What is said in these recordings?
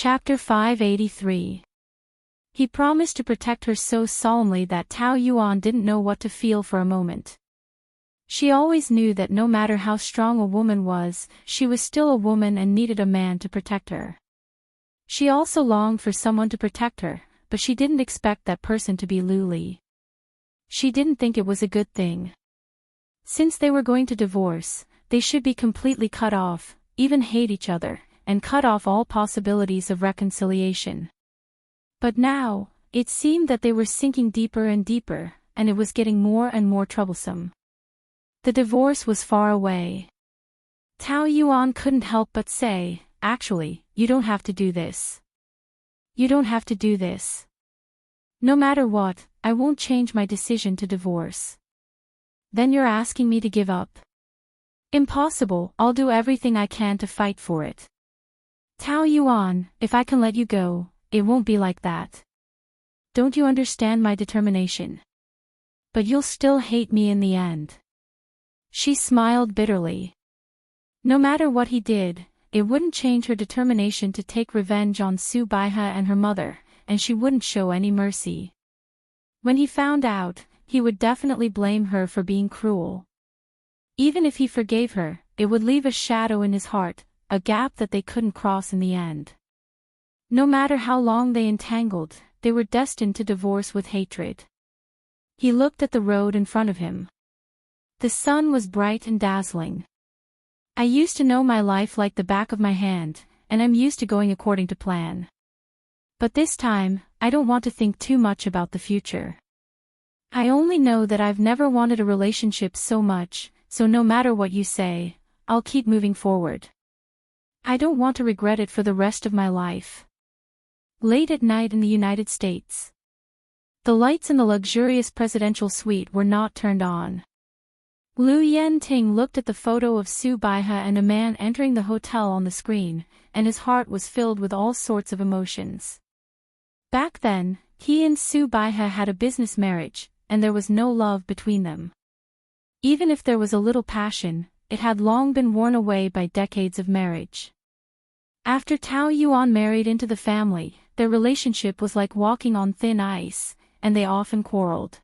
Chapter 583. He promised to protect her so solemnly that Tao Yuan didn't know what to feel for a moment. She always knew that no matter how strong a woman was, she was still a woman and needed a man to protect her. She also longed for someone to protect her, but she didn't expect that person to be Lu Li. She didn't think it was a good thing. Since they were going to divorce, they should be completely cut off, even hate each other, and cut off all possibilities of reconciliation. But now, it seemed that they were sinking deeper and deeper, and it was getting more and more troublesome. The divorce was far away. Tao Yuan couldn't help but say, "Actually, you don't have to do this. You don't have to do this. No matter what, I won't change my decision to divorce." "Then you're asking me to give up?" "Impossible, I'll do everything I can to fight for it." "Tao Yuan, if I can let you go, it won't be like that. Don't you understand my determination? But you'll still hate me in the end." She smiled bitterly. No matter what he did, it wouldn't change her determination to take revenge on Su Baihe and her mother, and she wouldn't show any mercy. When he found out, he would definitely blame her for being cruel. Even if he forgave her, it would leave a shadow in his heart, a gap that they couldn't cross in the end. No matter how long they entangled, they were destined to divorce with hatred. He looked at the road in front of him. The sun was bright and dazzling. "I used to know my life like the back of my hand, and I'm used to going according to plan. But this time, I don't want to think too much about the future. I only know that I've never wanted a relationship so much, so no matter what you say, I'll keep moving forward. I don't want to regret it for the rest of my life." Late at night in the United States. The lights in the luxurious presidential suite were not turned on. Lu Yenting looked at the photo of Su Baihe and a man entering the hotel on the screen, and his heart was filled with all sorts of emotions. Back then, he and Su Baihe had a business marriage, and there was no love between them. Even if there was a little passion, it had long been worn away by decades of marriage. After Tao Yuan married into the family, their relationship was like walking on thin ice, and they often quarreled.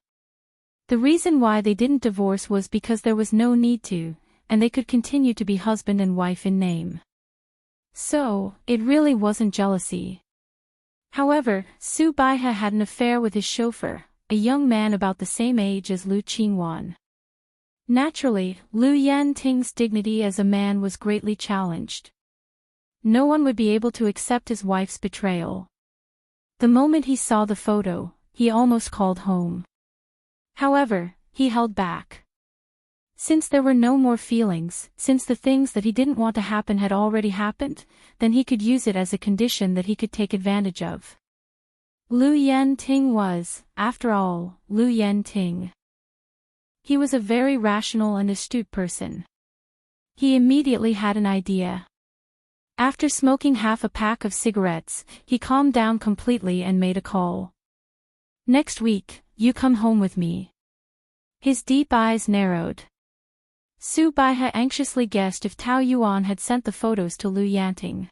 The reason why they didn't divorce was because there was no need to, and they could continue to be husband and wife in name. So, it really wasn't jealousy. However, Su Baihe had an affair with his chauffeur, a young man about the same age as Lu Qingwan. Naturally, Lu Yenting's dignity as a man was greatly challenged. No one would be able to accept his wife's betrayal. The moment he saw the photo, he almost called home. However, he held back. Since there were no more feelings, since the things that he didn't want to happen had already happened, then he could use it as a condition that he could take advantage of. Lu Yenting was, after all, Lu Yenting. He was a very rational and astute person. He immediately had an idea. After smoking half a pack of cigarettes, he calmed down completely and made a call. "Next week, you come home with me." His deep eyes narrowed. Su Baihe anxiously guessed if Tao Yuan had sent the photos to Lu Yenting.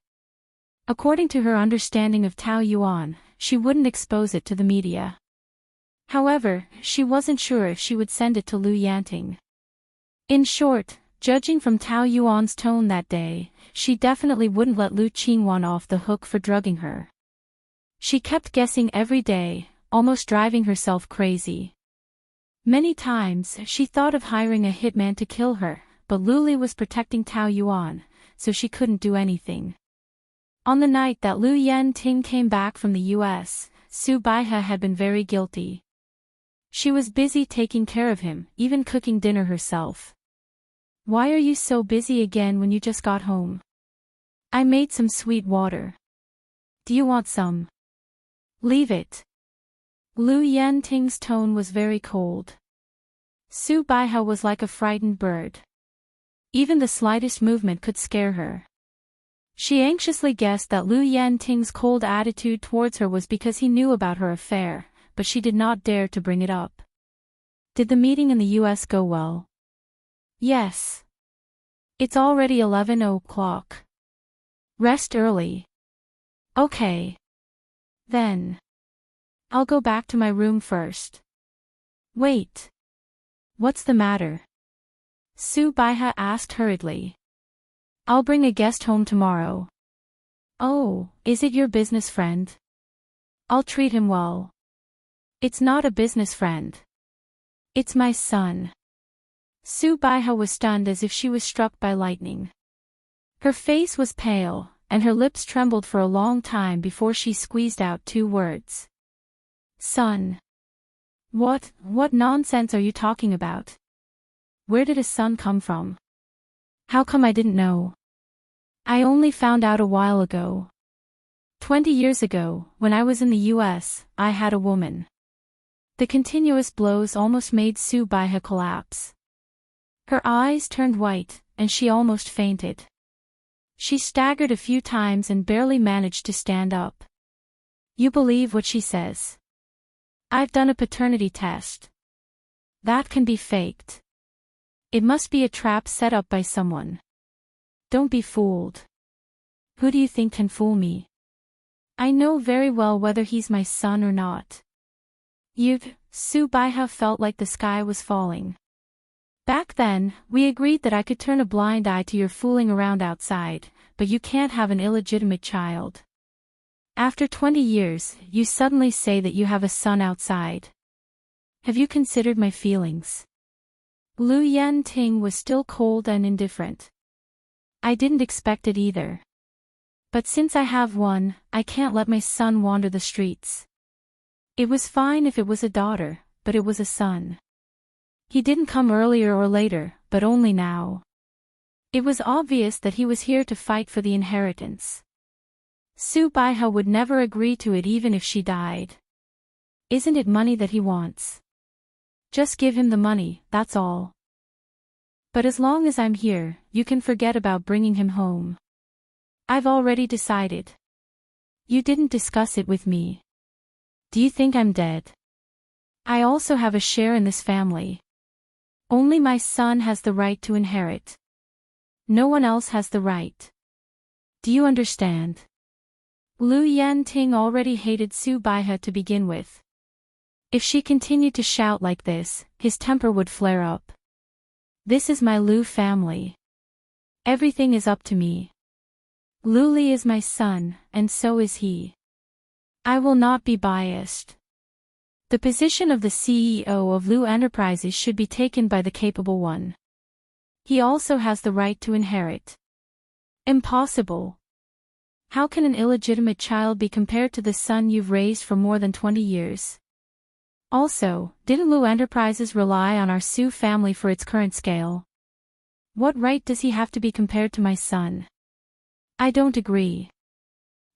According to her understanding of Tao Yuan, she wouldn't expose it to the media. However, she wasn't sure if she would send it to Lu Yenting. In short, judging from Tao Yuan's tone that day, she definitely wouldn't let Lu Qingwan off the hook for drugging her. She kept guessing every day, almost driving herself crazy. Many times she thought of hiring a hitman to kill her, but Lu Li was protecting Tao Yuan, so she couldn't do anything. On the night that Lu Yenting came back from the US, Su Baihe had been very guilty. She was busy taking care of him, even cooking dinner herself. "Why are you so busy again when you just got home? I made some sweet water. Do you want some?" "Leave it." Lu Yenting's tone was very cold. Su Baihe was like a frightened bird. Even the slightest movement could scare her. She anxiously guessed that Lu Yenting's cold attitude towards her was because he knew about her affair, but she did not dare to bring it up. "Did the meeting in the US go well?" "Yes. It's already 11 o'clock. Rest early." Okay. Then. I'll go back to my room first. Wait. What's the matter? Subaiha asked hurriedly. I'll bring a guest home tomorrow. Oh, is it your business friend? I'll treat him well. It's not a business friend. It's my son. Subaiha was stunned as if she was struck by lightning. Her face was pale, and her lips trembled for a long time before she squeezed out 2 words. Son. What nonsense are you talking about? Where did a son come from? How come I didn't know? I only found out a while ago. 20 years ago, when I was in the US, I had a woman. The continuous blows almost made Subaiha collapse. Her eyes turned white, and she almost fainted. She staggered a few times and barely managed to stand up. You believe what she says? I've done a paternity test. That can be faked. It must be a trap set up by someone. Don't be fooled. Who do you think can fool me? I know very well whether he's my son or not. Subaiha felt like the sky was falling. Back then, we agreed that I could turn a blind eye to your fooling around outside, but you can't have an illegitimate child. After 20 years, you suddenly say that you have a son outside. Have you considered my feelings? Lu Yanting was still cold and indifferent. I didn't expect it either. But since I have one, I can't let my son wander the streets. It was fine if it was a daughter, but it was a son. He didn't come earlier or later, but only now. It was obvious that he was here to fight for the inheritance. Subaiha would never agree to it even if she died. Isn't it money that he wants? Just give him the money, that's all. But as long as I'm here, you can forget about bringing him home. I've already decided. You didn't discuss it with me. Do you think I'm dead? I also have a share in this family. Only my son has the right to inherit. No one else has the right. Do you understand? Lu Yanting already hated Subaiha to begin with. If she continued to shout like this, his temper would flare up. This is my Lu family. Everything is up to me. Lu Li is my son, and so is he. I will not be biased. The position of the CEO of Lu Enterprises should be taken by the capable one. He also has the right to inherit. Impossible. How can an illegitimate child be compared to the son you've raised for more than 20 years? Also, didn't Lu Enterprises rely on our Su family for its current scale? What right does he have to be compared to my son? I don't agree.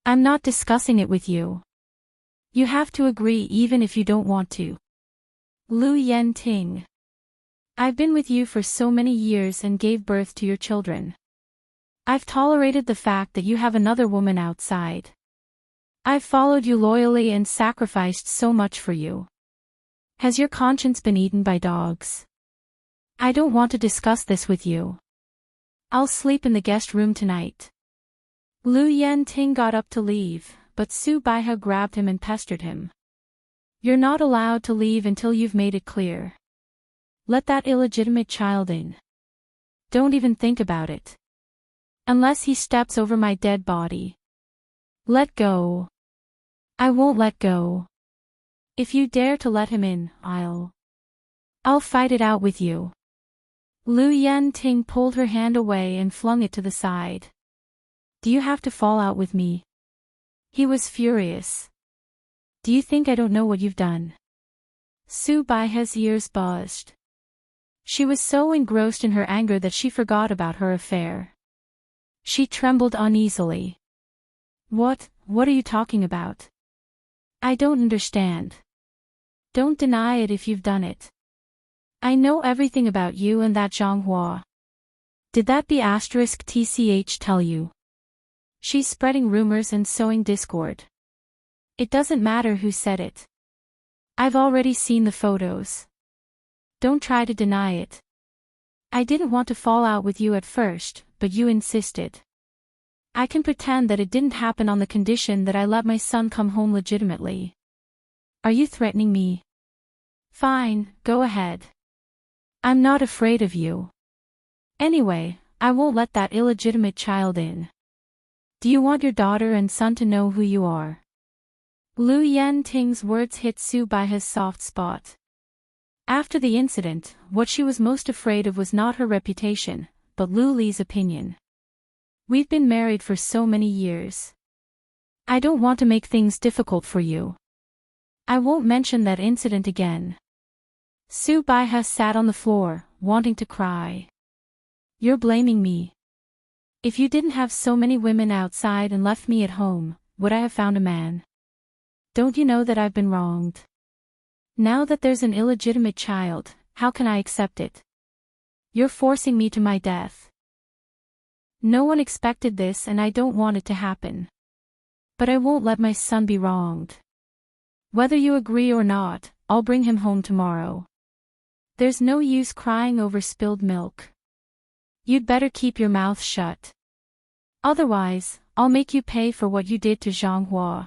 I'm not discussing it with you. You have to agree even if you don't want to. Lu Yanting. I've been with you for so many years and gave birth to your children. I've tolerated the fact that you have another woman outside. I've followed you loyally and sacrificed so much for you. Has your conscience been eaten by dogs? I don't want to discuss this with you. I'll sleep in the guest room tonight. Lu Yanting got up to leave, but Subaiha grabbed him and pestered him. You're not allowed to leave until you've made it clear. Let that illegitimate child in. Don't even think about it. Unless he steps over my dead body. Let go. I won't let go. If you dare to let him in, I'll fight it out with you. Lu Yanting pulled her hand away and flung it to the side. Do you have to fall out with me? He was furious. Do you think I don't know what you've done? Subaiha's ears buzzed. She was so engrossed in her anger that she forgot about her affair. She trembled uneasily. What are you talking about? I don't understand. Don't deny it if you've done it. I know everything about you and that Zhanghua. Did that B*TCH tell you? She's spreading rumors and sowing discord. It doesn't matter who said it. I've already seen the photos. Don't try to deny it. I didn't want to fall out with you at first, but you insisted. I can pretend that it didn't happen on the condition that I let my son come home legitimately. Are you threatening me? Fine, go ahead. I'm not afraid of you. Anyway, I won't let that illegitimate child in. Do you want your daughter and son to know who you are? Lu Yanting's words hit Su Baiha's soft spot. After the incident, what she was most afraid of was not her reputation, but Lu Li's opinion. We've been married for so many years. I don't want to make things difficult for you. I won't mention that incident again. Su Baiha sat on the floor, wanting to cry. You're blaming me. If you didn't have so many women outside and left me at home, would I have found a man? Don't you know that I've been wronged? Now that there's an illegitimate child, how can I accept it? You're forcing me to my death. No one expected this and I don't want it to happen. But I won't let my son be wronged. Whether you agree or not, I'll bring him home tomorrow. There's no use crying over spilled milk. You'd better keep your mouth shut. Otherwise, I'll make you pay for what you did to Zhang Hua.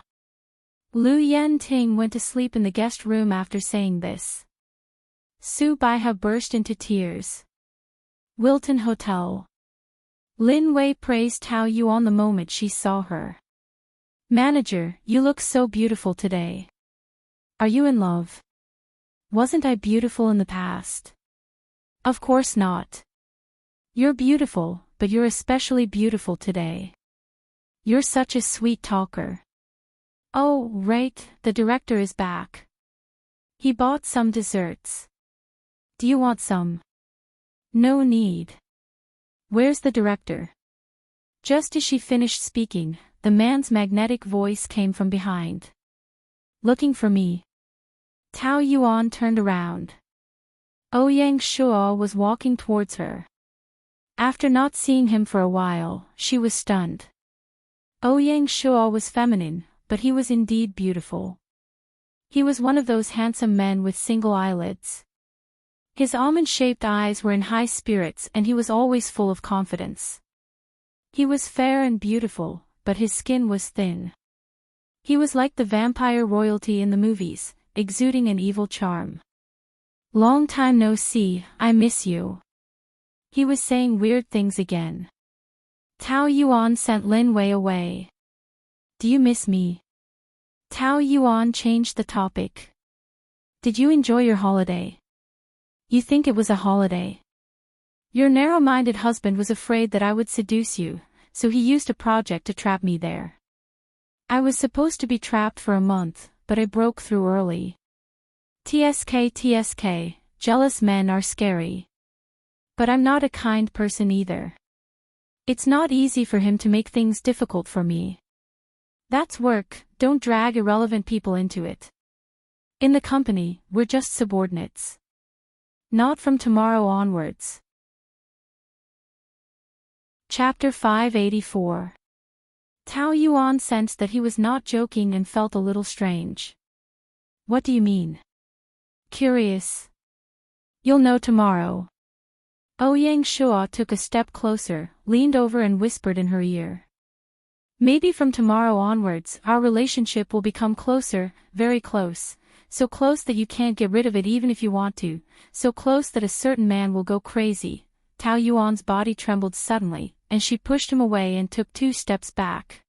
Lu Yanting went to sleep in the guest room after saying this. Su Baiha burst into tears. Wilton Hotel. Lin Wei praised Tao Yuan the moment she saw her. Manager, you look so beautiful today. Are you in love? Wasn't I beautiful in the past? Of course not. You're beautiful, but you're especially beautiful today. You're such a sweet talker. Oh, right, the director is back. He bought some desserts. Do you want some? No need. Where's the director? Just as she finished speaking, the man's magnetic voice came from behind. Looking for me. Tao Yuan turned around. Ouyang Shuo was walking towards her. After not seeing him for a while, she was stunned. Ouyang Shuo was feminine, but he was indeed beautiful. He was one of those handsome men with single eyelids. His almond-shaped eyes were in high spirits and he was always full of confidence. He was fair and beautiful, but his skin was thin. He was like the vampire royalty in the movies, exuding an evil charm. Long time no see, I miss you. He was saying weird things again. Tao Yuan sent Lin Wei away. Do you miss me? Tao Yuan changed the topic. Did you enjoy your holiday? You think it was a holiday? Your narrow-minded husband was afraid that I would seduce you, so he used a project to trap me there. I was supposed to be trapped for a month, but I broke through early. TSK, jealous men are scary. But I'm not a kind person either. It's not easy for him to make things difficult for me. That's work, don't drag irrelevant people into it. In the company, we're just subordinates. Not from tomorrow onwards. Chapter 584. Tao Yuan sensed that he was not joking and felt a little strange. What do you mean? Curious. You'll know tomorrow. Ouyang Shuo took a step closer, leaned over and whispered in her ear. Maybe from tomorrow onwards, our relationship will become closer, very close, so close that you can't get rid of it even if you want to, so close that a certain man will go crazy. Tao Yuan's body trembled suddenly, and she pushed him away and took 2 steps back.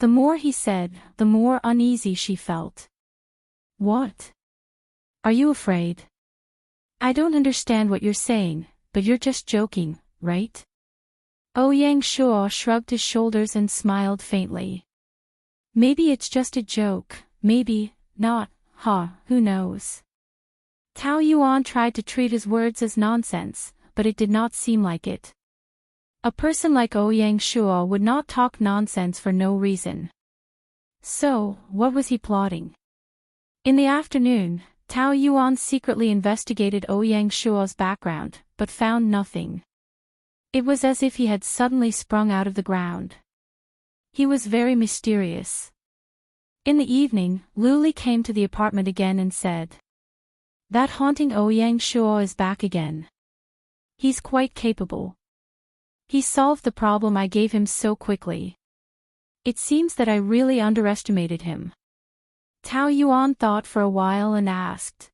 The more he said, the more uneasy she felt. What? Are you afraid? I don't understand what you're saying, but you're just joking, right? Ouyang Shuo shrugged his shoulders and smiled faintly. Maybe it's just a joke, maybe not, who knows? Tao Yuan tried to treat his words as nonsense, but it did not seem like it. A person like Ouyang Shuo would not talk nonsense for no reason. So, what was he plotting? In the afternoon, Tao Yuan secretly investigated Ouyang Shuo's background, but found nothing. It was as if he had suddenly sprung out of the ground. He was very mysterious. In the evening, Luli came to the apartment again and said, "That haunting Ouyang Shuo is back again. He's quite capable." He solved the problem I gave him so quickly. It seems that I really underestimated him. Tao Yuan thought for a while and asked.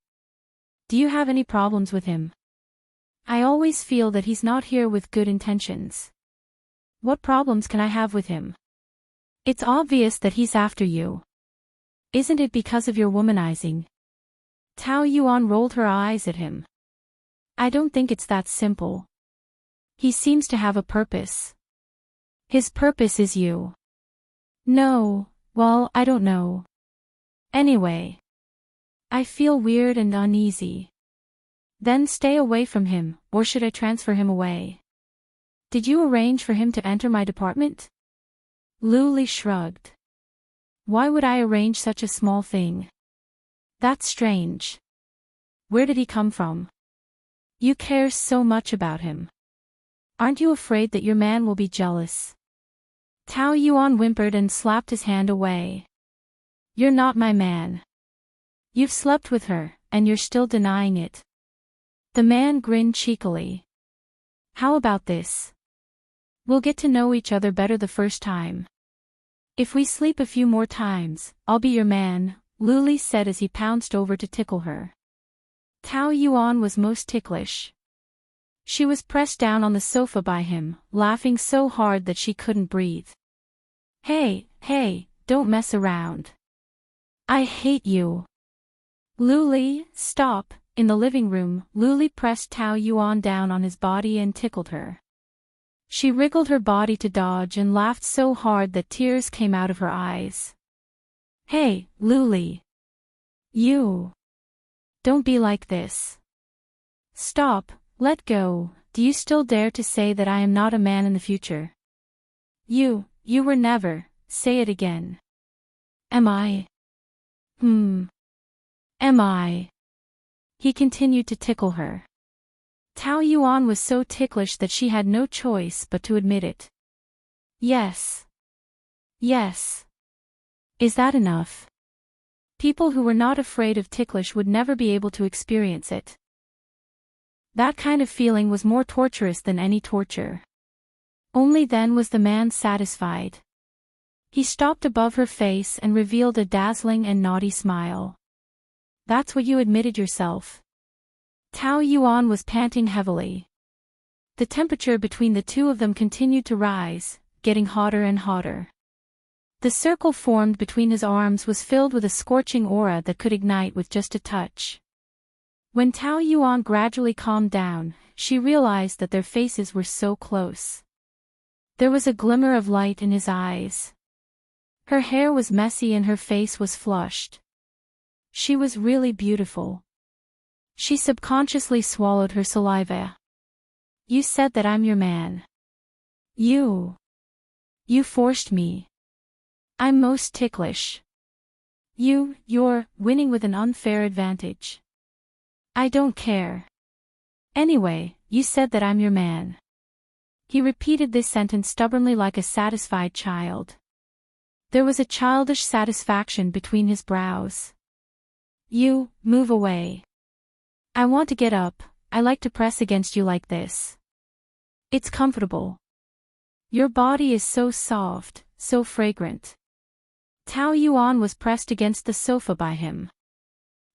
Do you have any problems with him? I always feel that he's not here with good intentions. What problems can I have with him? It's obvious that he's after you. Isn't it because of your womanizing? Tao Yuan rolled her eyes at him. I don't think it's that simple. He seems to have a purpose. His purpose is you. No, well, I don't know. Anyway. I feel weird and uneasy. Then stay away from him, or should I transfer him away? Did you arrange for him to enter my department? Lu Li shrugged. Why would I arrange such a small thing? That's strange. Where did he come from? You care so much about him. Aren't you afraid that your man will be jealous? Tao Yuan whimpered and slapped his hand away. You're not my man. You've slept with her, and you're still denying it. The man grinned cheekily. How about this? We'll get to know each other better the first time. If we sleep a few more times, I'll be your man, Lu Li said as he pounced over to tickle her. Tao Yuan was most ticklish. She was pressed down on the sofa by him, laughing so hard that she couldn't breathe. Hey, don't mess around. I hate you. Lu Li, stop. In the living room, Lu Li pressed Tao Yuan down on his body and tickled her. She wriggled her body to dodge and laughed so hard that tears came out of her eyes. Hey, Lu Li. You. Don't be like this. Stop, let go. Do you still dare to say that I am not a man in the future? You were never. Say it again. Am I? Am I? He continued to tickle her. Tao Yuan was so ticklish that she had no choice but to admit it. Yes. Yes. Is that enough? People who were not afraid of ticklish would never be able to experience it. That kind of feeling was more torturous than any torture. Only then was the man satisfied. He stopped above her face and revealed a dazzling and naughty smile. That's what you admitted yourself. Tao Yuan was panting heavily. The temperature between the two of them continued to rise, getting hotter and hotter. The circle formed between his arms was filled with a scorching aura that could ignite with just a touch. When Tao Yuan gradually calmed down, she realized that their faces were so close. There was a glimmer of light in his eyes. Her hair was messy and her face was flushed. She was really beautiful. She subconsciously swallowed her saliva. You said that I'm your man. You forced me. I'm most ticklish. You're winning with an unfair advantage. I don't care. Anyway, you said that I'm your man. He repeated this sentence stubbornly like a satisfied child. There was a childish satisfaction between his brows. You, move away. I want to get up, I like to press against you like this. It's comfortable. Your body is so soft, so fragrant. Tao Yuan was pressed against the sofa by him.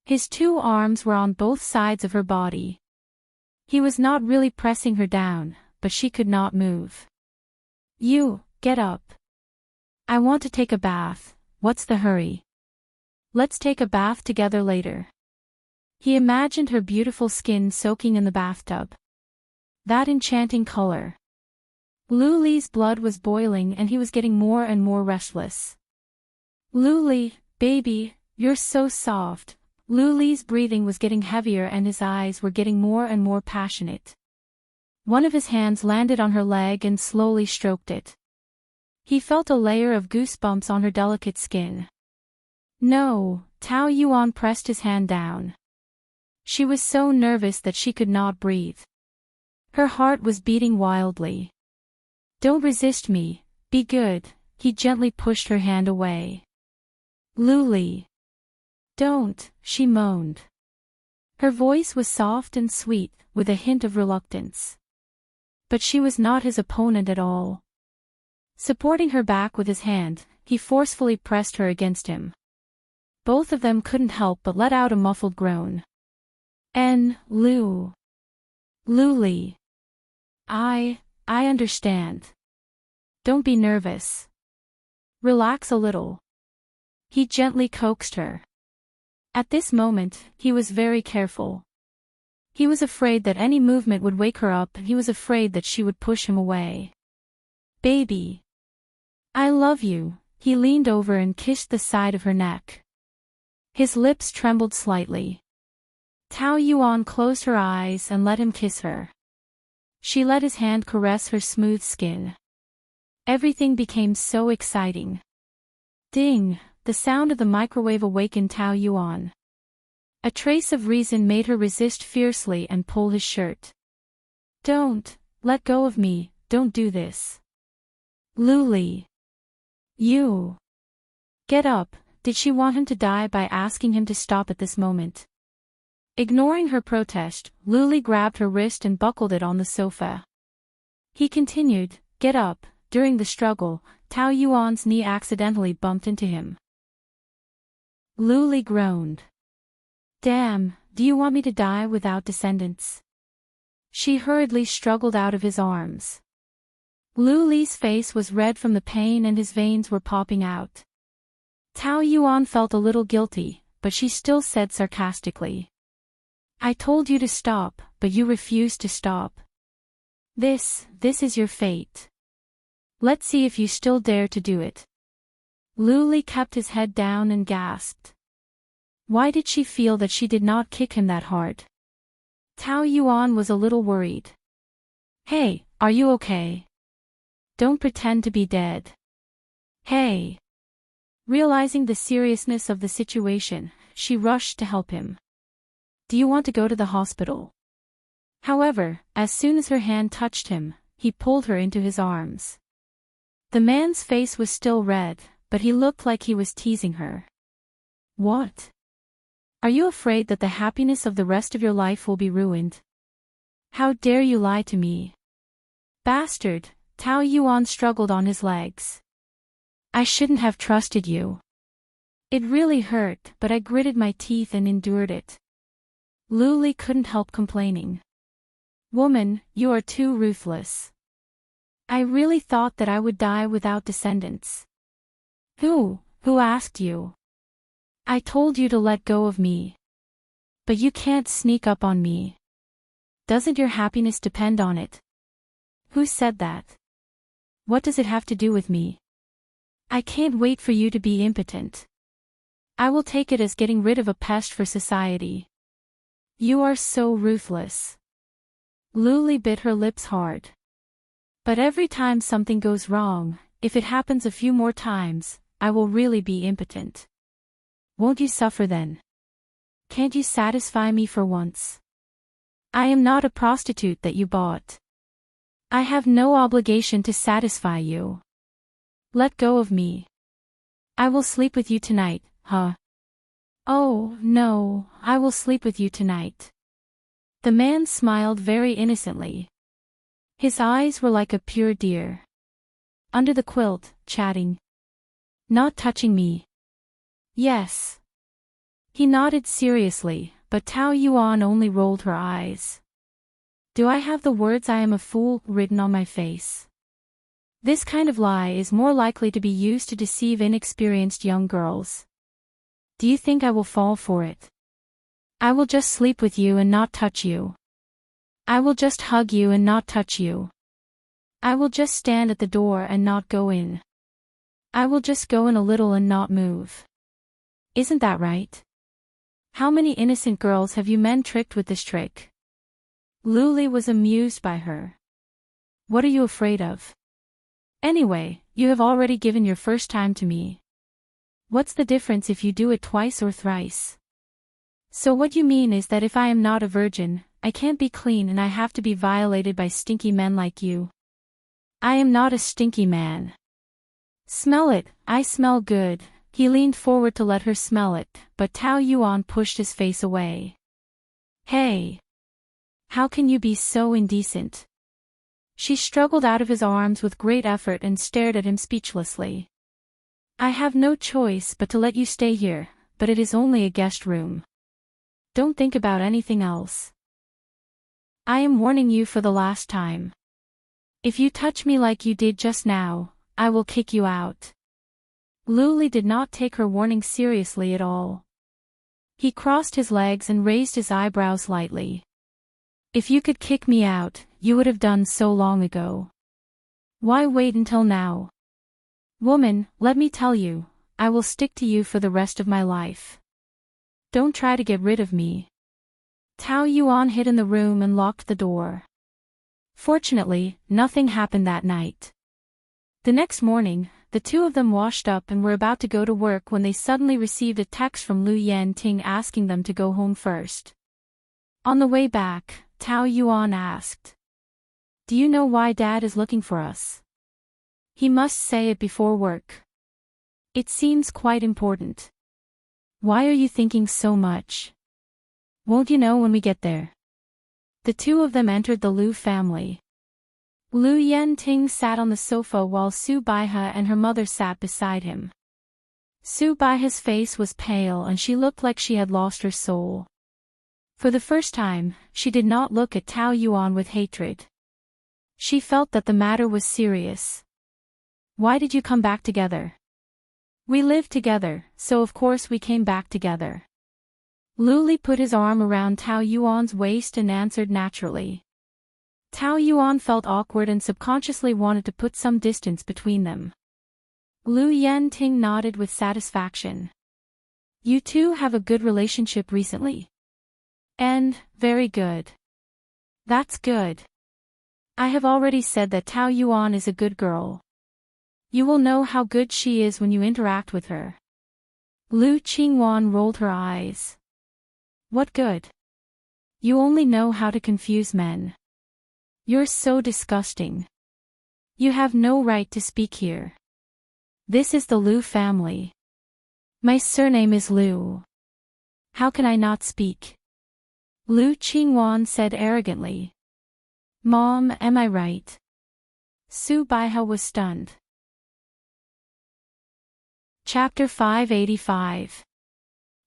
His two arms were on both sides of her body. He was not really pressing her down, but she could not move. You, get up. I want to take a bath, what's the hurry? Let's take a bath together later. He imagined her beautiful skin soaking in the bathtub. That enchanting color. Lu Li's blood was boiling and he was getting more and more restless. Lu Li, baby, you're so soft. Lu Li's breathing was getting heavier and his eyes were getting more and more passionate. One of his hands landed on her leg and slowly stroked it. He felt a layer of goosebumps on her delicate skin. No, Tao Yuan pressed his hand down. She was so nervous that she could not breathe. Her heart was beating wildly. Don't resist me, be good, he gently pushed her hand away. Lu Li. Don't, she moaned. Her voice was soft and sweet, with a hint of reluctance. But she was not his opponent at all. Supporting her back with his hand, he forcefully pressed her against him. Both of them couldn't help but let out a muffled groan. Luli. I understand. Don't be nervous. Relax a little. He gently coaxed her. At this moment, he was very careful. He was afraid that any movement would wake her up, and he was afraid that she would push him away. Baby. I love you. He leaned over and kissed the side of her neck. His lips trembled slightly. Tao Yuan closed her eyes and let him kiss her. She let his hand caress her smooth skin. Everything became so exciting. Ding! The sound of the microwave awakened Tao Yuan. A trace of reason made her resist fiercely and pull his shirt. Don't, let go of me, don't do this. Luli. You. Get up. Did she want him to die by asking him to stop at this moment? Ignoring her protest, Luli grabbed her wrist and buckled it on the sofa. He continued, get up. During the struggle, Tao Yuan's knee accidentally bumped into him. Luli groaned. Damn, do you want me to die without descendants? She hurriedly struggled out of his arms. Luli's face was red from the pain and his veins were popping out. Tao Yuan felt a little guilty, but she still said sarcastically. I told you to stop, but you refused to stop. This is your fate. Let's see if you still dare to do it. Luli kept his head down and gasped. Why did she feel that she did not kick him that hard? Tao Yuan was a little worried. Hey, are you okay? Don't pretend to be dead. Hey. Realizing the seriousness of the situation, she rushed to help him. Do you want to go to the hospital? However, as soon as her hand touched him, he pulled her into his arms. The man's face was still red, but he looked like he was teasing her. What? Are you afraid that the happiness of the rest of your life will be ruined? How dare you lie to me? Bastard, Tao Yuan struggled on his legs. I shouldn't have trusted you. It really hurt, but I gritted my teeth and endured it. Luli couldn't help complaining. Woman, you are too ruthless. I really thought that I would die without descendants. Who asked you? I told you to let go of me. But you can't sneak up on me. Doesn't your happiness depend on it? Who said that? What does it have to do with me? I can't wait for you to be impotent. I will take it as getting rid of a pest for society. You are so ruthless. Luli bit her lips hard. But every time something goes wrong, if it happens a few more times, I will really be impotent. Won't you suffer then? Can't you satisfy me for once? I am not a prostitute that you bought. I have no obligation to satisfy you. Let go of me. I will sleep with you tonight, huh? Oh, no, I will sleep with you tonight. The man smiled very innocently. His eyes were like a pure deer. Under the quilt, chatting. Not touching me. Yes. He nodded seriously, but Tao Yuan only rolled her eyes. Do I have the words I am a fool written on my face? This kind of lie is more likely to be used to deceive inexperienced young girls. Do you think I will fall for it? I will just sleep with you and not touch you. I will just hug you and not touch you. I will just stand at the door and not go in. I will just go in a little and not move. Isn't that right? How many innocent girls have you men tricked with this trick? Luli was amused by her. What are you afraid of? Anyway, you have already given your first time to me. What's the difference if you do it twice or thrice? So what you mean is that if I am not a virgin, I can't be clean and I have to be violated by stinky men like you. I am not a stinky man. Smell it, I smell good. He leaned forward to let her smell it, but Tao Yuan pushed his face away. Hey! How can you be so indecent? She struggled out of his arms with great effort and stared at him speechlessly. I have no choice but to let you stay here, but it is only a guest room. Don't think about anything else. I am warning you for the last time. If you touch me like you did just now, I will kick you out. Luli did not take her warning seriously at all. He crossed his legs and raised his eyebrows lightly. If you could kick me out, you would have done so long ago. Why wait until now? Woman, let me tell you, I will stick to you for the rest of my life. Don't try to get rid of me. Tao Yuan hid in the room and locked the door. Fortunately, nothing happened that night. The next morning, the two of them washed up and were about to go to work when they suddenly received a text from Lu Yanting asking them to go home first. On the way back, Tao Yuan asked, "Do you know why Dad is looking for us? He must say it before work. It seems quite important. Why are you thinking so much? Won't you know when we get there?" The two of them entered the Lu family. Lu Yanting sat on the sofa while Su Baihe and her mother sat beside him. Su Baihe's face was pale and she looked like she had lost her soul. For the first time, she did not look at Tao Yuan with hatred. She felt that the matter was serious. Why did you come back together? We lived together, so of course we came back together. Luli put his arm around Tao Yuan's waist and answered naturally. Tao Yuan felt awkward and subconsciously wanted to put some distance between them. Lu Yanting nodded with satisfaction. You two have a good relationship recently? And, very good. That's good. I have already said that Tao Yuan is a good girl. You will know how good she is when you interact with her. Lu Qingwan rolled her eyes. What good? You only know how to confuse men. You're so disgusting. You have no right to speak here. This is the Lu family. My surname is Lu. How can I not speak? Lu Qingwan said arrogantly. Mom, am I right? Su Baihe was stunned. Chapter 585.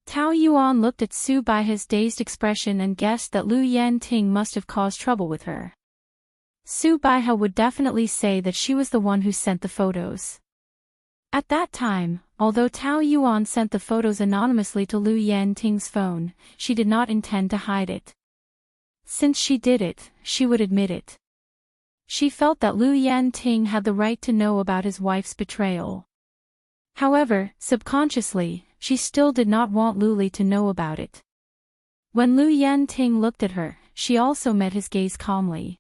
Tao Yuan looked at Su Baihe's dazed expression and guessed that Lu Yanting must have caused trouble with her. Su Baihe would definitely say that she was the one who sent the photos. At that time, although Tao Yuan sent the photos anonymously to Lu Yanting's phone, she did not intend to hide it. Since she did it, she would admit it. She felt that Lu Yanting had the right to know about his wife's betrayal. However, subconsciously, she still did not want Luli to know about it. When Lu Yanting looked at her, she also met his gaze calmly.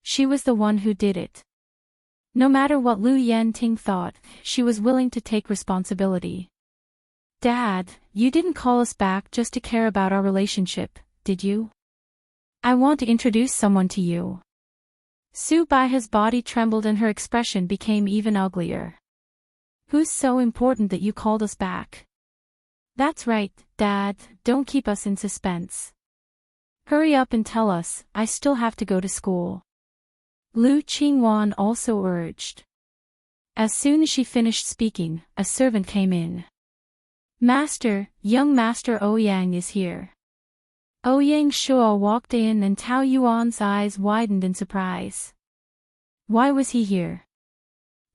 She was the one who did it. No matter what Lu Yanting thought, she was willing to take responsibility. Dad, you didn't call us back just to care about our relationship, did you? I want to introduce someone to you. Su Baihe's body trembled and her expression became even uglier. Who's so important that you called us back? That's right, Dad, don't keep us in suspense. Hurry up and tell us, I still have to go to school. Lu Qingwan also urged. As soon as she finished speaking, a servant came in. Master, young Master Ouyang is here. Ouyang Shuo walked in and Tao Yuan's eyes widened in surprise. Why was he here?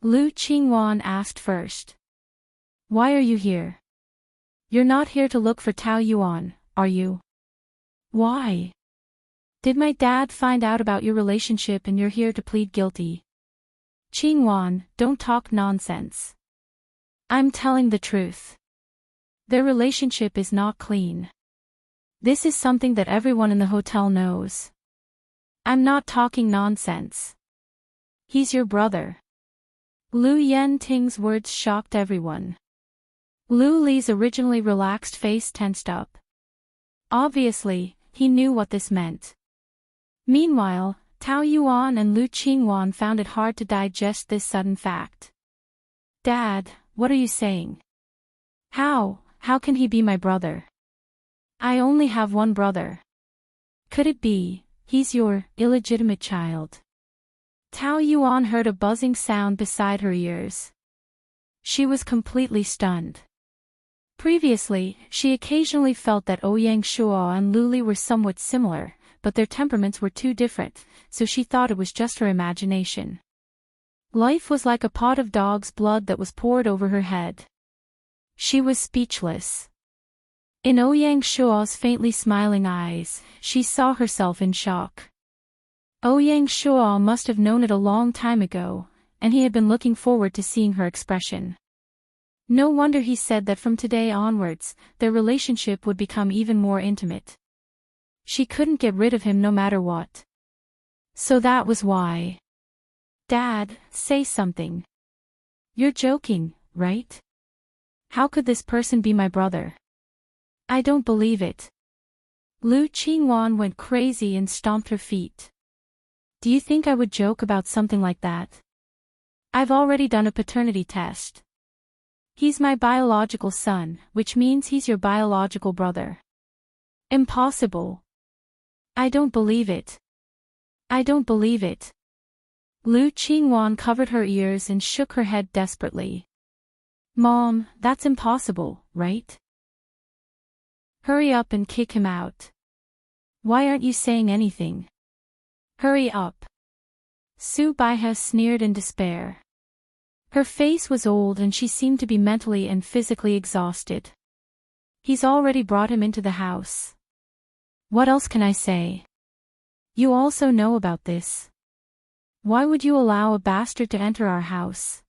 Lu Qingwan asked first. Why are you here? You're not here to look for Tao Yuan, are you? Why? Did my dad find out about your relationship and you're here to plead guilty? Qingwan, don't talk nonsense. I'm telling the truth. Their relationship is not clean. This is something that everyone in the hotel knows. I'm not talking nonsense. He's your brother. Lu Yanting's words shocked everyone. Lu Li's originally relaxed face tensed up. Obviously, he knew what this meant. Meanwhile, Tao Yuan and Lu Qingwan found it hard to digest this sudden fact. Dad, what are you saying? How can he be my brother? I only have one brother. Could it be, he's your illegitimate child? Tao Yuan heard a buzzing sound beside her ears. She was completely stunned. Previously, she occasionally felt that Ouyang Shuo and Lu Li were somewhat similar, but their temperaments were too different, so she thought it was just her imagination. Life was like a pot of dog's blood that was poured over her head. She was speechless. In Ouyang Shuo's faintly smiling eyes, she saw herself in shock. Ouyang Shuo must have known it a long time ago, and he had been looking forward to seeing her expression. No wonder he said that from today onwards, their relationship would become even more intimate. She couldn't get rid of him no matter what. So that was why. Dad, say something. You're joking, right? How could this person be my brother? I don't believe it. Lu Qingwan went crazy and stomped her feet. Do you think I would joke about something like that? I've already done a paternity test. He's my biological son, which means he's your biological brother. Impossible. I don't believe it. I don't believe it. Lu Qingwan covered her ears and shook her head desperately. Mom, that's impossible, right? Hurry up and kick him out. Why aren't you saying anything? Hurry up. Su Baihe sneered in despair. Her face was old and she seemed to be mentally and physically exhausted. He's already brought him into the house. What else can I say? You also know about this. Why would you allow a bastard to enter our house?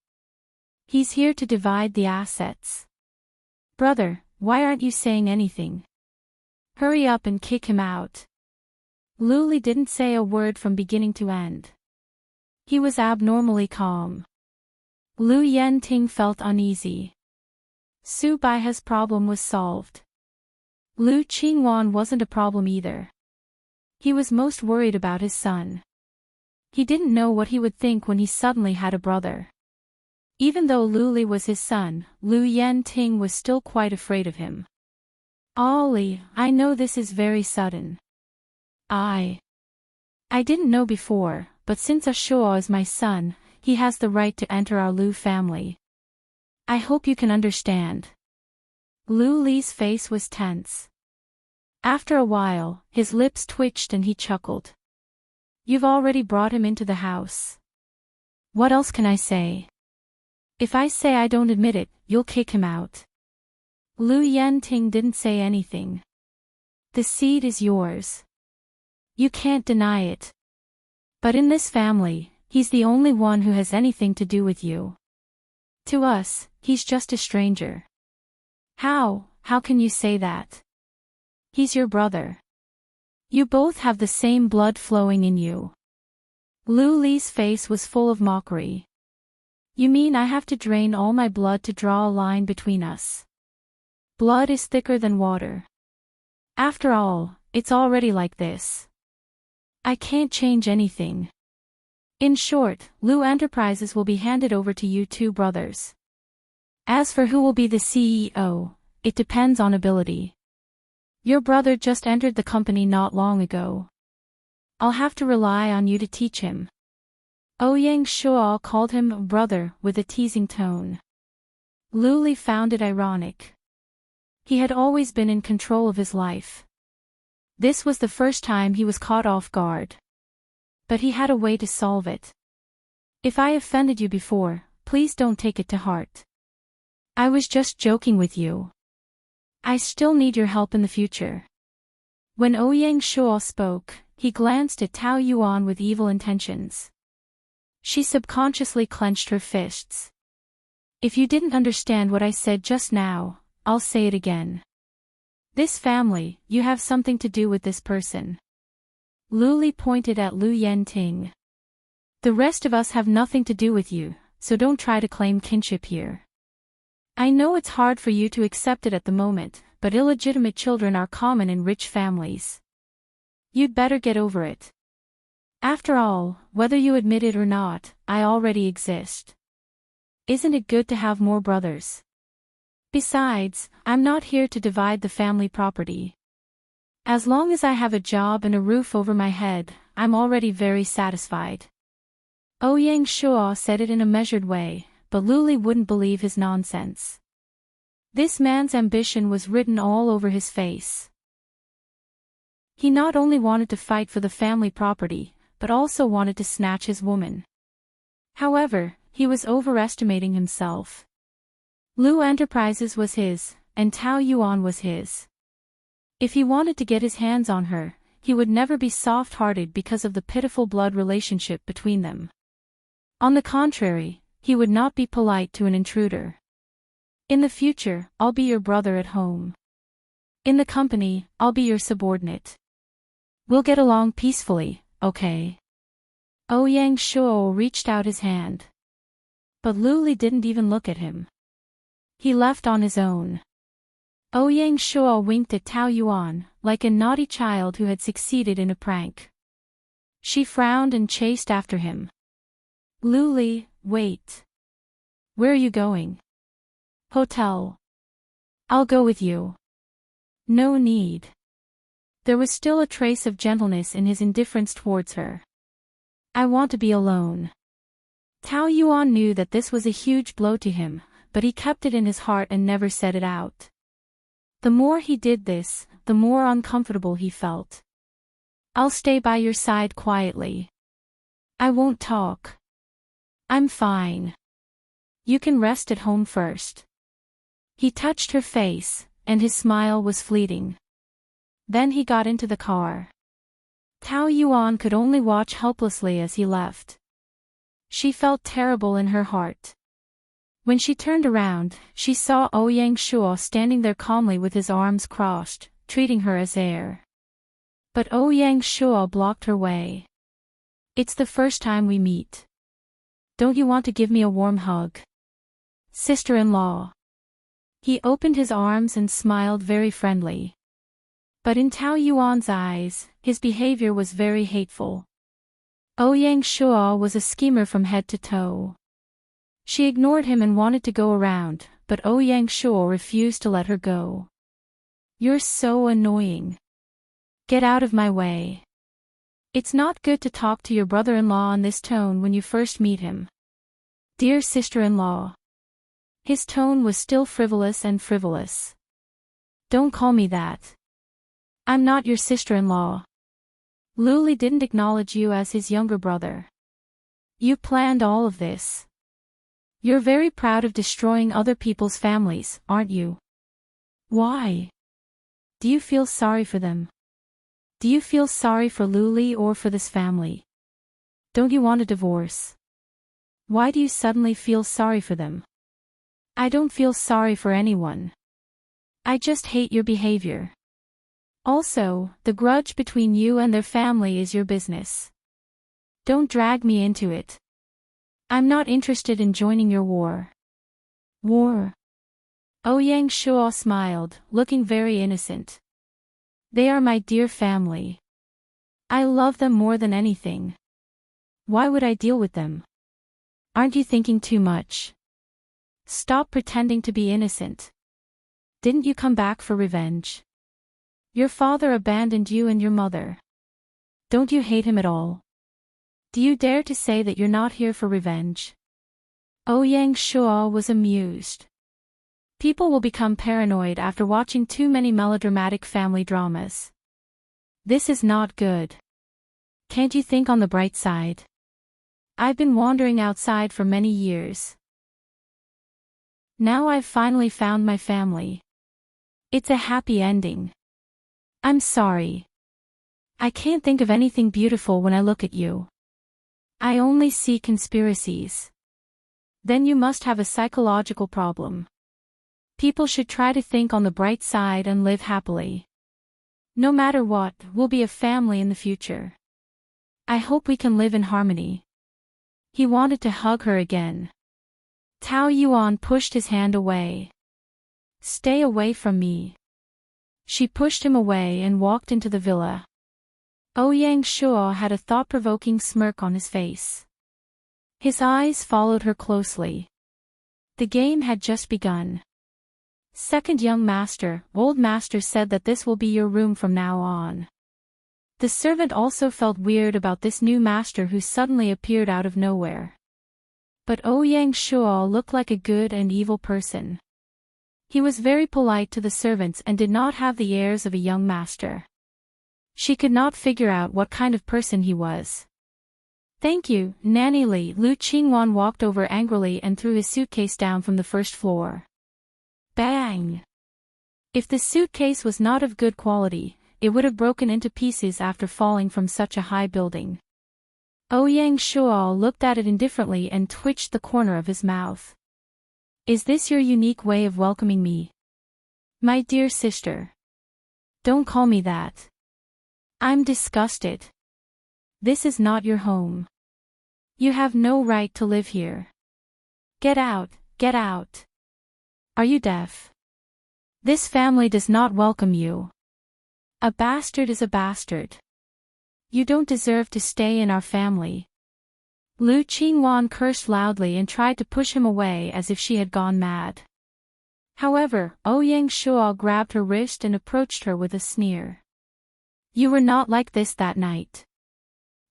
He's here to divide the assets. Brother, why aren't you saying anything? Hurry up and kick him out. Lu Li didn't say a word from beginning to end. He was abnormally calm. Lu Yenting felt uneasy. Su Baihe's problem was solved. Lu Qingwan wasn't a problem either. He was most worried about his son. He didn't know what he would think when he suddenly had a brother. Even though Lu Li was his son, Lu Yenting was still quite afraid of him. Ollie, I know this is very sudden. I didn't know before, but since Ashuo is my son, he has the right to enter our Lu family. I hope you can understand. Lu Li's face was tense. After a while, his lips twitched and he chuckled. You've already brought him into the house. What else can I say? If I say I don't admit it, you'll kick him out. Lu Yenting didn't say anything. The seed is yours. You can't deny it. But in this family, he's the only one who has anything to do with you. To us, he's just a stranger. How can you say that? He's your brother. You both have the same blood flowing in you. Lu Li's face was full of mockery. You mean I have to drain all my blood to draw a line between us? Blood is thicker than water. After all, it's already like this. I can't change anything. In short, Lu Enterprises will be handed over to you two brothers. As for who will be the CEO, it depends on ability. Your brother just entered the company not long ago. I'll have to rely on you to teach him. Ouyang Shuo called him brother with a teasing tone. Lu Li found it ironic. He had always been in control of his life. This was the first time he was caught off guard. But he had a way to solve it. If I offended you before, please don't take it to heart. I was just joking with you. I still need your help in the future. When Ouyang Shuo spoke, he glanced at Tao Yuan with evil intentions. She subconsciously clenched her fists. If you didn't understand what I said just now, I'll say it again. This family, you have something to do with this person. Lu Li pointed at Lu Yenting. The rest of us have nothing to do with you, so don't try to claim kinship here. I know it's hard for you to accept it at the moment, but illegitimate children are common in rich families. You'd better get over it. After all, whether you admit it or not, I already exist. Isn't it good to have more brothers? Besides, I'm not here to divide the family property. As long as I have a job and a roof over my head, I'm already very satisfied. Ouyang Shuo said it in a measured way, but Luli wouldn't believe his nonsense. This man's ambition was written all over his face. He not only wanted to fight for the family property, but also wanted to snatch his woman. However, he was overestimating himself. Lu Enterprises was his, and Tao Yuan was his. If he wanted to get his hands on her, he would never be soft-hearted because of the pitiful blood relationship between them. On the contrary, he would not be polite to an intruder. In the future, I'll be your brother at home. In the company, I'll be your subordinate. We'll get along peacefully, okay? Ouyang Shuo reached out his hand. But Luli didn't even look at him. He left on his own. Ouyang Shuo winked at Tao Yuan, like a naughty child who had succeeded in a prank. She frowned and chased after him. Luli, wait. Where are you going? Hotel. I'll go with you. No need. There was still a trace of gentleness in his indifference towards her. I want to be alone. Tao Yuan knew that this was a huge blow to him, but he kept it in his heart and never said it out. The more he did this, the more uncomfortable he felt. I'll stay by your side quietly. I won't talk. I'm fine. You can rest at home first. He touched her face, and his smile was fleeting. Then he got into the car. Tao Yuan could only watch helplessly as he left. She felt terrible in her heart. When she turned around, she saw Ouyang Shuo standing there calmly with his arms crossed, treating her as heir. But Ouyang Shuo blocked her way. It's the first time we meet. Don't you want to give me a warm hug? Sister-in-law. He opened his arms and smiled very friendly. But in Tao Yuan's eyes, his behavior was very hateful. Ouyang Shuo was a schemer from head to toe. She ignored him and wanted to go around, but Ouyang Shuo refused to let her go. You're so annoying. Get out of my way. It's not good to talk to your brother-in-law in this tone when you first meet him. Dear sister-in-law. His tone was still frivolous and frivolous. Don't call me that. I'm not your sister-in-law. Luli didn't acknowledge you as his younger brother. You planned all of this. You're very proud of destroying other people's families, aren't you? Why? Do you feel sorry for them? Do you feel sorry for Luli or for this family? Don't you want a divorce? Why do you suddenly feel sorry for them? I don't feel sorry for anyone. I just hate your behavior. Also, the grudge between you and their family is your business. Don't drag me into it. I'm not interested in joining your war. War? Ouyang Shuo smiled, looking very innocent. They are my dear family. I love them more than anything. Why would I deal with them? Aren't you thinking too much? Stop pretending to be innocent. Didn't you come back for revenge? Your father abandoned you and your mother. Don't you hate him at all? Do you dare to say that you're not here for revenge? Ouyang Shuo was amused. People will become paranoid after watching too many melodramatic family dramas. This is not good. Can't you think on the bright side? I've been wandering outside for many years. Now I've finally found my family. It's a happy ending. I'm sorry. I can't think of anything beautiful when I look at you. I only see conspiracies. Then you must have a psychological problem. People should try to think on the bright side and live happily. No matter what, we'll be a family in the future. I hope we can live in harmony. He wanted to hug her again. Tao Yuan pushed his hand away. Stay away from me. She pushed him away and walked into the villa. Ouyang Shuo had a thought-provoking smirk on his face. His eyes followed her closely. The game had just begun. Second young master, old master said that this will be your room from now on. The servant also felt weird about this new master who suddenly appeared out of nowhere. But Ouyang Shuo looked like a good and evil person. He was very polite to the servants and did not have the airs of a young master. She could not figure out what kind of person he was. "Thank you, Nanny Li." Lu Qingwan walked over angrily and threw his suitcase down from the first floor. Bang! If the suitcase was not of good quality, it would have broken into pieces after falling from such a high building. Ouyang Shuo looked at it indifferently and twitched the corner of his mouth. "Is this your unique way of welcoming me? My dear sister. Don't call me that. I'm disgusted. This is not your home. You have no right to live here. Get out, get out. Are you deaf? This family does not welcome you. A bastard is a bastard. You don't deserve to stay in our family." Lu Qingwan cursed loudly and tried to push him away as if she had gone mad. However, Ouyang Shuo grabbed her wrist and approached her with a sneer. "You were not like this that night.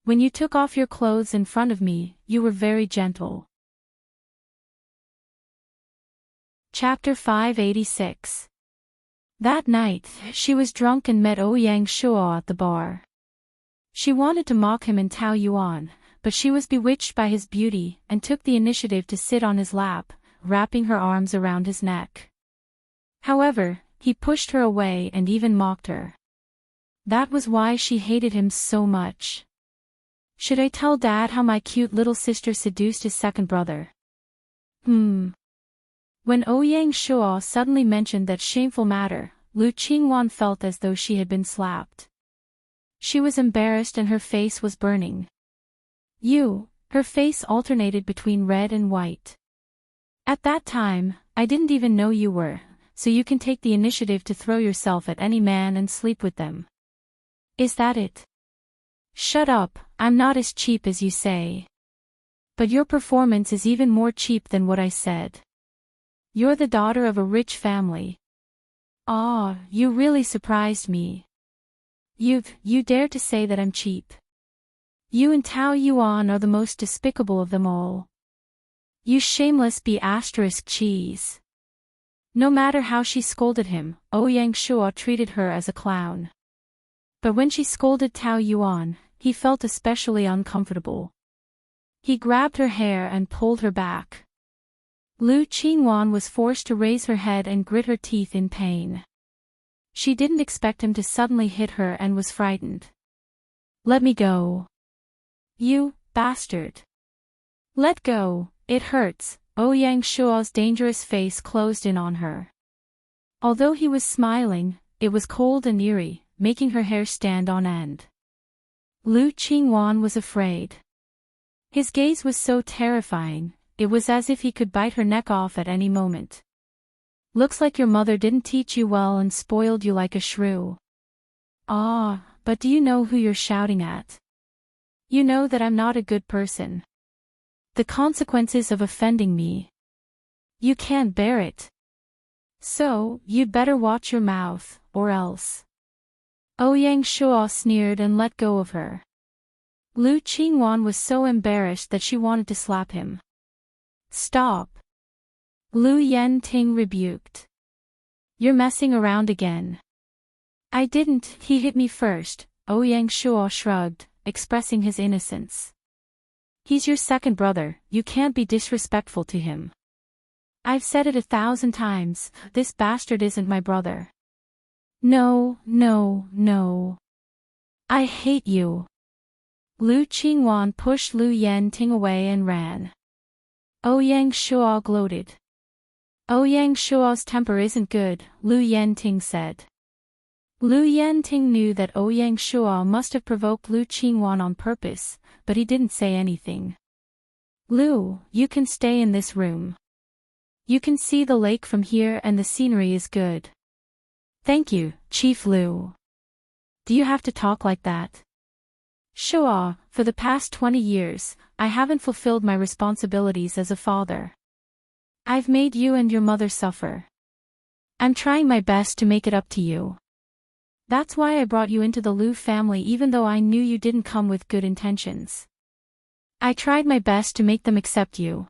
When you took off your clothes in front of me, you were very gentle." Chapter 586. That night, she was drunk and met Ouyang Shuo at the bar. She wanted to mock him in Taoyuan, but she was bewitched by his beauty and took the initiative to sit on his lap, wrapping her arms around his neck. However, he pushed her away and even mocked her. That was why she hated him so much. Should I tell Dad how my cute little sister seduced his second brother? When Ouyang Shuo suddenly mentioned that shameful matter, Lu Qingwan felt as though she had been slapped. She was embarrassed and her face was burning. Her face alternated between red and white. "At that time, I didn't even know you were, so you can take the initiative to throw yourself at any man and sleep with them. Is that it?" "Shut up, I'm not as cheap as you say. But your performance is even more cheap than what I said. You're the daughter of a rich family. Ah, you really surprised me. You dare to say that I'm cheap. You and Tao Yuan are the most despicable of them all. You shameless cheese." No matter how she scolded him, Ouyang Shuo treated her as a clown. But when she scolded Tao Yuan, he felt especially uncomfortable. He grabbed her hair and pulled her back. Lu Qingwan was forced to raise her head and grit her teeth in pain. She didn't expect him to suddenly hit her and was frightened. "Let me go. You bastard. Let go, it hurts." Ouyang Shuo's dangerous face closed in on her. Although he was smiling, it was cold and eerie, making her hair stand on end. Lu Qingwan was afraid. His gaze was so terrifying, it was as if he could bite her neck off at any moment. "Looks like your mother didn't teach you well and spoiled you like a shrew. Ah, but do you know who you're shouting at? You know that I'm not a good person. The consequences of offending me. You can't bear it. So, you'd better watch your mouth, or else." Ouyang Shuo sneered and let go of her. Lu Qingwan was so embarrassed that she wanted to slap him. "Stop!" Lu Yenting rebuked. "You're messing around again." "I didn't, he hit me first," Ouyang Shuo shrugged, expressing his innocence. "He's your second brother, you can't be disrespectful to him. I've said it 1,000 times, this bastard isn't my brother. No. I hate you." Lu Qingwan pushed Lu Yenting away and ran. Ouyang Shuo gloated. "Ouyang Shuo's temper isn't good," Lu Yenting said. Lu Yenting knew that Ouyang Shuo must have provoked Lu Qingwan on purpose, but he didn't say anything. "Lu, you can stay in this room. You can see the lake from here and the scenery is good." "Thank you, Chief Lu." "Do you have to talk like that?" "Shuo, for the past 20 years, I haven't fulfilled my responsibilities as a father. I've made you and your mother suffer. I'm trying my best to make it up to you. That's why I brought you into the Lu family even though I knew you didn't come with good intentions. I tried my best to make them accept you.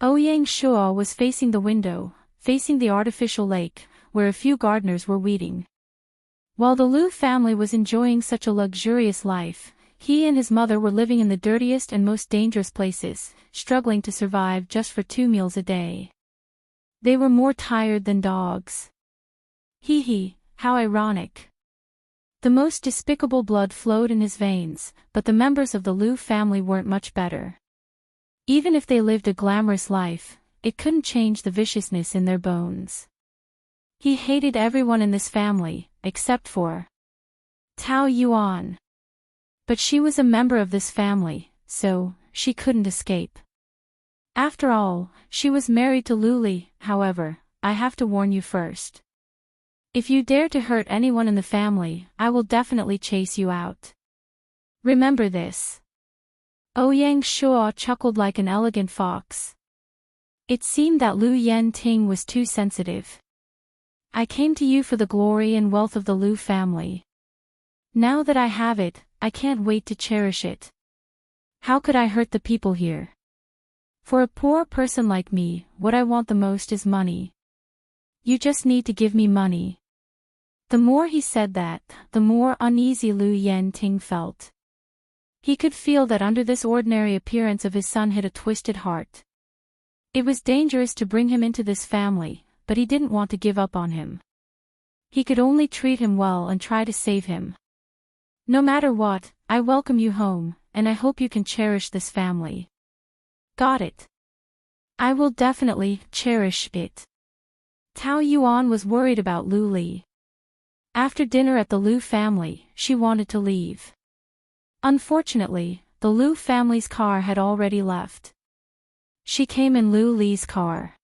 Ouyang Shuo was facing the window, facing the artificial lake, where a few gardeners were weeding. While the Lu family was enjoying such a luxurious life, he and his mother were living in the dirtiest and most dangerous places, struggling to survive just for 2 meals a day. They were more tired than dogs. Hee hee, how ironic. The most despicable blood flowed in his veins, but the members of the Lu family weren't much better. Even if they lived a glamorous life, it couldn't change the viciousness in their bones. He hated everyone in this family, except for Tao Yuan. But she was a member of this family, so she couldn't escape. After all, she was married to Lu Li. However, I have to warn you first. If you dare to hurt anyone in the family, I will definitely chase you out. Remember this. Ouyang Shuo chuckled like an elegant fox. It seemed that Lu Yenting was too sensitive. I came to you for the glory and wealth of the Lu family. Now that I have it, I can't wait to cherish it. How could I hurt the people here? For a poor person like me, what I want the most is money. You just need to give me money. The more he said that, the more uneasy Lu Yenting felt. He could feel that under this ordinary appearance of his son hid a twisted heart. It was dangerous to bring him into this family, but he didn't want to give up on him. He could only treat him well and try to save him. No matter what, I welcome you home, and I hope you can cherish this family. Got it. I will definitely cherish it. Tao Yuan was worried about Lu Li. After dinner at the Lu family, she wanted to leave. Unfortunately, the Lu family's car had already left. She came in Lu Li's car.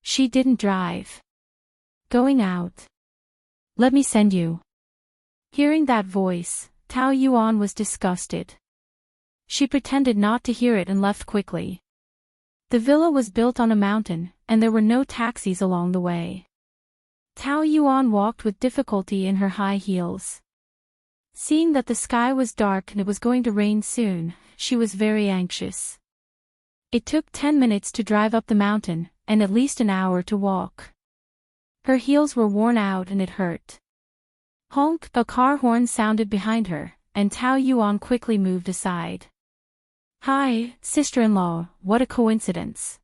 She didn't drive. Going out. Let me send you. Hearing that voice, Tao Yuan was disgusted. She pretended not to hear it and left quickly. The villa was built on a mountain, and there were no taxis along the way. Tao Yuan walked with difficulty in her high heels. Seeing that the sky was dark and it was going to rain soon, she was very anxious. It took 10 minutes to drive up the mountain, and at least an hour to walk. Her heels were worn out and it hurt. Honk! A car horn sounded behind her, and Tao Yuan quickly moved aside. Hi, sister-in-law, what a coincidence.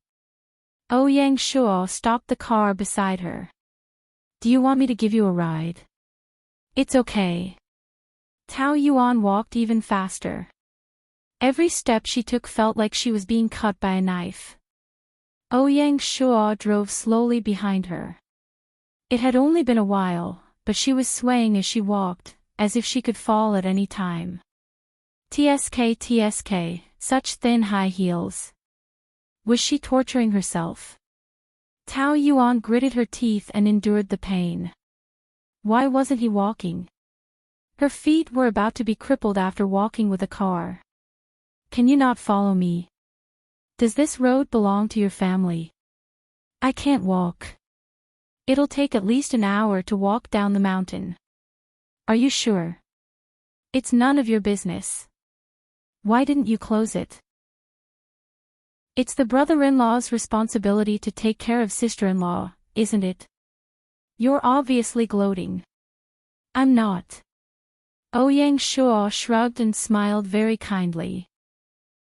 Ouyang Shuo stopped the car beside her. Do you want me to give you a ride? It's okay. Tao Yuan walked even faster. Every step she took felt like she was being cut by a knife. Ouyang Shuo drove slowly behind her. It had only been a while, but she was swaying as she walked, as if she could fall at any time. TSK, such thin high heels. Was she torturing herself? Tao Yuan gritted her teeth and endured the pain. Why wasn't he walking? Her feet were about to be crippled after walking with a car. Can you not follow me? Does this road belong to your family? I can't walk. It'll take at least an hour to walk down the mountain. Are you sure? It's none of your business. Why didn't you close it? It's the brother-in-law's responsibility to take care of sister-in-law, isn't it? You're obviously gloating. I'm not. Ouyang Shuo shrugged and smiled very kindly.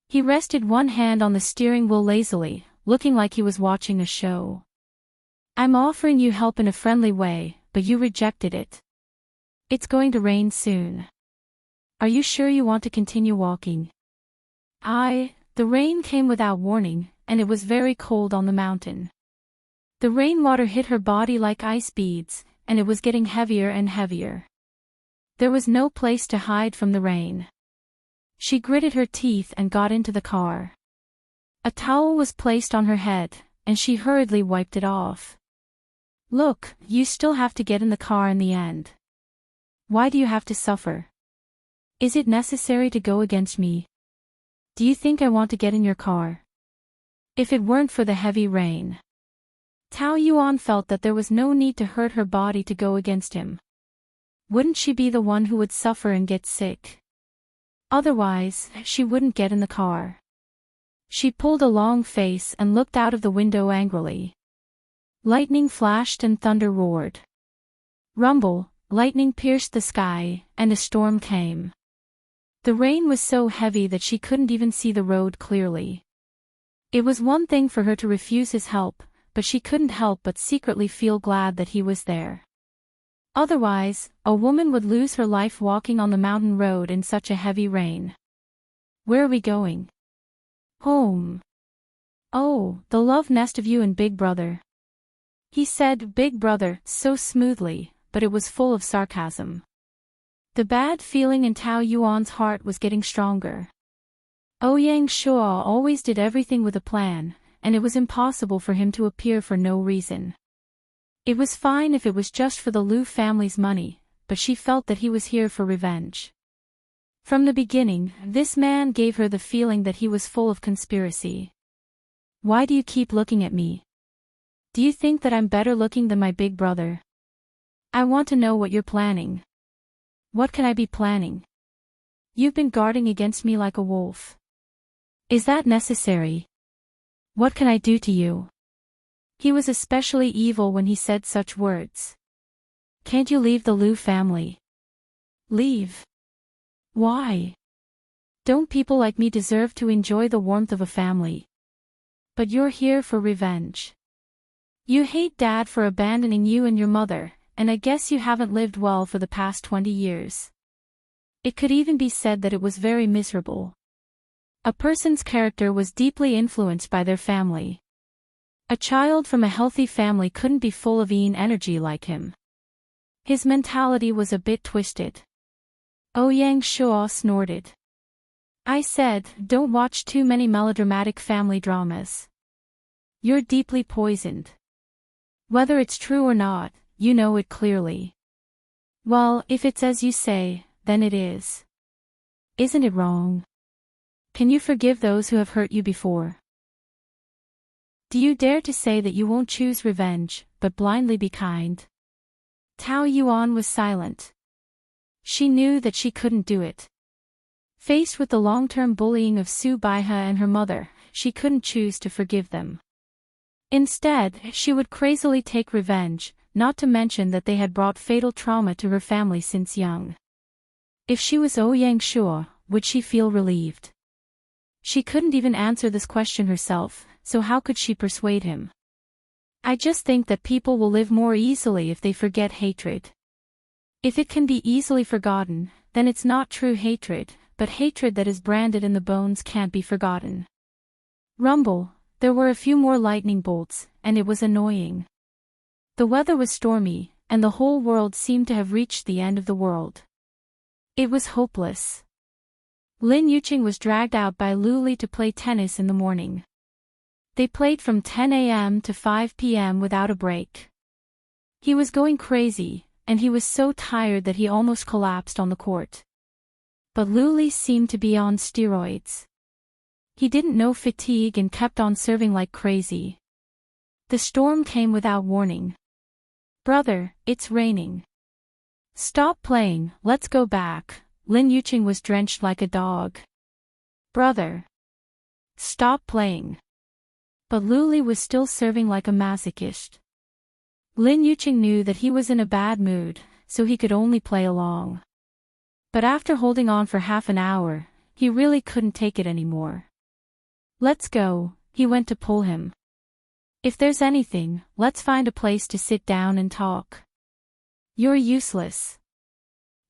He rested one hand on the steering wheel lazily, looking like he was watching a show. I'm offering you help in a friendly way, but you rejected it. It's going to rain soon. Are you sure you want to continue walking? The rain came without warning, and it was very cold on the mountain. The rainwater hit her body like ice beads, and it was getting heavier and heavier. There was no place to hide from the rain. She gritted her teeth and got into the car. A towel was placed on her head, and she hurriedly wiped it off. Look, you still have to get in the car in the end. Why do you have to suffer? Is it necessary to go against me? Do you think I want to get in your car? If it weren't for the heavy rain. Tao Yuan felt that there was no need to hurt her body to go against him. Wouldn't she be the one who would suffer and get sick? Otherwise, she wouldn't get in the car. She pulled a long face and looked out of the window angrily. Lightning flashed and thunder roared. Rumble, lightning pierced the sky, and a storm came. The rain was so heavy that she couldn't even see the road clearly. It was one thing for her to refuse his help, but she couldn't help but secretly feel glad that he was there. Otherwise, a woman would lose her life walking on the mountain road in such a heavy rain. Where are we going? Home. Oh, the love nest of you and Big Brother. He said Big Brother so smoothly, but it was full of sarcasm. The bad feeling in Tao Yuan's heart was getting stronger. Ouyang Shuo always did everything with a plan, and it was impossible for him to appear for no reason. It was fine if it was just for the Liu family's money, but she felt that he was here for revenge. From the beginning, this man gave her the feeling that he was full of conspiracy. Why do you keep looking at me? Do you think that I'm better looking than my big brother? I want to know what you're planning. What can I be planning? You've been guarding against me like a wolf. Is that necessary? What can I do to you? He was especially evil when he said such words. Can't you leave the Liu family? Leave? Why? Don't people like me deserve to enjoy the warmth of a family? But you're here for revenge. You hate Dad for abandoning you and your mother, and I guess you haven't lived well for the past 20 years. It could even be said that it was very miserable. A person's character was deeply influenced by their family. A child from a healthy family couldn't be full of energy like him. His mentality was a bit twisted. Ouyang Shuo snorted. I said, don't watch too many melodramatic family dramas. You're deeply poisoned. Whether it's true or not, you know it clearly. Well, if it's as you say, then it is. Isn't it wrong? Can you forgive those who have hurt you before? Do you dare to say that you won't choose revenge, but blindly be kind? Tao Yuan was silent. She knew that she couldn't do it. Faced with the long-term bullying of Su Baihe and her mother, she couldn't choose to forgive them. Instead, she would crazily take revenge, not to mention that they had brought fatal trauma to her family since young. If she was Ouyang Shuo, would she feel relieved? She couldn't even answer this question herself, so how could she persuade him? I just think that people will live more easily if they forget hatred. If it can be easily forgotten, then it's not true hatred, but hatred that is branded in the bones can't be forgotten. Rumble, there were a few more lightning bolts, and it was annoying. The weather was stormy, and the whole world seemed to have reached the end of the world. It was hopeless. Lin Yuqing was dragged out by Lu Li to play tennis in the morning. They played from 10 a.m. to 5 p.m. without a break. He was going crazy, and he was so tired that he almost collapsed on the court. But Lu Li seemed to be on steroids. He didn't know fatigue and kept on serving like crazy. The storm came without warning. Brother, it's raining. Stop playing, let's go back. Lin Yuqing was drenched like a dog. Brother. Stop playing. But Lu Li was still serving like a masochist. Lin Yuqing knew that he was in a bad mood, so he could only play along. But after holding on for half an hour, he really couldn't take it anymore. Let's go, he went to pull him. If there's anything, let's find a place to sit down and talk. You're useless.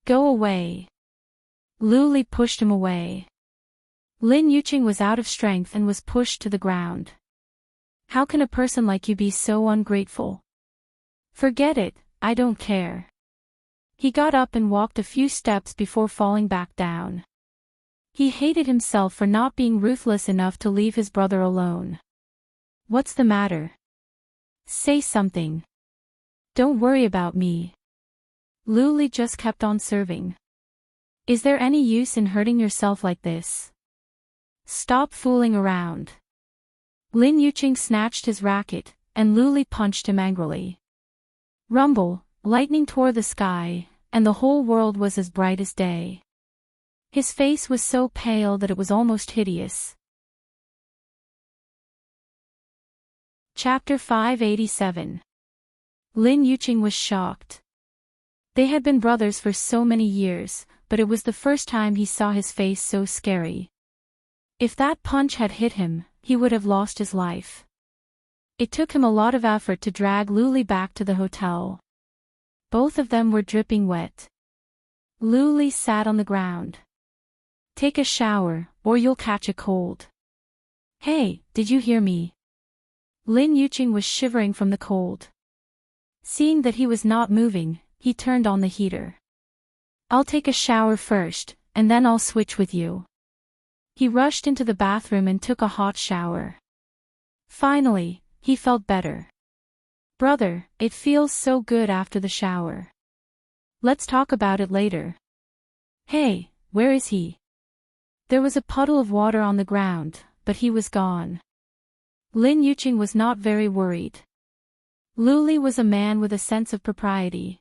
Go away. Lu Li pushed him away. Lin Yuqing was out of strength and was pushed to the ground. How can a person like you be so ungrateful? Forget it, I don't care. He got up and walked a few steps before falling back down. He hated himself for not being ruthless enough to leave his brother alone. What's the matter? Say something. Don't worry about me. Lu Li just kept on serving. Is there any use in hurting yourself like this? Stop fooling around. Lin Yuqing snatched his racket, and Luli punched him angrily. Rumble, lightning tore the sky, and the whole world was as bright as day. His face was so pale that it was almost hideous. Chapter 587. Lin Yuqing was shocked. They had been brothers for so many years, but it was the first time he saw his face so scary. If that punch had hit him, he would have lost his life. It took him a lot of effort to drag Luli back to the hotel. Both of them were dripping wet. Luli sat on the ground. Take a shower, or you'll catch a cold. Hey, did you hear me? Lin Yuqing was shivering from the cold. Seeing that he was not moving, he turned on the heater. I'll take a shower first, and then I'll switch with you. He rushed into the bathroom and took a hot shower. Finally, he felt better. Brother, it feels so good after the shower. Let's talk about it later. Hey, where is he? There was a puddle of water on the ground, but he was gone. Lin Yuqing was not very worried. Luli was a man with a sense of propriety.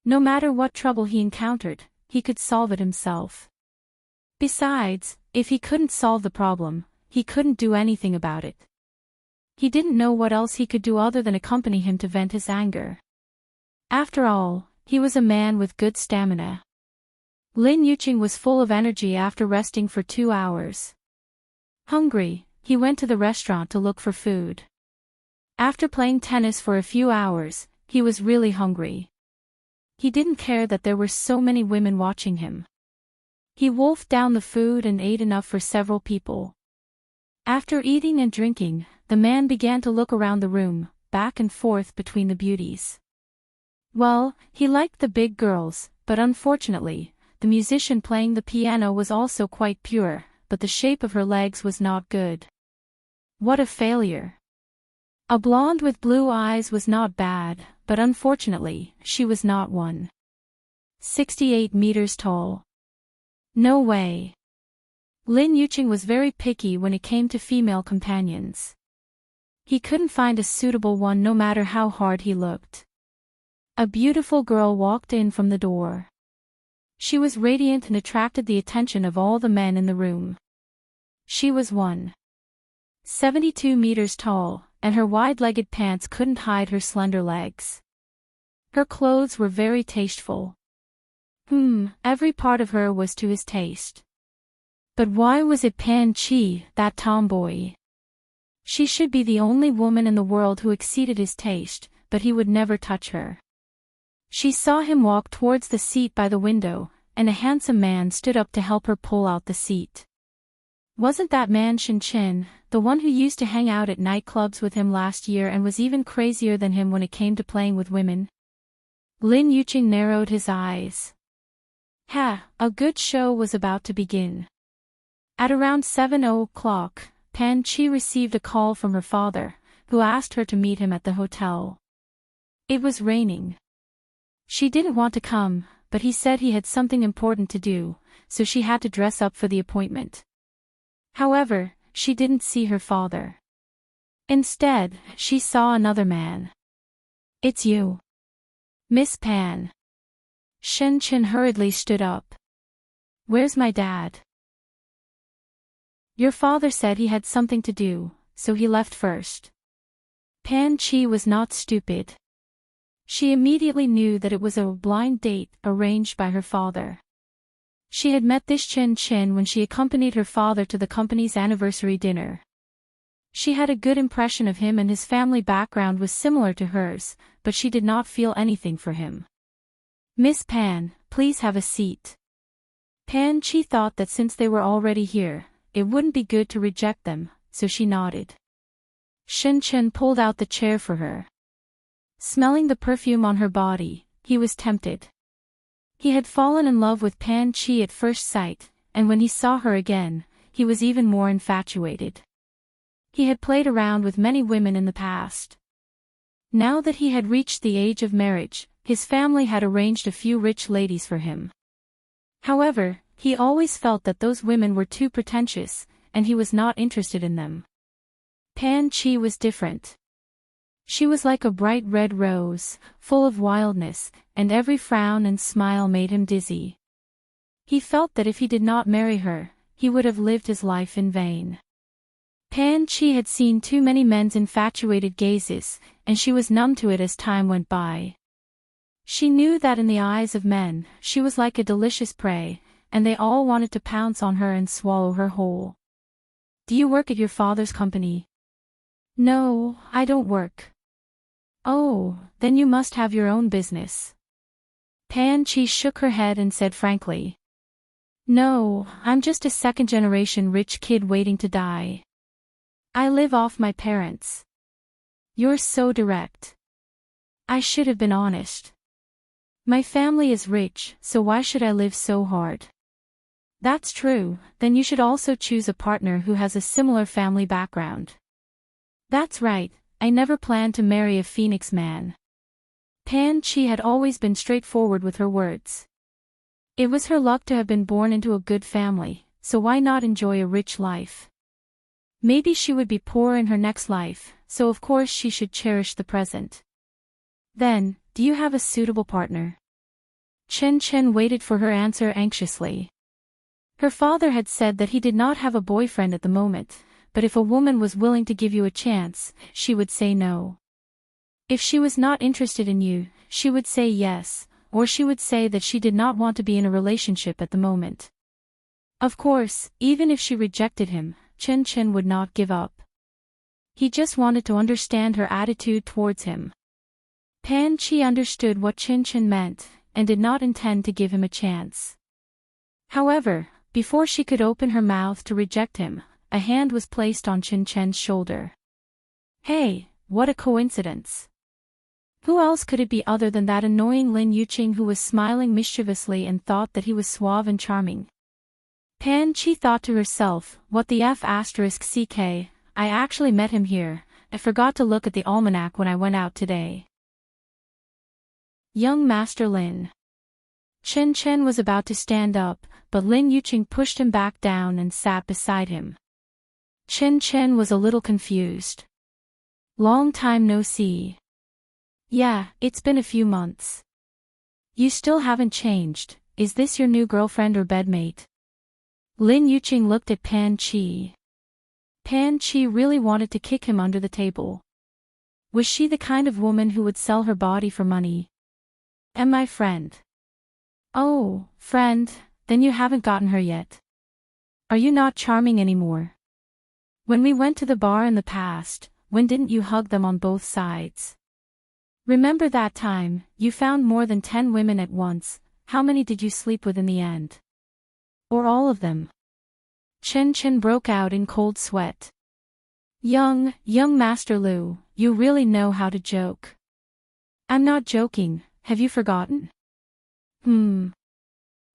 No matter what trouble he encountered, he could solve it himself. Besides, if he couldn't solve the problem, he couldn't do anything about it. He didn't know what else he could do other than accompany him to vent his anger. After all, he was a man with good stamina. Lin Yuqing was full of energy after resting for 2 hours. Hungry, he went to the restaurant to look for food. After playing tennis for a few hours, he was really hungry. He didn't care that there were so many women watching him. He wolfed down the food and ate enough for several people. After eating and drinking, the man began to look around the room, back and forth between the beauties. Well, he liked the big girls, but unfortunately, the musician playing the piano was also quite pure, but the shape of her legs was not good. What a failure! A blonde with blue eyes was not bad, but unfortunately, she was not 1.68 meters tall. No way. Lin Yuqing was very picky when it came to female companions. He couldn't find a suitable one no matter how hard he looked. A beautiful girl walked in from the door. She was radiant and attracted the attention of all the men in the room. She was 1.72 meters tall, and her wide-legged pants couldn't hide her slender legs. Her clothes were very tasteful. Every part of her was to his taste. But why was it Pan Chi, that tomboy? She should be the only woman in the world who exceeded his taste, but he would never touch her. She saw him walk towards the seat by the window, and a handsome man stood up to help her pull out the seat. Wasn't that man Shin Chin, the one who used to hang out at nightclubs with him last year and was even crazier than him when it came to playing with women? Lin Yuqing narrowed his eyes. A good show was about to begin. At around 7:00, Pan Chi received a call from her father, who asked her to meet him at the hotel. It was raining. She didn't want to come, but he said he had something important to do, so she had to dress up for the appointment. However, she didn't see her father. Instead, she saw another man. It's you. Miss Pan. Shin Chin hurriedly stood up. Where's my dad? Your father said he had something to do, so he left first. Pan Chi was not stupid. She immediately knew that it was a blind date arranged by her father. She had met this Chin Chin when she accompanied her father to the company's anniversary dinner. She had a good impression of him and his family background was similar to hers, but she did not feel anything for him. Miss Pan, please have a seat. Pan Chi thought that since they were already here, it wouldn't be good to reject them, so she nodded. Shin Chin pulled out the chair for her. Smelling the perfume on her body, he was tempted. He had fallen in love with Pan Chi at first sight, and when he saw her again, he was even more infatuated. He had played around with many women in the past. Now that he had reached the age of marriage, his family had arranged a few rich ladies for him. However, he always felt that those women were too pretentious, and he was not interested in them. Pan Chi was different. She was like a bright red rose, full of wildness, and every frown and smile made him dizzy. He felt that if he did not marry her, he would have lived his life in vain. Pan-Chi had seen too many men's infatuated gazes, and she was numb to it as time went by. She knew that in the eyes of men, she was like a delicious prey, and they all wanted to pounce on her and swallow her whole. "Do you work at your father's company?" "No, I don't work." "Oh, then you must have your own business." Pan-Chi shook her head and said frankly. "No, I'm just a second-generation rich kid waiting to die. I live off my parents." "You're so direct." "I should have been honest. My family is rich, so why should I live so hard?" "That's true, then you should also choose a partner who has a similar family background." "That's right, I never planned to marry a Phoenix man." Pan-Chi had always been straightforward with her words. It was her luck to have been born into a good family, so why not enjoy a rich life? Maybe she would be poor in her next life, so of course she should cherish the present. "Then, do you have a suitable partner?" Chen waited for her answer anxiously. Her father had said that he did not have a boyfriend at the moment, but if a woman was willing to give you a chance, she would say no. If she was not interested in you, she would say yes, or she would say that she did not want to be in a relationship at the moment. Of course, even if she rejected him, Chen would not give up. He just wanted to understand her attitude towards him. Pan-Chi understood what Chen meant, and did not intend to give him a chance. However, before she could open her mouth to reject him, a hand was placed on Chen shoulder. "Hey, what a coincidence. Who else could it be other than that annoying Lin Yuqing who was smiling mischievously and thought that he was suave and charming?" Pan-Chi thought to herself, what the F***ck, I actually met him here, I forgot to look at the almanac when I went out today. Young Master Lin. Chen was about to stand up, but Lin Yuqing pushed him back down and sat beside him. Chen was a little confused. "Long time no see." "Yeah, it's been a few months." "You still haven't changed, is this your new girlfriend or bedmate?" Lin Yuqing looked at Pan-Chi. Pan-Chi really wanted to kick him under the table. Was she the kind of woman who would sell her body for money? "Am I friend?" "Oh, friend, then you haven't gotten her yet. Are you not charming anymore? When we went to the bar in the past, when didn't you hug them on both sides? Remember that time, you found more than 10 women at once, how many did you sleep with in the end? Or all of them?" Chen broke out in cold sweat. Young Master Lu, you really know how to joke." "I'm not joking, have you forgotten?"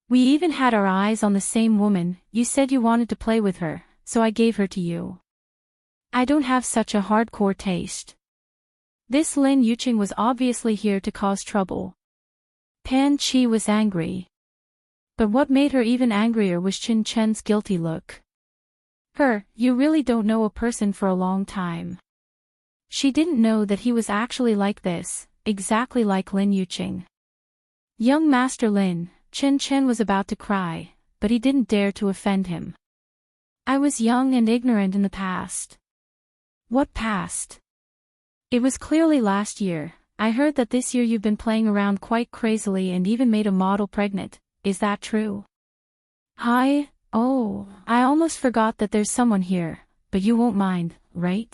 We even had our eyes on the same woman, you said you wanted to play with her, so I gave her to you. I don't have such a hardcore taste." This Lin Yuqing was obviously here to cause trouble. Pan-Chi was angry. But what made her even angrier was Chen's guilty look. You really don't know a person for a long time. She didn't know that he was actually like this, exactly like Lin Yuqing. Young Master Lin, Chen was about to cry, but he didn't dare to offend him. "I was young and ignorant in the past." "What past?" "It was clearly last year. I heard that this year you've been playing around quite crazily and even made a model pregnant, is that true?" "Hi, oh, I almost forgot that there's someone here, but you won't mind, right?"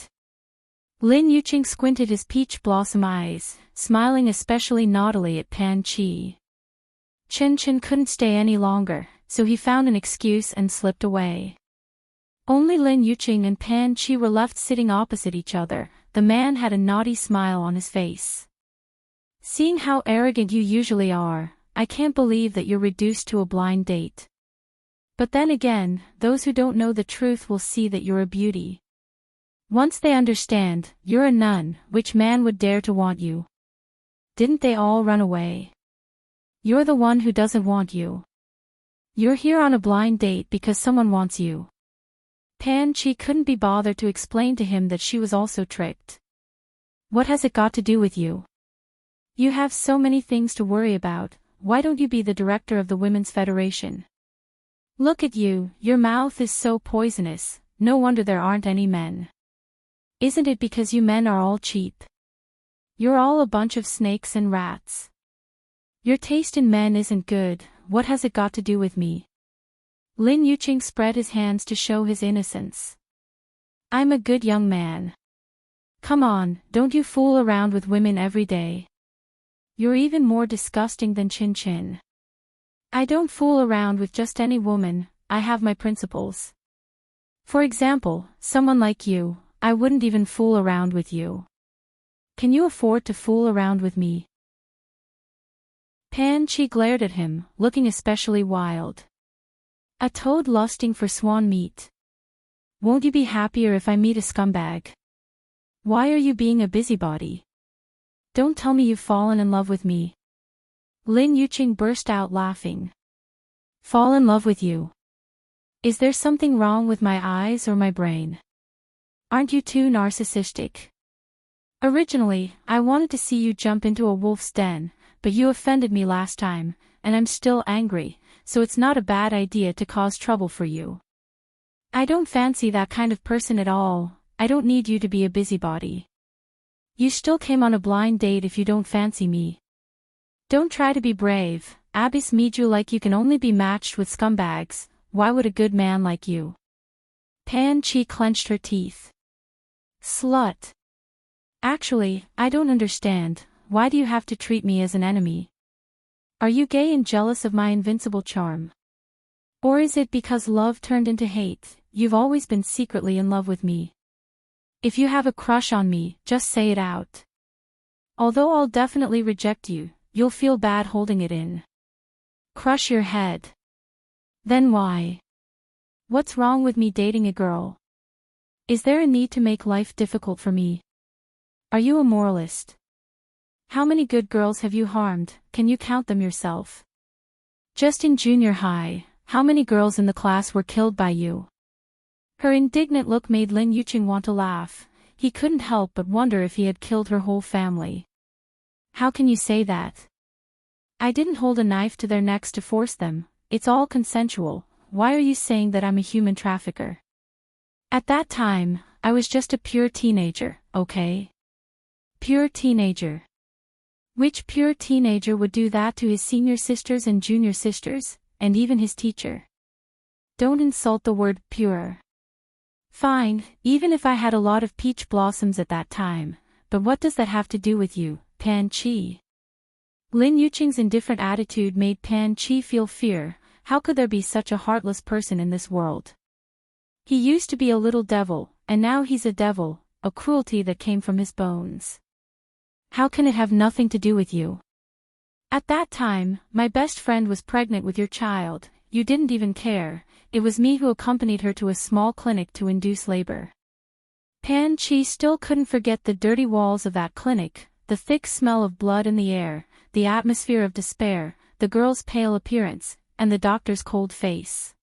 Lin Yuqing squinted his peach blossom eyes, smiling especially naughtily at Pan-Chi. Chen couldn't stay any longer, so he found an excuse and slipped away. Only Lin Yuqing and Pan-Chi were left sitting opposite each other. The man had a naughty smile on his face. "Seeing how arrogant you usually are, I can't believe that you're reduced to a blind date. But then again, those who don't know the truth will see that you're a beauty. Once they understand, you're a nun, which man would dare to want you? Didn't they all run away? You're the one who doesn't want you. You're here on a blind date because someone wants you." Pan-Chi couldn't be bothered to explain to him that she was also tricked. What has it got to do with you? You have so many things to worry about, why don't you be the director of the Women's Federation? Look at you, your mouth is so poisonous, no wonder there aren't any men. Isn't it because you men are all cheap? You're all a bunch of snakes and rats. Your taste in men isn't good, what has it got to do with me? Lin Yuqing spread his hands to show his innocence. I'm a good young man. Come on, don't you fool around with women every day. You're even more disgusting than Chin Chin. I don't fool around with just any woman, I have my principles. For example, someone like you, I wouldn't even fool around with you. Can you afford to fool around with me? Pan Chi glared at him, looking especially wild. A toad lusting for swan meat. Won't you be happier if I meet a scumbag? Why are you being a busybody? Don't tell me you've fallen in love with me. Lin Yuqing burst out laughing. Fall in love with you? Is there something wrong with my eyes or my brain? Aren't you too narcissistic? Originally, I wanted to see you jump into a wolf's den, but you offended me last time, and I'm still angry, so it's not a bad idea to cause trouble for you. I don't fancy that kind of person at all, I don't need you to be a busybody. You still came on a blind date if you don't fancy me. Don't try to be brave, Abyss made you like you can only be matched with scumbags, why would a good man like you? Pan Chi clenched her teeth. Slut. Actually, I don't understand, why do you have to treat me as an enemy? Are you gay and jealous of my invincible charm? Or is it because love turned into hate, you've always been secretly in love with me? If you have a crush on me, just say it out. Although I'll definitely reject you, you'll feel bad holding it in. Crush your head. Then why? What's wrong with me dating a girl? Is there a need to make life difficult for me? Are you a moralist? How many good girls have you harmed, can you count them yourself? Just in junior high, how many girls in the class were killed by you? Her indignant look made Lin Yuqing want to laugh, he couldn't help but wonder if he had killed her whole family. How can you say that? I didn't hold a knife to their necks to force them, it's all consensual, why are you saying that I'm a human trafficker? At that time, I was just a pure teenager, okay? Pure teenager. Which pure teenager would do that to his senior sisters and junior sisters, and even his teacher? Don't insult the word pure. Fine, even if I had a lot of peach blossoms at that time, but what does that have to do with you, Pan Chi? Lin Yuqing's indifferent attitude made Pan Chi feel fear, how could there be such a heartless person in this world? He used to be a little devil, and now he's a devil, a cruelty that came from his bones. How can it have nothing to do with you? At that time, my best friend was pregnant with your child, you didn't even care, it was me who accompanied her to a small clinic to induce labor. Pan Chi still couldn't forget the dirty walls of that clinic, the thick smell of blood in the air, the atmosphere of despair, the girl's pale appearance, and the doctor's cold face.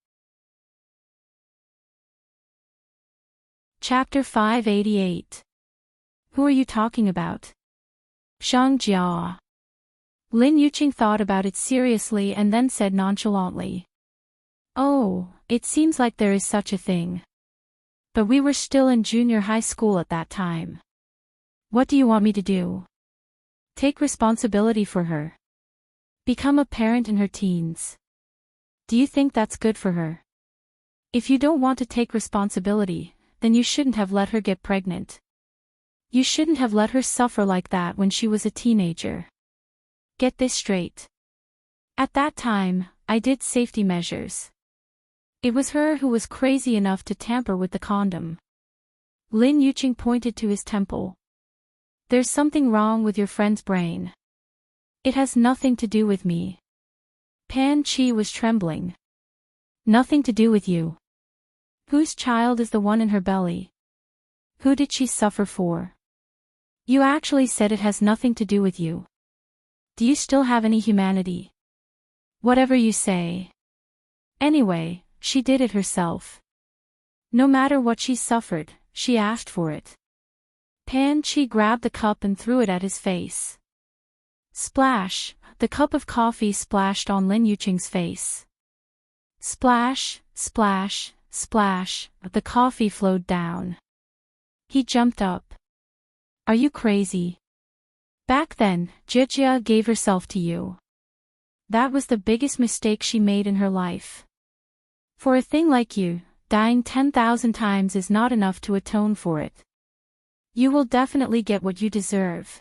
Chapter 588. Who are you talking about? Shang Jia. Lin Yuqing thought about it seriously and then said nonchalantly. Oh, it seems like there is such a thing. But we were still in junior high school at that time. What do you want me to do? Take responsibility for her. Become a parent in her teens. Do you think that's good for her? If you don't want to take responsibility, then you shouldn't have let her get pregnant. You shouldn't have let her suffer like that when she was a teenager. Get this straight. At that time, I did safety measures. It was her who was crazy enough to tamper with the condom. Lin Yuqing pointed to his temple. There's something wrong with your friend's brain. It has nothing to do with me. Pan Chi was trembling. Nothing to do with you. Whose child is the one in her belly? Who did she suffer for? You actually said it has nothing to do with you. Do you still have any humanity? Whatever you say. Anyway, she did it herself. No matter what she suffered, she asked for it. Pan Chi grabbed the cup and threw it at his face. Splash! The cup of coffee splashed on Lin Yuqing's face. Splash, splash, splash, the coffee flowed down. He jumped up. Are you crazy? Back then, Jia gave herself to you. That was the biggest mistake she made in her life. For a thing like you, dying 10,000 times is not enough to atone for it. You will definitely get what you deserve.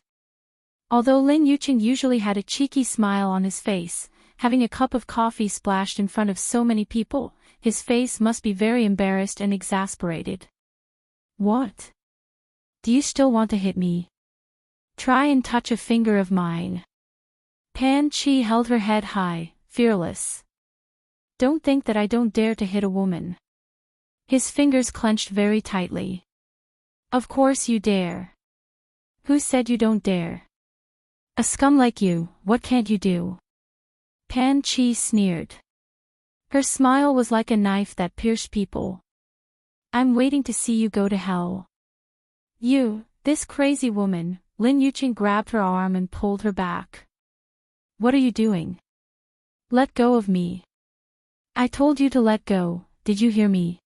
Although Lin Yuqing usually had a cheeky smile on his face, having a cup of coffee splashed in front of so many people, his face must be very embarrassed and exasperated. What? Do you still want to hit me? Try and touch a finger of mine. Pan Chi held her head high, fearless. Don't think that I don't dare to hit a woman. His fingers clenched very tightly. Of course you dare. Who said you don't dare? A scum like you, what can't you do? Pan Chi sneered. Her smile was like a knife that pierced people. I'm waiting to see you go to hell. You, this crazy woman. Lin Yuqing grabbed her arm and pulled her back. What are you doing? Let go of me. I told you to let go, did you hear me?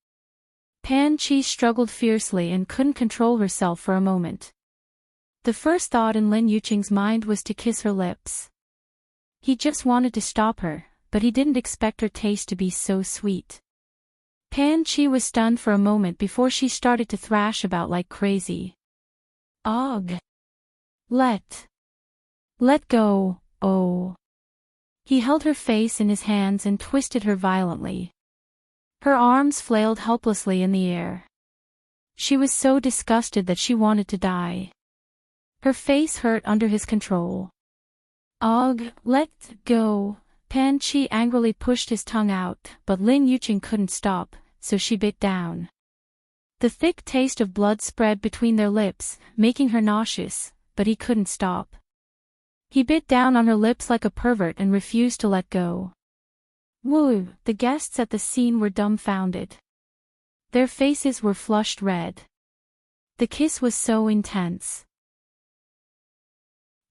Pan Chi struggled fiercely and couldn't control herself for a moment. The first thought in Lin Yuqing's mind was to kiss her lips. He just wanted to stop her, but he didn't expect her taste to be so sweet. Pan Chi was stunned for a moment before she started to thrash about like crazy. Ugh! Let go, oh. He held her face in his hands and twisted her violently. Her arms flailed helplessly in the air. She was so disgusted that she wanted to die. Her face hurt under his control. Ugh, let go. Pan Chi angrily pushed his tongue out, but Lin Yuqing couldn't stop, so she bit down. The thick taste of blood spread between their lips, making her nauseous, but he couldn't stop. He bit down on her lips like a pervert and refused to let go. Woo! The guests at the scene were dumbfounded. Their faces were flushed red. The kiss was so intense.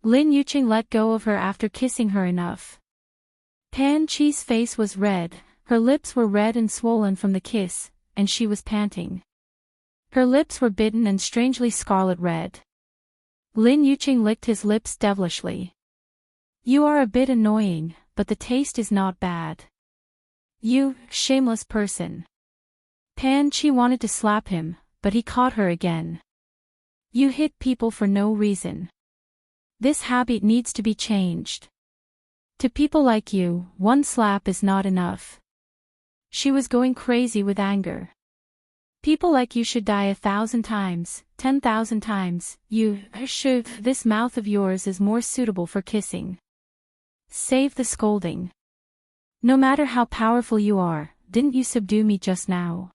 Lin Yuqing let go of her after kissing her enough. Pan Chi's face was red, her lips were red and swollen from the kiss, and she was panting. Her lips were bitten and strangely scarlet red. Lin Yuqing licked his lips devilishly. You are a bit annoying, but the taste is not bad. You, shameless person. Pan Chi wanted to slap him, but he caught her again. You hit people for no reason. This habit needs to be changed. To people like you, one slap is not enough. She was going crazy with anger. People like you should die 1,000 times, 10,000 times, this mouth of yours is more suitable for kissing. Save the scolding. No matter how powerful you are, didn't you subdue me just now?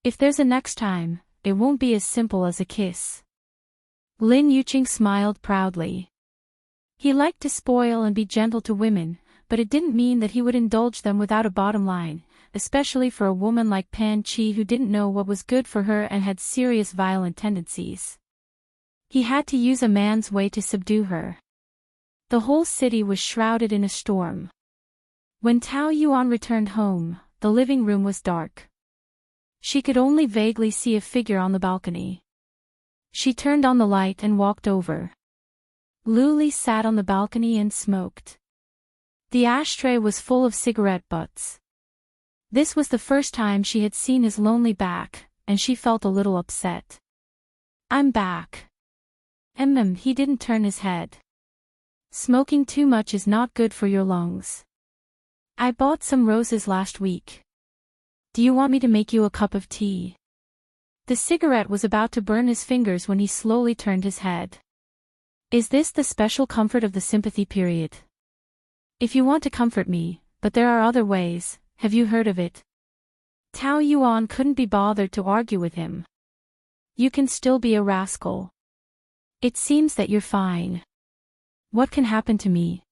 If there's a next time, it won't be as simple as a kiss. Lin Yuqing smiled proudly. He liked to spoil and be gentle to women, but it didn't mean that he would indulge them without a bottom line, especially for a woman like Pan Chi who didn't know what was good for her and had serious violent tendencies. He had to use a man's way to subdue her. The whole city was shrouded in a storm. When Tao Yuan returned home, the living room was dark. She could only vaguely see a figure on the balcony. She turned on the light and walked over. Lu Li sat on the balcony and smoked. The ashtray was full of cigarette butts. This was the first time she had seen his lonely back, and she felt a little upset. I'm back. He didn't turn his head. Smoking too much is not good for your lungs. I bought some roses last week. Do you want me to make you a cup of tea? The cigarette was about to burn his fingers when he slowly turned his head. Is this the special comfort of the sympathy period? If you want to comfort me, but there are other ways, have you heard of it? Tao Yuan couldn't be bothered to argue with him. You can still be a rascal. It seems that you're fine. What can happen to me?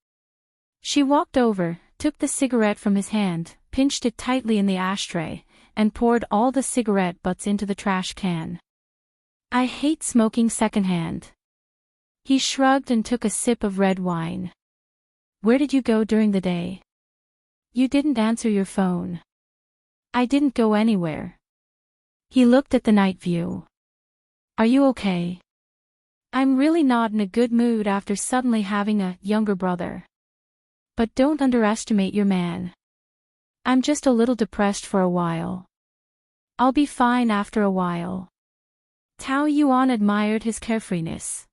She walked over, took the cigarette from his hand, pinched it tightly in the ashtray, and poured all the cigarette butts into the trash can. I hate smoking secondhand. He shrugged and took a sip of red wine. Where did you go during the day? You didn't answer your phone. I didn't go anywhere. He looked at the night view. Are you okay? I'm really not in a good mood after suddenly having a younger brother. But don't underestimate your man. I'm just a little depressed for a while. I'll be fine after a while. Tao Yuan admired his carefreeness.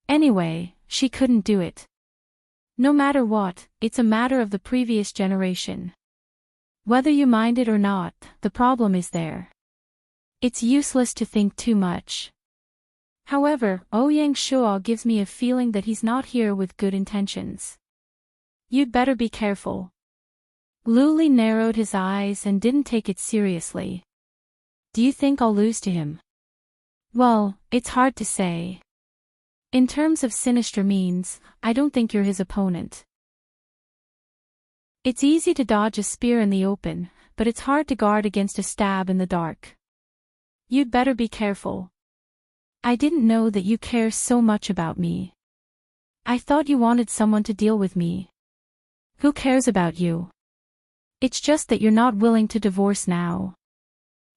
Anyway, she couldn't do it. No matter what, it's a matter of the previous generation. Whether you mind it or not, the problem is there. It's useless to think too much. However, Ouyang Shuo gives me a feeling that he's not here with good intentions. You'd better be careful. Lu Li narrowed his eyes and didn't take it seriously. Do you think I'll lose to him? Well, it's hard to say. In terms of sinister means, I don't think you're his opponent. It's easy to dodge a spear in the open, but it's hard to guard against a stab in the dark. You'd better be careful. I didn't know that you care so much about me. I thought you wanted someone to deal with me. Who cares about you? It's just that you're not willing to divorce now.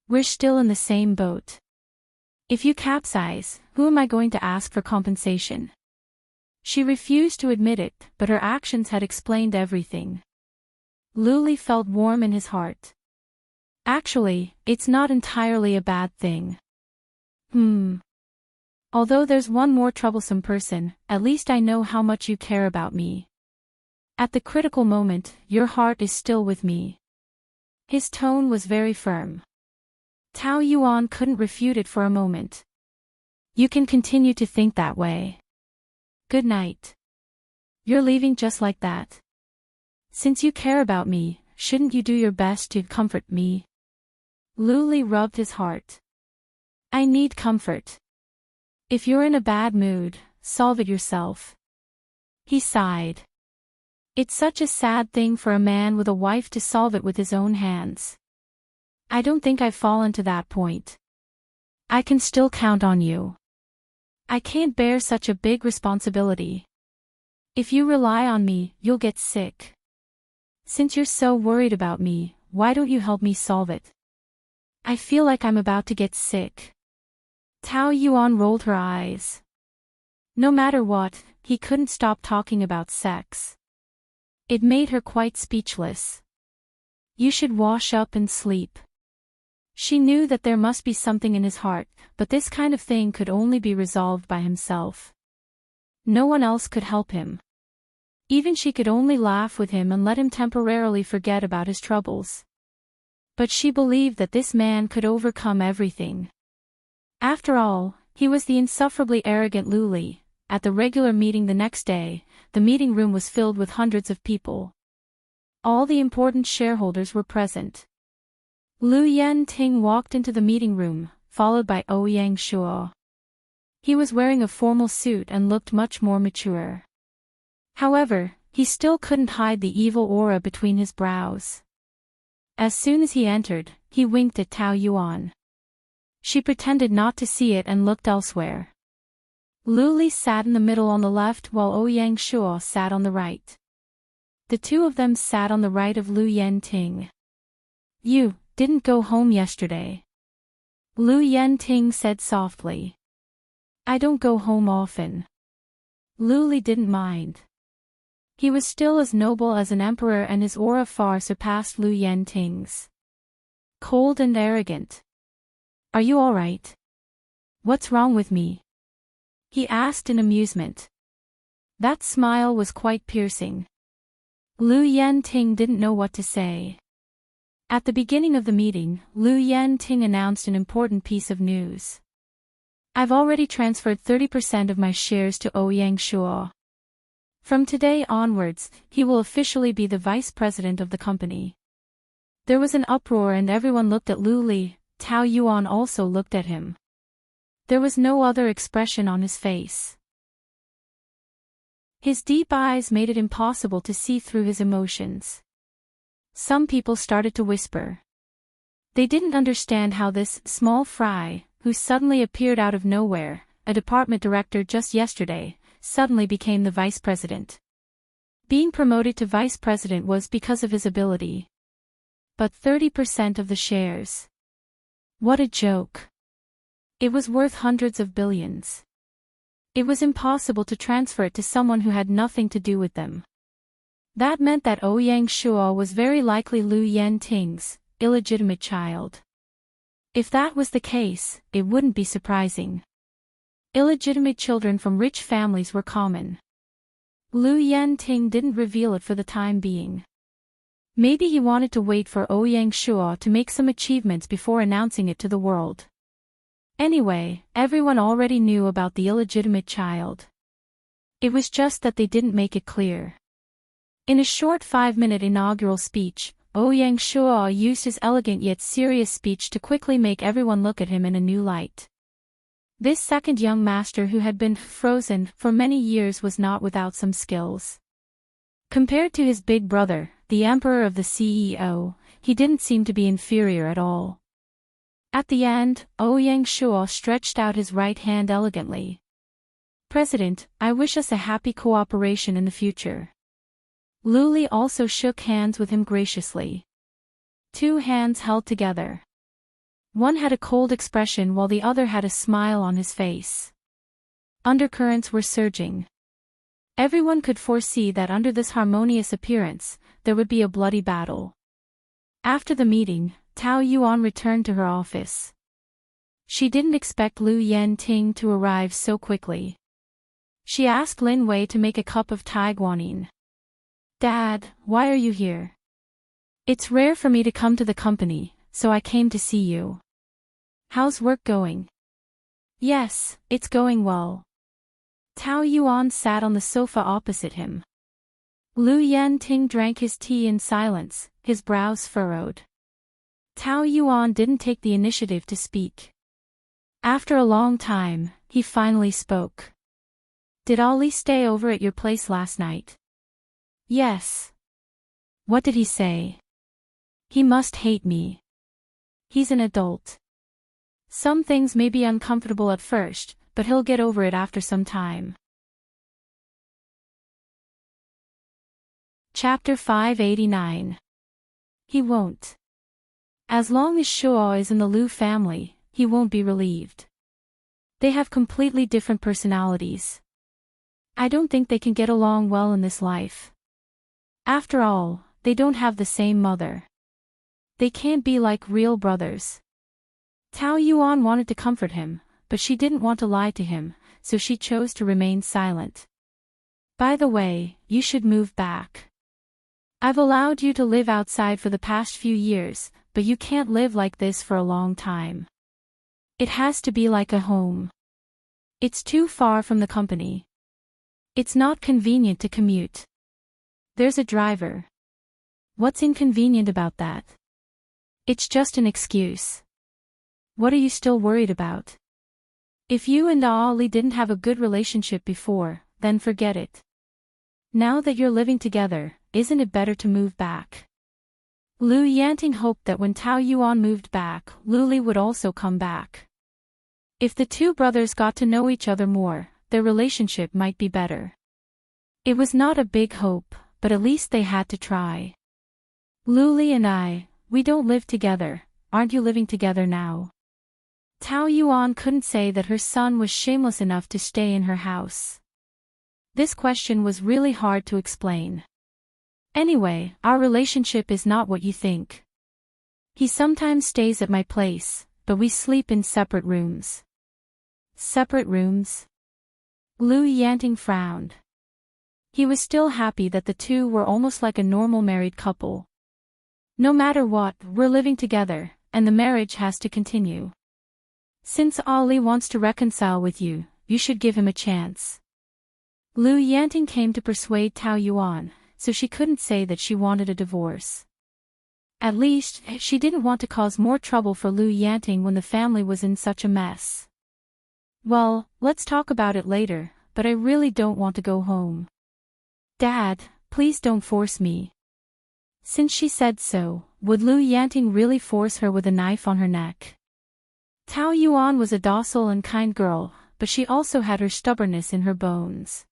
We're still in the same boat. If you capsize, who am I going to ask for compensation? She refused to admit it, but her actions had explained everything. Lu Li felt warm in his heart. Actually, it's not entirely a bad thing. Although there's one more troublesome person, at least I know how much you care about me. At the critical moment, your heart is still with me. His tone was very firm. Tao Yuan couldn't refute it for a moment. You can continue to think that way. Good night. You're leaving just like that. Since you care about me, shouldn't you do your best to comfort me? Lu Li rubbed his heart. I need comfort. If you're in a bad mood, solve it yourself. He sighed. It's such a sad thing for a man with a wife to solve it with his own hands. I don't think I've fallen to that point. I can still count on you. I can't bear such a big responsibility. If you rely on me, you'll get sick. Since you're so worried about me, why don't you help me solve it? I feel like I'm about to get sick. Tao Yuan rolled her eyes. No matter what, he couldn't stop talking about sex. It made her quite speechless. You should wash up and sleep. She knew that there must be something in his heart, but this kind of thing could only be resolved by himself. No one else could help him. Even she could only laugh with him and let him temporarily forget about his troubles. But she believed that this man could overcome everything. After all, he was the insufferably arrogant Lu Li. At the regular meeting the next day, the meeting room was filled with hundreds of people. All the important shareholders were present. Lu Yanting walked into the meeting room, followed by Ouyang Shuo. He was wearing a formal suit and looked much more mature. However, he still couldn't hide the evil aura between his brows. As soon as he entered, he winked at Tao Yuan. She pretended not to see it and looked elsewhere. Lu Li sat in the middle on the left while Ouyang Shuo sat on the right. The two of them sat on the right of Lu Yanting. You didn't go home yesterday. Lu Yanting said softly. I don't go home often. Lu Li didn't mind. He was still as noble as an emperor and his aura far surpassed Lu Yanting's. Cold and arrogant. Are you all right? What's wrong with me? He asked in amusement. That smile was quite piercing. Lu Yanting didn't know what to say. At the beginning of the meeting, Lu Yanting announced an important piece of news. I've already transferred 30% of my shares to Ouyang Shuo. From today onwards, he will officially be the vice president of the company. There was an uproar and everyone looked at Lu Li. Tao Yuan also looked at him. There was no other expression on his face. His deep eyes made it impossible to see through his emotions. Some people started to whisper. They didn't understand how this small fry who suddenly appeared out of nowhere, a department director just yesterday, suddenly became the vice president. Being promoted to vice president was because of his ability. But 30% of the shares. What a joke. It was worth hundreds of billions. It was impossible to transfer it to someone who had nothing to do with them. That meant that Ouyang Shuo was very likely Lu Yanting's illegitimate child. If that was the case, it wouldn't be surprising. Illegitimate children from rich families were common. Lu Yanting didn't reveal it for the time being. Maybe he wanted to wait for Ouyang Shuo to make some achievements before announcing it to the world. Anyway, everyone already knew about the illegitimate child. It was just that they didn't make it clear. In a short 5-minute inaugural speech, Ouyang Shuo used his elegant yet serious speech to quickly make everyone look at him in a new light. This second young master who had been frozen for many years was not without some skills. Compared to his big brother, the emperor of the CEO, he didn't seem to be inferior at all. At the end, Ouyang Shuo stretched out his right hand elegantly. President, I wish us a happy cooperation in the future. Lu Li also shook hands with him graciously. 2 hands held together. One had a cold expression while the other had a smile on his face. Undercurrents were surging. Everyone could foresee that under this harmonious appearance, there would be a bloody battle. After the meeting, Tao Yuan returned to her office. She didn't expect Lu Yanting to arrive so quickly. She asked Lin Wei to make a cup of Tai Guanyin. Dad, why are you here? It's rare for me to come to the company, so I came to see you. How's work going? Yes, it's going well. Tao Yuan sat on the sofa opposite him. Lu Yanting drank his tea in silence, his brows furrowed. Tao Yuan didn't take the initiative to speak. After a long time, he finally spoke. Did Ali stay over at your place last night? Yes. What did he say? He must hate me. He's an adult. Some things may be uncomfortable at first, but he'll get over it after some time. Chapter 589. He won't. As long as Shuo is in the Lu family, he won't be relieved. They have completely different personalities. I don't think they can get along well in this life. After all, they don't have the same mother. They can't be like real brothers. Tao Yuan wanted to comfort him, but she didn't want to lie to him, so she chose to remain silent. By the way, you should move back. I've allowed you to live outside for the past few years, but you can't live like this for a long time. It has to be like a home. It's too far from the company. It's not convenient to commute. There's a driver. What's inconvenient about that? It's just an excuse. What are you still worried about? If you and Ali didn't have a good relationship before, then forget it. Now that you're living together, isn't it better to move back? Lu Yanting hoped that when Tao Yuan moved back, Lu Li would also come back. If the two brothers got to know each other more, their relationship might be better. It was not a big hope, but at least they had to try. Lu Li and we don't live together, aren't you living together now? Tao Yuan couldn't say that her son was shameless enough to stay in her house. This question was really hard to explain. Anyway, our relationship is not what you think. He sometimes stays at my place, but we sleep in separate rooms. Separate rooms? Lu Yanting frowned. He was still happy that the two were almost like a normal married couple. No matter what, we're living together, and the marriage has to continue. Since Ali wants to reconcile with you, you should give him a chance. Lu Yanting came to persuade Tao Yuan, so she couldn't say that she wanted a divorce. At least, she didn't want to cause more trouble for Lu Yanting when the family was in such a mess. Well, let's talk about it later, but I really don't want to go home. Dad, please don't force me. Since she said so, would Lu Yanting really force her with a knife on her neck? Tao Yuan was a docile and kind girl, but she also had her stubbornness in her bones.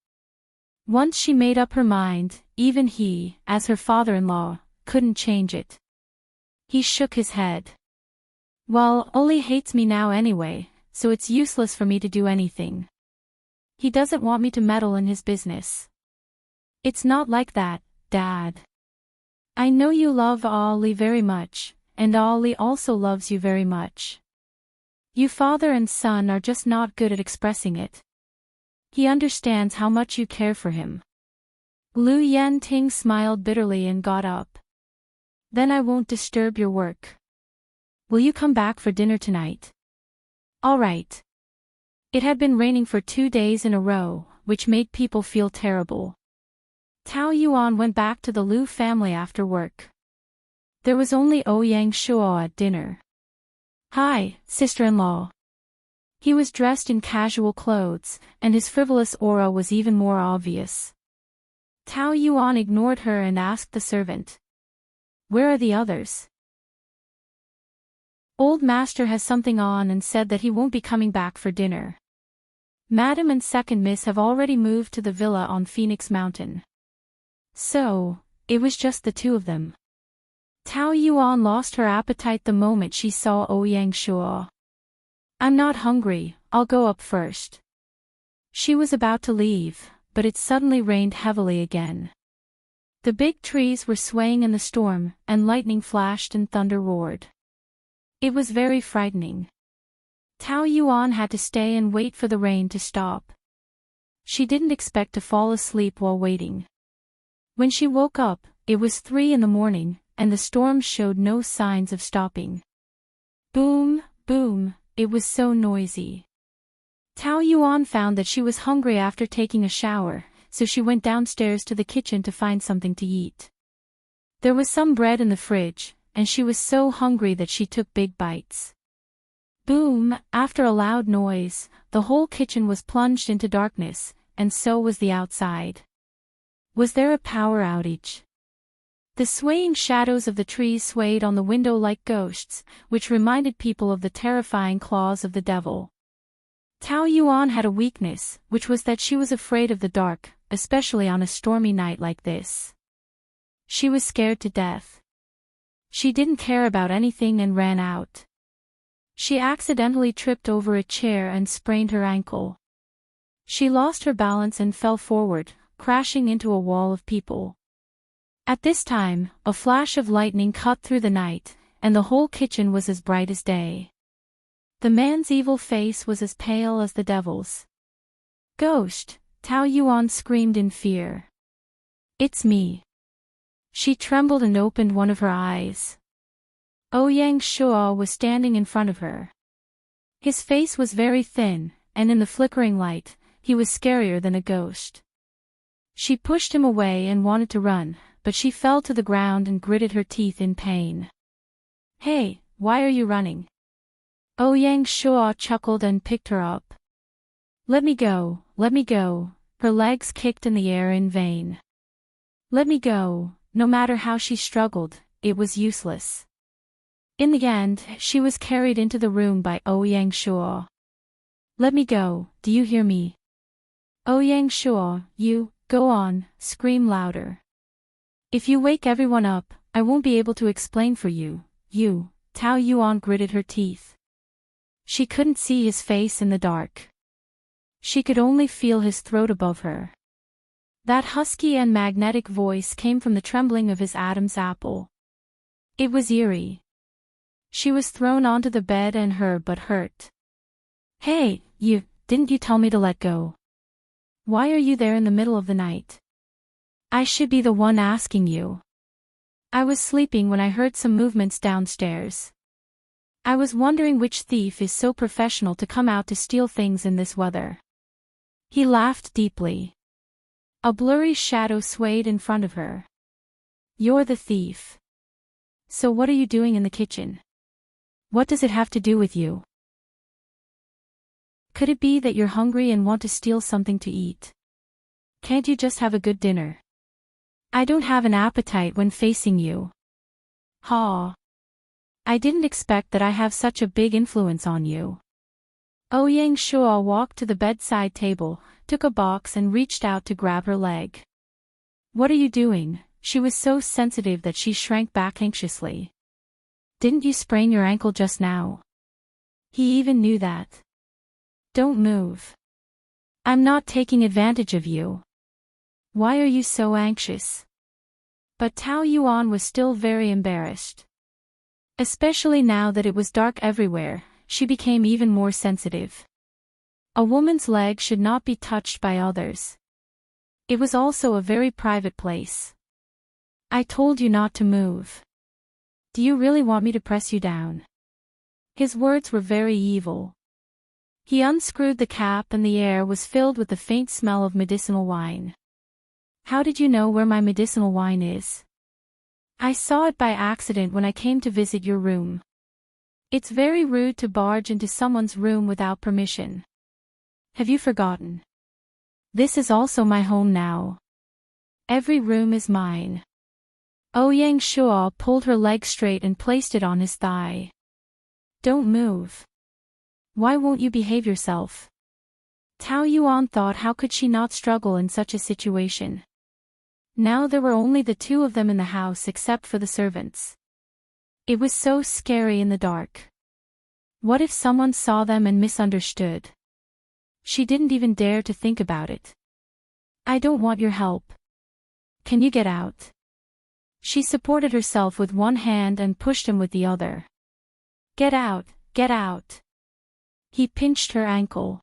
Once she made up her mind, even he, as her father-in-law, couldn't change it. He shook his head. Well, Oli hates me now anyway, so it's useless for me to do anything. He doesn't want me to meddle in his business. It's not like that, Dad. I know you love Oli very much, and Oli also loves you very much. You father and son are just not good at expressing it. He understands how much you care for him. Lu Yanting smiled bitterly and got up. Then I won't disturb your work. Will you come back for dinner tonight? All right. It had been raining for 2 days in a row, which made people feel terrible. Tao Yuan went back to the Lu family after work. There was only Ouyang Shuo at dinner. Hi, sister-in-law. He was dressed in casual clothes, and his frivolous aura was even more obvious. Tao Yuan ignored her and asked the servant. Where are the others? Old Master has something on and said that he won't be coming back for dinner. Madam and Second Miss have already moved to the villa on Phoenix Mountain. So, it was just the two of them. Tao Yuan lost her appetite the moment she saw Ouyang Shuo. I'm not hungry, I'll go up first. She was about to leave, but it suddenly rained heavily again. The big trees were swaying in the storm, and lightning flashed and thunder roared. It was very frightening. Tao Yuan had to stay and wait for the rain to stop. She didn't expect to fall asleep while waiting. When she woke up, it was 3 in the morning, and the storm showed no signs of stopping. Boom, boom, it was so noisy. Tao Yuan found that she was hungry after taking a shower, so she went downstairs to the kitchen to find something to eat. There was some bread in the fridge, and she was so hungry that she took big bites. Boom, after a loud noise, the whole kitchen was plunged into darkness, and so was the outside. Was there a power outage? The swaying shadows of the trees swayed on the window like ghosts, which reminded people of the terrifying claws of the devil. Tao Yuan had a weakness, which was that she was afraid of the dark, especially on a stormy night like this. She was scared to death. She didn't care about anything and ran out. She accidentally tripped over a chair and sprained her ankle. She lost her balance and fell forward, crashing into a wall of people. At this time, a flash of lightning cut through the night, and the whole kitchen was as bright as day. The man's evil face was as pale as the devil's. Ghost, Tao Yuan screamed in fear. It's me. She trembled and opened one of her eyes. Ouyang Shuo was standing in front of her. His face was very thin, and in the flickering light, he was scarier than a ghost. She pushed him away and wanted to run, but she fell to the ground and gritted her teeth in pain. Hey, why are you running? Ouyang Shuo chuckled and picked her up. Let me go, let me go. Her legs kicked in the air in vain. Let me go. No matter how she struggled, it was useless. In the end, she was carried into the room by Ouyang Shuo. Let me go, do you hear me? Ouyang Shuo, you, go on, scream louder. If you wake everyone up, I won't be able to explain for you, you. Tao Yuan gritted her teeth. She couldn't see his face in the dark. She could only feel his throat above her. That husky and magnetic voice came from the trembling of his Adam's apple. It was eerie. She was thrown onto the bed and her butt hurt. Hey, you, didn't you tell me to let go? Why are you there in the middle of the night? I should be the one asking you. I was sleeping when I heard some movements downstairs. I was wondering which thief is so professional to come out to steal things in this weather. He laughed deeply. A blurry shadow swayed in front of her. You're the thief. So what are you doing in the kitchen? What does it have to do with you? Could it be that you're hungry and want to steal something to eat? Can't you just have a good dinner? I don't have an appetite when facing you. Ha. I didn't expect that I have such a big influence on you. Ouyang Shuo walked to the bedside table, took a box and reached out to grab her leg. What are you doing? She was so sensitive that she shrank back anxiously. Didn't you sprain your ankle just now? He even knew that. Don't move. I'm not taking advantage of you. Why are you so anxious? But Tao Yuan was still very embarrassed. Especially now that it was dark everywhere, she became even more sensitive. A woman's leg should not be touched by others. It was also a very private place. I told you not to move. Do you really want me to press you down? His words were very evil. He unscrewed the cap and the air was filled with the faint smell of medicinal wine. How did you know where my medicinal wine is? I saw it by accident when I came to visit your room. It's very rude to barge into someone's room without permission. Have you forgotten? This is also my home now. Every room is mine. Ouyang Shuo pulled her leg straight and placed it on his thigh. Don't move. Why won't you behave yourself? Tao Yuan thought how could she not struggle in such a situation. Now there were only the two of them in the house except for the servants. It was so scary in the dark. What if someone saw them and misunderstood? She didn't even dare to think about it. I don't want your help. Can you get out? She supported herself with one hand and pushed him with the other. Get out, get out. He pinched her ankle.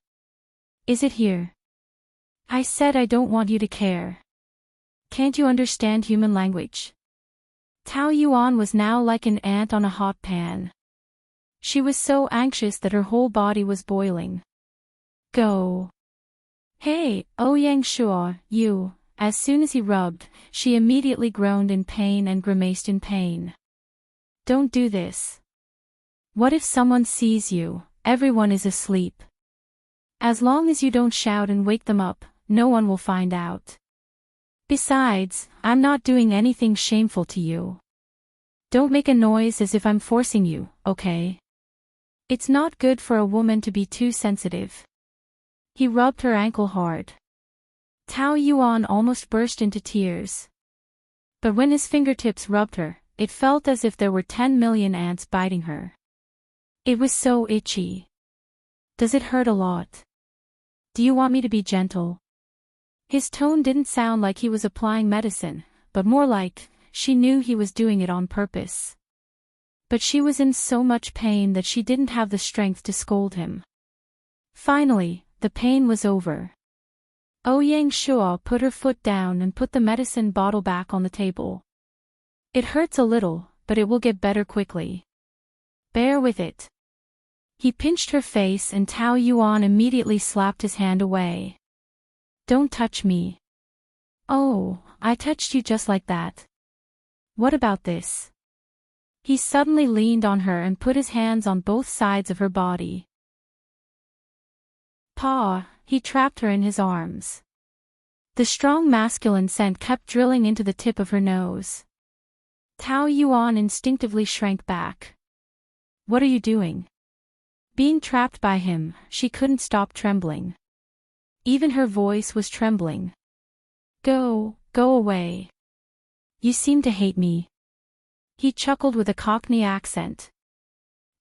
Is it here? I said I don't want you to care. Can't you understand human language? Tao Yuan was now like an ant on a hot pan. She was so anxious that her whole body was boiling. Go. Hey, Ouyang Shuo, you. As soon as he rubbed, she immediately groaned in pain and grimaced in pain. Don't do this. What if someone sees you? Everyone is asleep. As long as you don't shout and wake them up, no one will find out. Besides, I'm not doing anything shameful to you. Don't make a noise as if I'm forcing you, okay? It's not good for a woman to be too sensitive. He rubbed her ankle hard. Tao Yuan almost burst into tears. But when his fingertips rubbed her, it felt as if there were 10 million ants biting her. It was so itchy. Does it hurt a lot? Do you want me to be gentle? His tone didn't sound like he was applying medicine, but more like, she knew he was doing it on purpose. But she was in so much pain that she didn't have the strength to scold him. Finally, the pain was over. Ouyang Shuo put her foot down and put the medicine bottle back on the table. It hurts a little, but it will get better quickly. Bear with it. He pinched her face and Tao Yuan immediately slapped his hand away. Don't touch me. Oh, I touched you just like that. What about this? He suddenly leaned on her and put his hands on both sides of her body. Paw, he trapped her in his arms. The strong masculine scent kept drilling into the tip of her nose. Tao Yuan instinctively shrank back. What are you doing? Being trapped by him, she couldn't stop trembling. Even her voice was trembling. Go away. You seem to hate me. He chuckled with a Cockney accent.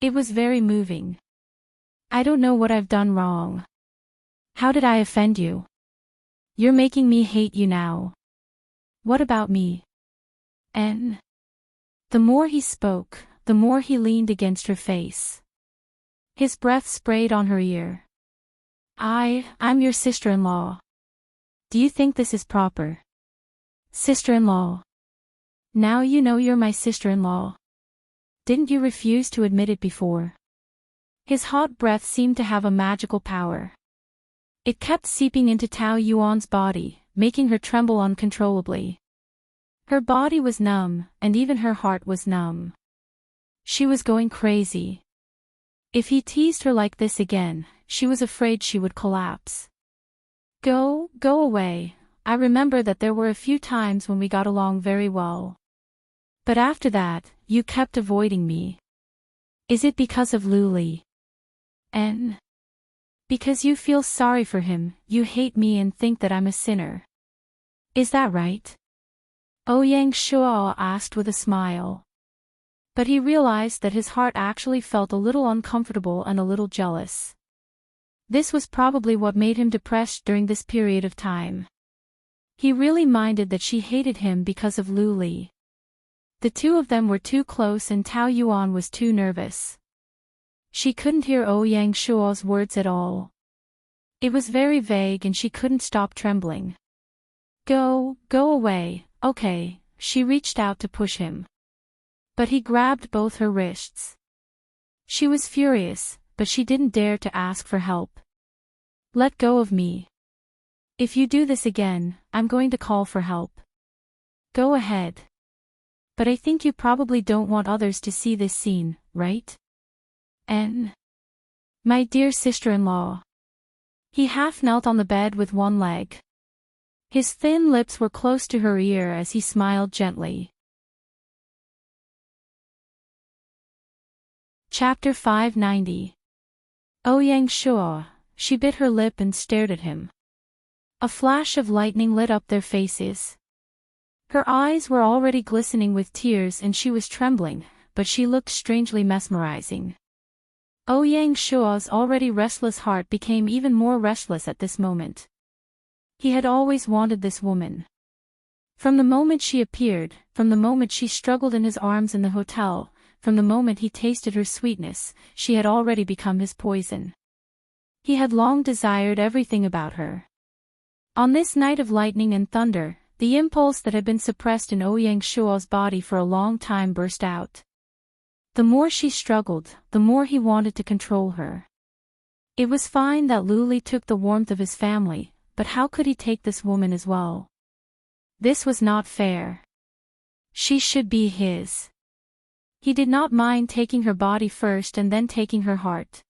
It was very moving. I don't know what I've done wrong. How did I offend you? You're making me hate you now. What about me? The more he spoke, the more he leaned against her face. His breath sprayed on her ear. I'm your sister-in-law. Do you think this is proper? Sister-in-law. Now you know you're my sister-in-law. Didn't you refuse to admit it before? His hot breath seemed to have a magical power. It kept seeping into Tao Yuan's body, making her tremble uncontrollably. Her body was numb, and even her heart was numb. She was going crazy. If he teased her like this again, she was afraid she would collapse. Go away. I remember that there were a few times when we got along very well. But after that, you kept avoiding me. Is it because of Luli? And because you feel sorry for him, you hate me and think that I'm a sinner. Is that right? Ouyang Shuo asked with a smile. But he realized that his heart actually felt a little uncomfortable and a little jealous. This was probably what made him depressed during this period of time. He really minded that she hated him because of Luli. The two of them were too close and Tao Yuan was too nervous. She couldn't hear Ouyang Shuo's words at all. It was very vague and she couldn't stop trembling. Go away, okay, she reached out to push him. But he grabbed both her wrists. She was furious, but she didn't dare to ask for help. Let go of me. If you do this again, I'm going to call for help. Go ahead. But I think you probably don't want others to see this scene, right? My dear sister-in-law. He half knelt on the bed with one leg. His thin lips were close to her ear as he smiled gently. Chapter 590. Ouyang Shuo, she bit her lip and stared at him. A flash of lightning lit up their faces. Her eyes were already glistening with tears and she was trembling, but she looked strangely mesmerizing. Ouyang Shuo's already restless heart became even more restless at this moment. He had always wanted this woman. From the moment she appeared, from the moment she struggled in his arms in the hotel, from the moment he tasted her sweetness, she had already become his poison. He had long desired everything about her. On this night of lightning and thunder, the impulse that had been suppressed in Ouyang Shuo's body for a long time burst out. The more she struggled, the more he wanted to control her. It was fine that Luli took the warmth of his family, but how could he take this woman as well? This was not fair. She should be his. He did not mind taking her body first and then taking her heart.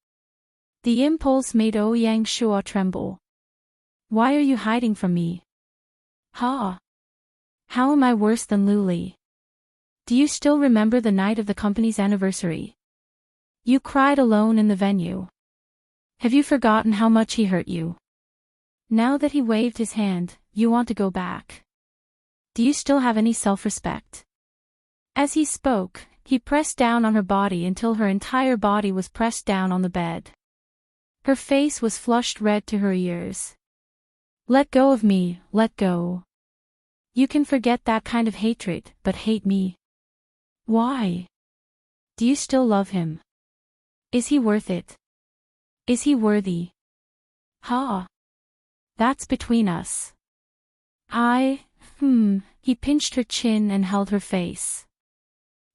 The impulse made Ouyang Shuo tremble. Why are you hiding from me? How am I worse than Luli? Do you still remember the night of the company's anniversary? You cried alone in the venue. Have you forgotten how much he hurt you? Now that he waved his hand, you want to go back. Do you still have any self-respect? As he spoke, he pressed down on her body until her entire body was pressed down on the bed. Her face was flushed red to her ears. Let go of me, let go. You can forget that kind of hatred, but hate me. Why? Do you still love him? Is he worth it? Is he worthy? That's between us. He pinched her chin and held her face.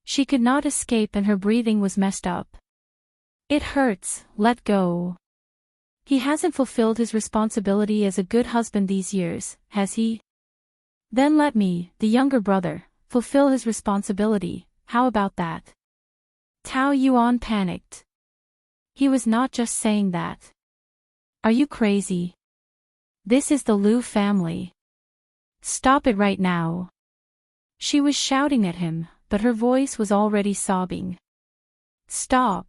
She could not escape and her breathing was messed up. It hurts, let go. He hasn't fulfilled his responsibility as a good husband these years, has he? Then let me, the younger brother, fulfill his responsibility, how about that? Tao Yuan panicked. He was not just saying that. Are you crazy? This is the Liu family. Stop it right now. She was shouting at him, but her voice was already sobbing. Stop.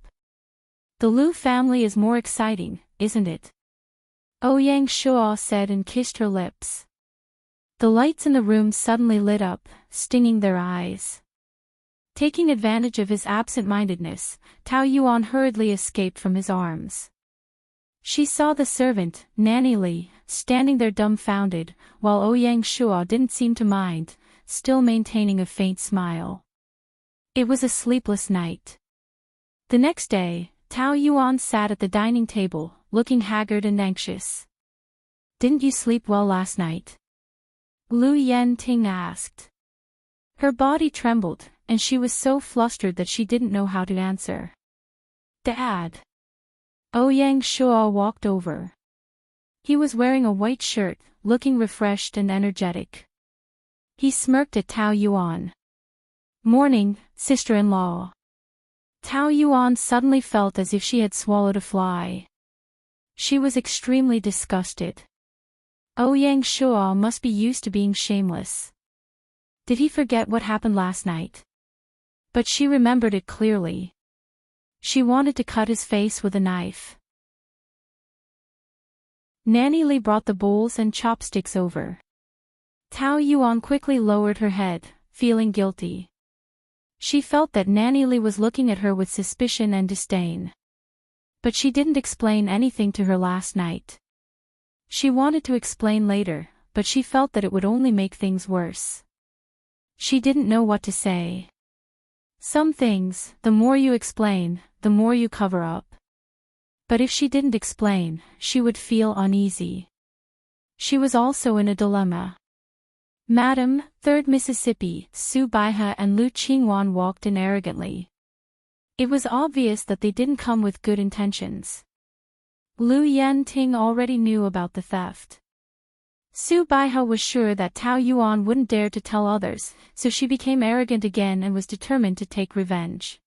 The Liu family is more exciting, isn't it? Ouyang Shuo said and kissed her lips. The lights in the room suddenly lit up, stinging their eyes. Taking advantage of his absent-mindedness, Tao Yuan hurriedly escaped from his arms. She saw the servant, Nanny Li, standing there dumbfounded, while Ouyang Shuo didn't seem to mind, still maintaining a faint smile. It was a sleepless night. The next day, Tao Yuan sat at the dining table, looking haggard and anxious. Didn't you sleep well last night? Lu Yanting asked. Her body trembled, and she was so flustered that she didn't know how to answer. Dad. Ouyang Shuo walked over. He was wearing a white shirt, looking refreshed and energetic. He smirked at Tao Yuan. Morning, sister-in-law. Tao Yuan suddenly felt as if she had swallowed a fly. She was extremely disgusted. Ouyang Shuo must be used to being shameless. Did he forget what happened last night? But she remembered it clearly. She wanted to cut his face with a knife. Nanny Li brought the bowls and chopsticks over. Tao Yuan quickly lowered her head, feeling guilty. She felt that Nanny Li was looking at her with suspicion and disdain. But she didn't explain anything to her last night. She wanted to explain later, but she felt that it would only make things worse. She didn't know what to say. Some things, the more you explain, the more you cover up. But if she didn't explain, she would feel uneasy. She was also in a dilemma. Madam, 3rd Mississippi, Su Baihe and Lu Qingwan walked in arrogantly. It was obvious that they didn't come with good intentions. Lu Yanting already knew about the theft. Su Baihe was sure that Tao Yuan wouldn't dare to tell others, so she became arrogant again and was determined to take revenge.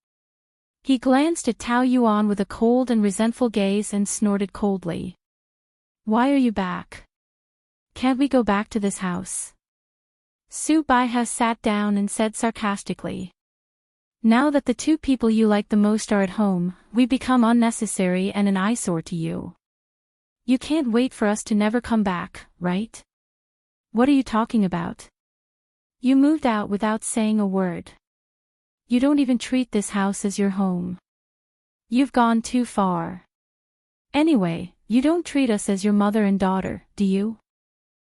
He glanced at Tao Yuan with a cold and resentful gaze and snorted coldly. Why are you back? Can't we go back to this house? Su Baihe sat down and said sarcastically. Now that the 2 people you like the most are at home, we become unnecessary and an eyesore to you. You can't wait for us to never come back, right? What are you talking about? You moved out without saying a word. You don't even treat this house as your home. You've gone too far. Anyway, you don't treat us as your mother and daughter, do you?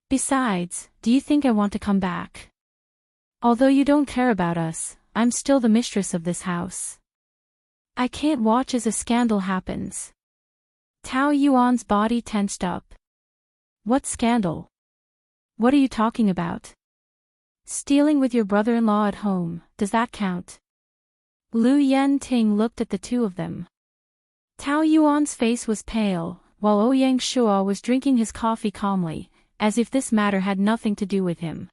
Besides, do you think I want to come back? Although you don't care about us, I'm still the mistress of this house. I can't watch as a scandal happens. Tao Yuan's body tensed up. What scandal? What are you talking about? Stealing with your brother-in-law at home, does that count? Lu Yanting looked at the 2 of them. Tao Yuan's face was pale, while Ouyang Shuo was drinking his coffee calmly, as if this matter had nothing to do with him.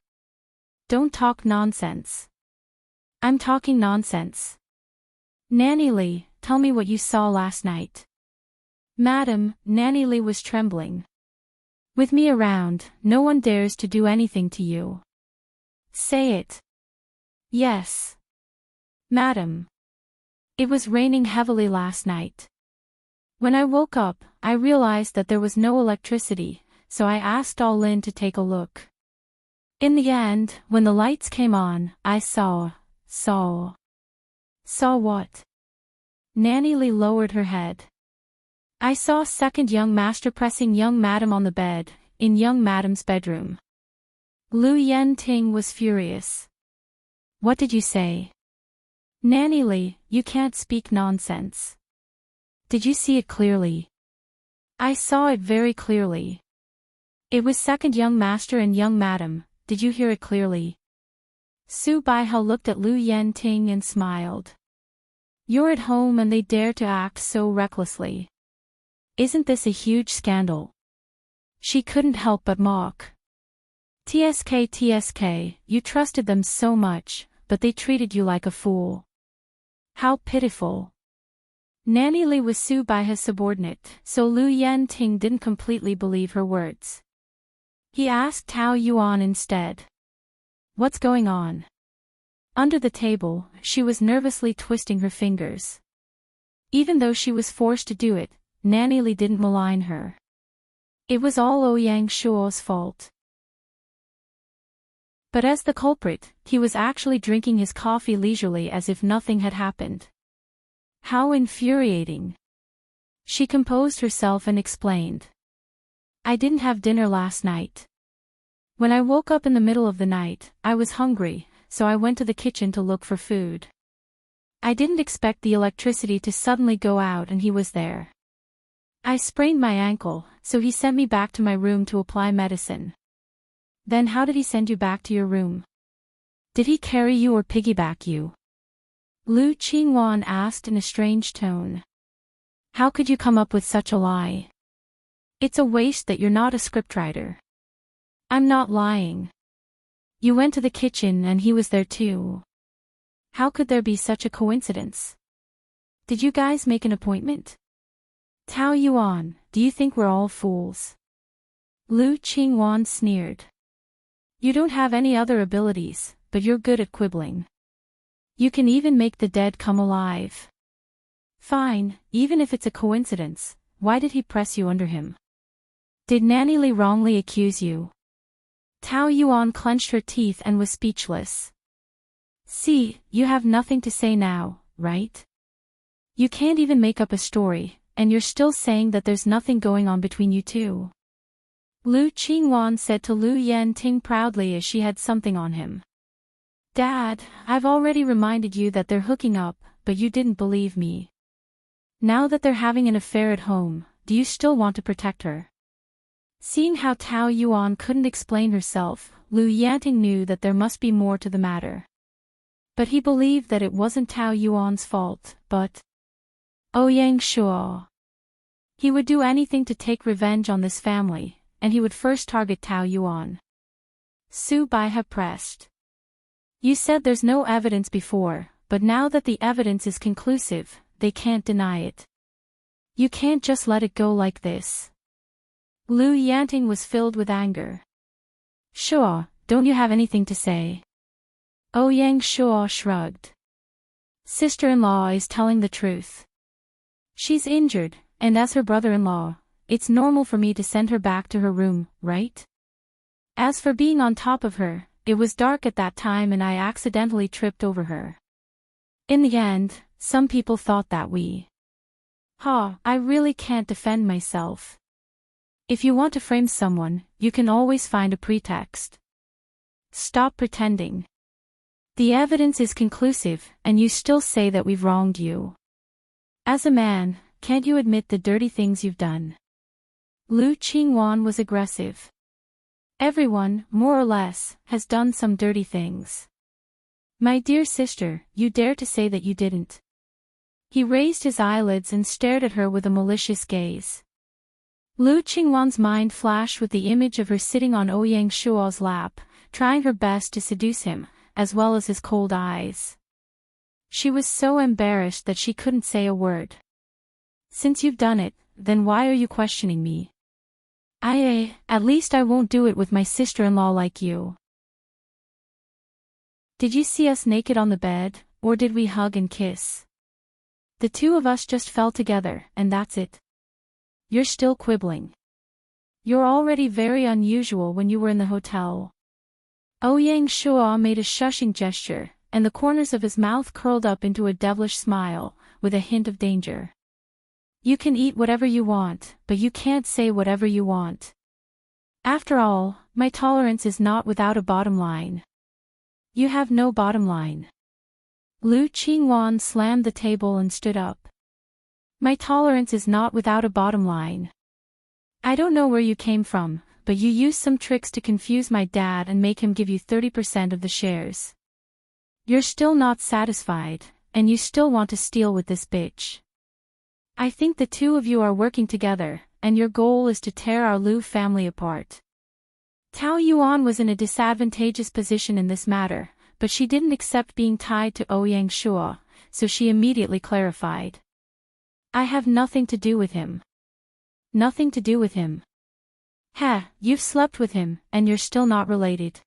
Don't talk nonsense. I'm talking nonsense. Nanny Li, tell me what you saw last night. Madam, Nanny Li was trembling. With me around, no one dares to do anything to you. Say it. Yes. Madam. It was raining heavily last night. When I woke up, I realized that there was no electricity, so I asked Lin to take a look. In the end, when the lights came on, I saw what? Nanny Li lowered her head. I saw 2nd young master pressing young madam on the bed, in young madam's bedroom. Lu Yanting was furious. What did you say? Nanny Li, you can't speak nonsense. Did you see it clearly? I saw it very clearly. It was 2nd young master and young madam, did you hear it clearly? Su Baihe looked at Lu Yanting and smiled. You're at home and they dare to act so recklessly. Isn't this a huge scandal? She couldn't help but mock. TSK, you trusted them so much, but they treated you like a fool. How pitiful. Nanny Li was Su Baihe's subordinate, so Lu Yanting didn't completely believe her words. He asked Tao Yuan instead. What's going on? Under the table, she was nervously twisting her fingers. Even though she was forced to do it, Nanny Li didn't malign her. It was all Ouyang Shuo's fault. But as the culprit, he was actually drinking his coffee leisurely as if nothing had happened. How infuriating. She composed herself and explained. I didn't have dinner last night. When I woke up in the middle of the night, I was hungry, so I went to the kitchen to look for food. I didn't expect the electricity to suddenly go out and he was there. I sprained my ankle, so he sent me back to my room to apply medicine. Then how did he send you back to your room? Did he carry you or piggyback you? Lu Qingwan asked in a strange tone. How could you come up with such a lie? It's a waste that you're not a scriptwriter. I'm not lying. You went to the kitchen and he was there too. How could there be such a coincidence? Did you guys make an appointment? Tao Yuan, do you think we're all fools? Lu Qingwan sneered. You don't have any other abilities, but you're good at quibbling. You can even make the dead come alive. Fine, even if it's a coincidence, why did he press you under him? Did Nanny Li wrongly accuse you? Tao Yuan clenched her teeth and was speechless. See, you have nothing to say now, right? You can't even make up a story, and you're still saying that there's nothing going on between you two. Lu Qingwan said to Lu Yanting proudly as she had something on him. Dad, I've already reminded you that they're hooking up, but you didn't believe me. Now that they're having an affair at home, do you still want to protect her? Seeing how Tao Yuan couldn't explain herself, Lu Yanting knew that there must be more to the matter. But he believed that it wasn't Tao Yuan's fault, but Ouyang Shuo. He would do anything to take revenge on this family, and he would first target Tao Yuan. Su Baihe pressed. You said there's no evidence before, but now that the evidence is conclusive, they can't deny it. You can't just let it go like this. Lu Yanting was filled with anger. Shuo, don't you have anything to say? Ouyang Shuo shrugged. Sister-in-law is telling the truth. She's injured, and as her brother-in-law, it's normal for me to send her back to her room, right? As for being on top of her, it was dark at that time and I accidentally tripped over her. In the end, some people thought that I really can't defend myself. If you want to frame someone, you can always find a pretext. Stop pretending. The evidence is conclusive, and you still say that we've wronged you. As a man, can't you admit the dirty things you've done? Lu Qingwan was aggressive. Everyone, more or less, has done some dirty things. My dear sister, you dare to say that you didn't. He raised his eyelids and stared at her with a malicious gaze. Lu Qingwan's mind flashed with the image of her sitting on Ouyang Shuo's lap, trying her best to seduce him, as well as his cold eyes. She was so embarrassed that she couldn't say a word. Since you've done it, then why are you questioning me? At least I won't do it with my sister-in-law like you. Did you see us naked on the bed, or did we hug and kiss? The two of us just fell together, and that's it. You're still quibbling. You're already very unusual when you were in the hotel. Ouyang Shuo made a shushing gesture, and the corners of his mouth curled up into a devilish smile, with a hint of danger. You can eat whatever you want, but you can't say whatever you want. After all, my tolerance is not without a bottom line. You have no bottom line. Lu Qingwan slammed the table and stood up. My tolerance is not without a bottom line. I don't know where you came from, but you used some tricks to confuse my dad and make him give you 30% of the shares. You're still not satisfied, and you still want to steal with this bitch. I think the two of you are working together, and your goal is to tear our Lu family apart. Tao Yuan was in a disadvantageous position in this matter, but she didn't accept being tied to Ouyang Shuo, so she immediately clarified. I have nothing to do with him. Nothing to do with him. You've slept with him, and you're still not related.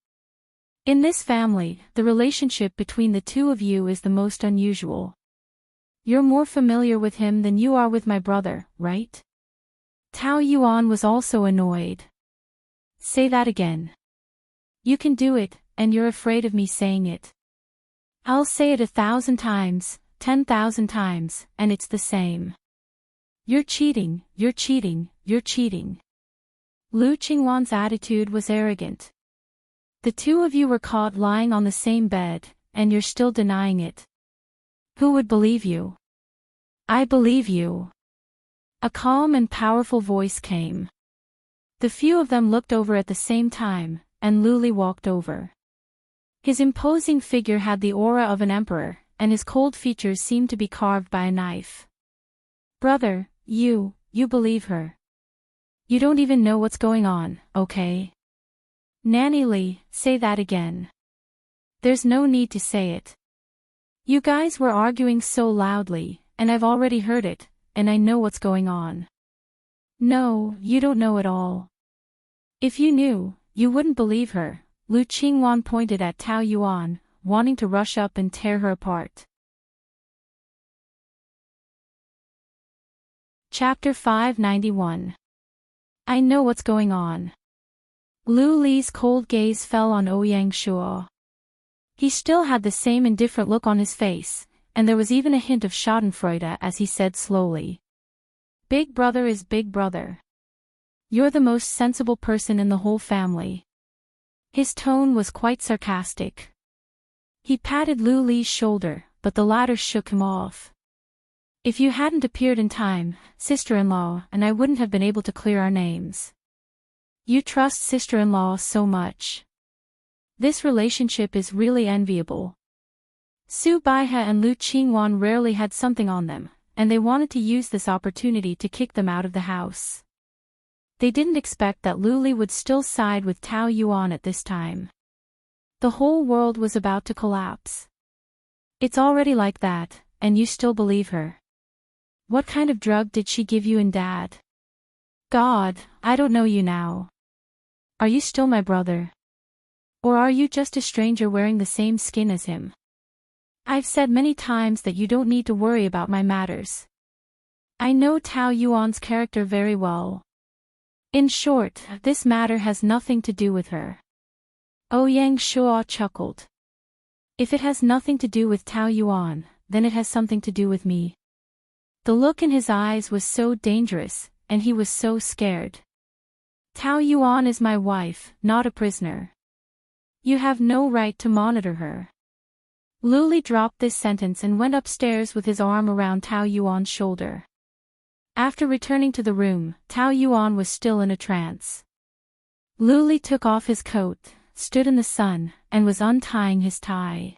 In this family, the relationship between the two of you is the most unusual. You're more familiar with him than you are with my brother, right? Tao Yuan was also annoyed. Say that again. You can do it, and you're afraid of me saying it. I'll say it 1,000 times, 10,000 times, and it's the same. You're cheating, you're cheating, you're cheating. Lu Qingwan's attitude was arrogant. The two of you were caught lying on the same bed, and you're still denying it. Who would believe you? I believe you. A calm and powerful voice came. The few of them looked over at the same time, and Lu Li walked over. His imposing figure had the aura of an emperor, and his cold features seemed to be carved by a knife. Brother, you believe her. You don't even know what's going on, okay? Nanny Li, say that again. There's no need to say it. You guys were arguing so loudly, and I've already heard it, and I know what's going on. No, you don't know at all. If you knew, you wouldn't believe her. Lu Qingwan pointed at Tao Yuan, wanting to rush up and tear her apart. Chapter 591. I know what's going on. Lu Li's cold gaze fell on Ouyang Shuo. He still had the same indifferent look on his face, and there was even a hint of schadenfreude as he said slowly. Big brother is big brother. You're the most sensible person in the whole family. His tone was quite sarcastic. He patted Lu Li's shoulder, but the latter shook him off. If you hadn't appeared in time, sister-in-law and I wouldn't have been able to clear our names. You trust sister-in-law so much. This relationship is really enviable. Su Baihe and Lu Qingwan rarely had something on them, and they wanted to use this opportunity to kick them out of the house. They didn't expect that Lu Li would still side with Tao Yuan at this time. The whole world was about to collapse. It's already like that, and you still believe her. What kind of drug did she give you and Dad? God, I don't know you now. Are you still my brother? Or are you just a stranger wearing the same skin as him? I've said many times that you don't need to worry about my matters. I know Tao Yuan's character very well. In short, this matter has nothing to do with her. Ouyang Shuo chuckled. If it has nothing to do with Tao Yuan, then it has something to do with me. The look in his eyes was so dangerous, and he was so scared. Tao Yuan is my wife, not a prisoner. You have no right to monitor her. Lu Li dropped this sentence and went upstairs with his arm around Tao Yuan's shoulder. After returning to the room, Tao Yuan was still in a trance. Lu Li took off his coat, stood in the sun, and was untying his tie.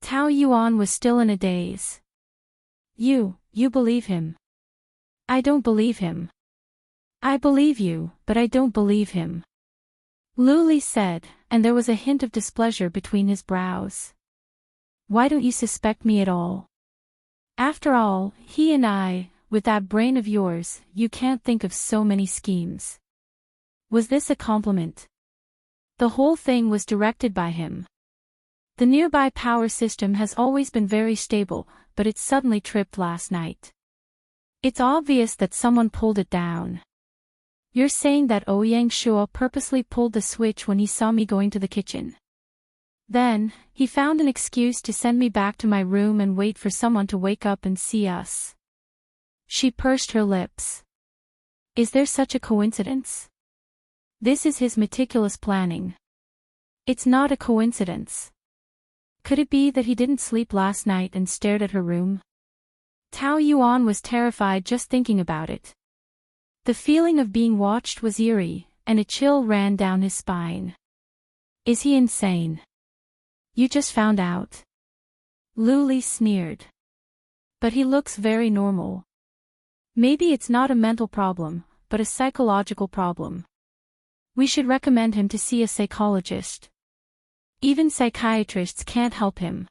Tao Yuan was still in a daze. You believe him. I don't believe him. I believe you, but I don't believe him. Lu Li said, and there was a hint of displeasure between his brows. Why don't you suspect me at all? After all, he and I, with that brain of yours, you can't think of so many schemes. Was this a compliment? The whole thing was directed by him. The nearby power system has always been very stable, but it suddenly tripped last night. It's obvious that someone pulled it down. You're saying that Ouyang Shuo purposely pulled the switch when he saw me going to the kitchen. Then, he found an excuse to send me back to my room and wait for someone to wake up and see us. She pursed her lips. Is there such a coincidence? This is his meticulous planning. It's not a coincidence. Could it be that he didn't sleep last night and stared at her room? Tao Yuan was terrified just thinking about it. The feeling of being watched was eerie, and a chill ran down his spine. Is he insane? You just found out. Lu Li sneered. But he looks very normal. Maybe it's not a mental problem, but a psychological problem. We should recommend him to see a psychologist. Even psychiatrists can't help him.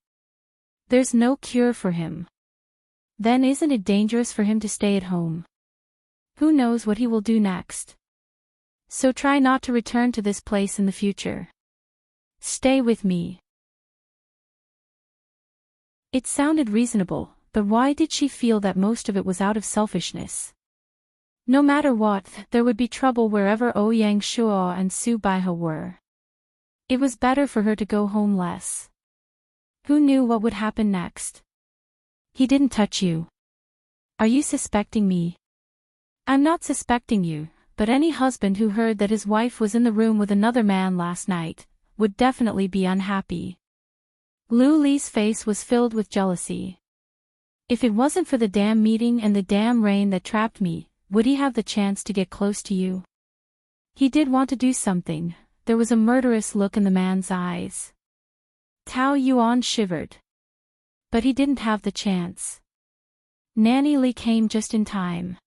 There's no cure for him. Then isn't it dangerous for him to stay at home? Who knows what he will do next? So try not to return to this place in the future. Stay with me. It sounded reasonable, but why did she feel that most of it was out of selfishness? No matter what, there would be trouble wherever Ouyang Shuo and Su Baihe were. It was better for her to go home less. Who knew what would happen next? He didn't touch you. Are you suspecting me? I'm not suspecting you, but any husband who heard that his wife was in the room with another man last night would definitely be unhappy. Lu Li's face was filled with jealousy. If it wasn't for the damn meeting and the damn rain that trapped me, would he have the chance to get close to you? He did want to do something. There was a murderous look in the man's eyes. Tao Yuan shivered. But he didn't have the chance. Nanny Li came just in time.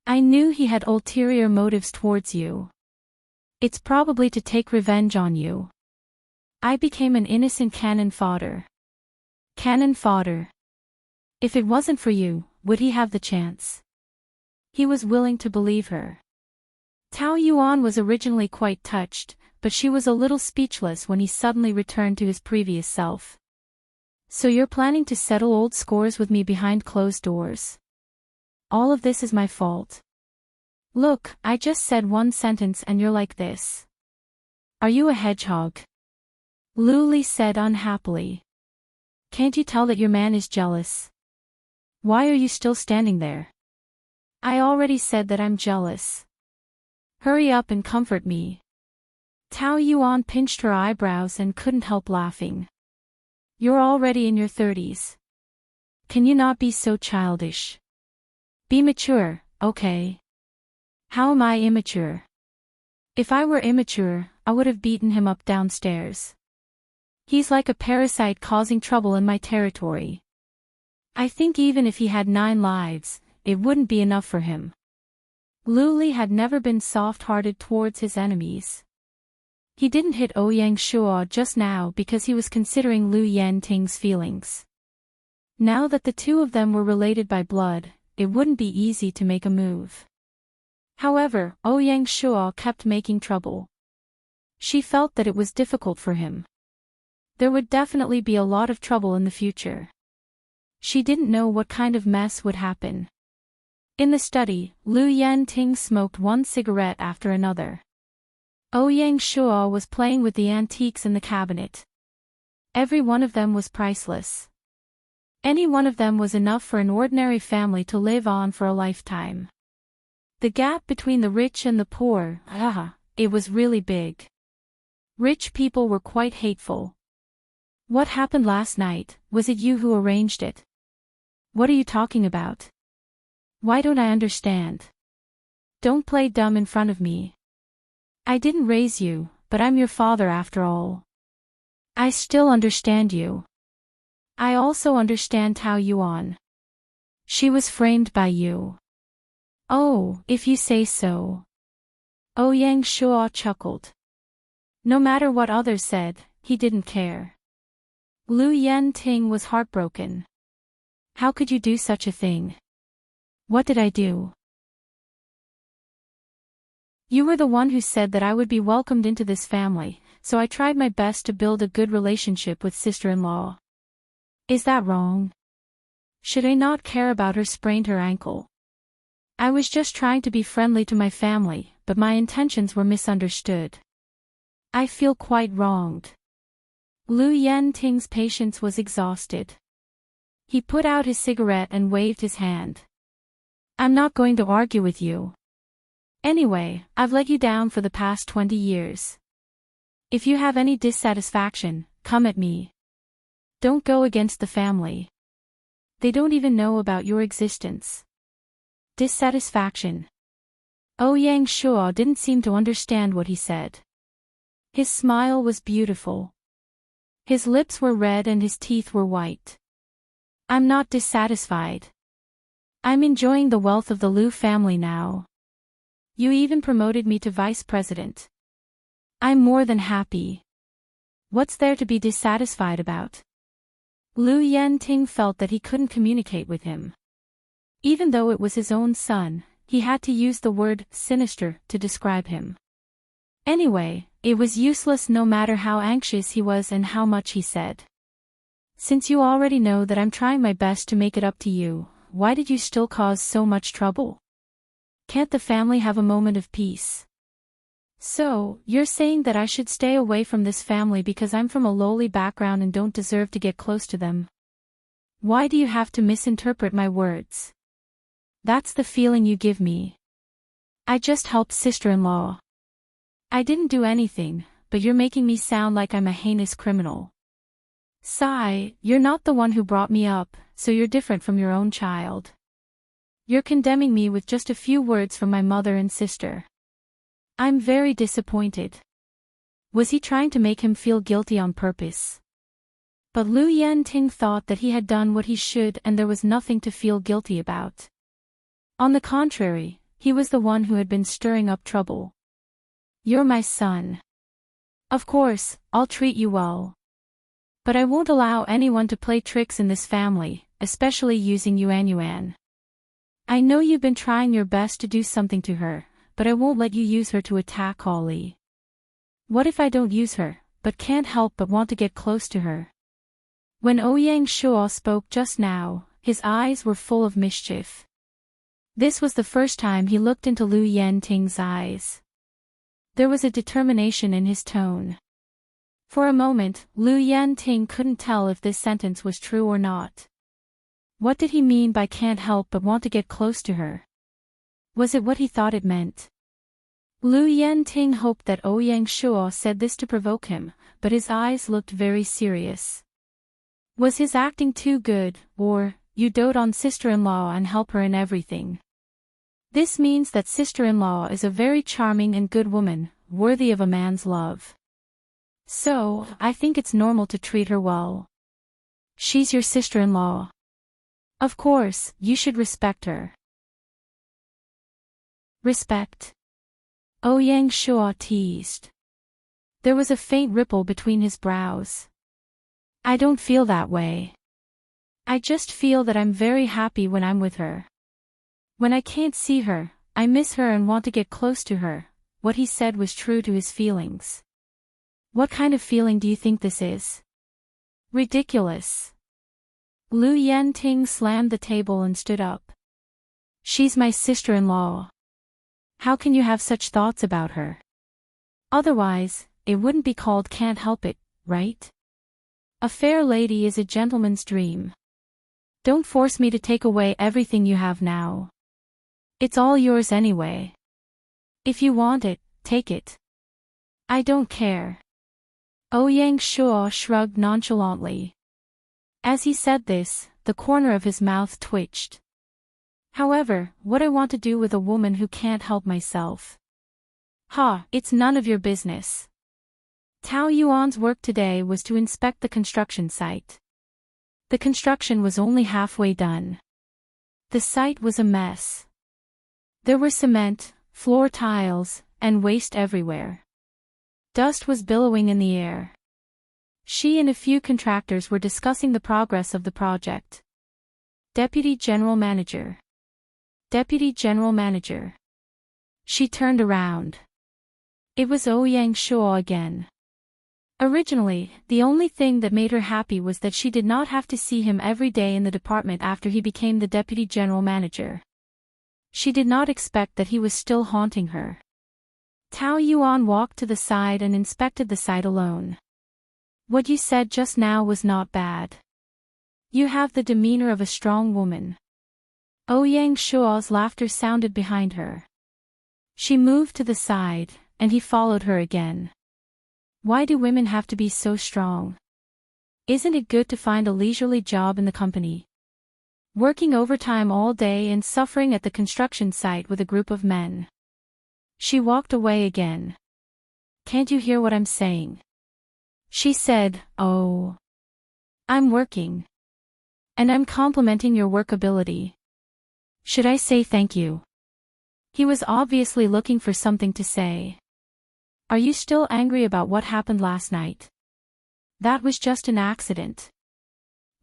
I knew he had ulterior motives towards you. It's probably to take revenge on you. I became an innocent cannon fodder. Cannon fodder. If it wasn't for you, would he have the chance? He was willing to believe her. Tao Yuan was originally quite touched, but she was a little speechless when he suddenly returned to his previous self. So you're planning to settle old scores with me behind closed doors? All of this is my fault. Look, I just said one sentence and you're like this. Are you a hedgehog? Luli said unhappily. Can't you tell that your man is jealous? Why are you still standing there? I already said that I'm jealous. Hurry up and comfort me. Tao Yuan pinched her eyebrows and couldn't help laughing. You're already in your 30s. Can you not be so childish? Be mature, okay? How am I immature? If I were immature, I would have beaten him up downstairs. He's like a parasite causing trouble in my territory. I think even if he had 9 lives, it wouldn't be enough for him. Luli had never been soft-hearted towards his enemies. He didn't hit Ouyang Shuo just now because he was considering Lu Yanting's feelings. Now that the two of them were related by blood, it wouldn't be easy to make a move. However, Ouyang Shuo kept making trouble. She felt that it was difficult for him. There would definitely be a lot of trouble in the future. She didn't know what kind of mess would happen. In the study, Lu Yanting smoked one cigarette after another. Ouyang Shuo was playing with the antiques in the cabinet. Every one of them was priceless. Any one of them was enough for an ordinary family to live on for a lifetime. The gap between the rich and the poor, it was really big. Rich people were quite hateful. What happened last night? Was it you who arranged it? What are you talking about? Why don't I understand? Don't play dumb in front of me. I didn't raise you, but I'm your father after all. I still understand you. I also understand Tao Yuan. She was framed by you. Oh, if you say so. Ouyang Shuo chuckled. No matter what others said, he didn't care. Lu Yanting was heartbroken. How could you do such a thing? What did I do? You were the one who said that I would be welcomed into this family, so I tried my best to build a good relationship with sister-in-law. Is that wrong? Should I not care about her sprained her ankle? I was just trying to be friendly to my family, but my intentions were misunderstood. I feel quite wronged. Lu Yanting's patience was exhausted. He put out his cigarette and waved his hand. I'm not going to argue with you. Anyway, I've let you down for the past 20 years. If you have any dissatisfaction, come at me. Don't go against the family. They don't even know about your existence. Dissatisfaction. Ouyang Shuo didn't seem to understand what he said. His smile was beautiful. His lips were red and his teeth were white. I'm not dissatisfied. I'm enjoying the wealth of the Lu family now. You even promoted me to vice president. I'm more than happy. What's there to be dissatisfied about? Lu Yanting felt that he couldn't communicate with him. Even though it was his own son, he had to use the word sinister to describe him. Anyway, it was useless no matter how anxious he was and how much he said. Since you already know that I'm trying my best to make it up to you, why did you still cause so much trouble? Can't the family have a moment of peace? So, you're saying that I should stay away from this family because I'm from a lowly background and don't deserve to get close to them? Why do you have to misinterpret my words? That's the feeling you give me. I just helped sister-in-law. I didn't do anything, but you're making me sound like I'm a heinous criminal. Sigh, you're not the one who brought me up, so you're different from your own child. You're condemning me with just a few words from my mother and sister. I'm very disappointed. Was he trying to make him feel guilty on purpose? But Lu Yanting thought that he had done what he should and there was nothing to feel guilty about. On the contrary, he was the one who had been stirring up trouble. You're my son. Of course, I'll treat you well. But I won't allow anyone to play tricks in this family, especially using Yuan. I know you've been trying your best to do something to her, but I won't let you use her to attack Ollie. What if I don't use her, but can't help but want to get close to her? When Ouyang Shuo spoke just now, his eyes were full of mischief. This was the first time he looked into Lu Yanting's eyes. There was a determination in his tone. For a moment, Lu Yanting couldn't tell if this sentence was true or not. What did he mean by can't help but want to get close to her? Was it what he thought it meant? Lu Yanting hoped that Ouyang Shuo said this to provoke him, but his eyes looked very serious. Was his acting too good, or, you dote on sister-in-law and help her in everything? This means that sister-in-law is a very charming and good woman, worthy of a man's love. So, I think it's normal to treat her well. She's your sister-in-law. Of course, you should respect her. Respect? Ouyang Shuo teased. There was a faint ripple between his brows. I don't feel that way. I just feel that I'm very happy when I'm with her. When I can't see her, I miss her and want to get close to her. What he said was true to his feelings. What kind of feeling do you think this is? Ridiculous. Lu Yanting slammed the table and stood up. She's my sister-in-law. How can you have such thoughts about her? Otherwise, it wouldn't be called can't help it, right? A fair lady is a gentleman's dream. Don't force me to take away everything you have now. It's all yours anyway. If you want it, take it. I don't care. Ouyang Shuo shrugged nonchalantly. As he said this, the corner of his mouth twitched. However, what I want to do with a woman who can't help myself? It's none of your business. Tao Yuan's work today was to inspect the construction site. The construction was only halfway done. The site was a mess. There were cement, floor tiles, and waste everywhere. Dust was billowing in the air. She and a few contractors were discussing the progress of the project. Deputy General Manager. Deputy General Manager. She turned around. It was Ouyang Shuo again. Originally, the only thing that made her happy was that she did not have to see him every day in the department after he became the Deputy General Manager. She did not expect that he was still haunting her. Tao Yuan walked to the side and inspected the site alone. What you said just now was not bad. You have the demeanor of a strong woman. Ouyang Shuo's laughter sounded behind her. She moved to the side, and he followed her again. Why do women have to be so strong? Isn't it good to find a leisurely job in the company? Working overtime all day and suffering at the construction site with a group of men. She walked away again. Can't you hear what I'm saying? She said, Oh. I'm working. And I'm complimenting your work ability. Should I say thank you? He was obviously looking for something to say. Are you still angry about what happened last night? That was just an accident.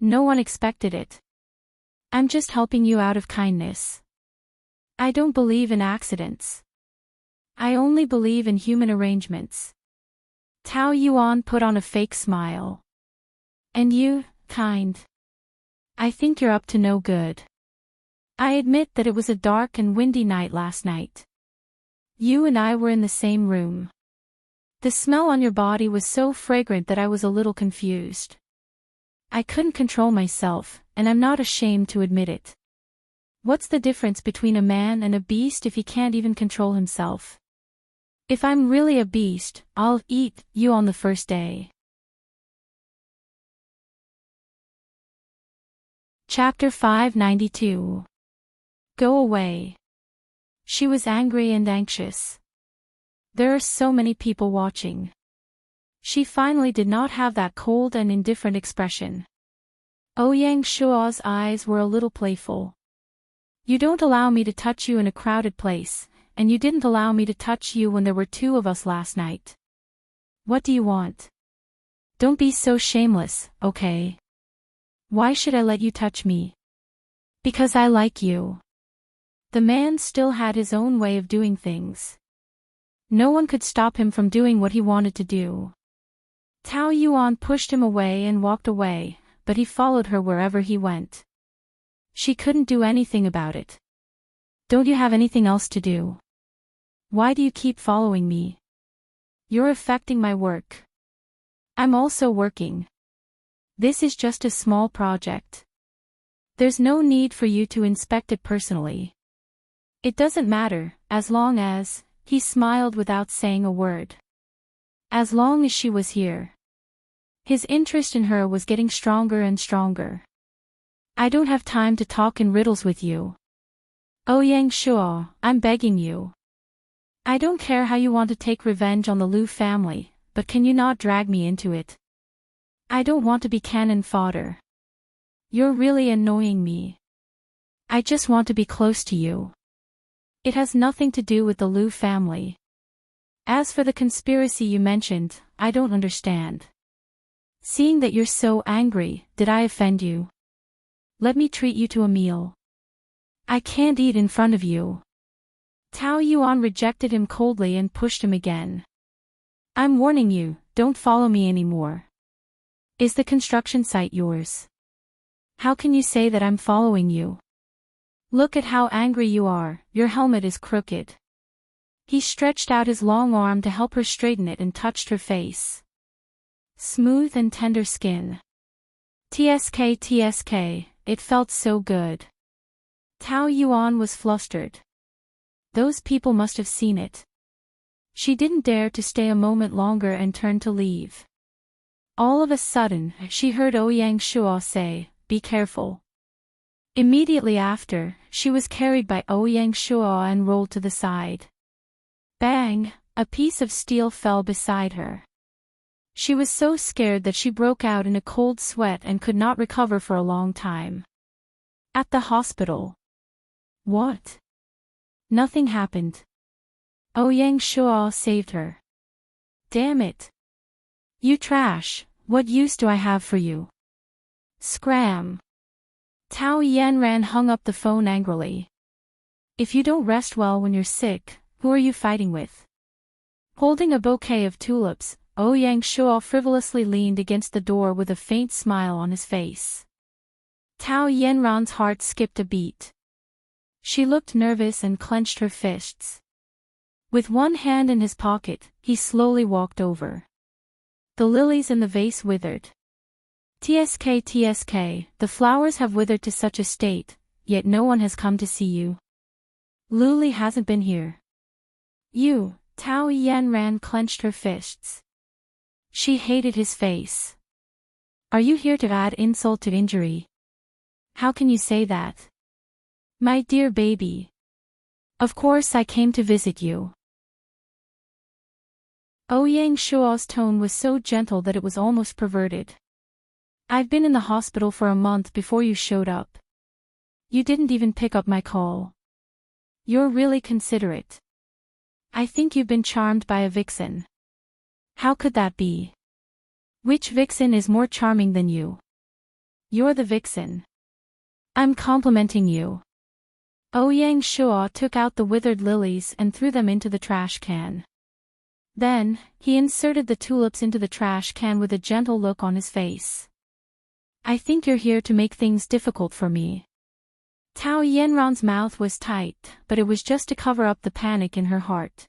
No one expected it. I'm just helping you out of kindness. I don't believe in accidents. I only believe in human arrangements. Tao Yuan put on a fake smile. And you, kind. I think you're up to no good. I admit that it was a dark and windy night last night. You and I were in the same room. The smell on your body was so fragrant that I was a little confused. I couldn't control myself, and I'm not ashamed to admit it. What's the difference between a man and a beast if he can't even control himself? If I'm really a beast, I'll eat you on the first day. Chapter 592. Go away. She was angry and anxious. There are so many people watching. She finally did not have that cold and indifferent expression. Ouyang Shuo's eyes were a little playful. You don't allow me to touch you in a crowded place, and you didn't allow me to touch you when there were two of us last night. What do you want? Don't be so shameless, okay? Why should I let you touch me? Because I like you. The man still had his own way of doing things. No one could stop him from doing what he wanted to do. Tao Yuan pushed him away and walked away, but he followed her wherever he went. She couldn't do anything about it. Don't you have anything else to do? Why do you keep following me? You're affecting my work. I'm also working. This is just a small project. There's no need for you to inspect it personally. It doesn't matter, as long as, he smiled without saying a word. As long as she was here. His interest in her was getting stronger and stronger. I don't have time to talk in riddles with you. Ouyang Shuo, I'm begging you. I don't care how you want to take revenge on the Liu family, but can you not drag me into it? I don't want to be cannon fodder. You're really annoying me. I just want to be close to you. It has nothing to do with the Liu family. As for the conspiracy you mentioned, I don't understand. Seeing that you're so angry, did I offend you? Let me treat you to a meal. I can't eat in front of you. Tao Yuan rejected him coldly and pushed him again. I'm warning you, don't follow me anymore. Is the construction site yours? How can you say that I'm following you? Look at how angry you are, your helmet is crooked. He stretched out his long arm to help her straighten it and touched her face. Smooth and tender skin. TSK, it felt so good. Tao Yuan was flustered. Those people must have seen it. She didn't dare to stay a moment longer and turned to leave. All of a sudden, she heard Ouyang Shuo say, "Be careful." Immediately after, she was carried by Ouyang Shuo and rolled to the side. Bang! A piece of steel fell beside her. She was so scared that she broke out in a cold sweat and could not recover for a long time. At the hospital. What? Nothing happened. Ouyang Shuo saved her. Damn it. You trash, what use do I have for you? Scram. Tao Yanran hung up the phone angrily. If you don't rest well when you're sick, who are you fighting with? Holding a bouquet of tulips, Ouyang Shuo frivolously leaned against the door with a faint smile on his face. Tao Yanran's heart skipped a beat. She looked nervous and clenched her fists. With one hand in his pocket, he slowly walked over. The lilies in the vase withered. TSK, the flowers have withered to such a state, yet no one has come to see you. Luli hasn't been here. You, Tao Yanran clenched her fists. She hated his face. Are you here to add insult to injury? How can you say that? My dear baby. Of course I came to visit you. Ouyang Shuo's tone was so gentle that it was almost perverted. I've been in the hospital for a month before you showed up. You didn't even pick up my call. You're really considerate. I think you've been charmed by a vixen. How could that be? Which vixen is more charming than you? You're the vixen. I'm complimenting you. Ouyang Shuo took out the withered lilies and threw them into the trash can. Then, he inserted the tulips into the trash can with a gentle look on his face. I think you're here to make things difficult for me. Tao Yanran's mouth was tight, but it was just to cover up the panic in her heart.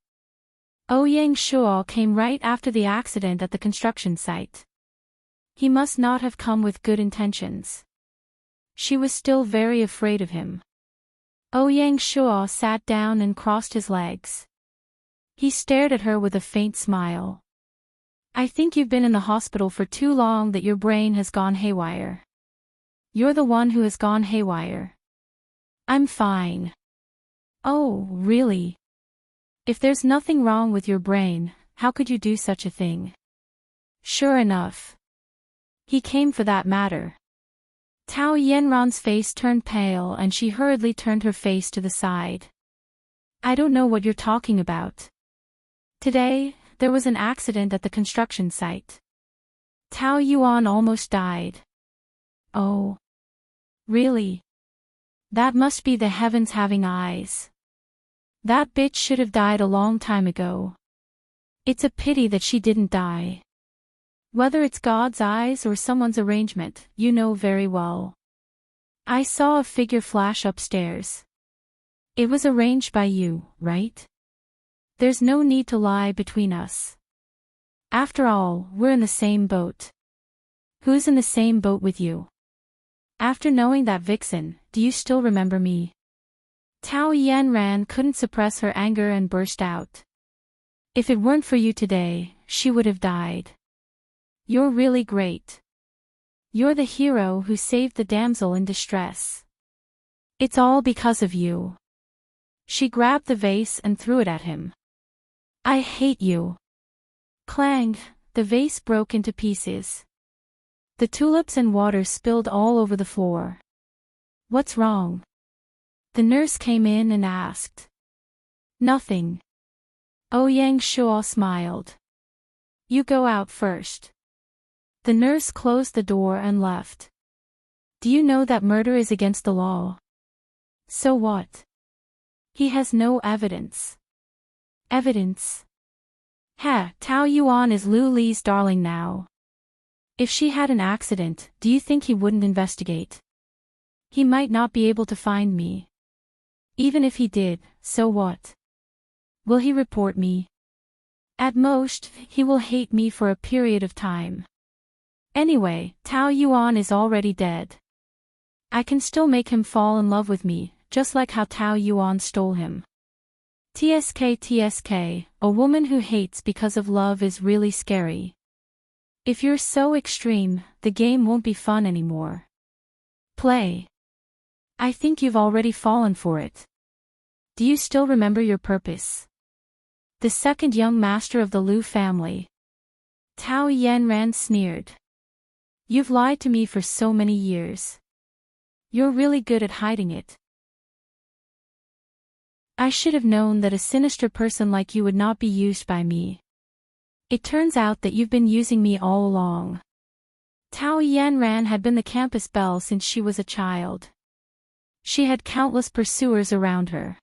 Ouyang Shuo came right after the accident at the construction site. He must not have come with good intentions. She was still very afraid of him. Ouyang Shuo sat down and crossed his legs. He stared at her with a faint smile. I think you've been in the hospital for too long that your brain has gone haywire. You're the one who has gone haywire. I'm fine. Oh, really? If there's nothing wrong with your brain, how could you do such a thing? Sure enough. He came for that matter. Tao Yanran's face turned pale and she hurriedly turned her face to the side. I don't know what you're talking about. Today, there was an accident at the construction site. Tao Yuan almost died. Oh. Really? That must be the heavens having eyes. That bitch should have died a long time ago. It's a pity that she didn't die. Whether it's God's eyes or someone's arrangement, you know very well. I saw a figure flash upstairs. It was arranged by you, right? There's no need to lie between us. After all, we're in the same boat. Who's in the same boat with you? After knowing that vixen, do you still remember me? Tao Yanran couldn't suppress her anger and burst out. If it weren't for you today, she would have died. You're really great. You're the hero who saved the damsel in distress. It's all because of you. She grabbed the vase and threw it at him. I hate you. Clang, the vase broke into pieces. The tulips and water spilled all over the floor. What's wrong? The nurse came in and asked. Nothing. Ouyang Shuo smiled. You go out first. The nurse closed the door and left. Do you know that murder is against the law? So what? He has no evidence. Evidence? Tao Yuan is Lu Li's darling now. If she had an accident, do you think he wouldn't investigate? He might not be able to find me. Even if he did, so what? Will he report me? At most, he will hate me for a period of time. Anyway, Tao Yuan is already dead. I can still make him fall in love with me, just like how Tao Yuan stole him. TSK, a woman who hates because of love is really scary. If you're so extreme, the game won't be fun anymore. Play. I think you've already fallen for it. Do you still remember your purpose? The second young master of the Lu family. Tao Yanran sneered. You've lied to me for so many years. You're really good at hiding it. I should have known that a sinister person like you would not be used by me. It turns out that you've been using me all along. Tao Yanran had been the campus belle since she was a child. She had countless pursuers around her.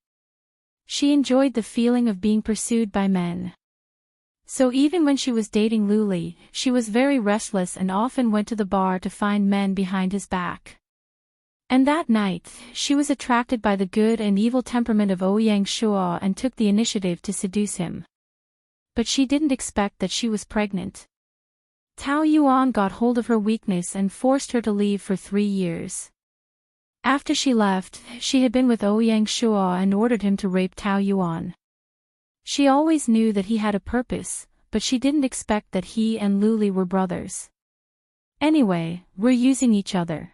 She enjoyed the feeling of being pursued by men. So even when she was dating Lu Li, she was very restless and often went to the bar to find men behind his back. And that night, she was attracted by the good and evil temperament of Ouyang Shuo and took the initiative to seduce him. But she didn't expect that she was pregnant. Tao Yuan got hold of her weakness and forced her to leave for 3 years. After she left, she had been with Ouyang Shuo and ordered him to rape Tao Yuan. She always knew that he had a purpose, but she didn't expect that he and Lu Li were brothers. Anyway, we're using each other.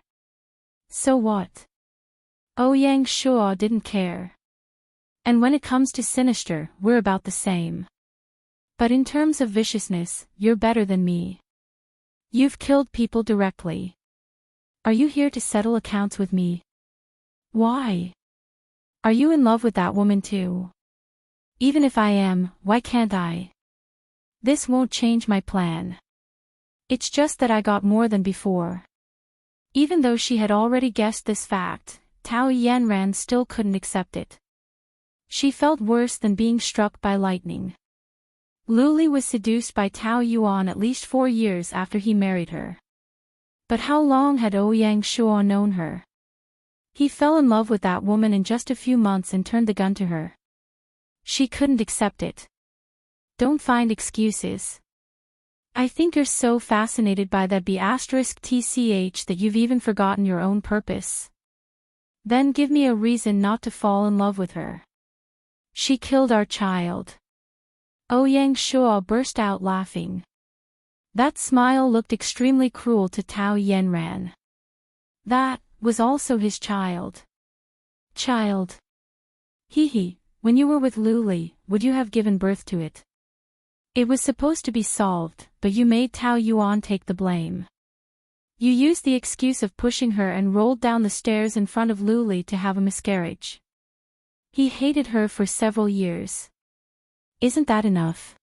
So what? Ouyang Shuo didn't care. And when it comes to sinister, we're about the same. But in terms of viciousness, you're better than me. You've killed people directly. Are you here to settle accounts with me? Why? Are you in love with that woman too? Even if I am, why can't I? This won't change my plan. It's just that I got more than before. Even though she had already guessed this fact, Tao Yanran still couldn't accept it. She felt worse than being struck by lightning. Lu Li was seduced by Tao Yuan at least 4 years after he married her. But how long had Ouyang Shuo known her? He fell in love with that woman in just a few months and turned the gun to her. She couldn't accept it. Don't find excuses. I think you're so fascinated by that B*TCH that you've even forgotten your own purpose. Then give me a reason not to fall in love with her. She killed our child. Ouyang Shuo burst out laughing. That smile looked extremely cruel to Tao Yanran. That was also his child. Child. Hee, when you were with Lu Li, would you have given birth to it? It was supposed to be solved, but you made Tao Yuan take the blame. You used the excuse of pushing her and rolled down the stairs in front of Lu Li to have a miscarriage. He hated her for several years. Isn't that enough?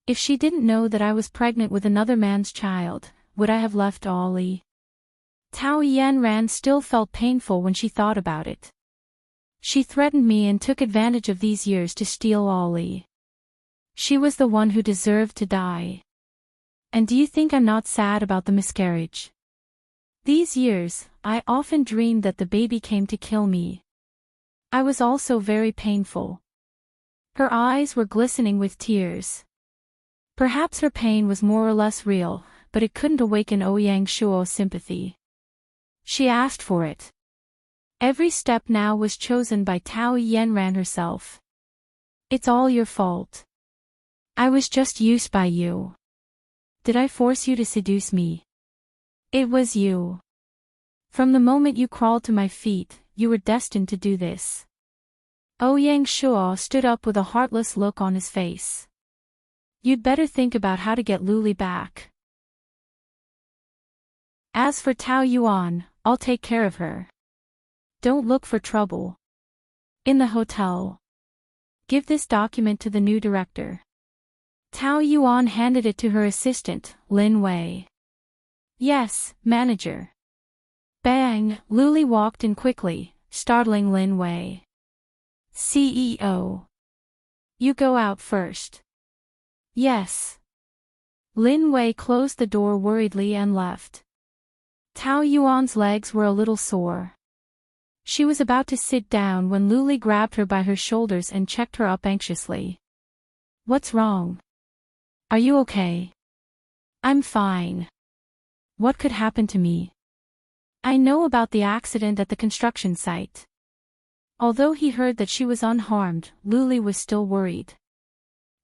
If she didn't know that I was pregnant with another man's child, would I have left Ollie? Tao Yanran still felt painful when she thought about it. She threatened me and took advantage of these years to steal Ollie. She was the one who deserved to die. And do you think I'm not sad about the miscarriage? These years, I often dreamed that the baby came to kill me. I was also very painful. Her eyes were glistening with tears. Perhaps her pain was more or less real, but it couldn't awaken Ouyang Shuo's sympathy. She asked for it. Every step now was chosen by Tao Yenran herself. It's all your fault. I was just used by you. Did I force you to seduce me? It was you. From the moment you crawled to my feet, you were destined to do this. Ouyang Shuo stood up with a heartless look on his face. You'd better think about how to get Luli back. As for Tao Yuan, I'll take care of her. Don't look for trouble. In the hotel. Give this document to the new director. Tao Yuan handed it to her assistant, Lin Wei. Yes, manager. Bang, Luli walked in quickly, startling Lin Wei. CEO. You go out first. Yes. Lin Wei closed the door worriedly and left. Tao Yuan's legs were a little sore. She was about to sit down when Luli grabbed her by her shoulders and checked her up anxiously. What's wrong? Are you okay? I'm fine. What could happen to me? I know about the accident at the construction site. Although he heard that she was unharmed, Luli was still worried.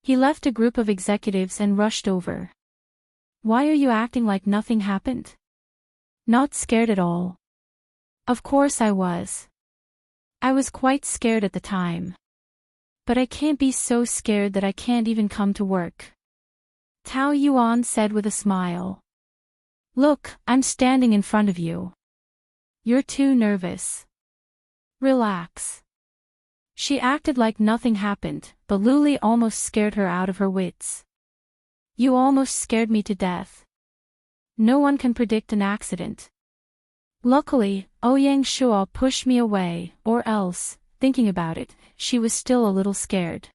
He left a group of executives and rushed over. Why are you acting like nothing happened? Not scared at all. Of course I was. I was quite scared at the time. But I can't be so scared that I can't even come to work. Tao Yuan said with a smile. Look, I'm standing in front of you. You're too nervous. Relax. She acted like nothing happened, but Luli almost scared her out of her wits. You almost scared me to death. No one can predict an accident. Luckily, Ouyang Shuo pushed me away, or else, thinking about it, she was still a little scared.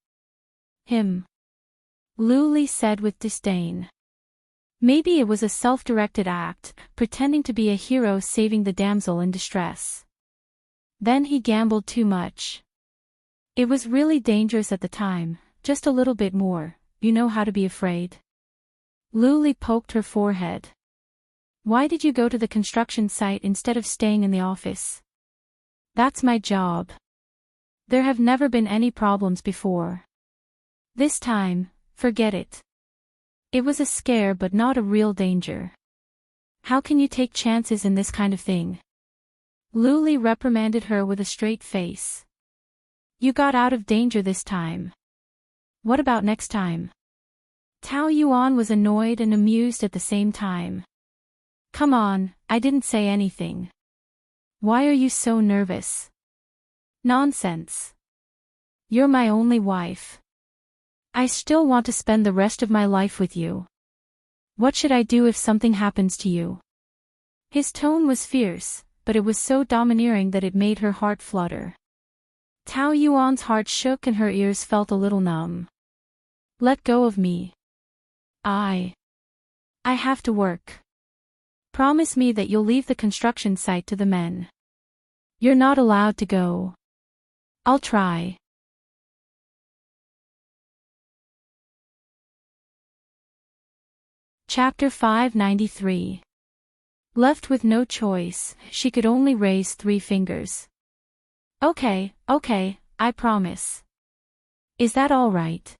Him. Luli said with disdain. Maybe it was a self-directed act, pretending to be a hero saving the damsel in distress. Then he gambled too much. It was really dangerous at the time, just a little bit more, you know how to be afraid. Luli poked her forehead. Why did you go to the construction site instead of staying in the office? That's my job. There have never been any problems before. This time, forget it. It was a scare but not a real danger. How can you take chances in this kind of thing? Luli reprimanded her with a straight face. You got out of danger this time. What about next time? Tao Yuan was annoyed and amused at the same time. Come on, I didn't say anything. Why are you so nervous? Nonsense. You're my only wife. I still want to spend the rest of my life with you. What should I do if something happens to you? His tone was fierce, but it was so domineering that it made her heart flutter. Tao Yuan's heart shook and her ears felt a little numb. Let go of me. I have to work. Promise me that you'll leave the construction site to the men. You're not allowed to go. I'll try. Chapter 593. Left with no choice, she could only raise 3 fingers. Okay, I promise. Is that all right?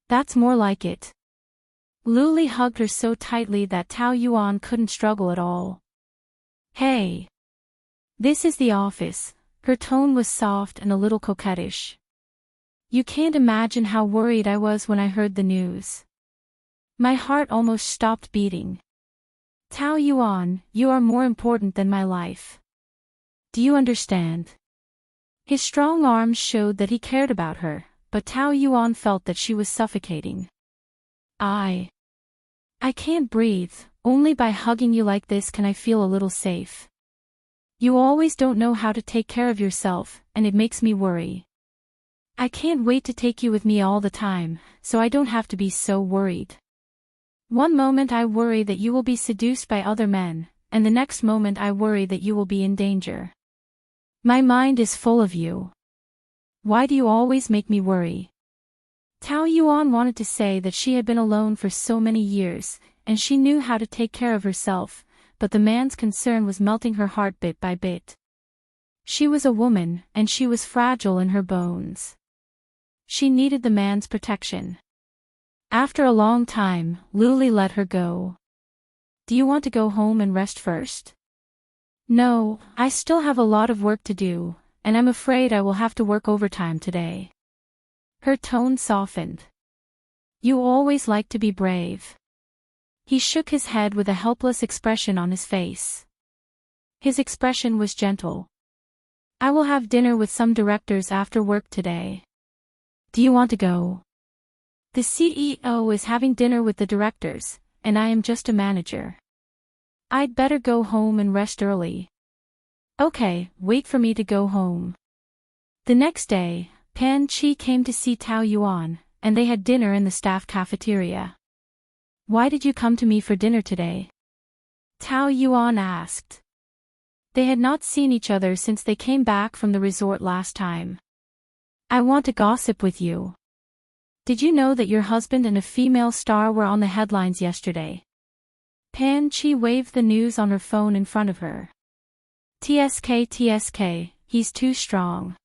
That's more like it. Luli hugged her so tightly that Tao Yuan couldn't struggle at all. Hey. This is the office. Her tone was soft and a little coquettish. You can't imagine how worried I was when I heard the news. My heart almost stopped beating. Tao Yuan, you are more important than my life. Do you understand? His strong arms showed that he cared about her, but Tao Yuan felt that she was suffocating. I can't breathe, only by hugging you like this can I feel a little safe. You always don't know how to take care of yourself, and it makes me worry. I can't wait to take you with me all the time, so I don't have to be so worried. One moment I worry that you will be seduced by other men, and the next moment I worry that you will be in danger. My mind is full of you. Why do you always make me worry? Tao Yuan wanted to say that she had been alone for so many years, and she knew how to take care of herself, but the man's concern was melting her heart bit by bit. She was a woman, and she was fragile in her bones. She needed the man's protection. After a long time, Luli let her go. Do you want to go home and rest first? No, I still have a lot of work to do, and I'm afraid I will have to work overtime today. Her tone softened. You always like to be brave. He shook his head with a helpless expression on his face. His expression was gentle. I will have dinner with some directors after work today. Do you want to go? The CEO is having dinner with the directors, and I am just a manager. I'd better go home and rest early. Okay, wait for me to go home. The next day, Pan Chi came to see Tao Yuan, and they had dinner in the staff cafeteria. Why did you come to me for dinner today? Tao Yuan asked. They had not seen each other since they came back from the resort last time. I want to gossip with you. Did you know that your husband and a female star were on the headlines yesterday? Pan Chi waved the news on her phone in front of her. TSK, he's too strong.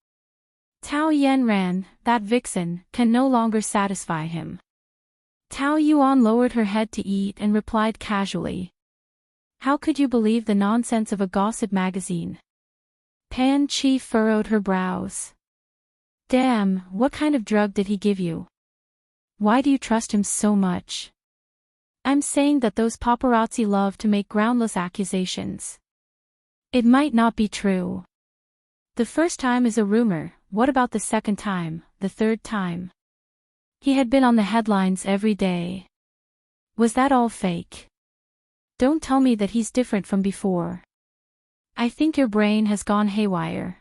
Tao Yanran, that vixen, can no longer satisfy him. Tao Yuan lowered her head to eat and replied casually. How could you believe the nonsense of a gossip magazine? Pan Chi furrowed her brows. Damn, what kind of drug did he give you? Why do you trust him so much? I'm saying that those paparazzi love to make groundless accusations. It might not be true. The first time is a rumor, what about the second time, the third time? He had been on the headlines every day. Was that all fake? Don't tell me that he's different from before. I think your brain has gone haywire.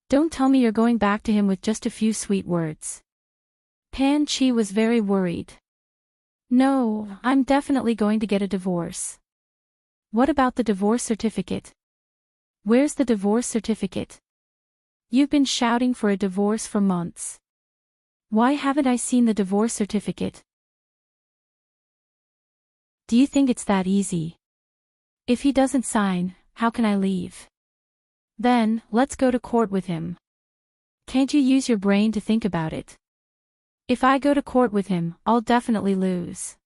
Don't tell me you're going back to him with just a few sweet words. Pan Chi was very worried. No, I'm definitely going to get a divorce. What about the divorce certificate? Where's the divorce certificate? You've been shouting for a divorce for months. Why haven't I seen the divorce certificate? Do you think it's that easy? If he doesn't sign, how can I leave? Then, let's go to court with him. Can't you use your brain to think about it? If I go to court with him, I'll definitely lose.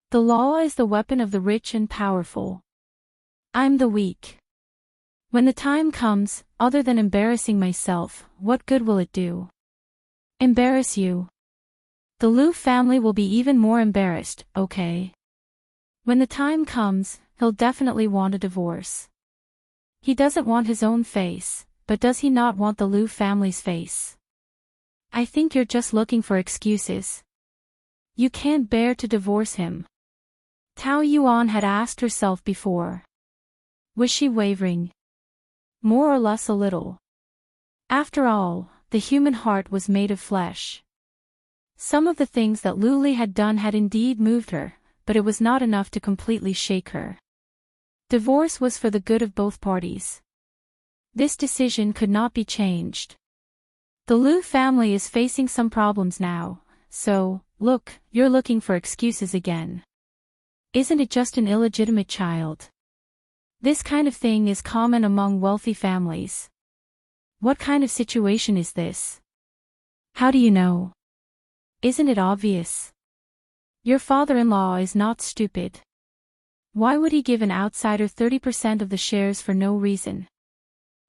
The law is the weapon of the rich and powerful. I'm the weak. When the time comes, other than embarrassing myself, what good will it do? Embarrass you. The Liu family will be even more embarrassed, okay? When the time comes, he'll definitely want a divorce. He doesn't want his own face, but does he not want the Liu family's face? I think you're just looking for excuses. You can't bear to divorce him. Tao Yuan had asked herself before. Was she wavering? More or less a little. After all, the human heart was made of flesh. Some of the things that Luli had done had indeed moved her, but it was not enough to completely shake her. Divorce was for the good of both parties. This decision could not be changed. The Liu family is facing some problems now, so, look, you're looking for excuses again. Isn't it just an illegitimate child? This kind of thing is common among wealthy families. What kind of situation is this? How do you know? Isn't it obvious? Your father-in-law is not stupid. Why would he give an outsider 30% of the shares for no reason?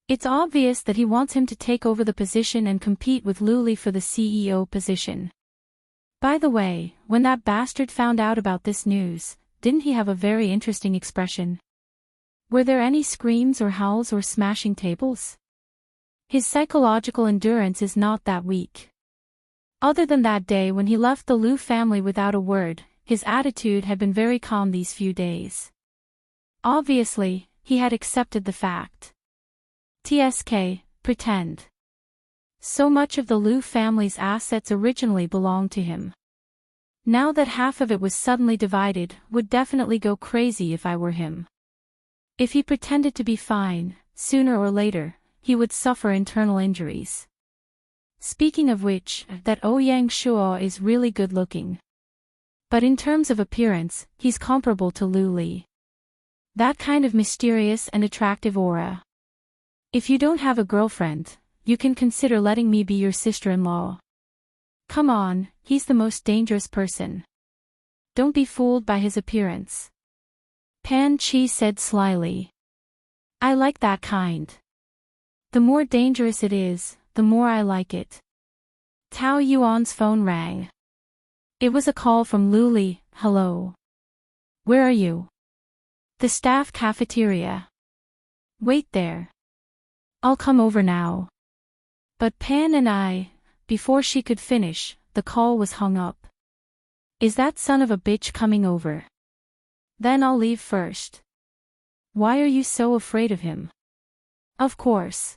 It's obvious that he wants him to take over the position and compete with Luli for the CEO position. By the way, when that bastard found out about this news, didn't he have a very interesting expression? Were there any screams or howls or smashing tables? His psychological endurance is not that weak. Other than that day when he left the Liu family without a word, his attitude had been very calm these few days. Obviously, he had accepted the fact. TSK, pretend. So much of the Liu family's assets originally belonged to him. Now that half of it was suddenly divided, would definitely go crazy if I were him. If he pretended to be fine, sooner or later, he would suffer internal injuries. Speaking of which, that Ouyang Shuo is really good looking. But in terms of appearance, he's comparable to Lu Li. That kind of mysterious and attractive aura. If you don't have a girlfriend, you can consider letting me be your sister-in-law. Come on, he's the most dangerous person. Don't be fooled by his appearance. Pan Chi said slyly. I like that kind. The more dangerous it is, the more I like it. Tao Yuan's phone rang. It was a call from Lu Li. Hello. Where are you? The staff cafeteria. Wait there. I'll come over now. But Pan and before she could finish, the call was hung up. Is that son of a bitch coming over? Then I'll leave first. Why are you so afraid of him? Of course.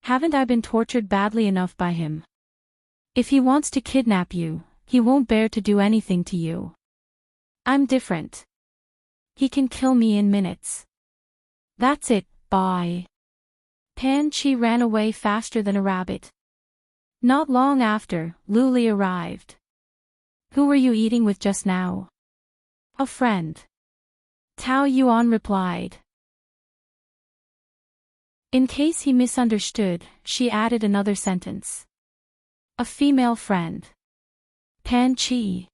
Haven't I been tortured badly enough by him? If he wants to kidnap you, he won't bear to do anything to you. I'm different. He can kill me in minutes. That's it, bye. Pan Chi ran away faster than a rabbit. Not long after, Lu Li arrived. Who were you eating with just now? A friend. Tao Yuan replied. In case he misunderstood, she added another sentence. A female friend. Pan Chi.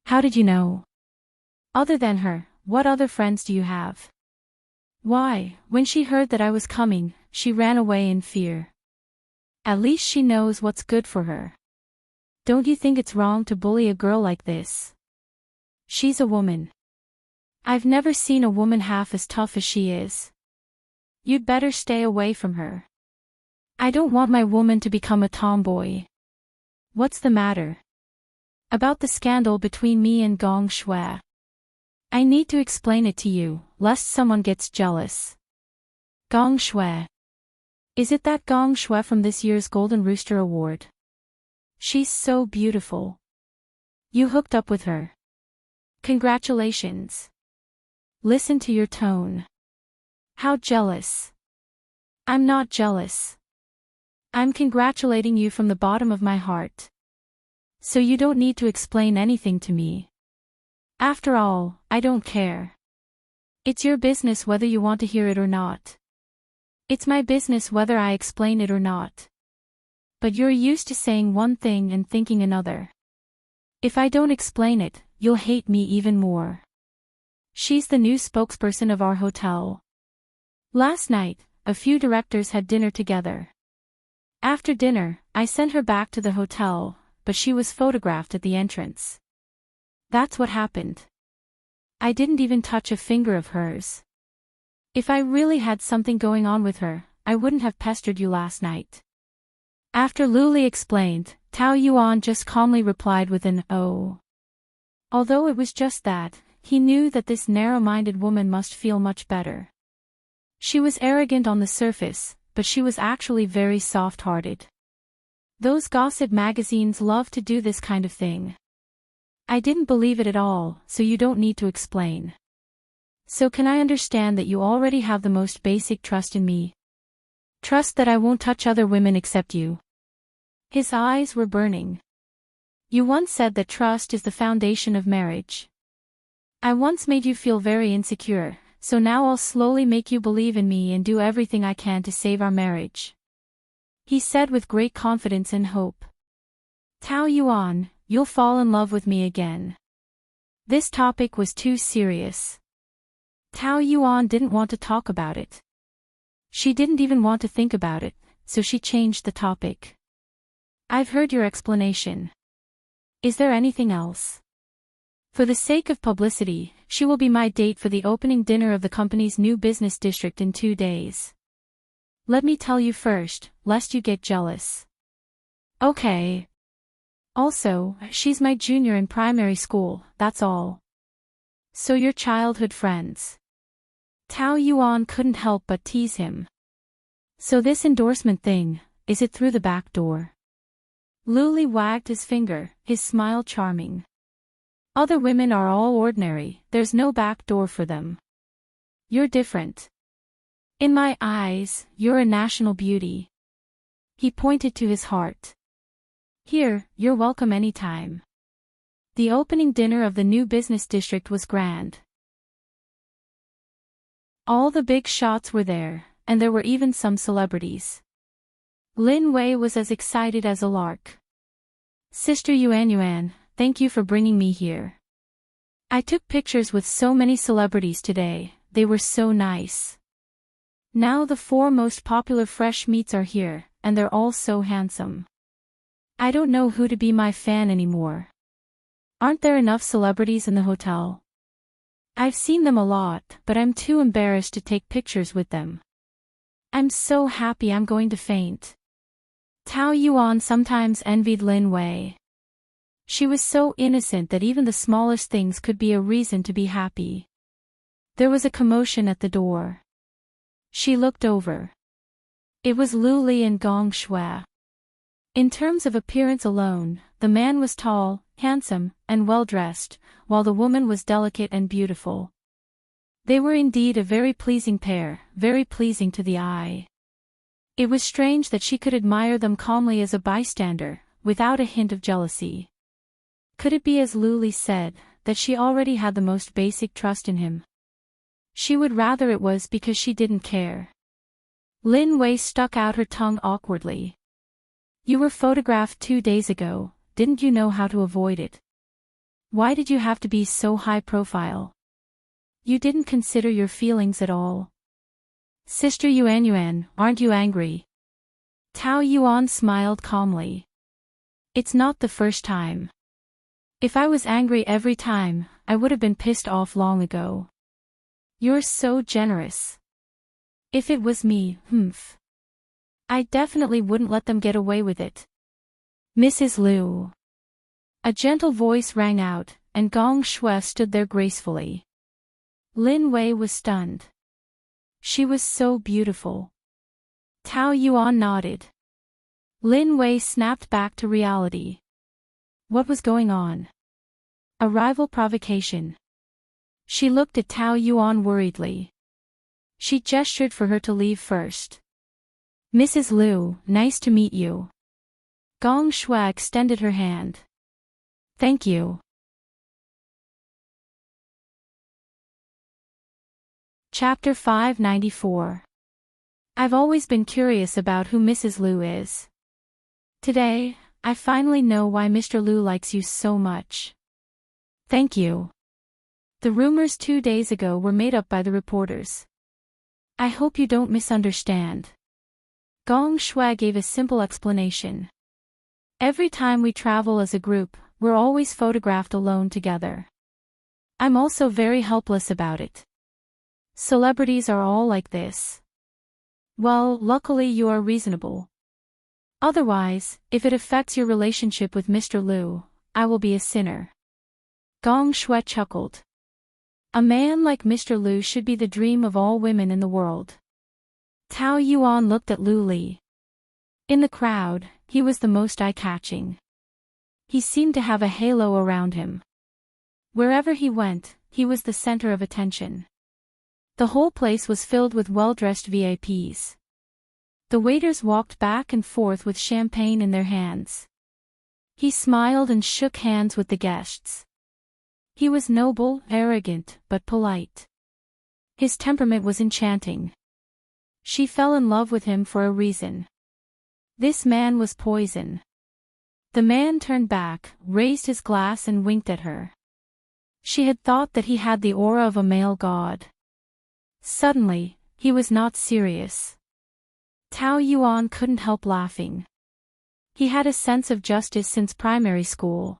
How did you know? Other than her, what other friends do you have? Why, when she heard that I was coming, she ran away in fear. At least she knows what's good for her. Don't you think it's wrong to bully a girl like this? She's a woman. I've never seen a woman half as tough as she is. You'd better stay away from her. I don't want my woman to become a tomboy. What's the matter? About the scandal between me and Gong Shui. I need to explain it to you, lest someone gets jealous. Gong Shui. Is it that Gong Shui from this year's Golden Rooster Award? She's so beautiful. You hooked up with her. Congratulations. Listen to your tone. How jealous. I'm not jealous. I'm congratulating you from the bottom of my heart. So you don't need to explain anything to me. After all, I don't care. It's your business whether you want to hear it or not. It's my business whether I explain it or not. But you're used to saying one thing and thinking another. If I don't explain it, you'll hate me even more. She's the new spokesperson of our hotel. Last night, a few directors had dinner together. After dinner, I sent her back to the hotel, but she was photographed at the entrance. That's what happened. I didn't even touch a finger of hers. If I really had something going on with her, I wouldn't have pestered you last night. After Lu Li explained, Tao Yuan just calmly replied with an "oh." Although it was just that, he knew that this narrow-minded woman must feel much better. She was arrogant on the surface, but she was actually very soft-hearted. Those gossip magazines love to do this kind of thing. I didn't believe it at all, so you don't need to explain. So can I understand that you already have the most basic trust in me? Trust that I won't touch other women except you. His eyes were burning. You once said that trust is the foundation of marriage. I once made you feel very insecure, so now I'll slowly make you believe in me and do everything I can to save our marriage. He said with great confidence and hope. Tao Yuan, you'll fall in love with me again. This topic was too serious. Tao Yuan didn't want to talk about it. She didn't even want to think about it, so she changed the topic. I've heard your explanation. Is there anything else? For the sake of publicity, she will be my date for the opening dinner of the company's new business district in 2 days. Let me tell you first, lest you get jealous. Okay. Also, she's my junior in primary school, that's all. So you're childhood friends. Tao Yuan couldn't help but tease him. So this endorsement thing, is it through the back door? Lu Li wagged his finger, his smile charming. Other women are all ordinary, there's no back door for them. You're different. In my eyes, you're a national beauty. He pointed to his heart. Here, you're welcome anytime. The opening dinner of the new business district was grand. All the big shots were there, and there were even some celebrities. Lin Wei was as excited as a lark. Sister Yuan, thank you for bringing me here. I took pictures with so many celebrities today, they were so nice. Now the 4 most popular fresh meats are here, and they're all so handsome. I don't know who to be my fan anymore. Aren't there enough celebrities in the hotel? I've seen them a lot, but I'm too embarrassed to take pictures with them. I'm so happy I'm going to faint. Tao Yuan sometimes envied Lin Wei. She was so innocent that even the smallest things could be a reason to be happy. There was a commotion at the door. She looked over. It was Lu Li and Gong Shui. In terms of appearance alone, the man was tall, handsome, and well-dressed, while the woman was delicate and beautiful. They were indeed a very pleasing pair, very pleasing to the eye. It was strange that she could admire them calmly as a bystander, without a hint of jealousy. Could it be as Lu Li said, that she already had the most basic trust in him? She would rather it was because she didn't care. Lin Wei stuck out her tongue awkwardly. You were photographed 2 days ago, didn't you know how to avoid it? Why did you have to be so high profile? You didn't consider your feelings at all. Sister Yuan, aren't you angry? Tao Yuan smiled calmly. It's not the first time. If I was angry every time, I would have been pissed off long ago. You're so generous. If it was me, I definitely wouldn't let them get away with it. Mrs. Liu. A gentle voice rang out, and Gong Shui stood there gracefully. Lin Wei was stunned. She was so beautiful. Tao Yuan nodded. Lin Wei snapped back to reality. What was going on? A rival provocation. She looked at Tao Yuan worriedly. She gestured for her to leave first. Mrs. Liu, nice to meet you. Gong Shui extended her hand. Thank you. Chapter 594. I've always been curious about who Mrs. Liu is. Today, I finally know why Mr. Liu likes you so much. Thank you. The rumors 2 days ago were made up by the reporters. I hope you don't misunderstand. Gong Shui gave a simple explanation. Every time we travel as a group, we're always photographed alone together. I'm also very helpless about it. Celebrities are all like this. Well, luckily you are reasonable. Otherwise, if it affects your relationship with Mr. Liu, I will be a sinner. Gong Shui chuckled. A man like Mr. Liu should be the dream of all women in the world. Tao Yuan looked at Lu Li. In the crowd, he was the most eye-catching. He seemed to have a halo around him. Wherever he went, he was the center of attention. The whole place was filled with well-dressed VIPs. The waiters walked back and forth with champagne in their hands. He smiled and shook hands with the guests. He was noble, arrogant, but polite. His temperament was enchanting. She fell in love with him for a reason. This man was poison. The man turned back, raised his glass and winked at her. She had thought that he had the aura of a male god. Suddenly, he was not serious. Tao Yuan couldn't help laughing. He had a sense of justice since primary school.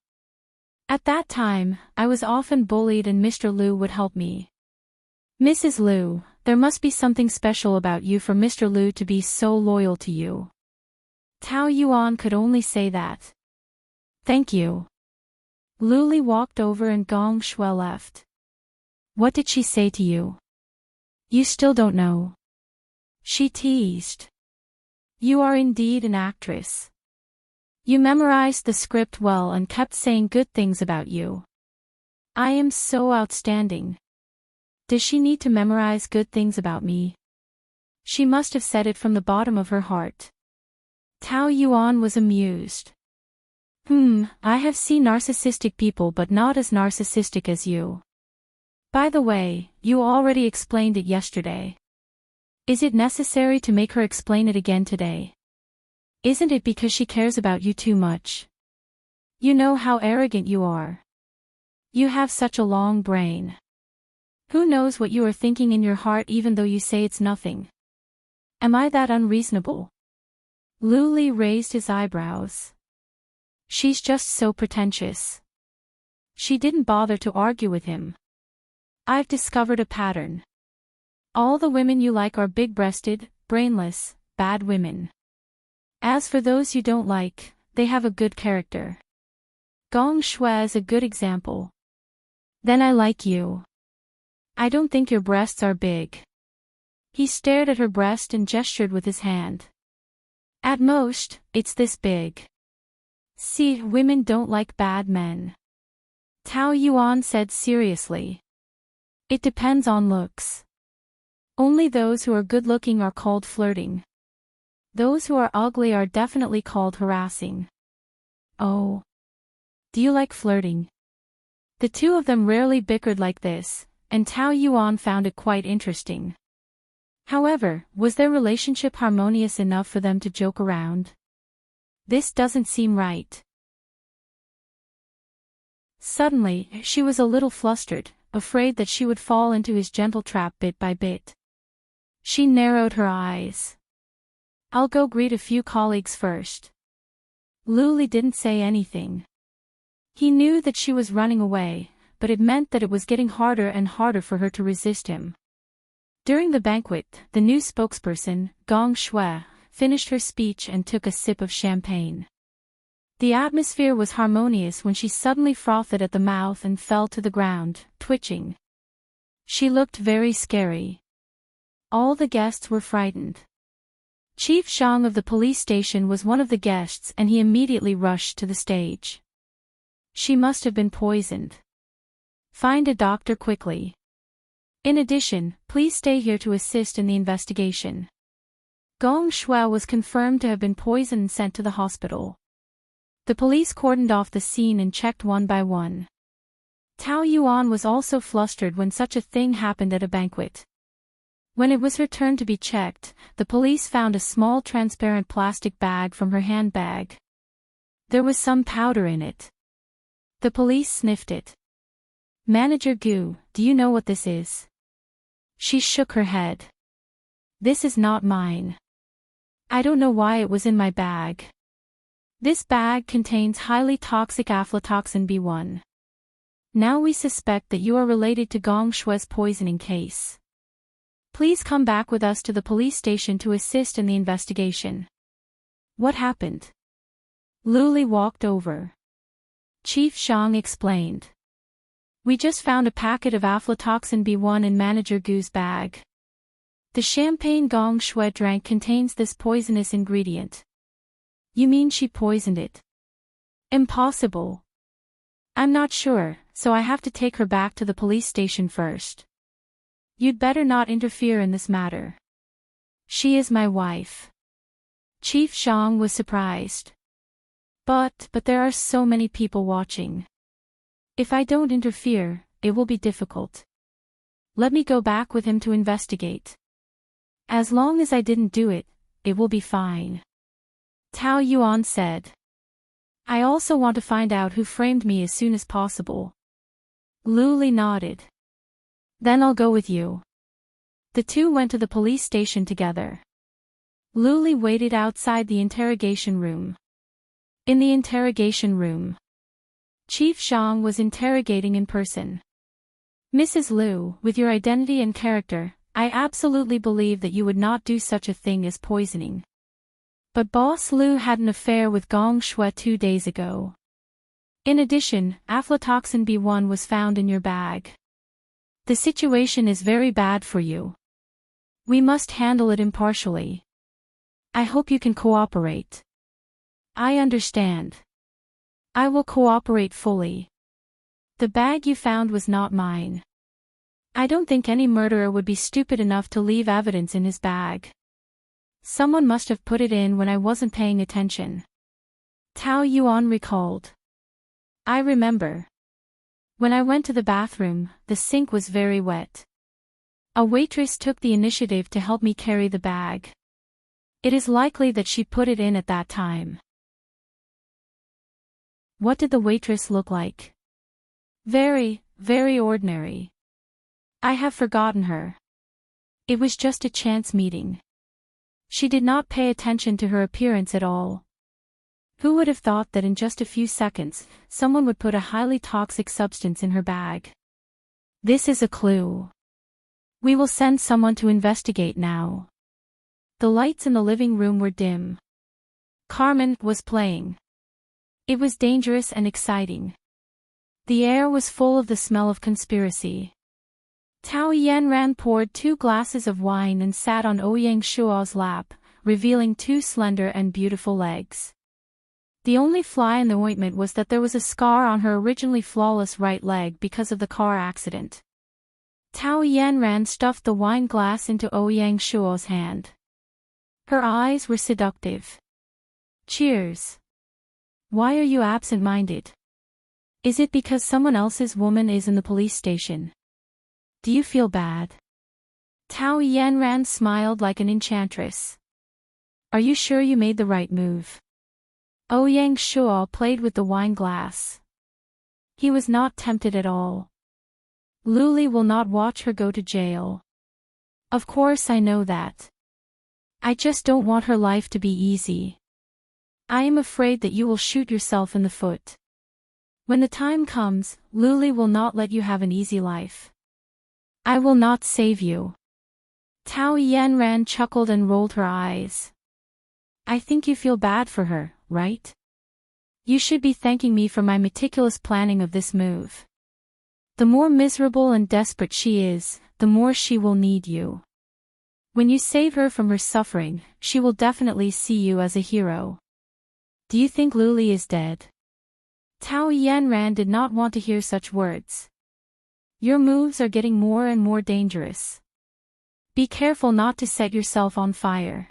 At that time, I was often bullied and Mr. Liu would help me. Mrs. Liu, there must be something special about you for Mr. Liu to be so loyal to you. Tao Yuan could only say that. Thank you. Lu Li walked over and Gong Shui left. What did she say to you? You still don't know. She teased. You are indeed an actress. You memorized the script well and kept saying good things about you. I am so outstanding. Does she need to memorize good things about me? She must have said it from the bottom of her heart. Tao Yuan was amused. I have seen narcissistic people but not as narcissistic as you. By the way, you already explained it yesterday. Is it necessary to make her explain it again today? Isn't it because she cares about you too much? You know how arrogant you are. You have such a long brain. Who knows what you are thinking in your heart even though you say it's nothing? Am I that unreasonable? Lu Li raised his eyebrows. She's just so pretentious. She didn't bother to argue with him. I've discovered a pattern. All the women you like are big-breasted, brainless, bad women. As for those you don't like, they have a good character. Gong Shui is a good example. Then I like you. I don't think your breasts are big. He stared at her breast and gestured with his hand. At most, it's this big. See, women don't like bad men. Tao Yuan said seriously. It depends on looks. Only those who are good-looking are called flirting. Those who are ugly are definitely called harassing. Oh. Do you like flirting? The two of them rarely bickered like this, and Tao Yuan found it quite interesting. However, was their relationship harmonious enough for them to joke around? This doesn't seem right. Suddenly, she was a little flustered, afraid that she would fall into his gentle trap bit by bit. She narrowed her eyes. I'll go greet a few colleagues first. Lu Li didn't say anything. He knew that she was running away, but it meant that it was getting harder and harder for her to resist him. During the banquet, the new spokesperson, Gong Shui, finished her speech and took a sip of champagne. The atmosphere was harmonious when she suddenly frothed at the mouth and fell to the ground, twitching. She looked very scary. All the guests were frightened. Chief Shang of the police station was one of the guests and he immediately rushed to the stage. She must have been poisoned. Find a doctor quickly. In addition, please stay here to assist in the investigation. Gong Shui was confirmed to have been poisoned and sent to the hospital. The police cordoned off the scene and checked one by one. Tao Yuan was also flustered when such a thing happened at a banquet. When it was her turn to be checked, the police found a small transparent plastic bag from her handbag. There was some powder in it. The police sniffed it. Manager Gu, do you know what this is? She shook her head. This is not mine. I don't know why it was in my bag. This bag contains highly toxic aflatoxin B1. Now we suspect that you are related to Gong Shui's poisoning case. Please come back with us to the police station to assist in the investigation. What happened? Lu Li walked over. Chief Shang explained. We just found a packet of aflatoxin B1 in Manager Gu's bag. The champagne Gong Shui drank contains this poisonous ingredient. You mean she poisoned it? Impossible. I'm not sure, so I have to take her back to the police station first. You'd better not interfere in this matter. She is my wife. Chief Shang was surprised. But there are so many people watching. If I don't interfere, it will be difficult. Let me go back with him to investigate. As long as I didn't do it, it will be fine. Tao Yuan said. I also want to find out who framed me as soon as possible. Lu Li nodded. Then I'll go with you. The two went to the police station together. Lu Li waited outside the interrogation room. In the interrogation room, Chief Shang was interrogating in person. Mrs. Liu, with your identity and character, I absolutely believe that you would not do such a thing as poisoning. But Boss Liu had an affair with Gong Shui 2 days ago. In addition, aflatoxin B1 was found in your bag. The situation is very bad for you. We must handle it impartially. I hope you can cooperate. I understand. I will cooperate fully. The bag you found was not mine. I don't think any murderer would be stupid enough to leave evidence in his bag. Someone must have put it in when I wasn't paying attention. Tao Yuan recalled. I remember. When I went to the bathroom, the sink was very wet. A waitress took the initiative to help me carry the bag. It is likely that she put it in at that time. What did the waitress look like? Very, very ordinary. I have forgotten her. It was just a chance meeting. She did not pay attention to her appearance at all. Who would have thought that in just a few seconds, someone would put a highly toxic substance in her bag? This is a clue. We will send someone to investigate now. The lights in the living room were dim. Carmen was playing. It was dangerous and exciting. The air was full of the smell of conspiracy. Tao Yanran poured 2 glasses of wine and sat on Ouyang Shuo's lap, revealing 2 slender and beautiful legs. The only fly in the ointment was that there was a scar on her originally flawless right leg because of the car accident. Tao Yanran stuffed the wine glass into Ouyang Shuo's hand. Her eyes were seductive. Cheers. Why are you absent-minded? Is it because someone else's woman is in the police station? Do you feel bad? Tao Yanran smiled like an enchantress. Are you sure you made the right move? Ouyang Shuo played with the wine glass. He was not tempted at all. Luli will not watch her go to jail. Of course I know that. I just don't want her life to be easy. I am afraid that you will shoot yourself in the foot. When the time comes, Luli will not let you have an easy life. I will not save you. Tao Yanran chuckled and rolled her eyes. I think you feel bad for her, right? You should be thanking me for my meticulous planning of this move. The more miserable and desperate she is, the more she will need you. When you save her from her suffering, she will definitely see you as a hero. Do you think Luli is dead? Tao Yanran did not want to hear such words. Your moves are getting more and more dangerous. Be careful not to set yourself on fire.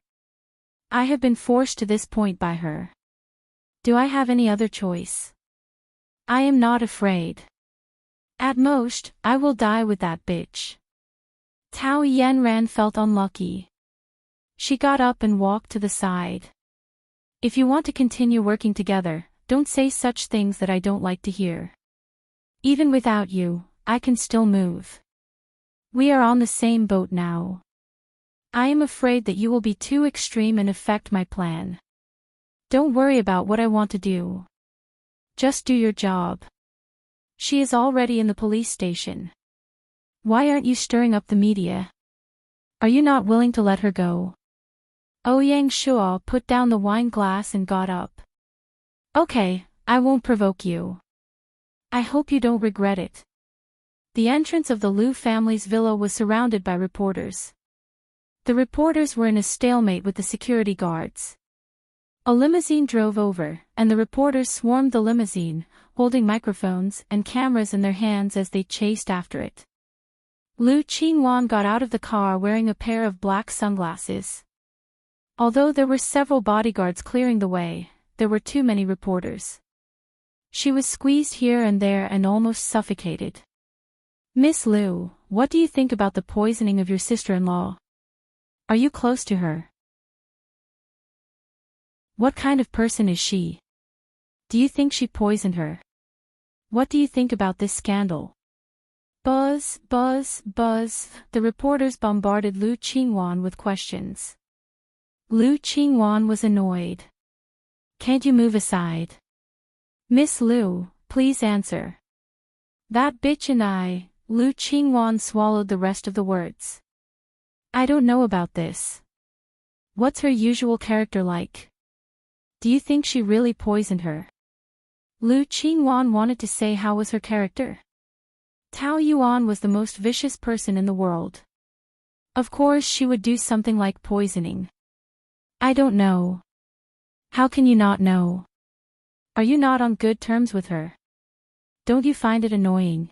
I have been forced to this point by her. Do I have any other choice? I am not afraid. At most, I will die with that bitch. Tao Yanran felt unlucky. She got up and walked to the side. If you want to continue working together, don't say such things that I don't like to hear. Even without you, I can still move. We are on the same boat now. I am afraid that you will be too extreme and affect my plan. Don't worry about what I want to do. Just do your job. She is already in the police station. Why aren't you stirring up the media? Are you not willing to let her go? Ouyang Shuo put down the wine glass and got up. Okay, I won't provoke you. I hope you don't regret it. The entrance of the Liu family's villa was surrounded by reporters. The reporters were in a stalemate with the security guards. A limousine drove over, and the reporters swarmed the limousine, holding microphones and cameras in their hands as they chased after it. Liu Qingwan got out of the car wearing a pair of black sunglasses. Although there were several bodyguards clearing the way, there were too many reporters. She was squeezed here and there and almost suffocated. Miss Liu, what do you think about the poisoning of your sister-in-law? Are you close to her? What kind of person is she? Do you think she poisoned her? What do you think about this scandal? Buzz, buzz, buzz, the reporters bombarded Liu Qingwan with questions. Liu Qingwan was annoyed. Can't you move aside? Miss Liu, please answer. That bitch and I, Liu Qingwan swallowed the rest of the words. I don't know about this. What's her usual character like? Do you think she really poisoned her? Liu Qingwan wanted to say how was her character. Tao Yuan was the most vicious person in the world. Of course she would do something like poisoning. I don't know. How can you not know? Are you not on good terms with her? Don't you find it annoying?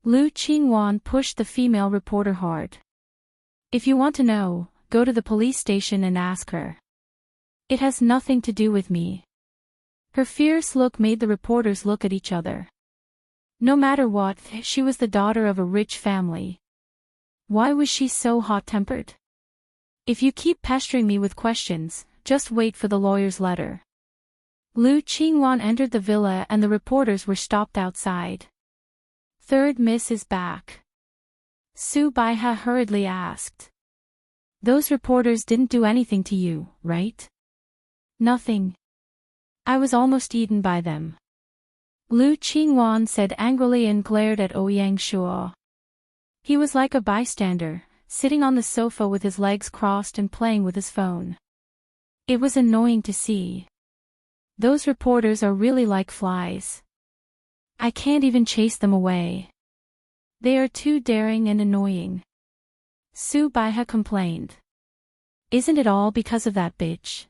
Liu Qingwan pushed the female reporter hard. If you want to know, go to the police station and ask her. It has nothing to do with me. Her fierce look made the reporters look at each other. No matter what, she was the daughter of a rich family. Why was she so hot-tempered? If you keep pestering me with questions, just wait for the lawyer's letter. Lu Qingwan entered the villa and the reporters were stopped outside. Third Miss is back. Su Baiha hurriedly asked. Those reporters didn't do anything to you, right? Nothing. I was almost eaten by them. Lu Qingwan said angrily and glared at Ouyang Shuo. He was like a bystander, sitting on the sofa with his legs crossed and playing with his phone. It was annoying to see. Those reporters are really like flies. I can't even chase them away. They are too daring and annoying. Su Baiha complained. Isn't it all because of that bitch?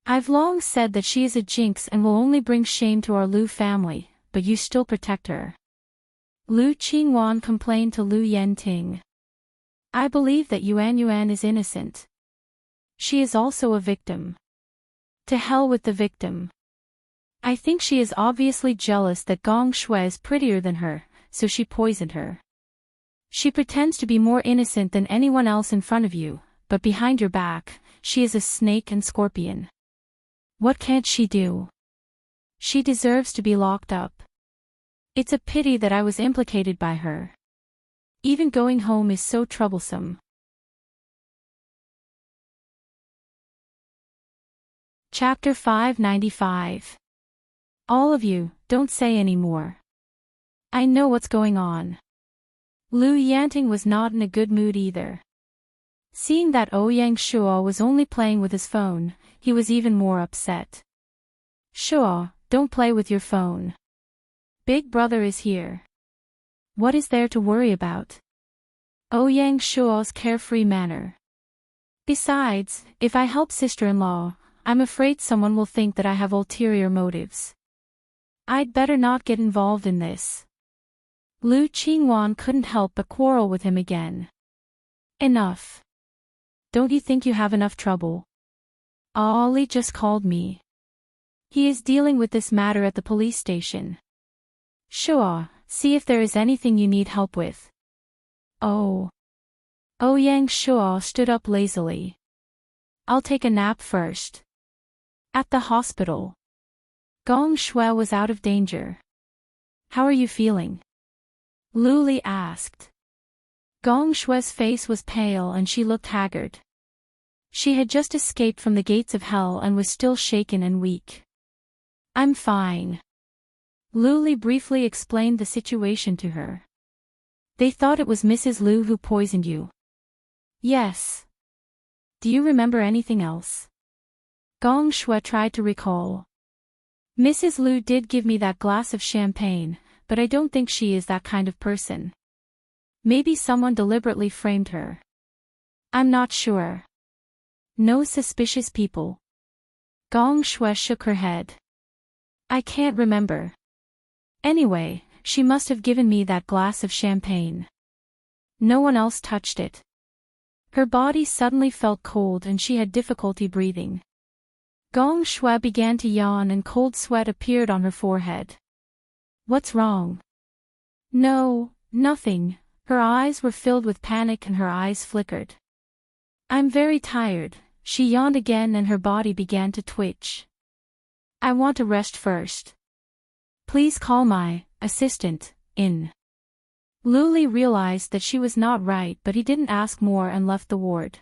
I've long said that she is a jinx and will only bring shame to our Lu family, but you still protect her. Lu Qingwan complained to Lu Yenting. I believe that Yuan is innocent. She is also a victim. To hell with the victim. I think she is obviously jealous that Gong Shui is prettier than her, so she poisoned her. She pretends to be more innocent than anyone else in front of you, but behind your back, she is a snake and scorpion. What can't she do? She deserves to be locked up. It's a pity that I was implicated by her. Even going home is so troublesome. Chapter 595. All of you, don't say any more. I know what's going on. Lu Yanting was not in a good mood either. Seeing that Ouyang Shuo was only playing with his phone, he was even more upset. Shuo, don't play with your phone. Big brother is here. What is there to worry about? Ouyang Shuo's carefree manner. Besides, if I help sister-in-law, I'm afraid someone will think that I have ulterior motives. I'd better not get involved in this. Lu Qingwan couldn't help but quarrel with him again. Enough. Don't you think you have enough trouble? Ali just called me. He is dealing with this matter at the police station. Shuo, see if there is anything you need help with. Oh. Ouyang Shuo stood up lazily. I'll take a nap first. At the hospital. Gong Shui was out of danger. How are you feeling? Lu Li asked. Gong Shui's face was pale and she looked haggard. She had just escaped from the gates of hell and was still shaken and weak. I'm fine. Lu Li briefly explained the situation to her. They thought it was Mrs. Lu who poisoned you. Yes. Do you remember anything else? Gong Shui tried to recall. Mrs. Lu did give me that glass of champagne, but I don't think she is that kind of person. Maybe someone deliberately framed her. I'm not sure. No suspicious people. Gong Shui shook her head. I can't remember. Anyway, she must have given me that glass of champagne. No one else touched it. Her body suddenly felt cold and she had difficulty breathing. Gong Shui began to yawn and cold sweat appeared on her forehead. What's wrong? No, nothing. Her eyes were filled with panic and her eyes flickered. I'm very tired. She yawned again and her body began to twitch. I want to rest first. Please call my assistant in. Lu Li realized that she was not right, but he didn't ask more and left the ward.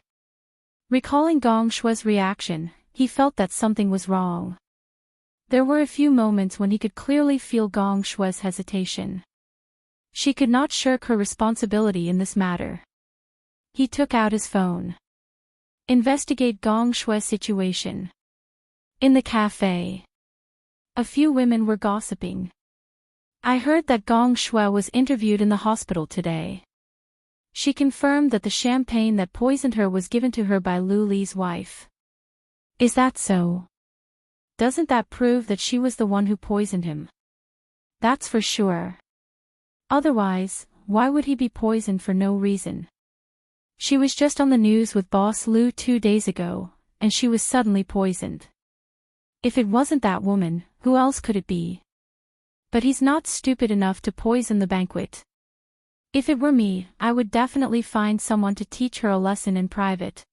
Recalling Gong Shui's reaction, he felt that something was wrong. There were a few moments when he could clearly feel Gong Shui's hesitation. She could not shirk her responsibility in this matter. He took out his phone. Investigate Gong Shui's situation. In the cafe. A few women were gossiping. I heard that Gong Shui was interviewed in the hospital today. She confirmed that the champagne that poisoned her was given to her by Lu Li's wife. Is that so? Doesn't that prove that she was the one who poisoned him? That's for sure. Otherwise, why would he be poisoned for no reason? She was just on the news with Boss Lu 2 days ago, and she was suddenly poisoned. If it wasn't that woman, who else could it be? But he's not stupid enough to poison the banquet. If it were me, I would definitely find someone to teach her a lesson in private.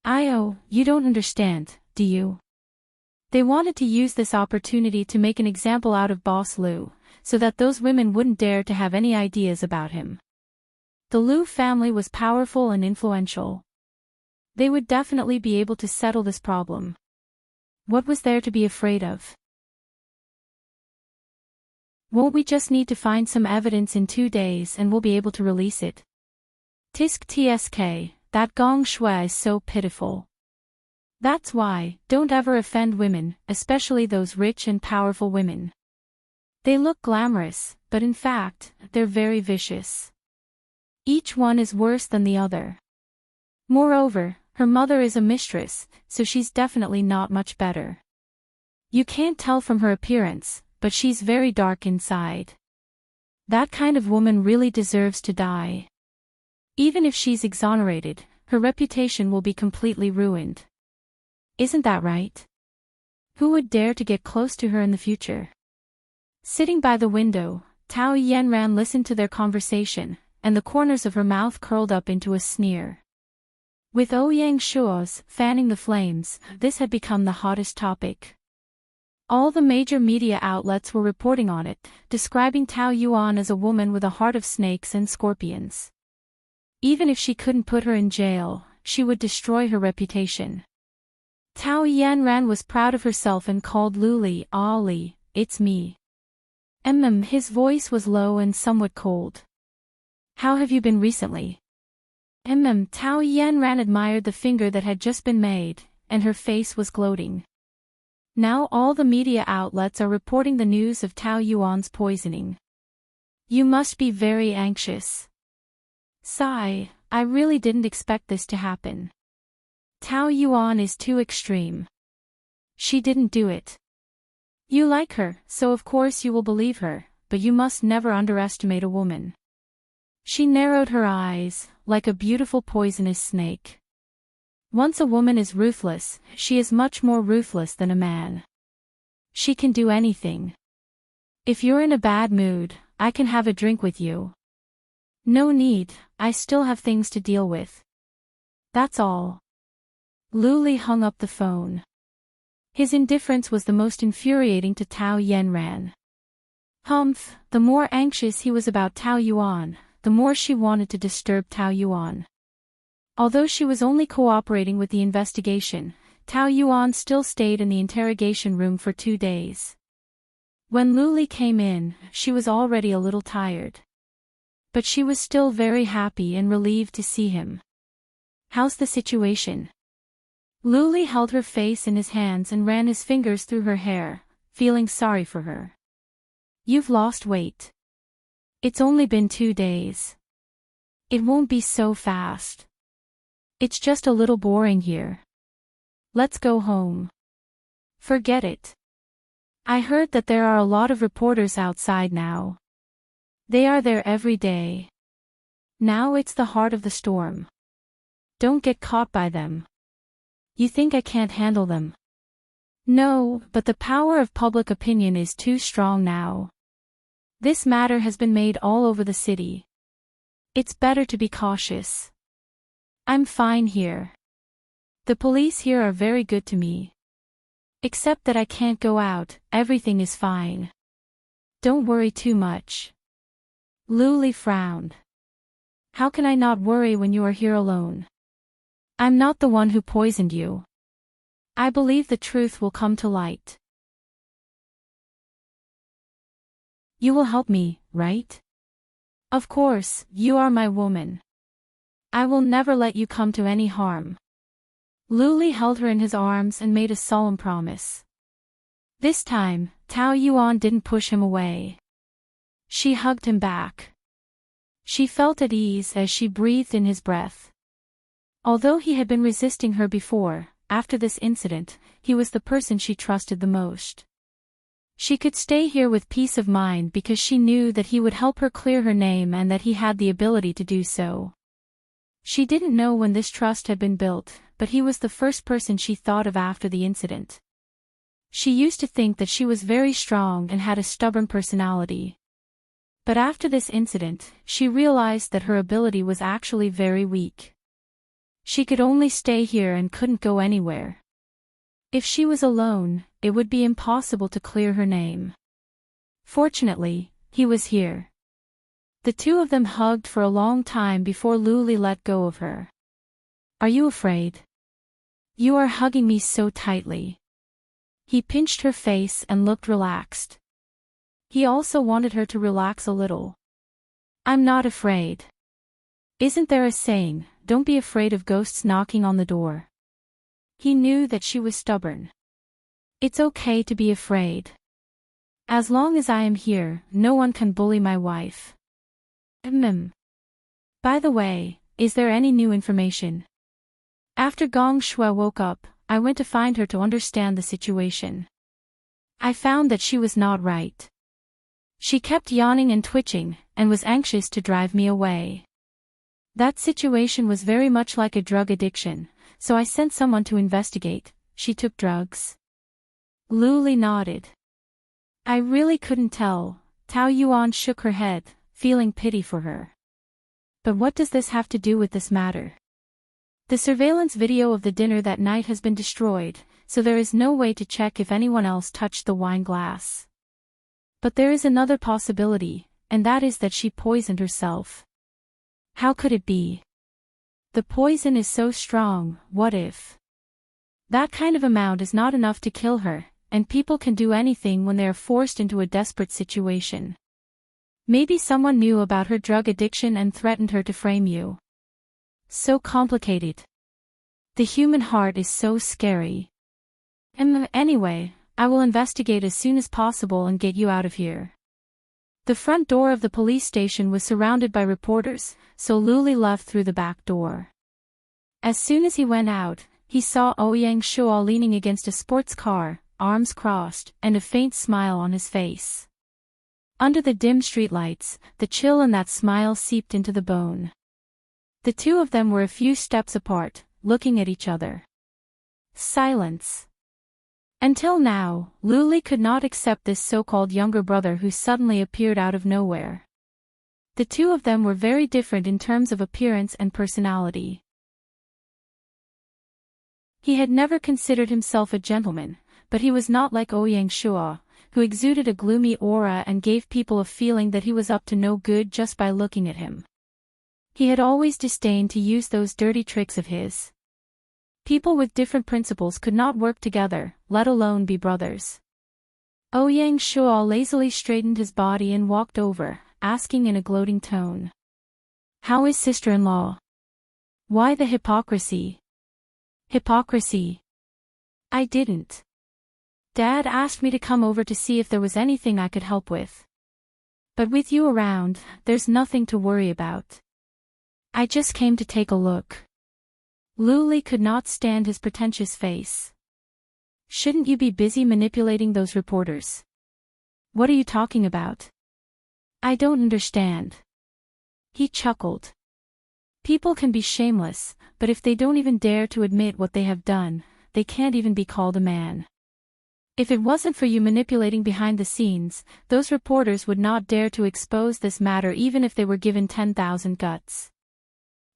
You don't understand, do you? They wanted to use this opportunity to make an example out of Boss Lu, so that those women wouldn't dare to have any ideas about him. The Lu family was powerful and influential. They would definitely be able to settle this problem. What was there to be afraid of? Won't we just need to find some evidence in 2 days and we'll be able to release it? Tisk tsk, that gong shui is so pitiful. That's why, don't ever offend women, especially those rich and powerful women. They look glamorous, but in fact, they're very vicious. Each one is worse than the other. Moreover, her mother is a mistress, so she's definitely not much better. You can't tell from her appearance, but she's very dark inside. That kind of woman really deserves to die. Even if she's exonerated, her reputation will be completely ruined. Isn't that right? Who would dare to get close to her in the future? Sitting by the window, Tao Yanran listened to their conversation, and the corners of her mouth curled up into a sneer. With Ouyang Shuo's fanning the flames, this had become the hottest topic. All the major media outlets were reporting on it, describing Tao Yuan as a woman with a heart of snakes and scorpions. Even if she couldn't put her in jail, she would destroy her reputation. Tao Yanran was proud of herself and called Luli, "Ali, it's me." His voice was low and somewhat cold. How have you been recently? Tao Yanran admired the finger that had just been made, and her face was gloating. Now all the media outlets are reporting the news of Tao Yuan's poisoning. You must be very anxious. Sigh, I really didn't expect this to happen. Tao Yuan is too extreme. She didn't do it. You like her, so of course you will believe her, but you must never underestimate a woman. She narrowed her eyes, like a beautiful poisonous snake. Once a woman is ruthless, she is much more ruthless than a man. She can do anything. If you're in a bad mood, I can have a drink with you. No need, I still have things to deal with. That's all. Luli hung up the phone. His indifference was the most infuriating to Tao Yanran. The more anxious he was about Tao Yuan, the more she wanted to disturb Tao Yuan. Although she was only cooperating with the investigation, Tao Yuan still stayed in the interrogation room for 2 days. When Luli came in, she was already a little tired. But she was still very happy and relieved to see him. How's the situation? Luli held her face in his hands and ran his fingers through her hair, feeling sorry for her. You've lost weight. It's only been 2 days. It won't be so fast. It's just a little boring here. Let's go home. Forget it. I heard that there are a lot of reporters outside now. They are there every day. Now it's the heart of the storm. Don't get caught by them. You think I can't handle them? No, but the power of public opinion is too strong now. This matter has been made all over the city. It's better to be cautious. I'm fine here. The police here are very good to me. Except that I can't go out, everything is fine. Don't worry too much. Luli frowned. How can I not worry when you are here alone? I'm not the one who poisoned you. I believe the truth will come to light. You will help me, right? Of course, you are my woman. I will never let you come to any harm. Luli held her in his arms and made a solemn promise. This time, Tao Yuan didn't push him away. She hugged him back. She felt at ease as she breathed in his breath. Although he had been resisting her before, after this incident, he was the person she trusted the most. She could stay here with peace of mind because she knew that he would help her clear her name and that he had the ability to do so. She didn't know when this trust had been built, but he was the first person she thought of after the incident. She used to think that she was very strong and had a stubborn personality. But after this incident, she realized that her ability was actually very weak. She could only stay here and couldn't go anywhere. If she was alone, it would be impossible to clear her name. Fortunately, he was here. The two of them hugged for a long time before Luli let go of her. "Are you afraid? You are hugging me so tightly." He pinched her face and looked relaxed. He also wanted her to relax a little. "I'm not afraid. Isn't there a saying, don't be afraid of ghosts knocking on the door?" He knew that she was stubborn. "It's okay to be afraid. As long as I am here, no one can bully my wife." By the way, is there any new information? After Gong Shui woke up, I went to find her to understand the situation. I found that she was not right. She kept yawning and twitching, and was anxious to drive me away. That situation was very much like a drug addiction, so I sent someone to investigate. She took drugs. Luli nodded. I really couldn't tell. Tao Yuan shook her head, feeling pity for her. But what does this have to do with this matter? The surveillance video of the dinner that night has been destroyed, so there is no way to check if anyone else touched the wine glass. But there is another possibility, and that is that she poisoned herself. How could it be? The poison is so strong, what if? That kind of amount is not enough to kill her, and people can do anything when they are forced into a desperate situation. Maybe someone knew about her drug addiction and threatened her to frame you. So complicated. The human heart is so scary. Anyway, I will investigate as soon as possible and get you out of here. The front door of the police station was surrounded by reporters, so Luli left through the back door. As soon as he went out, he saw Ouyang Shuo leaning against a sports car, arms crossed, and a faint smile on his face. Under the dim streetlights, the chill in that smile seeped into the bone. The two of them were a few steps apart, looking at each other. Silence. Until now, Luli could not accept this so-called younger brother who suddenly appeared out of nowhere. The two of them were very different in terms of appearance and personality. He had never considered himself a gentleman, but he was not like Ouyang Shuo, who exuded a gloomy aura and gave people a feeling that he was up to no good just by looking at him. He had always disdained to use those dirty tricks of his. People with different principles could not work together, let alone be brothers. Ouyang Shuo lazily straightened his body and walked over, asking in a gloating tone. How is sister-in-law? Why the hypocrisy? Hypocrisy. I didn't. Dad asked me to come over to see if there was anything I could help with. But with you around, there's nothing to worry about. I just came to take a look. Luli could not stand his pretentious face. Shouldn't you be busy manipulating those reporters? What are you talking about? I don't understand. He chuckled. People can be shameless, but if they don't even dare to admit what they have done, they can't even be called a man. If it wasn't for you manipulating behind the scenes, those reporters would not dare to expose this matter even if they were given 10,000 guts.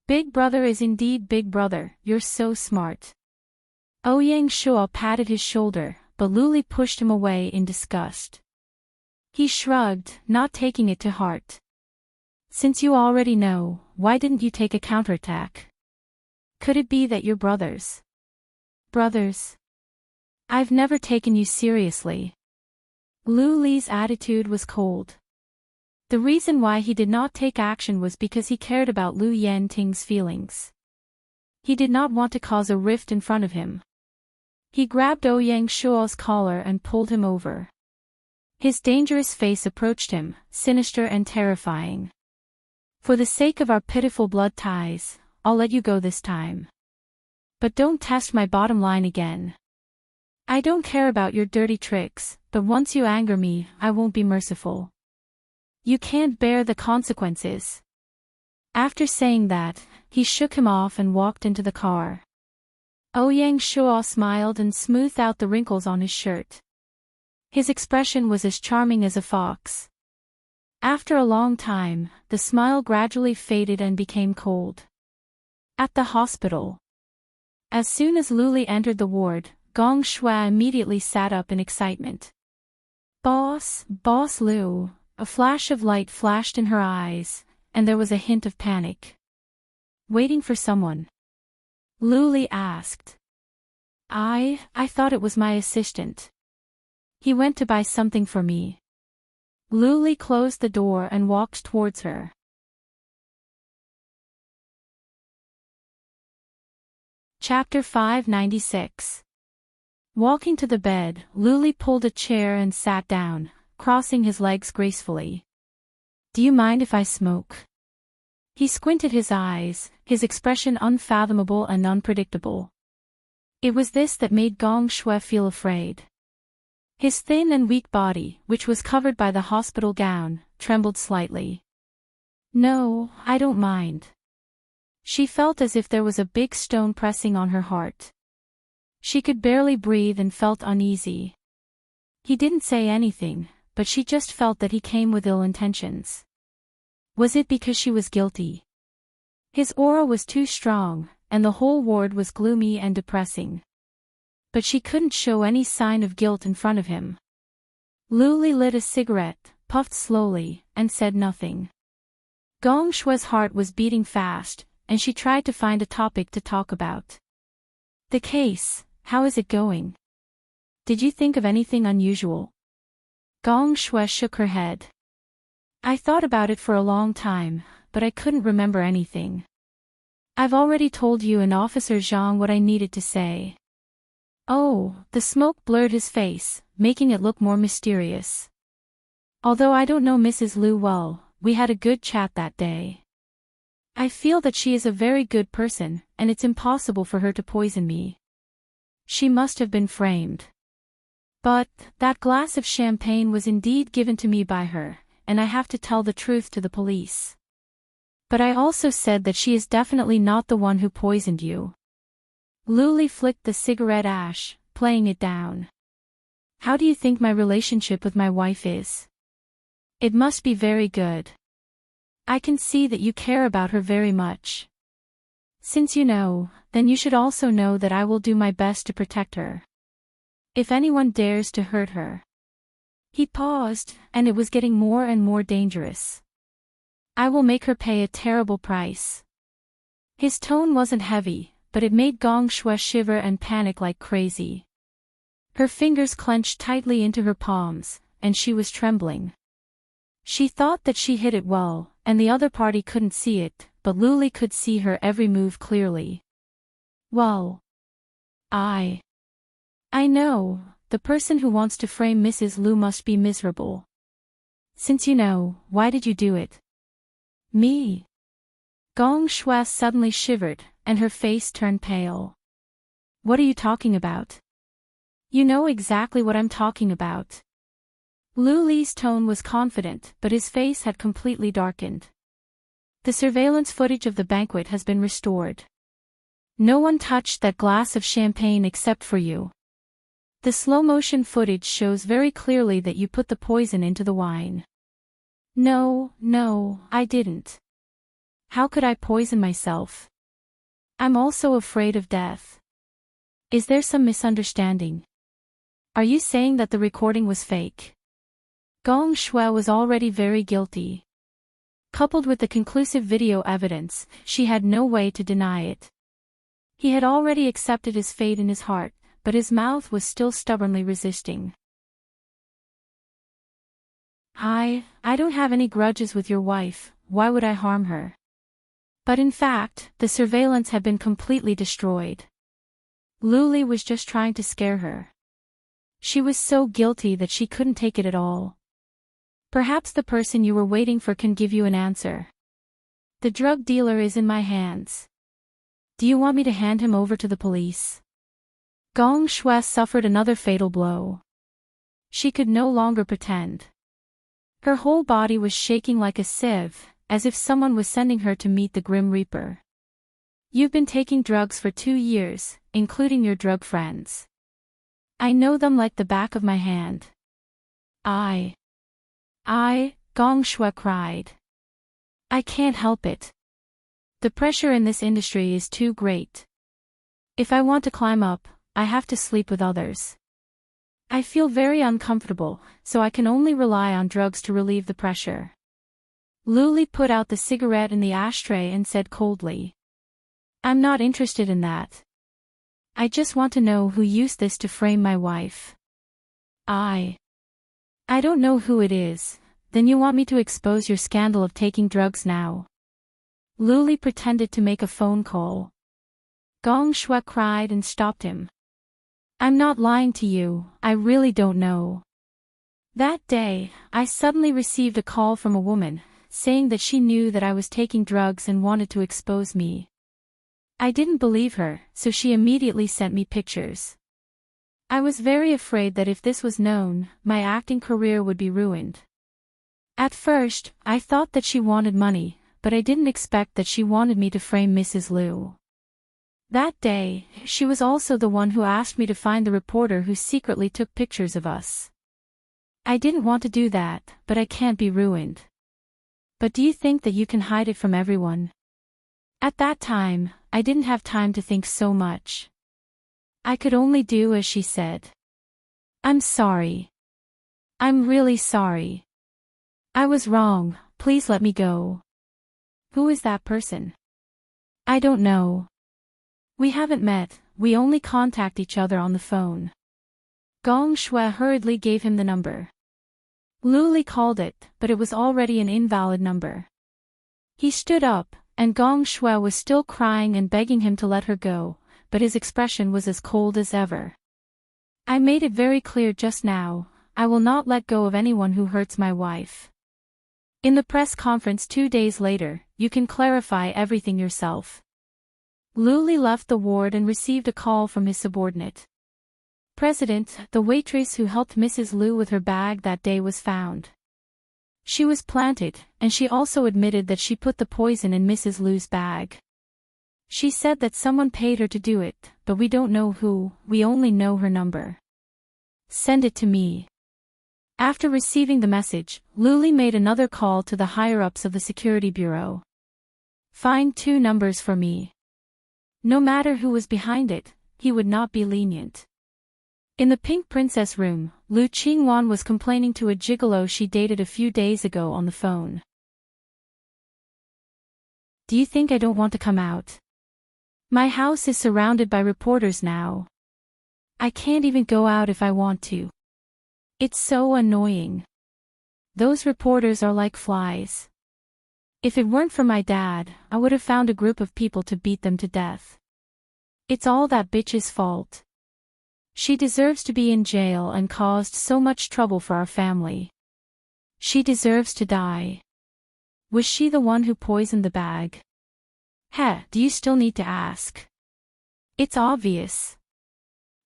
Big brother is indeed big brother, you're so smart. Ouyang Shuo patted his shoulder, but Luli pushed him away in disgust. He shrugged, not taking it to heart. Since you already know, why didn't you take a counterattack? Could it be that you're brothers? Brothers? I've never taken you seriously. Luli's attitude was cold. The reason why he did not take action was because he cared about Lu Yanting's feelings. He did not want to cause a rift in front of him. He grabbed Ouyang Shuo's collar and pulled him over. His dangerous face approached him, sinister and terrifying. For the sake of our pitiful blood ties, I'll let you go this time. But don't test my bottom line again. I don't care about your dirty tricks, but once you anger me, I won't be merciful. You can't bear the consequences. After saying that, he shook him off and walked into the car. Ouyang Shuo smiled and smoothed out the wrinkles on his shirt. His expression was as charming as a fox. After a long time, the smile gradually faded and became cold. At the hospital. As soon as Luli entered the ward, Gong Shui immediately sat up in excitement. Boss Lu, a flash of light flashed in her eyes, and there was a hint of panic. Waiting for someone? Luli asked. I thought it was my assistant. He went to buy something for me. Luli closed the door and walked towards her. Chapter 596. Walking to the bed, Luli pulled a chair and sat down, crossing his legs gracefully. Do you mind if I smoke? He squinted his eyes, his expression unfathomable and unpredictable. It was this that made Gong Shui feel afraid. His thin and weak body, which was covered by the hospital gown, trembled slightly. No, I don't mind. She felt as if there was a big stone pressing on her heart. She could barely breathe and felt uneasy. He didn't say anything, but she just felt that he came with ill intentions. Was it because she was guilty? His aura was too strong, and the whole ward was gloomy and depressing. But she couldn't show any sign of guilt in front of him. Luli lit a cigarette, puffed slowly, and said nothing. Gong Shui's heart was beating fast, and she tried to find a topic to talk about. The case, how is it going? Did you think of anything unusual? Gong Shui shook her head. I thought about it for a long time, but I couldn't remember anything. I've already told you and Officer Zhang what I needed to say. Oh, the smoke blurred his face, making it look more mysterious. Although I don't know Mrs. Lu well, we had a good chat that day. I feel that she is a very good person, and it's impossible for her to poison me. She must have been framed. But, that glass of champagne was indeed given to me by her, and I have to tell the truth to the police. But I also said that she is definitely not the one who poisoned you. Luli flicked the cigarette ash, playing it down. How do you think my relationship with my wife is? It must be very good. I can see that you care about her very much. Since you know, then you should also know that I will do my best to protect her. If anyone dares to hurt her. He paused, and it was getting more and more dangerous. I will make her pay a terrible price. His tone wasn't heavy, but it made Gong Shui shiver and panic like crazy. Her fingers clenched tightly into her palms, and she was trembling. She thought that she hit it well, and the other party couldn't see it, but Luli could see her every move clearly. Well. I know, the person who wants to frame Mrs. Lu must be miserable. Since you know, why did you do it? Me? Gong Shui suddenly shivered, and her face turned pale. What are you talking about? You know exactly what I'm talking about. Luli's tone was confident, but his face had completely darkened. The surveillance footage of the banquet has been restored. No one touched that glass of champagne except for you. The slow-motion footage shows very clearly that you put the poison into the wine. No, I didn't. How could I poison myself? I'm also afraid of death. Is there some misunderstanding? Are you saying that the recording was fake? Gong Shui was already very guilty. Coupled with the conclusive video evidence, she had no way to deny it. He had already accepted his fate in his heart, but his mouth was still stubbornly resisting. I don't have any grudges with your wife, why would I harm her? But in fact, the surveillance had been completely destroyed. Luli was just trying to scare her. She was so guilty that she couldn't take it at all. Perhaps the person you were waiting for can give you an answer. The drug dealer is in my hands. Do you want me to hand him over to the police? Gong Shui suffered another fatal blow. She could no longer pretend. Her whole body was shaking like a sieve, as if someone was sending her to meet the Grim Reaper. You've been taking drugs for 2 years, including your drug friends. I know them like the back of my hand. Gong Shui cried. I can't help it. The pressure in this industry is too great. If I want to climb up, I have to sleep with others. I feel very uncomfortable, so I can only rely on drugs to relieve the pressure. Luli put out the cigarette in the ashtray and said coldly. I'm not interested in that. I just want to know who used this to frame my wife. I don't know who it is. Then you want me to expose your scandal of taking drugs now? Luli pretended to make a phone call. Gong Shui cried and stopped him. I'm not lying to you, I really don't know. That day, I suddenly received a call from a woman, saying that she knew that I was taking drugs and wanted to expose me. I didn't believe her, so she immediately sent me pictures. I was very afraid that if this was known, my acting career would be ruined. At first, I thought that she wanted money, but I didn't expect that she wanted me to frame Mrs. Liu. That day, she was also the one who asked me to find the reporter who secretly took pictures of us. I didn't want to do that, but I can't be ruined. But do you think that you can hide it from everyone? At that time, I didn't have time to think so much. I could only do as she said. I'm sorry. I'm really sorry. I was wrong, please let me go. Who is that person? I don't know. We haven't met, we only contact each other on the phone. Gong Shui hurriedly gave him the number. Luli called it, but it was already an invalid number. He stood up, and Gong Shui was still crying and begging him to let her go, but his expression was as cold as ever. I made it very clear just now, I will not let go of anyone who hurts my wife. In the press conference 2 days later, you can clarify everything yourself. Luli left the ward and received a call from his subordinate. President, the waitress who helped Mrs. Liu with her bag that day was found. She was planted, and she also admitted that she put the poison in Mrs. Liu's bag. She said that someone paid her to do it, but we don't know who, we only know her number. Send it to me. After receiving the message, Luli made another call to the higher-ups of the security bureau. Find 2 numbers for me. No matter who was behind it, he would not be lenient. In the Pink Princess room, Lu Qingwan was complaining to a gigolo she dated a few days ago on the phone. Do you think I don't want to come out? My house is surrounded by reporters now. I can't even go out if I want to. It's so annoying. Those reporters are like flies. If it weren't for my dad, I would have found a group of people to beat them to death. It's all that bitch's fault. She deserves to be in jail and caused so much trouble for our family. She deserves to die. Was she the one who poisoned the bag? Do you still need to ask? It's obvious.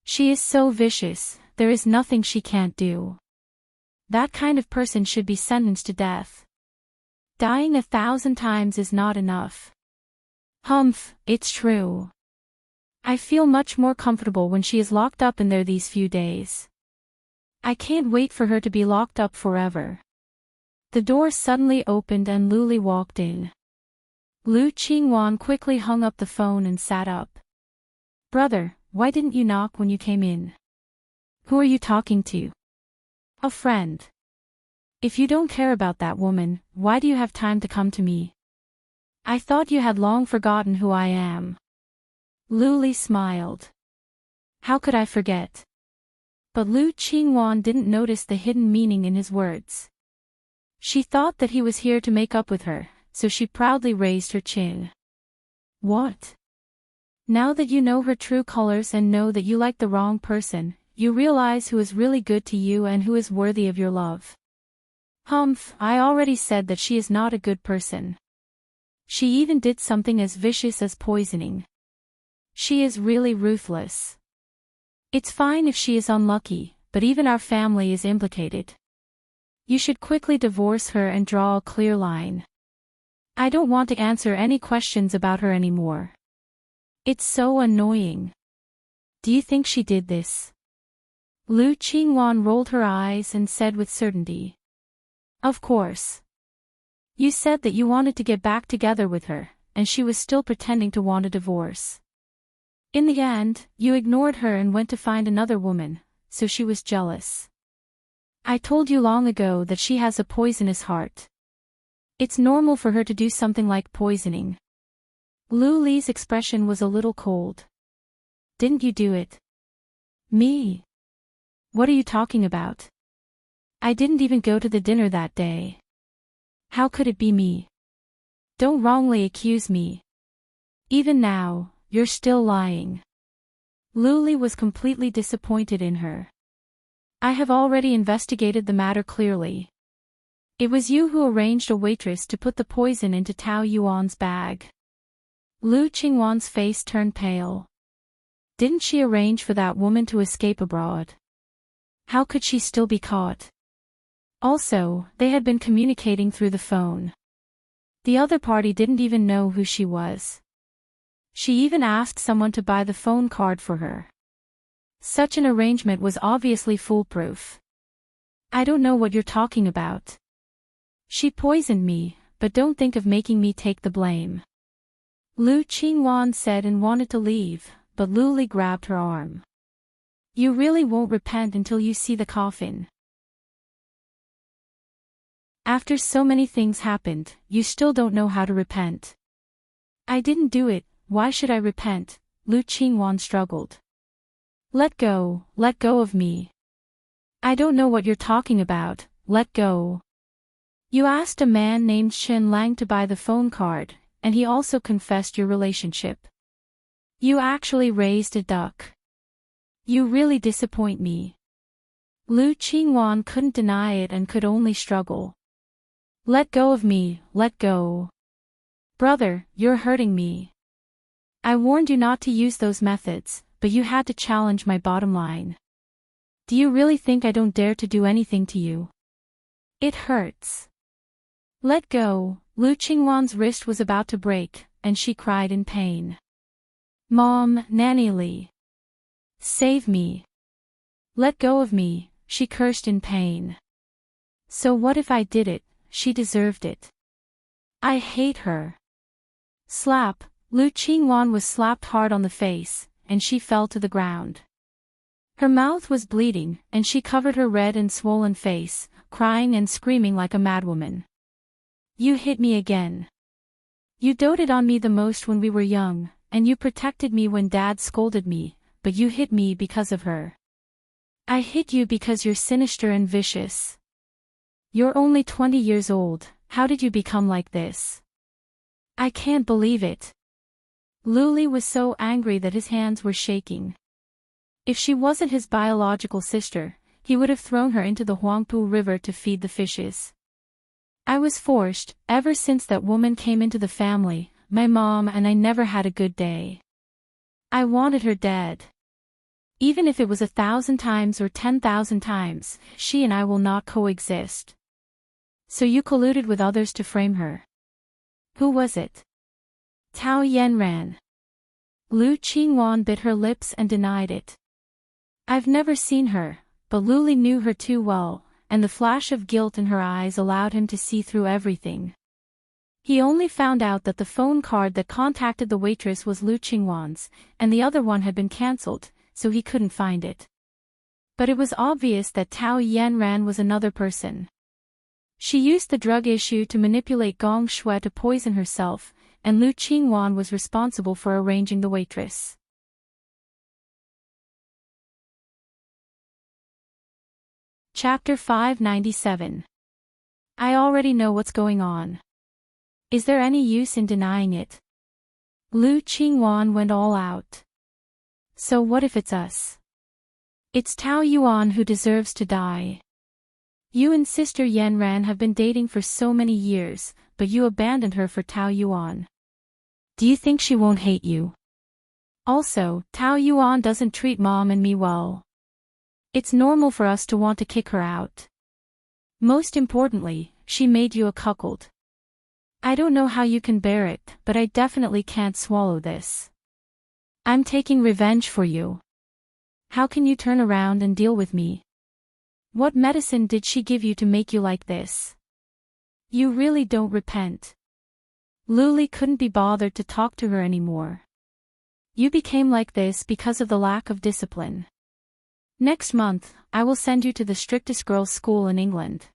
She is so vicious, there is nothing she can't do. That kind of person should be sentenced to death. Dying 1,000 times is not enough. It's true. I feel much more comfortable when she is locked up in there these few days. I can't wait for her to be locked up forever. The door suddenly opened and Luli walked in. Lu Qingwan quickly hung up the phone and sat up. Brother, why didn't you knock when you came in? Who are you talking to? A friend. If you don't care about that woman, why do you have time to come to me? I thought you had long forgotten who I am. Luli smiled. How could I forget? But Lu Qingwan didn't notice the hidden meaning in his words. She thought that he was here to make up with her, so she proudly raised her chin. What? Now that you know her true colors and know that you like the wrong person, you realize who is really good to you and who is worthy of your love. I already said that she is not a good person. She even did something as vicious as poisoning. She is really ruthless. It's fine if she is unlucky, but even our family is implicated. You should quickly divorce her and draw a clear line. I don't want to answer any questions about her anymore. It's so annoying. Do you think she did this? Lu Qingwan rolled her eyes and said with certainty. Of course. You said that you wanted to get back together with her, and she was still pretending to want a divorce. In the end, you ignored her and went to find another woman, so she was jealous. I told you long ago that she has a poisonous heart. It's normal for her to do something like poisoning. Lu Li's expression was a little cold. Didn't you do it? Me? What are you talking about? I didn't even go to the dinner that day. How could it be me? Don't wrongly accuse me. Even now, you're still lying. Lu Li was completely disappointed in her. I have already investigated the matter clearly. It was you who arranged a waitress to put the poison into Tao Yuan's bag. Lu Qingwan's face turned pale. Didn't she arrange for that woman to escape abroad? How could she still be caught? Also, they had been communicating through the phone. The other party didn't even know who she was. She even asked someone to buy the phone card for her. Such an arrangement was obviously foolproof. I don't know what you're talking about. She poisoned me, but don't think of making me take the blame. Lu Qingwan said and wanted to leave, but Lu Li grabbed her arm. You really won't repent until you see the coffin. After so many things happened, you still don't know how to repent. I didn't do it, why should I repent? Lu Qingwan struggled. Let go of me. I don't know what you're talking about, let go. You asked a man named Shen Lang to buy the phone card, and he also confessed your relationship. You actually raised a duck. You really disappoint me. Lu Qingwan couldn't deny it and could only struggle. Let go of me, let go. Brother, you're hurting me. I warned you not to use those methods, but you had to challenge my bottom line. Do you really think I don't dare to do anything to you? It hurts. Let go. Lu Qingwan's wrist was about to break, and she cried in pain. Mom, Nanny Li. Save me. Let go of me, she cursed in pain. So what if I did it? She deserved it. I hate her. Slap. Lu Qingwan was slapped hard on the face, and she fell to the ground. Her mouth was bleeding, and she covered her red and swollen face, crying and screaming like a madwoman. You hit me again. You doted on me the most when we were young, and you protected me when Dad scolded me, but you hit me because of her. I hit you because you're sinister and vicious. You're only 20 years old, how did you become like this? I can't believe it. Lu Li was so angry that his hands were shaking. If she wasn't his biological sister, he would have thrown her into the Huangpu River to feed the fishes. I was forced, ever since that woman came into the family, my mom and I never had a good day. I wanted her dead. Even if it was 1,000 times or 10,000 times, she and I will not coexist. So you colluded with others to frame her. Who was it? Tao Yanran. Lu Qingwan bit her lips and denied it. I've never seen her, but Lu Li knew her too well, and the flash of guilt in her eyes allowed him to see through everything. He only found out that the phone card that contacted the waitress was Lu Qingwan's, and the other one had been cancelled, so he couldn't find it. But it was obvious that Tao Yanran was another person. She used the drug issue to manipulate Gong Shui to poison herself, and Lu Qingwan was responsible for arranging the waitress. Chapter 597. I already know what's going on. Is there any use in denying it? Lu Qingwan went all out. So what if it's us? It's Tao Yuan who deserves to die. You and Sister Yanran have been dating for so many years, but you abandoned her for Tao Yuan. Do you think she won't hate you? Also, Tao Yuan doesn't treat Mom and me well. It's normal for us to want to kick her out. Most importantly, she made you a cuckold. I don't know how you can bear it, but I definitely can't swallow this. I'm taking revenge for you. How can you turn around and deal with me? What medicine did she give you to make you like this? You really don't repent. Luli couldn't be bothered to talk to her anymore. You became like this because of the lack of discipline. Next month, I will send you to the strictest girls' school in England.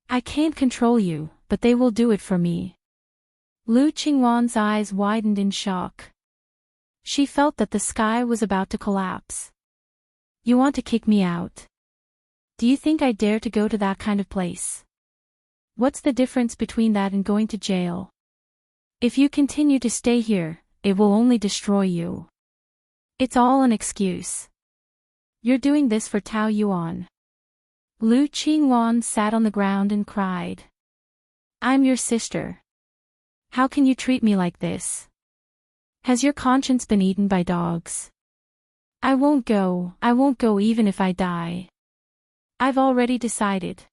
I can't control you, but they will do it for me. Lu Qingwan's eyes widened in shock. She felt that the sky was about to collapse. You want to kick me out? Do you think I dare to go to that kind of place? What's the difference between that and going to jail? If you continue to stay here, it will only destroy you. It's all an excuse. You're doing this for Tao Yuan. Lu Qingwan sat on the ground and cried. I'm your sister. How can you treat me like this? Has your conscience been eaten by dogs? I won't go even if I die. I've already decided.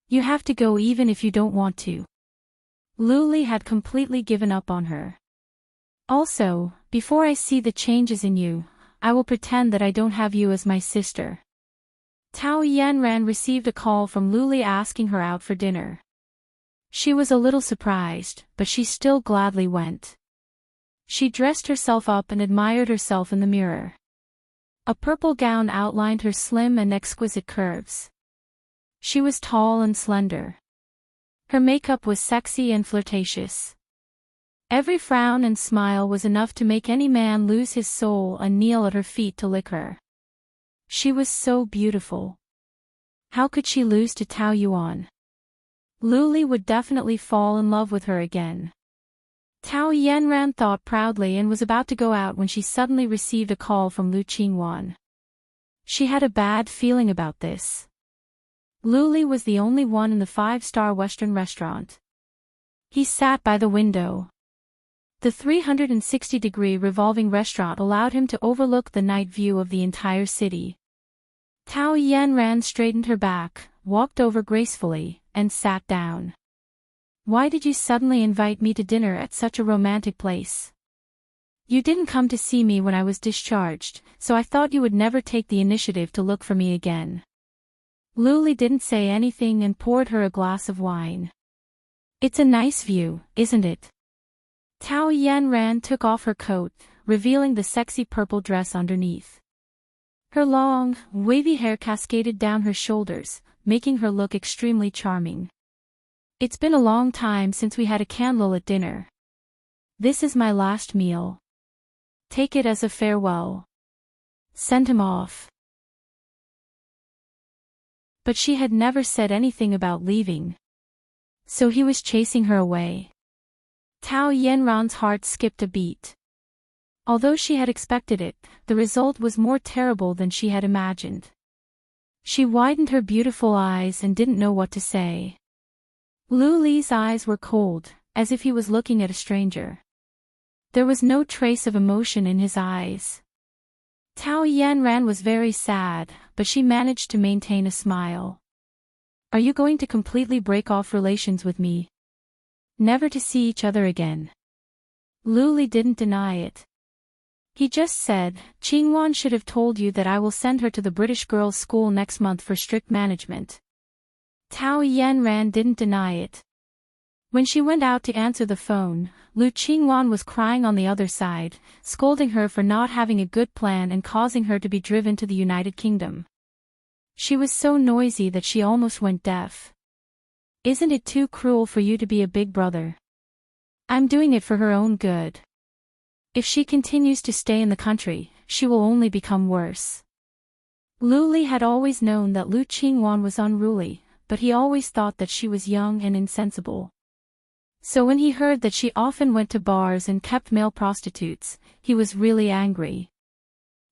You have to go even if you don't want to. Luli had completely given up on her. Also, before I see the changes in you, I will pretend that I don't have you as my sister. Tao Yanran received a call from Luli asking her out for dinner. She was a little surprised, but she still gladly went. She dressed herself up and admired herself in the mirror. A purple gown outlined her slim and exquisite curves. She was tall and slender. Her makeup was sexy and flirtatious. Every frown and smile was enough to make any man lose his soul and kneel at her feet to lick her. She was so beautiful. How could she lose to Tao Yuan? Luli would definitely fall in love with her again. Tao Yanran thought proudly and was about to go out when she suddenly received a call from Lu Qingwan. She had a bad feeling about this. Luli was the only one in the 5-star Western restaurant. He sat by the window. The 360-degree revolving restaurant allowed him to overlook the night view of the entire city. Tao Yanran straightened her back, walked over gracefully, and sat down. Why did you suddenly invite me to dinner at such a romantic place? You didn't come to see me when I was discharged, so I thought you would never take the initiative to look for me again. Luli didn't say anything and poured her a glass of wine. It's a nice view, isn't it? Tao Yanran took off her coat, revealing the sexy purple dress underneath. Her long, wavy hair cascaded down her shoulders, making her look extremely charming. It's been a long time since we had a candle at dinner. This is my last meal. Take it as a farewell. Send him off. But she had never said anything about leaving. So he was chasing her away. Tao Yanran's heart skipped a beat. Although she had expected it, the result was more terrible than she had imagined. She widened her beautiful eyes and didn't know what to say. Luli's eyes were cold, as if he was looking at a stranger. There was no trace of emotion in his eyes. Tao Yanran was very sad, but she managed to maintain a smile. Are you going to completely break off relations with me? Never to see each other again? Luli didn't deny it. He just said, Qingwan should have told you that I will send her to the British girls' school next month for strict management. Tao Yanran didn't deny it. When she went out to answer the phone, Lu Qingwan was crying on the other side, scolding her for not having a good plan and causing her to be driven to the United Kingdom. She was so noisy that she almost went deaf. Isn't it too cruel for you to be a big brother? I'm doing it for her own good. If she continues to stay in the country, she will only become worse. Luli had always known that Lu Qingwan was unruly, but he always thought that she was young and insensible. So when he heard that she often went to bars and kept male prostitutes, he was really angry.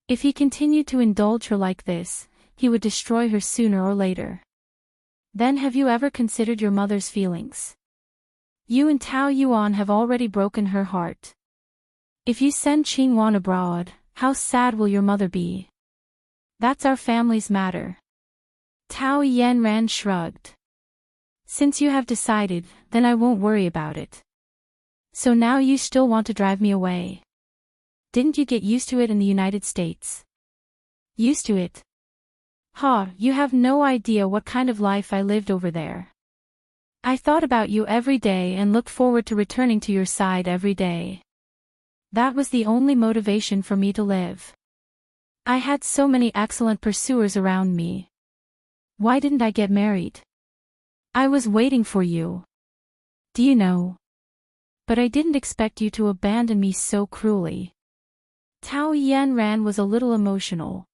If he continued to indulge her like this, he would destroy her sooner or later. Then have you ever considered your mother's feelings? You and Tao Yuan have already broken her heart. If you send Qingwan abroad, how sad will your mother be? That's our family's matter. Tao Yanran shrugged. Since you have decided, then I won't worry about it. So now you still want to drive me away? Didn't you get used to it in the United States? Used to it? You have no idea what kind of life I lived over there. I thought about you every day and looked forward to returning to your side every day. That was the only motivation for me to live. I had so many excellent pursuers around me. Why didn't I get married? I was waiting for you. Do you know? But I didn't expect you to abandon me so cruelly. Tao Yanran was a little emotional.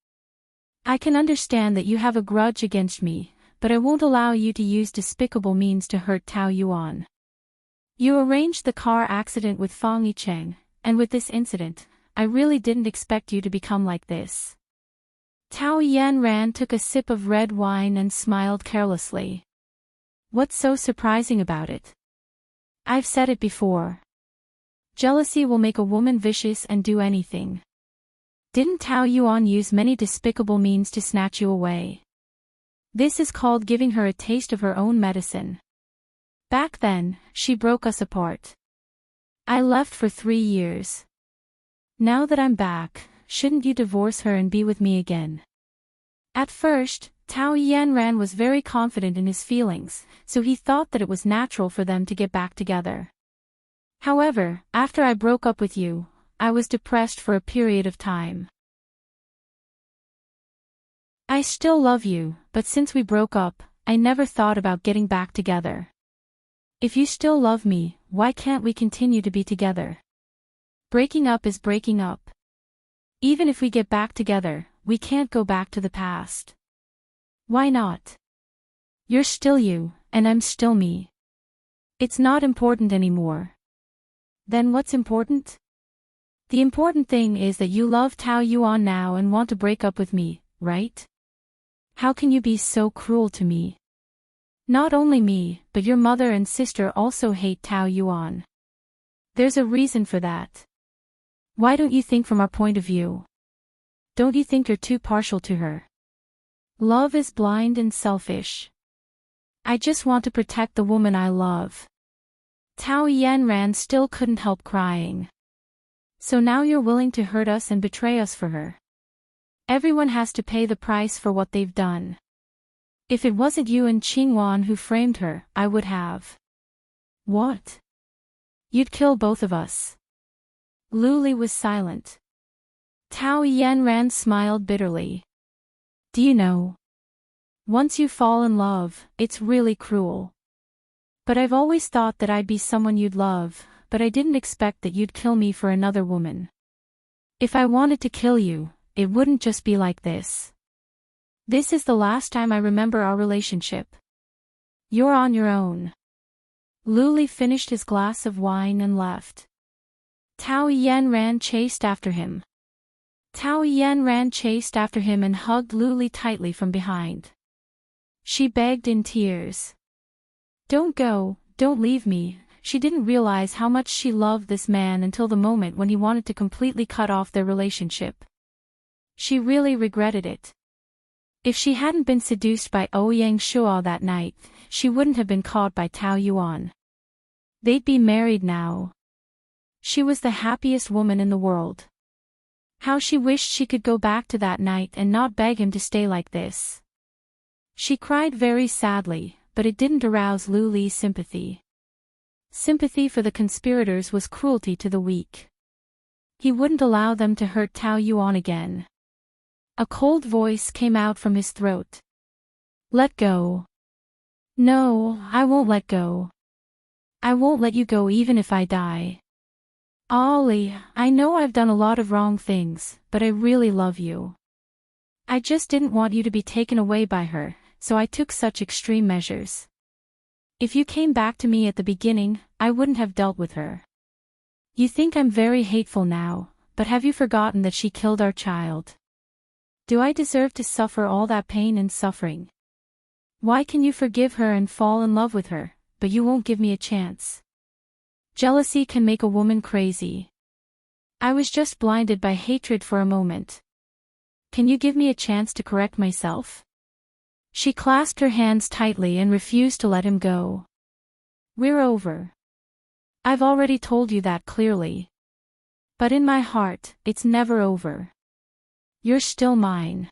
I can understand that you have a grudge against me, but I won't allow you to use despicable means to hurt Tao Yuan. You arranged the car accident with Fang Yicheng, and with this incident, I really didn't expect you to become like this. Tao Yanran took a sip of red wine and smiled carelessly. What's so surprising about it? I've said it before. Jealousy will make a woman vicious and do anything. Didn't Tao Yuan use many despicable means to snatch you away? This is called giving her a taste of her own medicine. Back then, she broke us apart. I left for 3 years. Now that I'm back, shouldn't you divorce her and be with me again? At first, Tao Yanran was very confident in his feelings, so he thought that it was natural for them to get back together. However, after I broke up with you, I was depressed for a period of time. I still love you, but since we broke up, I never thought about getting back together. If you still love me, why can't we continue to be together? Breaking up is breaking up. Even if we get back together, we can't go back to the past. Why not? You're still you, and I'm still me. It's not important anymore. Then what's important? The important thing is that you love Tao Yuan now and want to break up with me, right? How can you be so cruel to me? Not only me, but your mother and sister also hate Tao Yuan. There's a reason for that. Why don't you think from our point of view? Don't you think you're too partial to her? Love is blind and selfish. I just want to protect the woman I love. Tao Yanran still couldn't help crying. So now you're willing to hurt us and betray us for her. Everyone has to pay the price for what they've done. If it wasn't you and Qingwan who framed her, I would have. What? You'd kill both of us. Luli was silent. Tao Yanran smiled bitterly. Do you know? Once you fall in love, it's really cruel. But I've always thought that I'd be someone you'd love, but I didn't expect that you'd kill me for another woman. If I wanted to kill you, it wouldn't just be like this. This is the last time I remember our relationship. You're on your own. Luli finished his glass of wine and left. Tao Yanran chased after him. Tao Yanran chased after him and hugged Luli tightly from behind. She begged in tears. Don't go, don't leave me. She didn't realize how much she loved this man until the moment when he wanted to completely cut off their relationship. She really regretted it. If she hadn't been seduced by Ouyang Shuo that night, she wouldn't have been caught by Tao Yuan. They'd be married now. She was the happiest woman in the world. How she wished she could go back to that night and not beg him to stay like this. She cried very sadly, but it didn't arouse Luli's sympathy. Sympathy for the conspirators was cruelty to the weak. He wouldn't allow them to hurt Tao Yuan again. A cold voice came out from his throat. Let go. No, I won't let go. I won't let you go even if I die. Ollie, I know I've done a lot of wrong things, but I really love you. I just didn't want you to be taken away by her, so I took such extreme measures. If you came back to me at the beginning, I wouldn't have dealt with her. You think I'm very hateful now, but have you forgotten that she killed our child? Do I deserve to suffer all that pain and suffering? Why can you forgive her and fall in love with her, but you won't give me a chance? Jealousy can make a woman crazy. I was just blinded by hatred for a moment. Can you give me a chance to correct myself? She clasped her hands tightly and refused to let him go. We're over. I've already told you that clearly. But in my heart, it's never over. You're still mine.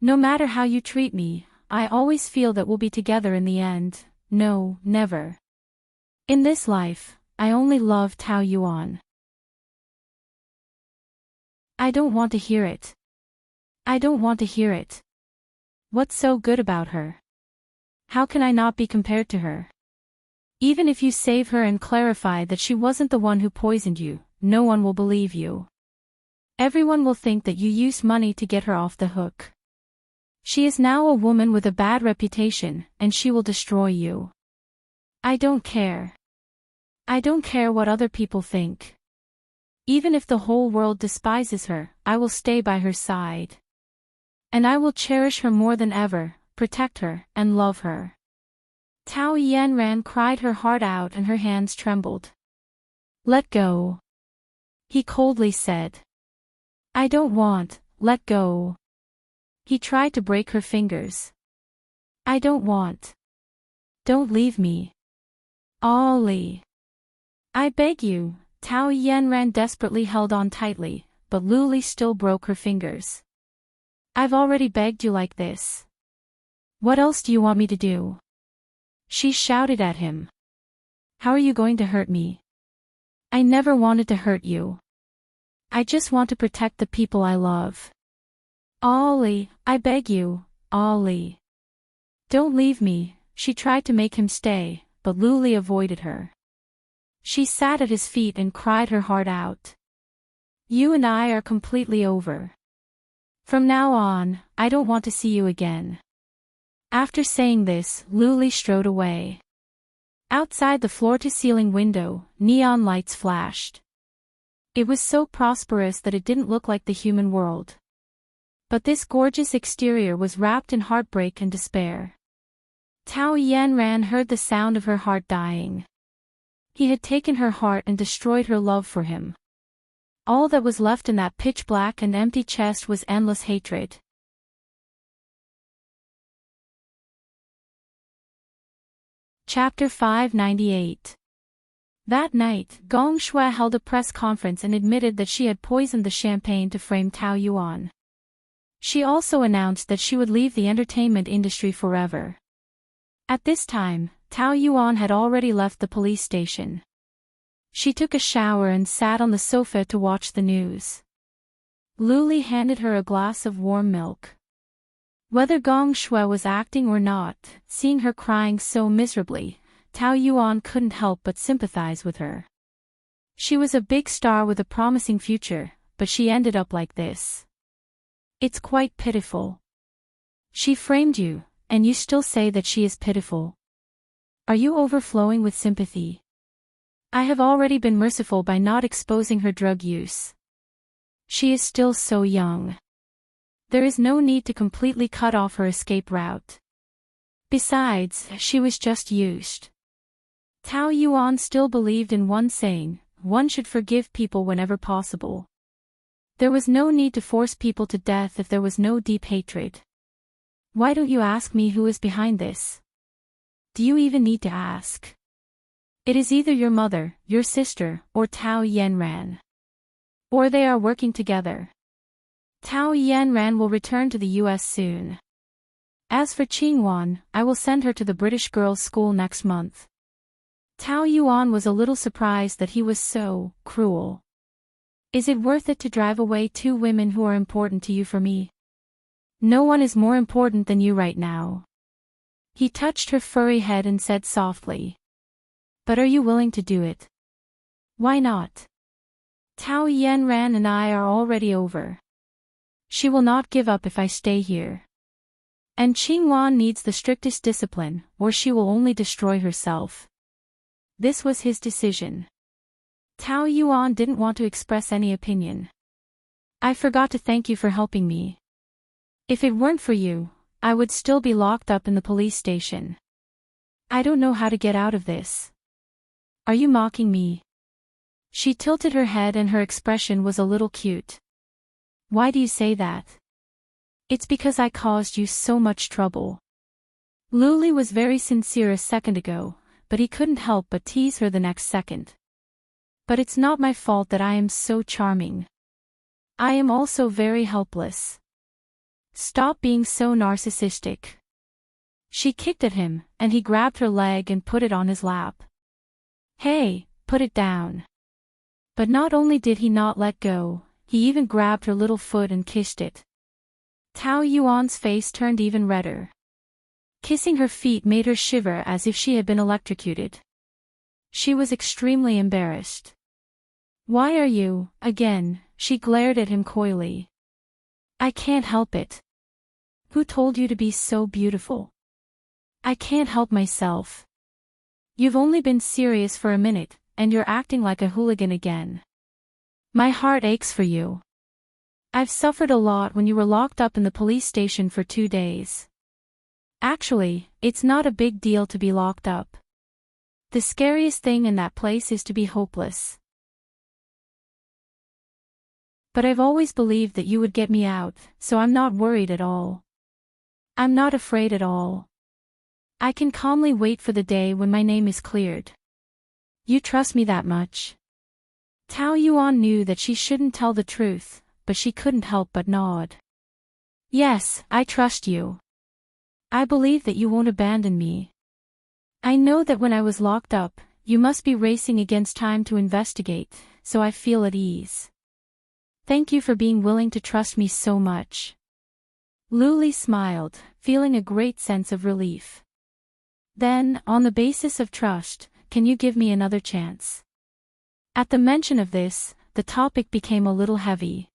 No matter how you treat me, I always feel that we'll be together in the end. No, never. In this life, I only love Tao Yuan. I don't want to hear it. I don't want to hear it. What's so good about her? How can I not be compared to her? Even if you save her and clarify that she wasn't the one who poisoned you, no one will believe you. Everyone will think that you used money to get her off the hook. She is now a woman with a bad reputation, and she will destroy you. I don't care. I don't care what other people think. Even if the whole world despises her, I will stay by her side. And I will cherish her more than ever, protect her, and love her. Tao Yanran cried her heart out and her hands trembled. Let go. He coldly said. I don't want, let go. He tried to break her fingers. I don't want. Don't leave me. Ollie. I beg you. Tao Yanran desperately held on tightly, but Luli still broke her fingers. I've already begged you like this. What else do you want me to do? She shouted at him. How are you going to hurt me? I never wanted to hurt you. I just want to protect the people I love. Ollie, I beg you, Ollie. Don't leave me. She tried to make him stay, but Luli avoided her. She sat at his feet and cried her heart out. You and I are completely over. From now on, I don't want to see you again. After saying this, Luli strode away. Outside the floor-to-ceiling window, neon lights flashed. It was so prosperous that it didn't look like the human world. But this gorgeous exterior was wrapped in heartbreak and despair. Tao Yanran heard the sound of her heart dying. He had taken her heart and destroyed her love for him. All that was left in that pitch-black and empty chest was endless hatred. Chapter 598. That night, Gong Shui held a press conference and admitted that she had poisoned the champagne to frame Tao Yuan. She also announced that she would leave the entertainment industry forever. At this time, Tao Yuan had already left the police station. She took a shower and sat on the sofa to watch the news. Luli handed her a glass of warm milk. Whether Gong Shui was acting or not, seeing her crying so miserably, Tao Yuan couldn't help but sympathize with her. She was a big star with a promising future, but she ended up like this. It's quite pitiful. She framed you, and you still say that she is pitiful. Are you overflowing with sympathy? I have already been merciful by not exposing her drug use. She is still so young. There is no need to completely cut off her escape route. Besides, she was just used. Tao Yuan still believed in one saying, one should forgive people whenever possible. There was no need to force people to death if there was no deep hatred. Why don't you ask me who is behind this? Do you even need to ask? It is either your mother, your sister, or Tao Yanran. Or they are working together. Tao Yanran will return to the US soon. As for Qingwan, I will send her to the British girls' school next month. Tao Yuan was a little surprised that he was so cruel. Is it worth it to drive away two women who are important to you for me? No one is more important than you right now. He touched her furry head and said softly. But are you willing to do it? Why not? Tao Yanran and I are already over. She will not give up if I stay here. And Qingwan needs the strictest discipline, or she will only destroy herself. This was his decision. Tao Yuan didn't want to express any opinion. I forgot to thank you for helping me. If it weren't for you, I would still be locked up in the police station. I don't know how to get out of this. Are you mocking me? She tilted her head and her expression was a little cute. Why do you say that? It's because I caused you so much trouble. Luli was very sincere a second ago, but he couldn't help but tease her the next second. But it's not my fault that I am so charming. I am also very helpless. Stop being so narcissistic. She kicked at him, and he grabbed her leg and put it on his lap. Hey, put it down. But not only did he not let go, he even grabbed her little foot and kissed it. Tao Yuan's face turned even redder. Kissing her feet made her shiver as if she had been electrocuted. She was extremely embarrassed. Why are you, again? She glared at him coyly. I can't help it. Who told you to be so beautiful? I can't help myself. You've only been serious for a minute, and you're acting like a hooligan again. My heart aches for you. I've suffered a lot when you were locked up in the police station for 2 days. Actually, it's not a big deal to be locked up. The scariest thing in that place is to be hopeless. But I've always believed that you would get me out, so I'm not worried at all. I'm not afraid at all. I can calmly wait for the day when my name is cleared. You trust me that much? Tao Yuan knew that she shouldn't tell the truth, but she couldn't help but nod. Yes, I trust you. I believe that you won't abandon me. I know that when I was locked up, you must be racing against time to investigate, so I feel at ease. Thank you for being willing to trust me so much. Lu Li smiled, feeling a great sense of relief. Then, on the basis of trust, can you give me another chance? At the mention of this, the topic became a little heavy.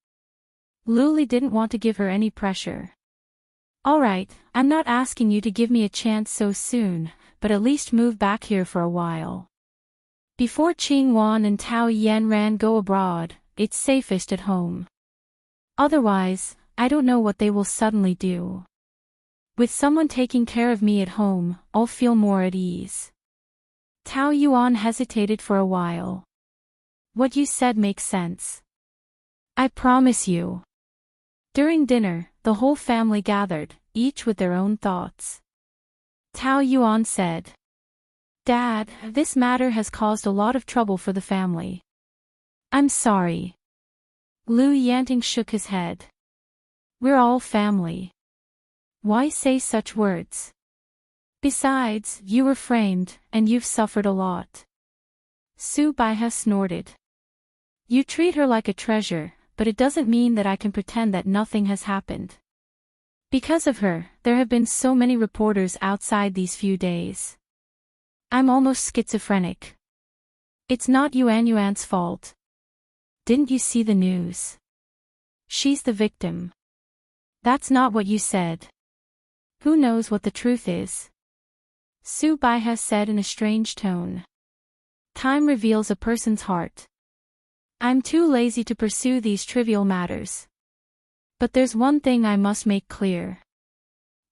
Lu Li didn't want to give her any pressure. Alright, I'm not asking you to give me a chance so soon, but at least move back here for a while. Before Qing Wan and Tao Yanran go abroad, it's safest at home. Otherwise, I don't know what they will suddenly do. With someone taking care of me at home, I'll feel more at ease. Tao Yuan hesitated for a while. What you said makes sense. I promise you. During dinner, the whole family gathered, each with their own thoughts. Tao Yuan said, Dad, this matter has caused a lot of trouble for the family. I'm sorry. Lu Yanting shook his head. We're all family. Why say such words? Besides, you were framed, and you've suffered a lot. Su Baiha snorted. You treat her like a treasure, but it doesn't mean that I can pretend that nothing has happened. Because of her, there have been so many reporters outside these few days. I'm almost schizophrenic. It's not Yuan's fault. Didn't you see the news? She's the victim. That's not what you said. Who knows what the truth is? Su Baiha said in a strange tone. Time reveals a person's heart. I'm too lazy to pursue these trivial matters. But there's one thing I must make clear.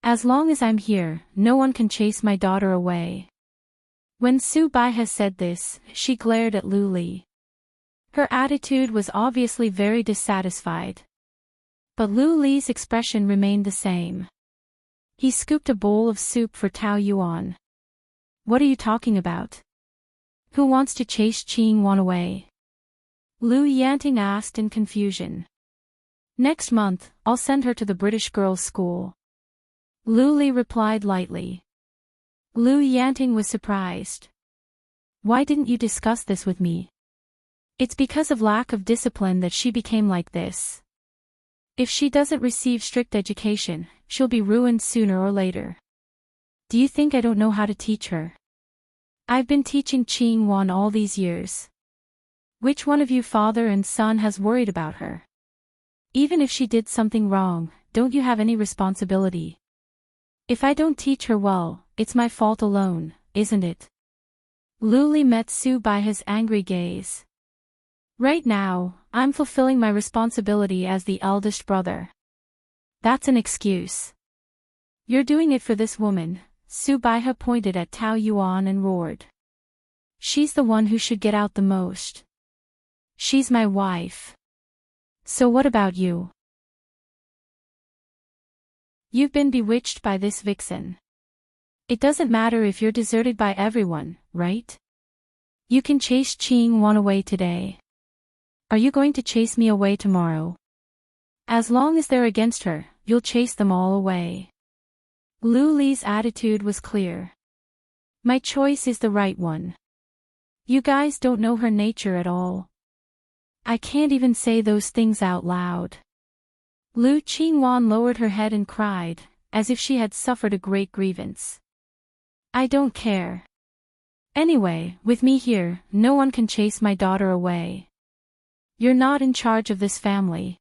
As long as I'm here, no one can chase my daughter away. When Su Baiha said this, she glared at Lu Li. Her attitude was obviously very dissatisfied. But Lu Li's expression remained the same. He scooped a bowl of soup for Tao Yuan. What are you talking about? Who wants to chase Qing Wan away? Lu Yanting asked in confusion. Next month, I'll send her to the British girls' school. Lu Li replied lightly. Lu Yanting was surprised. Why didn't you discuss this with me? It's because of lack of discipline that she became like this. If she doesn't receive strict education, she'll be ruined sooner or later. Do you think I don't know how to teach her? I've been teaching Qing Wan all these years. Which one of you father and son has worried about her? Even if she did something wrong, don't you have any responsibility? If I don't teach her well, it's my fault alone, isn't it? Lu Li met Su Baiha's angry gaze. Right now, I'm fulfilling my responsibility as the eldest brother. That's an excuse. You're doing it for this woman. Su Baiha pointed at Tao Yuan and roared. She's the one who should get out the most. She's my wife. So what about you? You've been bewitched by this vixen. It doesn't matter if you're deserted by everyone, right? You can chase Qing-wan away today. Are you going to chase me away tomorrow? As long as they're against her, you'll chase them all away. Lu Li's attitude was clear. My choice is the right one. You guys don't know her nature at all. I can't even say those things out loud. Lu Qingwan lowered her head and cried, as if she had suffered a great grievance. I don't care. Anyway, with me here, no one can chase my daughter away. You're not in charge of this family.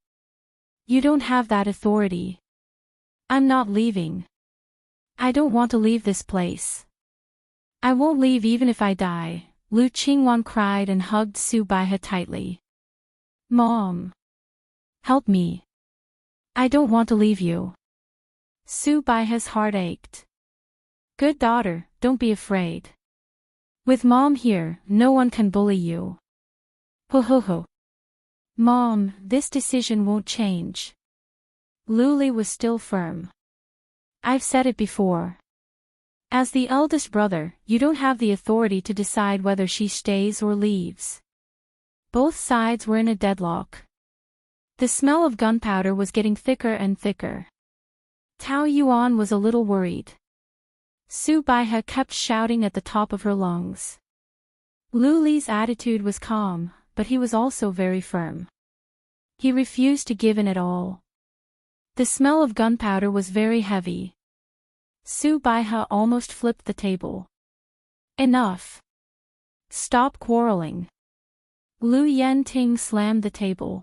You don't have that authority. I'm not leaving. I don't want to leave this place. I won't leave even if I die, Lu Qingwan cried and hugged Su Baihe tightly. Mom. Help me. I don't want to leave you. Su Baihe's heart ached. Good daughter, don't be afraid. With Mom here, no one can bully you. Ho ho ho. Mom, this decision won't change. Lu Li was still firm. I've said it before. As the eldest brother, you don't have the authority to decide whether she stays or leaves. Both sides were in a deadlock. The smell of gunpowder was getting thicker and thicker. Tao Yuan was a little worried. Su Baihe kept shouting at the top of her lungs. Lu Li's attitude was calm, but he was also very firm. He refused to give in at all. The smell of gunpowder was very heavy. Su Baihe almost flipped the table. Enough. Stop quarreling. Lu Yanting slammed the table.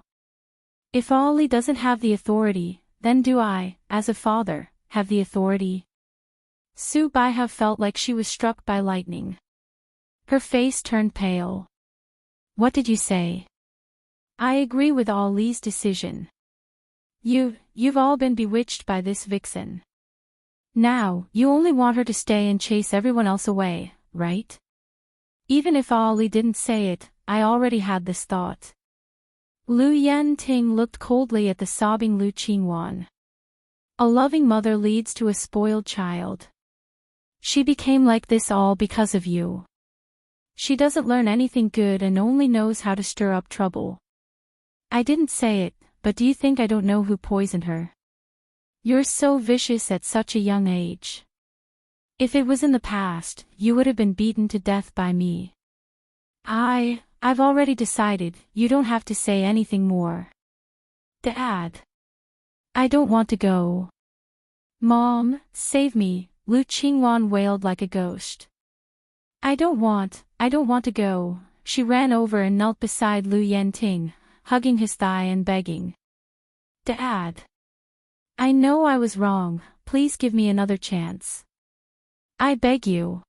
If Ali doesn't have the authority, then do I, as a father, have the authority? Su Baihe felt like she was struck by lightning. Her face turned pale. What did you say? I agree with Ali's decision. You've all been bewitched by this vixen. Now, you only want her to stay and chase everyone else away, right? Even if Ali didn't say it, I already had this thought. Lu Yanting looked coldly at the sobbing Lu Qingwan. A loving mother leads to a spoiled child. She became like this all because of you. She doesn't learn anything good and only knows how to stir up trouble. I didn't say it, but do you think I don't know who poisoned her? You're so vicious at such a young age. If it was in the past, you would have been beaten to death by me. I've already decided, you don't have to say anything more. Dad. I don't want to go. Mom, save me, Lu Qingwan wailed like a ghost. I don't want to go. She ran over and knelt beside Lu Yanting, hugging his thigh and begging. Dad. I know I was wrong, please give me another chance. I beg you.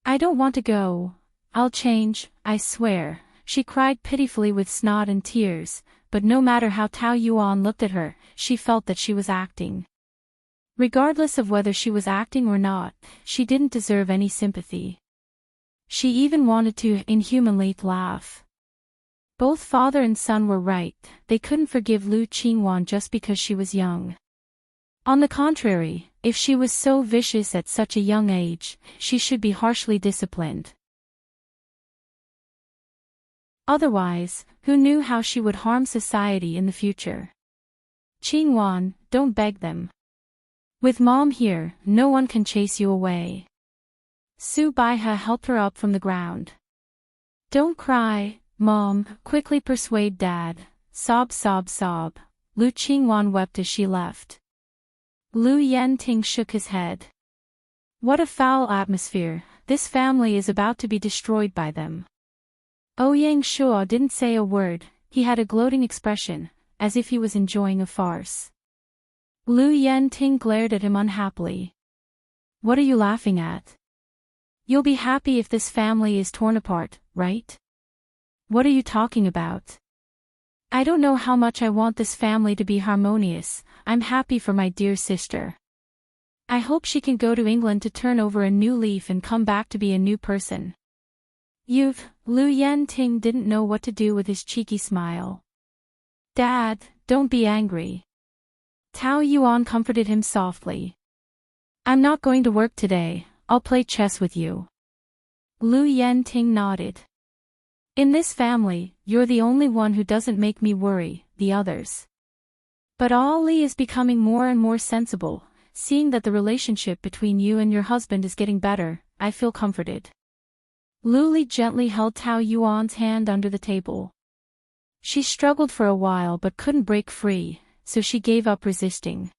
I don't want to go. I'll change, I swear, she cried pitifully with snot and tears, but no matter how Tao Yuan looked at her, she felt that she was acting. Regardless of whether she was acting or not, she didn't deserve any sympathy. She even wanted to inhumanly laugh. Both father and son were right, they couldn't forgive Lu Qingwan just because she was young. On the contrary, if she was so vicious at such a young age, she should be harshly disciplined. Otherwise, who knew how she would harm society in the future? Qingwan, don't beg them. With Mom here, no one can chase you away. Su Baihe helped her up from the ground. Don't cry, Mom, quickly persuade Dad. Sob sob sob. Lu Qingwan wept as she left. Lu Yanting shook his head. What a foul atmosphere, this family is about to be destroyed by them. Ouyang Shuo didn't say a word, he had a gloating expression, as if he was enjoying a farce. Lu Yanting glared at him unhappily. What are you laughing at? You'll be happy if this family is torn apart, right? What are you talking about? I don't know how much I want this family to be harmonious, I'm happy for my dear sister. I hope she can go to England to turn over a new leaf and come back to be a new person. Lu Yanting didn't know what to do with his cheeky smile. Dad, don't be angry. Tao Yuan comforted him softly. I'm not going to work today, I'll play chess with you. Lu Yanting nodded. In this family, you're the only one who doesn't make me worry, the others. But Ali is becoming more and more sensible, seeing that the relationship between you and your husband is getting better. I feel comforted. Luli gently held Tao Yuan's hand under the table. She struggled for a while but couldn't break free, so she gave up resisting.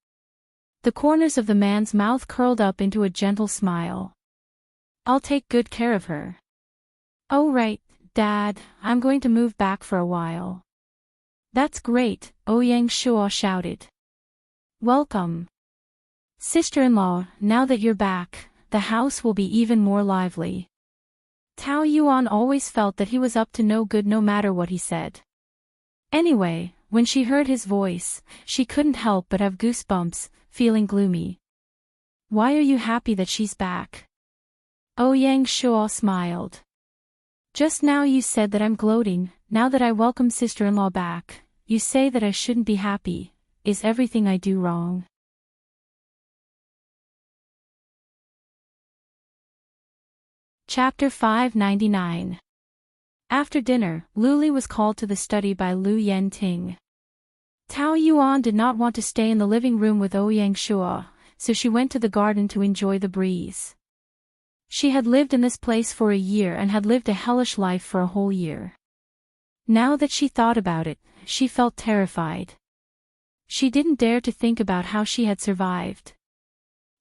The corners of the man's mouth curled up into a gentle smile. I'll take good care of her. Oh right, Dad, I'm going to move back for a while. That's great, Ouyang Shuo shouted. Welcome. Sister-in-law, now that you're back, the house will be even more lively. Tao Yuan always felt that he was up to no good no matter what he said. Anyway, when she heard his voice, she couldn't help but have goosebumps, feeling gloomy. Why are you happy that she's back? Ouyang Shuo smiled. Just now you said that I'm gloating. Now that I welcome sister-in-law back, you say that I shouldn't be happy. Is everything I do wrong? Chapter 599. After dinner, Luli was called to the study by Lu Yenting. Tao Yuan did not want to stay in the living room with Ouyang Shuo, so she went to the garden to enjoy the breeze. She had lived in this place for a year and had lived a hellish life for a whole year. Now that she thought about it, she felt terrified. She didn't dare to think about how she had survived.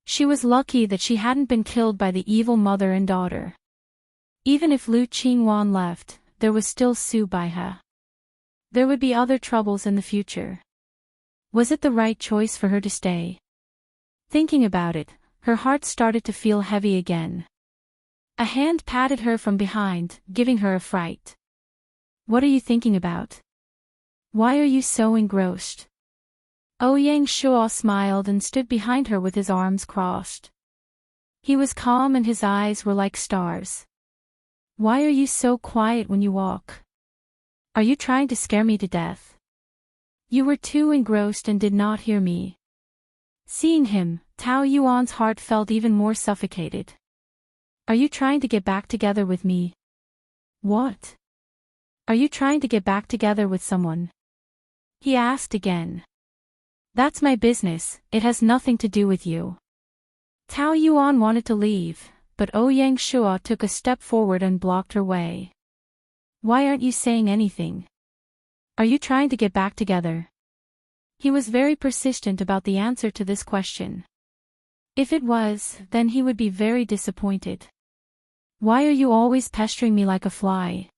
She was lucky that she hadn't been killed by the evil mother and daughter. Even if Lu Qingwan left, there was still Su Baihe. There would be other troubles in the future. Was it the right choice for her to stay? Thinking about it, her heart started to feel heavy again. A hand patted her from behind, giving her a fright. What are you thinking about? Why are you so engrossed? Ouyang Shuo smiled and stood behind her with his arms crossed. He was calm and his eyes were like stars. Why are you so quiet when you walk? Are you trying to scare me to death? You were too engrossed and did not hear me. Seeing him, Tao Yuan's heart felt even more suffocated. Are you trying to get back together with me? What? Are you trying to get back together with someone? He asked again. That's my business, it has nothing to do with you. Tao Yuan wanted to leave, but Ouyang Shuo took a step forward and blocked her way. Why aren't you saying anything? Are you trying to get back together? He was very persistent about the answer to this question. If it was, then he would be very disappointed. Why are you always pestering me like a fly?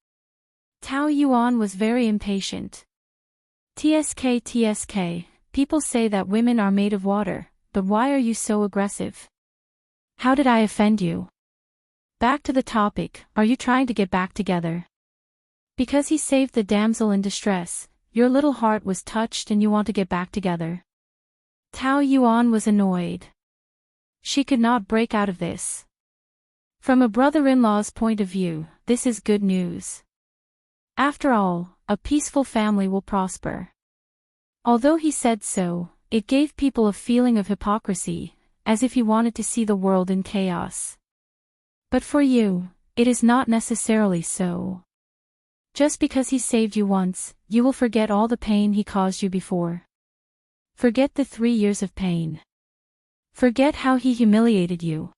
Tao Yuan was very impatient. TSK, people say that women are made of water, but why are you so aggressive? How did I offend you? Back to the topic, are you trying to get back together? Because he saved the damsel in distress, your little heart was touched and you want to get back together. Tao Yuan was annoyed. She could not break out of this. From a brother-in-law's point of view, this is good news. After all, a peaceful family will prosper. Although he said so, it gave people a feeling of hypocrisy, as if he wanted to see the world in chaos. But for you, it is not necessarily so. Just because he saved you once, you will forget all the pain he caused you before. Forget the 3 years of pain. Forget how he humiliated you.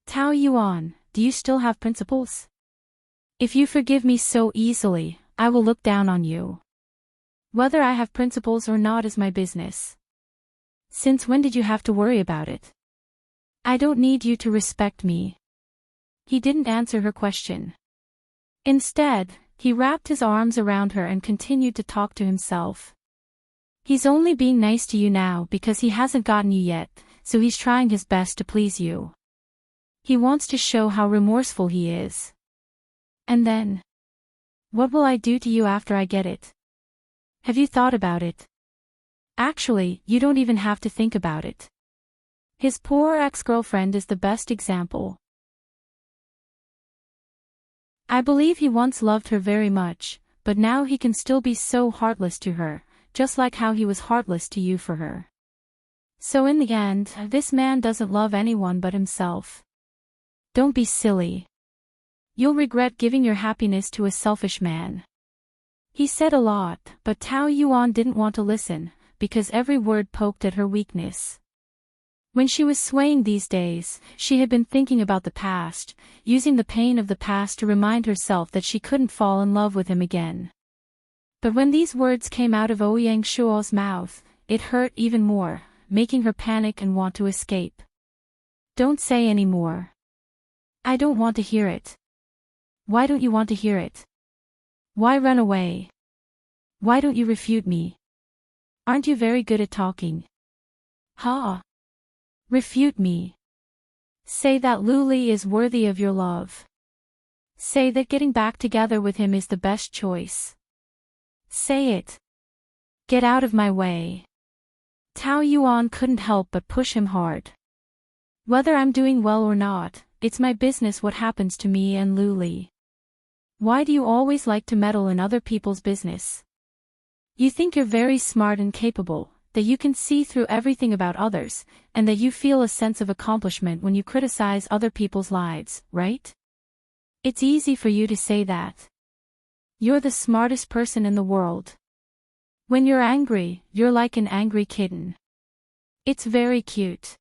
Tao Yuan, do you still have principles? If you forgive me so easily, I will look down on you. Whether I have principles or not is my business. Since when did you have to worry about it? I don't need you to respect me. He didn't answer her question. Instead, he wrapped his arms around her and continued to talk to himself. He's only being nice to you now because he hasn't gotten you yet, so he's trying his best to please you. He wants to show how remorseful he is. And then? What will I do to you after I get it? Have you thought about it? Actually, you don't even have to think about it. His poor ex-girlfriend is the best example. I believe he once loved her very much, but now he can still be so heartless to her, just like how he was heartless to you for her. So in the end, this man doesn't love anyone but himself. Don't be silly. You'll regret giving your happiness to a selfish man. He said a lot, but Tao Yuan didn't want to listen, because every word poked at her weakness. When she was swaying these days, she had been thinking about the past, using the pain of the past to remind herself that she couldn't fall in love with him again. But when these words came out of Ouyang Shuo's mouth, it hurt even more, making her panic and want to escape. Don't say any more. I don't want to hear it. Why don't you want to hear it? Why run away? Why don't you refute me? Aren't you very good at talking? Ha! Refute me. Say that Luli is worthy of your love. Say that getting back together with him is the best choice. Say it. Get out of my way. Tao Yuan couldn't help but push him hard. Whether I'm doing well or not, it's my business what happens to me and Luli. Why do you always like to meddle in other people's business? You think you're very smart and capable, that you can see through everything about others, and that you feel a sense of accomplishment when you criticize other people's lives, right? It's easy for you to say that. You're the smartest person in the world. When you're angry, you're like an angry kitten. It's very cute.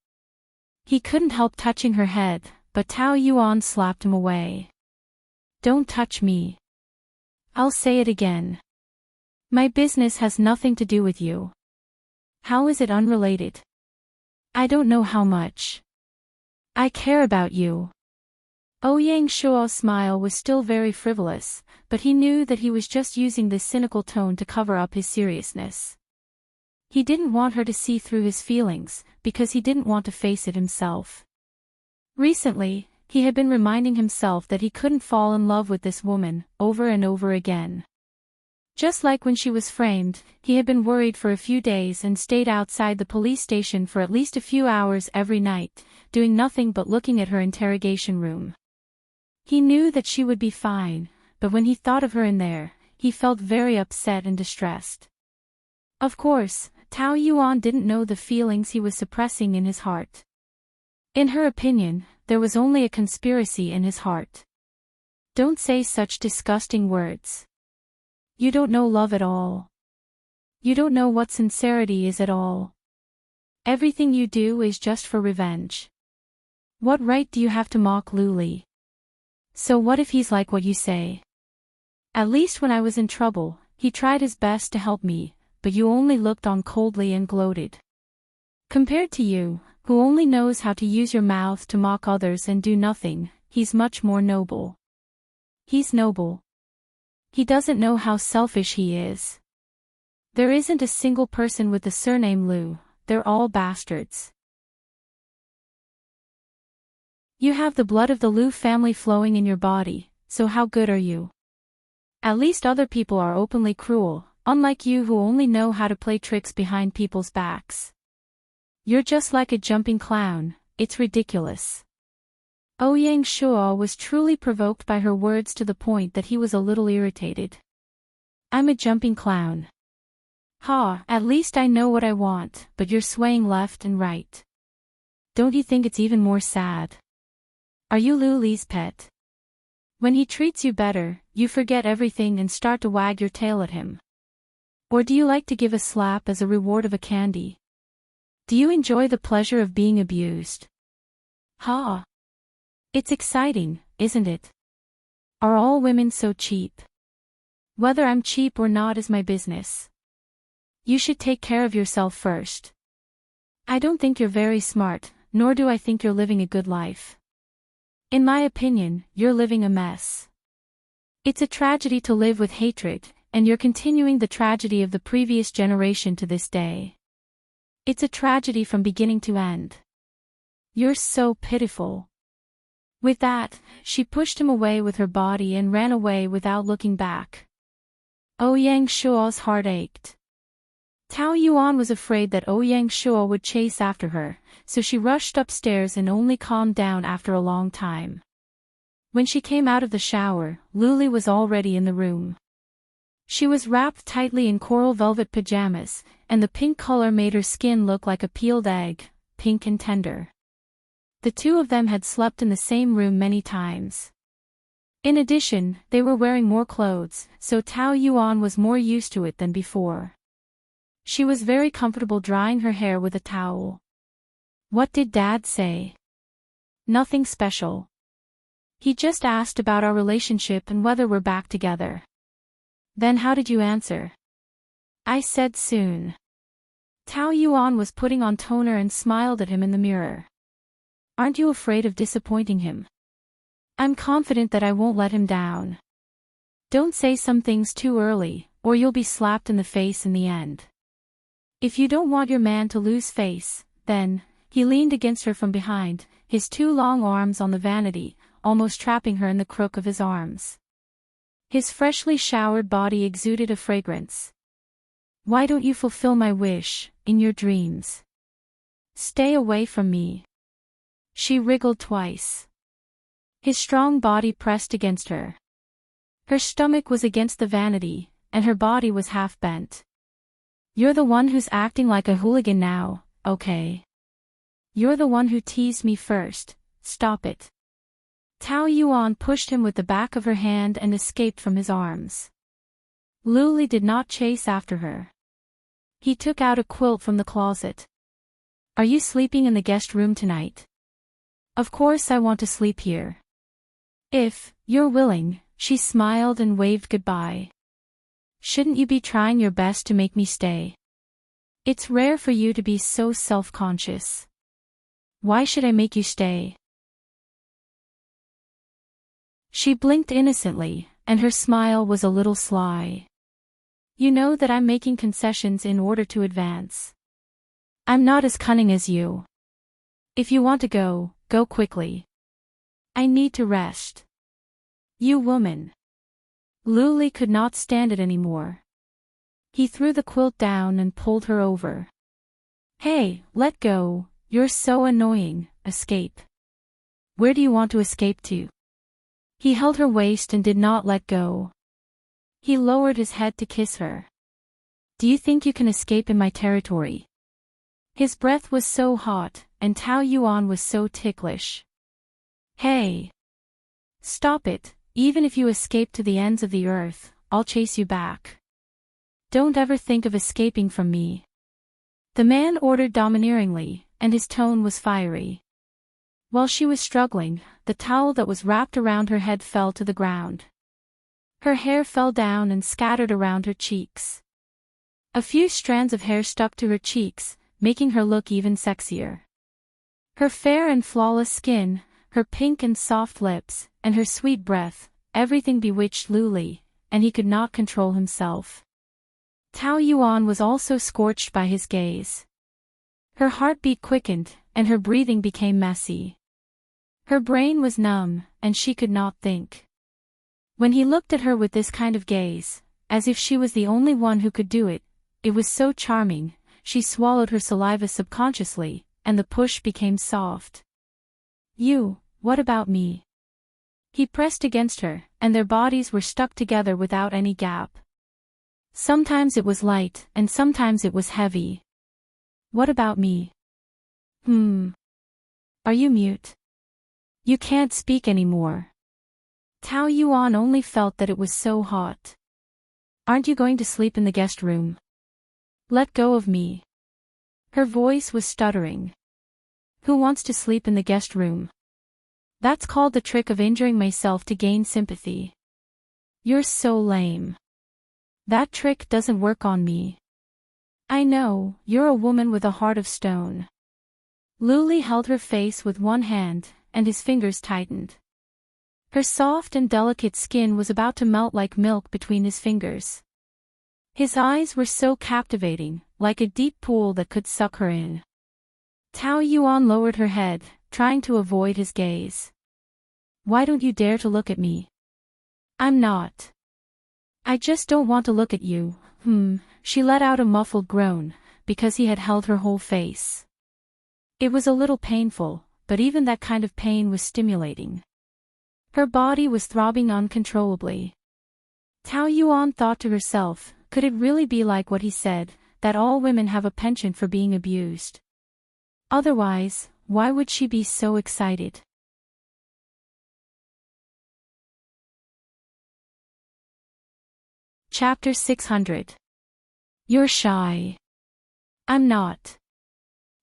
He couldn't help touching her head, but Tao Yuan slapped him away. Don't touch me. I'll say it again. My business has nothing to do with you. How is it unrelated? I don't know how much. I care about you. Ouyang Shuo's smile was still very frivolous, but he knew that he was just using this cynical tone to cover up his seriousness. He didn't want her to see through his feelings, because he didn't want to face it himself. Recently, he had been reminding himself that he couldn't fall in love with this woman, over and over again. Just like when she was framed, he had been worried for a few days and stayed outside the police station for at least a few hours every night, doing nothing but looking at her interrogation room. He knew that she would be fine, but when he thought of her in there, he felt very upset and distressed. Of course, Tao Yuan didn't know the feelings he was suppressing in his heart. In her opinion, there was only a conspiracy in his heart. Don't say such disgusting words. You don't know love at all. You don't know what sincerity is at all. Everything you do is just for revenge. What right do you have to mock Luli? So what if he's like what you say? At least when I was in trouble, he tried his best to help me, but you only looked on coldly and gloated. Compared to you, who only knows how to use your mouth to mock others and do nothing, he's much more noble. He's noble. He doesn't know how selfish he is. There isn't a single person with the surname Lu, they're all bastards. You have the blood of the Lu family flowing in your body, so how good are you? At least other people are openly cruel, unlike you who only know how to play tricks behind people's backs. You're just like a jumping clown, it's ridiculous. Ouyang Shuo was truly provoked by her words to the point that he was a little irritated. I'm a jumping clown. Ha, at least I know what I want, but you're swaying left and right. Don't you think it's even more sad? Are you Luli's pet? When he treats you better, you forget everything and start to wag your tail at him. Or do you like to give a slap as a reward of a candy? Do you enjoy the pleasure of being abused? Ha! It's exciting, isn't it? Are all women so cheap? Whether I'm cheap or not is my business. You should take care of yourself first. I don't think you're very smart, nor do I think you're living a good life. In my opinion, you're living a mess. It's a tragedy to live with hatred, and you're continuing the tragedy of the previous generation to this day. It's a tragedy from beginning to end. You're so pitiful. With that, she pushed him away with her body and ran away without looking back. Ouyang Shuo's heart ached. Tao Yuan was afraid that Ouyang Shuo would chase after her, so she rushed upstairs and only calmed down after a long time. When she came out of the shower, Luli was already in the room. She was wrapped tightly in coral velvet pajamas, and the pink color made her skin look like a peeled egg, pink and tender. The two of them had slept in the same room many times. In addition, they were wearing more clothes, so Tao Yuan was more used to it than before. She was very comfortable drying her hair with a towel. What did Dad say? Nothing special. He just asked about our relationship and whether we're back together. Then how did you answer? I said soon. Tao Yuan was putting on toner and smiled at him in the mirror. Aren't you afraid of disappointing him? I'm confident that I won't let him down. Don't say some things too early, or you'll be slapped in the face in the end. If you don't want your man to lose face, then, he leaned against her from behind, his two long arms on the vanity, almost trapping her in the crook of his arms. His freshly showered body exuded a fragrance. Why don't you fulfill my wish, in your dreams? Stay away from me. She wriggled twice. His strong body pressed against her. Her stomach was against the vanity, and her body was half bent. You're the one who's acting like a hooligan now, okay? You're the one who teased me first, stop it. Tao Yuan pushed him with the back of her hand and escaped from his arms. Luli did not chase after her. He took out a quilt from the closet. Are you sleeping in the guest room tonight? Of course I want to sleep here. If you're willing, she smiled and waved goodbye. Shouldn't you be trying your best to make me stay? It's rare for you to be so self-conscious. Why should I make you stay? She blinked innocently, and her smile was a little sly. You know that I'm making concessions in order to advance. I'm not as cunning as you. If you want to go, go quickly. I need to rest. You woman. Luli could not stand it anymore. He threw the quilt down and pulled her over. Hey, let go, you're so annoying, escape. Where do you want to escape to? He held her waist and did not let go. He lowered his head to kiss her. Do you think you can escape in my territory? His breath was so hot, and Tao Yuan was so ticklish. Hey! Stop it, even if you escape to the ends of the earth, I'll chase you back. Don't ever think of escaping from me. The man ordered domineeringly, and his tone was fiery. While she was struggling, the towel that was wrapped around her head fell to the ground. Her hair fell down and scattered around her cheeks. A few strands of hair stuck to her cheeks, making her look even sexier. Her fair and flawless skin, her pink and soft lips, and her sweet breath, everything bewitched Luli, and he could not control himself. Tao Yuan was also scorched by his gaze. Her heartbeat quickened, and her breathing became messy. Her brain was numb, and she could not think. When he looked at her with this kind of gaze, as if she was the only one who could do it, it was so charming, she swallowed her saliva subconsciously, and the push became soft. You, what about me? He pressed against her, and their bodies were stuck together without any gap. Sometimes it was light, and sometimes it was heavy. What about me? Are you mute? You can't speak anymore. Tao Yuan only felt that it was so hot. Aren't you going to sleep in the guest room? Let go of me. Her voice was stuttering. Who wants to sleep in the guest room? That's called the trick of injuring myself to gain sympathy. You're so lame. That trick doesn't work on me. I know, you're a woman with a heart of stone. Luli held her face with one hand, and his fingers tightened. Her soft and delicate skin was about to melt like milk between his fingers. His eyes were so captivating, like a deep pool that could suck her in. Tao Yuan lowered her head, trying to avoid his gaze. Why don't you dare to look at me? I'm not. I just don't want to look at you. She let out a muffled groan, because he had held her whole face. It was a little painful, but even that kind of pain was stimulating. Her body was throbbing uncontrollably. Tao Yuan thought to herself, could it really be like what he said, that all women have a penchant for being abused? Otherwise, why would she be so excited? Chapter 600. You're shy. I'm not.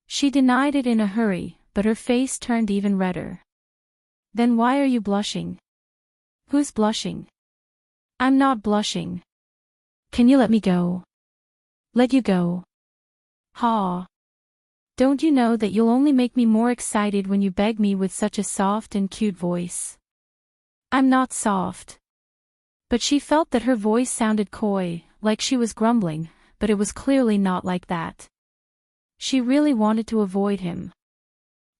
She denied it in a hurry, but her face turned even redder. Then why are you blushing? Who's blushing? I'm not blushing. Can you let me go? Let you go? Ha. Don't you know that you'll only make me more excited when you beg me with such a soft and cute voice? I'm not soft. But she felt that her voice sounded coy, like she was grumbling, but it was clearly not like that. She really wanted to avoid him.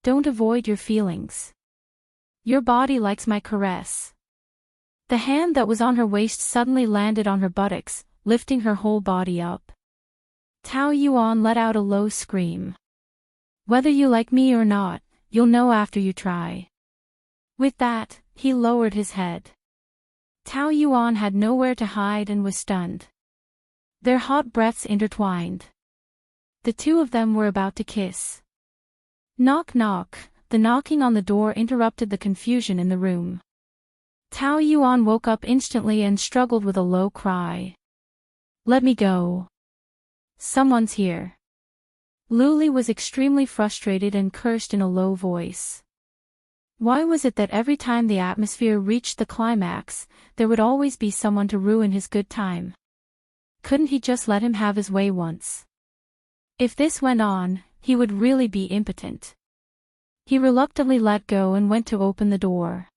Don't avoid your feelings. Your body likes my caress. The hand that was on her waist suddenly landed on her buttocks, lifting her whole body up. Tao Yuan let out a low scream. Whether you like me or not, you'll know after you try. With that, he lowered his head. Tao Yuan had nowhere to hide and was stunned. Their hot breaths intertwined. The two of them were about to kiss. Knock knock, the knocking on the door interrupted the confusion in the room. Tao Yuan woke up instantly and struggled with a low cry. Let me go. Someone's here. Luli was extremely frustrated and cursed in a low voice. Why was it that every time the atmosphere reached the climax, there would always be someone to ruin his good time? Couldn't he just let him have his way once? If this went on, he would really be impotent. He reluctantly let go and went to open the door.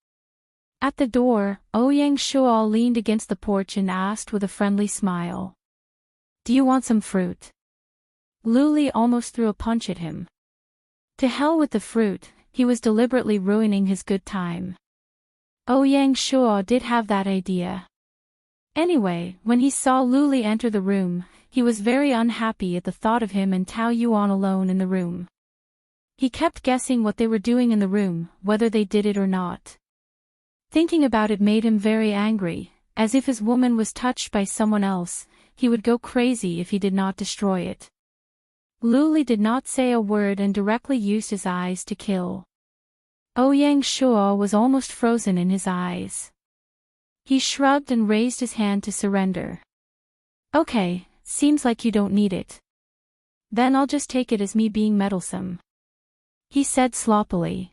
At the door, Ouyang Shuo leaned against the porch and asked with a friendly smile. Do you want some fruit? Luli almost threw a punch at him. To hell with the fruit, he was deliberately ruining his good time. Ouyang Shuo did have that idea. Anyway, when he saw Luli enter the room, he was very unhappy at the thought of him and Tao Yuan alone in the room. He kept guessing what they were doing in the room, whether they did it or not. Thinking about it made him very angry, as if his woman was touched by someone else, he would go crazy if he did not destroy it. Luli did not say a word and directly used his eyes to kill. Ouyang Shuo was almost frozen in his eyes. He shrugged and raised his hand to surrender. Okay, seems like you don't need it. Then I'll just take it as me being meddlesome. He said sloppily.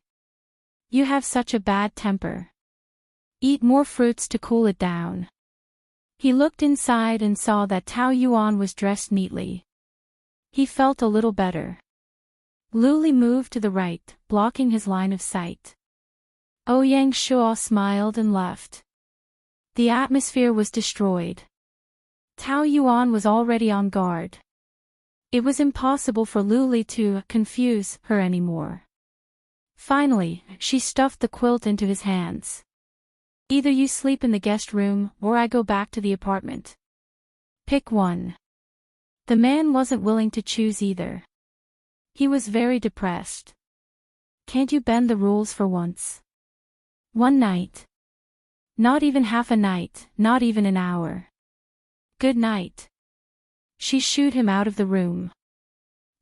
You have such a bad temper. Eat more fruits to cool it down. He looked inside and saw that Tao Yuan was dressed neatly. He felt a little better. Luli moved to the right, blocking his line of sight. Ouyang Shuo smiled and left. The atmosphere was destroyed. Tao Yuan was already on guard. It was impossible for Luli to confuse her anymore. Finally, she stuffed the quilt into his hands. Either you sleep in the guest room, or I go back to the apartment. Pick one. The man wasn't willing to choose either. He was very depressed. Can't you bend the rules for once? One night. Not even half a night, not even an hour. Good night. She shooed him out of the room.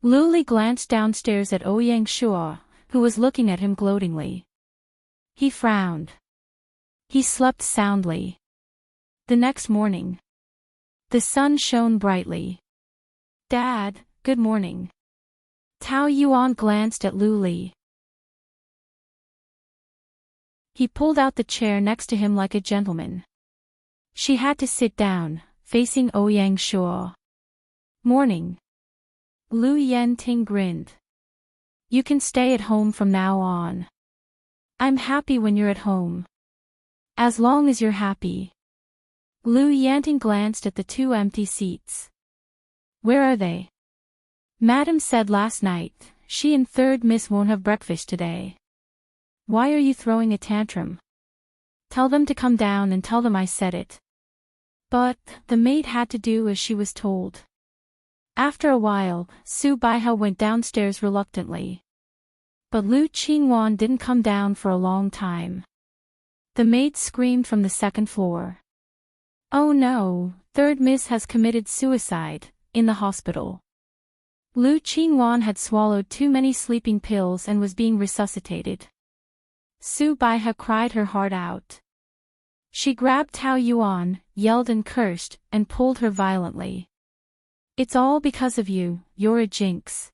Luli glanced downstairs at Ouyang Shuo, who was looking at him gloatingly. He frowned. He slept soundly. The next morning. The sun shone brightly. Dad, good morning. Tao Yuan glanced at Luli. He pulled out the chair next to him like a gentleman. She had to sit down, facing Ouyang Shuo. Morning. Lu Yenting grinned. You can stay at home from now on. I'm happy when you're at home. As long as you're happy. Lu Yenting glanced at the two empty seats. Where are they? Madam said last night, she and third miss won't have breakfast today. Why are you throwing a tantrum? Tell them to come down and tell them I said it. But, the maid had to do as she was told. After a while, Su Baiha went downstairs reluctantly. But Lu Qingwan didn't come down for a long time. The maid screamed from the second floor. Oh no, third miss has committed suicide, in the hospital. Lu Qingwan had swallowed too many sleeping pills and was being resuscitated. Su Baiha cried her heart out. She grabbed Tao Yuan, yelled and cursed, and pulled her violently. It's all because of you, you're a jinx.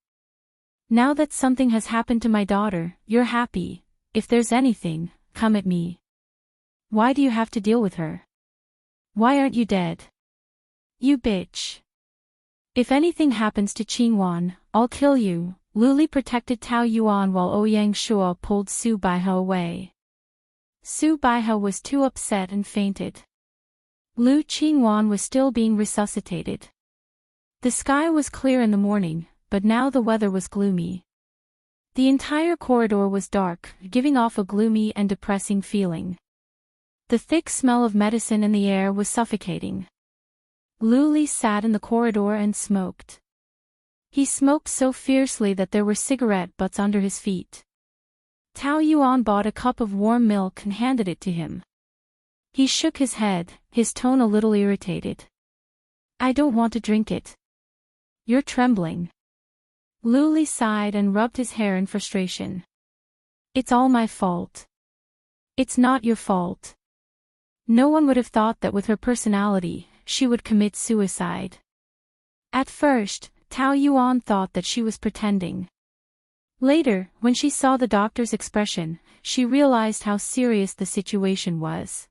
Now that something has happened to my daughter, you're happy. If there's anything, come at me. Why do you have to deal with her? Why aren't you dead? You bitch. If anything happens to Qingwan, I'll kill you. Luli protected Tao Yuan while Ouyang Shuo pulled Su Baihe away. Su Baihe was too upset and fainted. Lu Qingwan was still being resuscitated. The sky was clear in the morning, but now the weather was gloomy. The entire corridor was dark, giving off a gloomy and depressing feeling. The thick smell of medicine in the air was suffocating. Luli sat in the corridor and smoked. He smoked so fiercely that there were cigarette butts under his feet. Tao Yuan bought a cup of warm milk and handed it to him. He shook his head, his tone a little irritated. I don't want to drink it. You're trembling. Luli sighed and rubbed his hair in frustration. It's all my fault. It's not your fault. No one would have thought that with her personality, she would commit suicide. At first, Tao Yuan thought that she was pretending. Later, when she saw the doctor's expression, she realized how serious the situation was.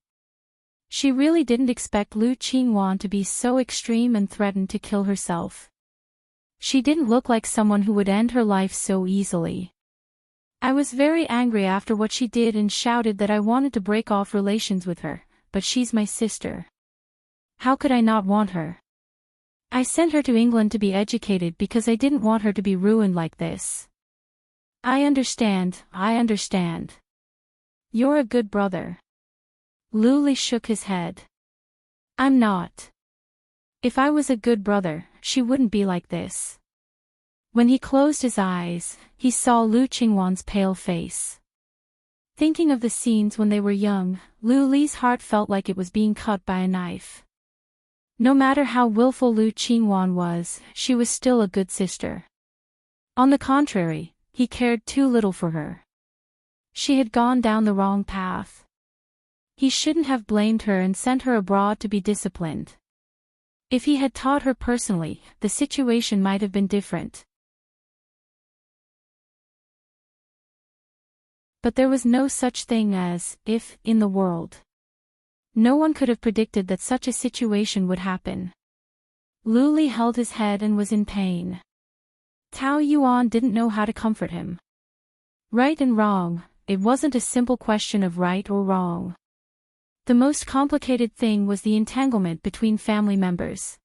She really didn't expect Lu Qingwan to be so extreme and threaten to kill herself. She didn't look like someone who would end her life so easily. I was very angry after what she did and shouted that I wanted to break off relations with her, but she's my sister. How could I not want her? I sent her to England to be educated because I didn't want her to be ruined like this. I understand. You're a good brother. Luli shook his head. I'm not. If I was a good brother, she wouldn't be like this. When he closed his eyes, he saw Lu Qingwan's pale face. Thinking of the scenes when they were young, Luli's heart felt like it was being cut by a knife. No matter how willful Lu Qingwan was, she was still a good sister. On the contrary, he cared too little for her. She had gone down the wrong path. He shouldn't have blamed her and sent her abroad to be disciplined. If he had taught her personally, the situation might have been different. But there was no such thing as if in the world. No one could have predicted that such a situation would happen. Luli held his head and was in pain. Tao Yuan didn't know how to comfort him. Right and wrong, it wasn't a simple question of right or wrong. The most complicated thing was the entanglement between family members.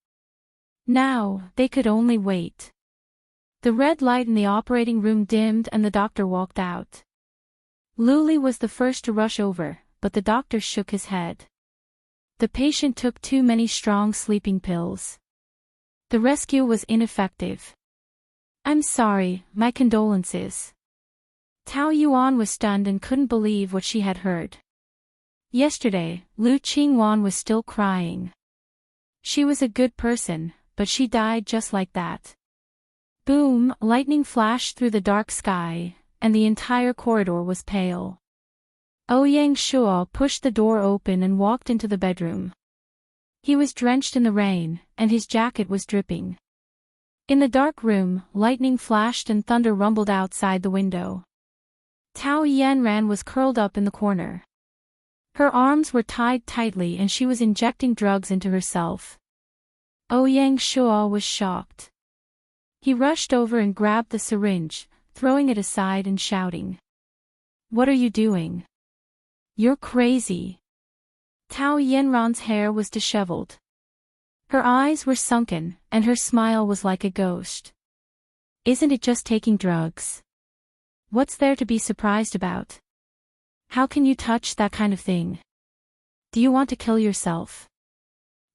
Now, they could only wait. The red light in the operating room dimmed and the doctor walked out. Luli was the first to rush over, but the doctor shook his head. The patient took too many strong sleeping pills. The rescue was ineffective. I'm sorry, my condolences. Tao Yuan was stunned and couldn't believe what she had heard. Yesterday, Lu Qingwan was still crying. She was a good person, but she died just like that. Boom, lightning flashed through the dark sky, and the entire corridor was pale. Ouyang Shuo pushed the door open and walked into the bedroom. He was drenched in the rain, and his jacket was dripping. In the dark room, lightning flashed and thunder rumbled outside the window. Tao Yanran was curled up in the corner. Her arms were tied tightly and she was injecting drugs into herself. Ouyang Shuo was shocked. He rushed over and grabbed the syringe, throwing it aside and shouting. What are you doing? You're crazy. Tao Yanran's hair was disheveled. Her eyes were sunken, and her smile was like a ghost. Isn't it just taking drugs? What's there to be surprised about? How can you touch that kind of thing? Do you want to kill yourself?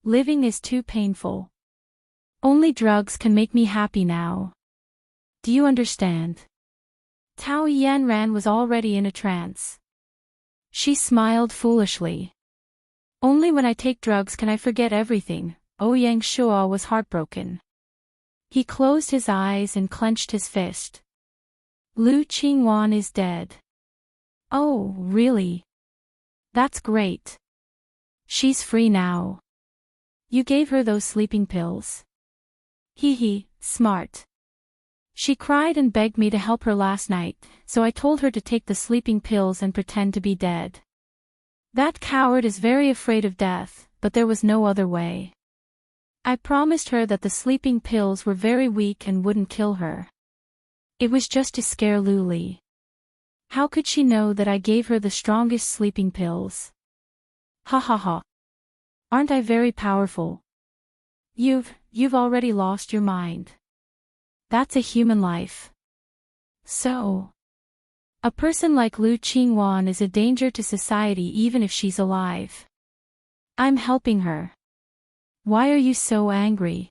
Living is too painful. Only drugs can make me happy now. Do you understand? Tao Yanran was already in a trance. She smiled foolishly. Only when I take drugs can I forget everything. Ouyang Shuo was heartbroken. He closed his eyes and clenched his fist. Lu Qingwan is dead. Oh, really? That's great. She's free now. You gave her those sleeping pills. Hee hee, smart. She cried and begged me to help her last night, so I told her to take the sleeping pills and pretend to be dead. That coward is very afraid of death, but there was no other way. I promised her that the sleeping pills were very weak and wouldn't kill her. It was just to scare Luli. How could she know that I gave her the strongest sleeping pills? Ha ha ha. Aren't I very powerful? You've already lost your mind. That's a human life. So, a person like Lu Qingwan is a danger to society even if she's alive. I'm helping her. Why are you so angry?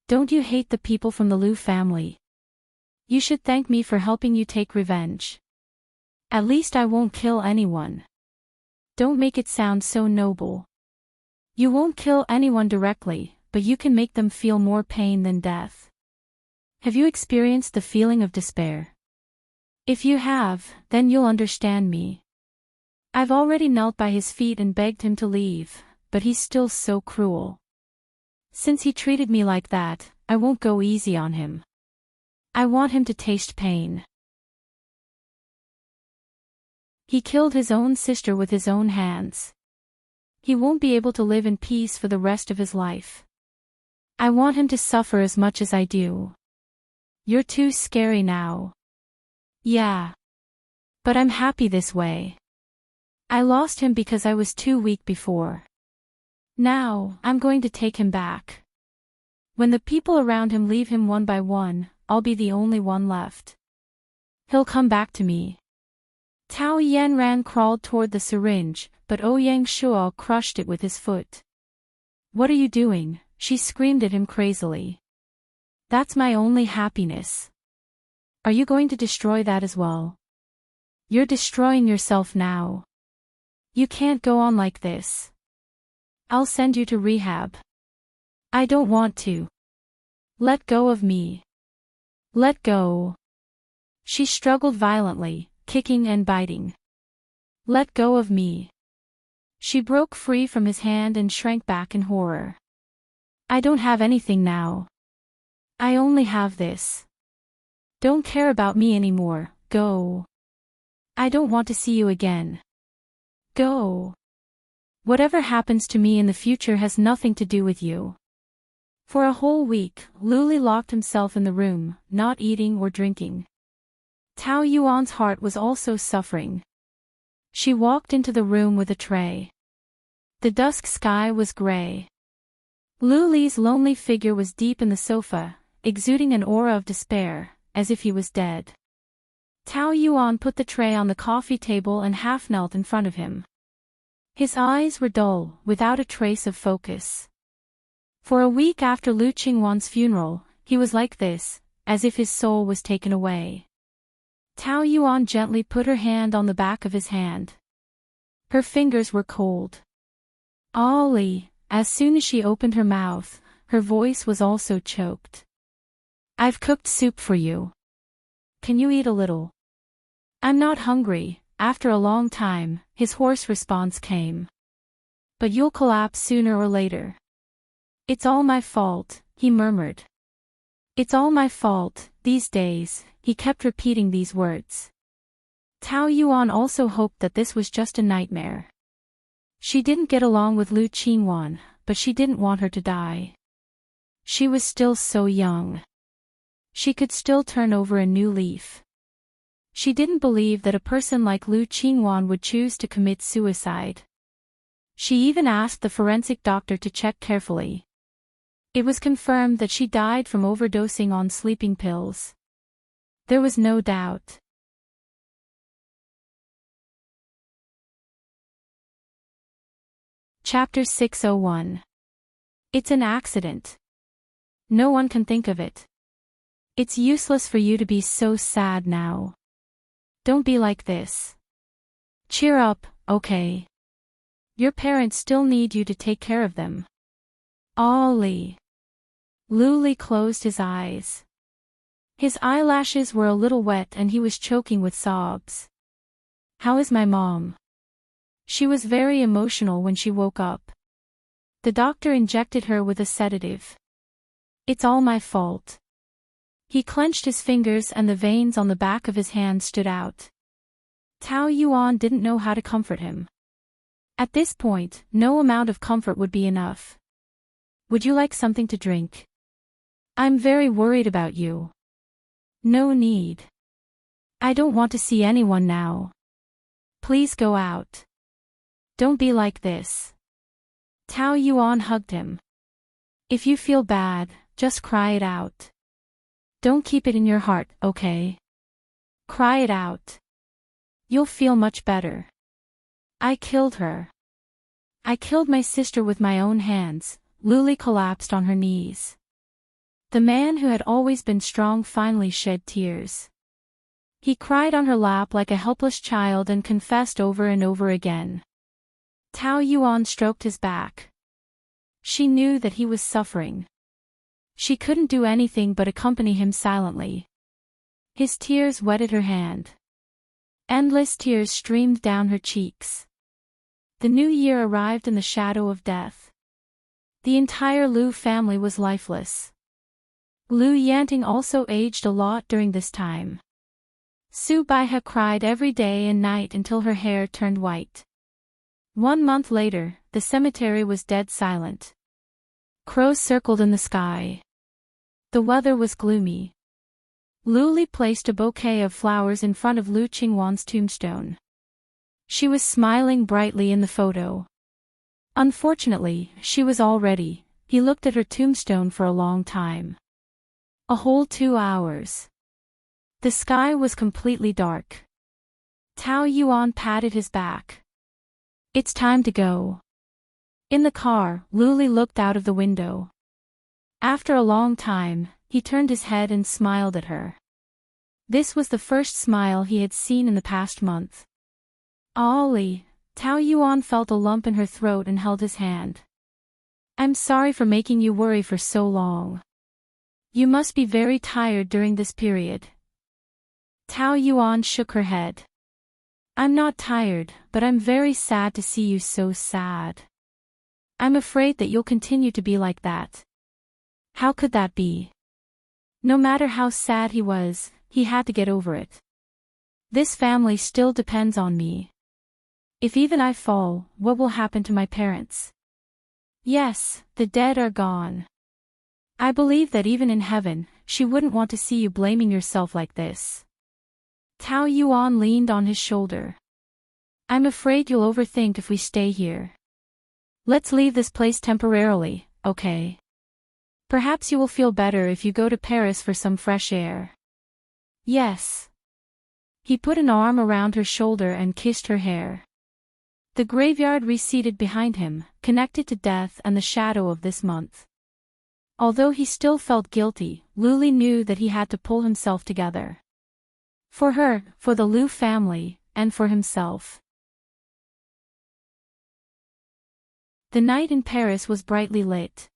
Don't you hate the people from the Lu family? You should thank me for helping you take revenge. At least I won't kill anyone. Don't make it sound so noble. You won't kill anyone directly, but you can make them feel more pain than death. Have you experienced the feeling of despair? If you have, then you'll understand me. I've already knelt by his feet and begged him to leave, but he's still so cruel. Since he treated me like that, I won't go easy on him. I want him to taste pain. He killed his own sister with his own hands. He won't be able to live in peace for the rest of his life. I want him to suffer as much as I do. You're too scary now. Yeah. But I'm happy this way. I lost him because I was too weak before. Now, I'm going to take him back. When the people around him leave him one by one, I'll be the only one left. He'll come back to me. Tao Yanran crawled toward the syringe, but Ouyang Shuo crushed it with his foot. What are you doing? She screamed at him crazily. That's my only happiness. Are you going to destroy that as well? You're destroying yourself now. You can't go on like this. I'll send you to rehab. I don't want to. Let go of me. Let go. She struggled violently, kicking and biting. Let go of me. She broke free from his hand and shrank back in horror. I don't have anything now. I only have this. Don't care about me anymore, go. I don't want to see you again. Go. Whatever happens to me in the future has nothing to do with you. For a whole week, Luli locked himself in the room, not eating or drinking. Tao Yuan's heart was also suffering. She walked into the room with a tray. The dusk sky was gray. Luli's lonely figure was deep in the sofa, exuding an aura of despair, as if he was dead. Tao Yuan put the tray on the coffee table and half knelt in front of him. His eyes were dull, without a trace of focus. For a week after Lu Qingwan's funeral, he was like this, as if his soul was taken away. Tao Yuan gently put her hand on the back of his hand. Her fingers were cold. Ollie, as soon as she opened her mouth, her voice was also choked. I've cooked soup for you. Can you eat a little? I'm not hungry. After a long time, his hoarse response came. But you'll collapse sooner or later. It's all my fault, he murmured. It's all my fault. These days, he kept repeating these words. Tao Yuan also hoped that this was just a nightmare. She didn't get along with Lu Qingwan, but she didn't want her to die. She was still so young. She could still turn over a new leaf. She didn't believe that a person like Lu Qingwan would choose to commit suicide. She even asked the forensic doctor to check carefully. It was confirmed that she died from overdosing on sleeping pills. There was no doubt. Chapter 601. It's an accident. No one can think of it. It's useless for you to be so sad now. Don't be like this. Cheer up, okay? Your parents still need you to take care of them. Ollie. Luli closed his eyes. His eyelashes were a little wet and he was choking with sobs. How is my mom? She was very emotional when she woke up. The doctor injected her with a sedative. It's all my fault. He clenched his fingers and the veins on the back of his hand stood out. Tao Yuan didn't know how to comfort him. At this point, no amount of comfort would be enough. Would you like something to drink? I'm very worried about you. No need. I don't want to see anyone now. Please go out. Don't be like this. Tao Yuan hugged him. If you feel bad, just cry it out. Don't keep it in your heart, okay? Cry it out. You'll feel much better. I killed her. I killed my sister with my own hands. Luli collapsed on her knees. The man who had always been strong finally shed tears. He cried on her lap like a helpless child and confessed over and over again. Tao Yuan stroked his back. She knew that he was suffering. She couldn't do anything but accompany him silently. His tears wetted her hand. Endless tears streamed down her cheeks. The new year arrived in the shadow of death. The entire Lu family was lifeless. Lu Yanting also aged a lot during this time. Su Baihe cried every day and night until her hair turned white. 1 month later, the cemetery was dead silent. Crows circled in the sky. The weather was gloomy. Lu Li placed a bouquet of flowers in front of Lu Qingwan's tombstone. She was smiling brightly in the photo. Unfortunately, she was all ready. He looked at her tombstone for a long time. A whole 2 hours. The sky was completely dark. Tao Yuan patted his back. It's time to go. In the car, Luli looked out of the window. After a long time, he turned his head and smiled at her. This was the first smile he had seen in the past month. Ollie, Tao Yuan felt a lump in her throat and held his hand. I'm sorry for making you worry for so long. You must be very tired during this period. Tao Yuan shook her head. I'm not tired, but I'm very sad to see you so sad. I'm afraid that you'll continue to be like that. How could that be? No matter how sad he was, he had to get over it. This family still depends on me. If even I fall, what will happen to my parents? Yes, the dead are gone. I believe that even in heaven, she wouldn't want to see you blaming yourself like this. Tao Yuan leaned on his shoulder. I'm afraid you'll overthink if we stay here. Let's leave this place temporarily, okay? Perhaps you will feel better if you go to Paris for some fresh air. Yes. He put an arm around her shoulder and kissed her hair. The graveyard receded behind him, connected to death and the shadow of this month. Although he still felt guilty, Luli knew that he had to pull himself together. For her, for the Lu family, and for himself. The night in Paris was brightly lit.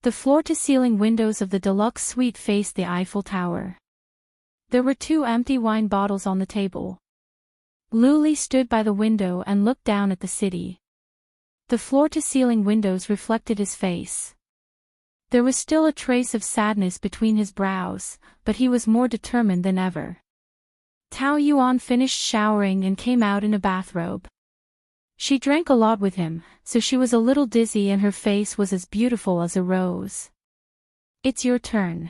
The floor-to-ceiling windows of the deluxe suite faced the Eiffel Tower. There were 2 empty wine bottles on the table. Luli stood by the window and looked down at the city. The floor-to-ceiling windows reflected his face. There was still a trace of sadness between his brows, but he was more determined than ever. Tao Yuan finished showering and came out in a bathrobe. She drank a lot with him, so she was a little dizzy and her face was as beautiful as a rose. It's your turn.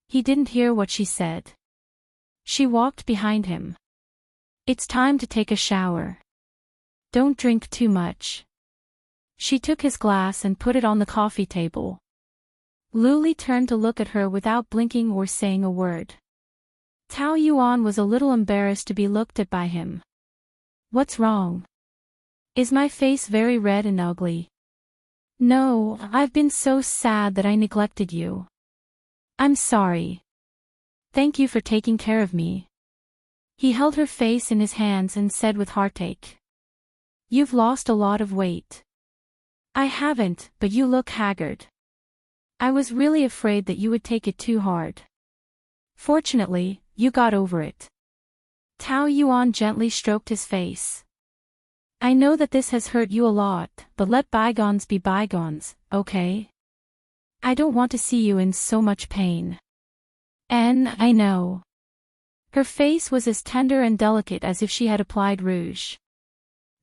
He didn't hear what she said. She walked behind him. It's time to take a shower. Don't drink too much. She took his glass and put it on the coffee table. Luli turned to look at her without blinking or saying a word. Tao Yuan was a little embarrassed to be looked at by him. What's wrong? Is my face very red and ugly? No, I've been so sad that I neglected you. I'm sorry. Thank you for taking care of me. He held her face in his hands and said with heartache. You've lost a lot of weight. I haven't, but you look haggard. I was really afraid that you would take it too hard. Fortunately, you got over it. Tao Yuan gently stroked his face. I know that this has hurt you a lot, but let bygones be bygones, okay? I don't want to see you in so much pain. And I know. Her face was as tender and delicate as if she had applied rouge.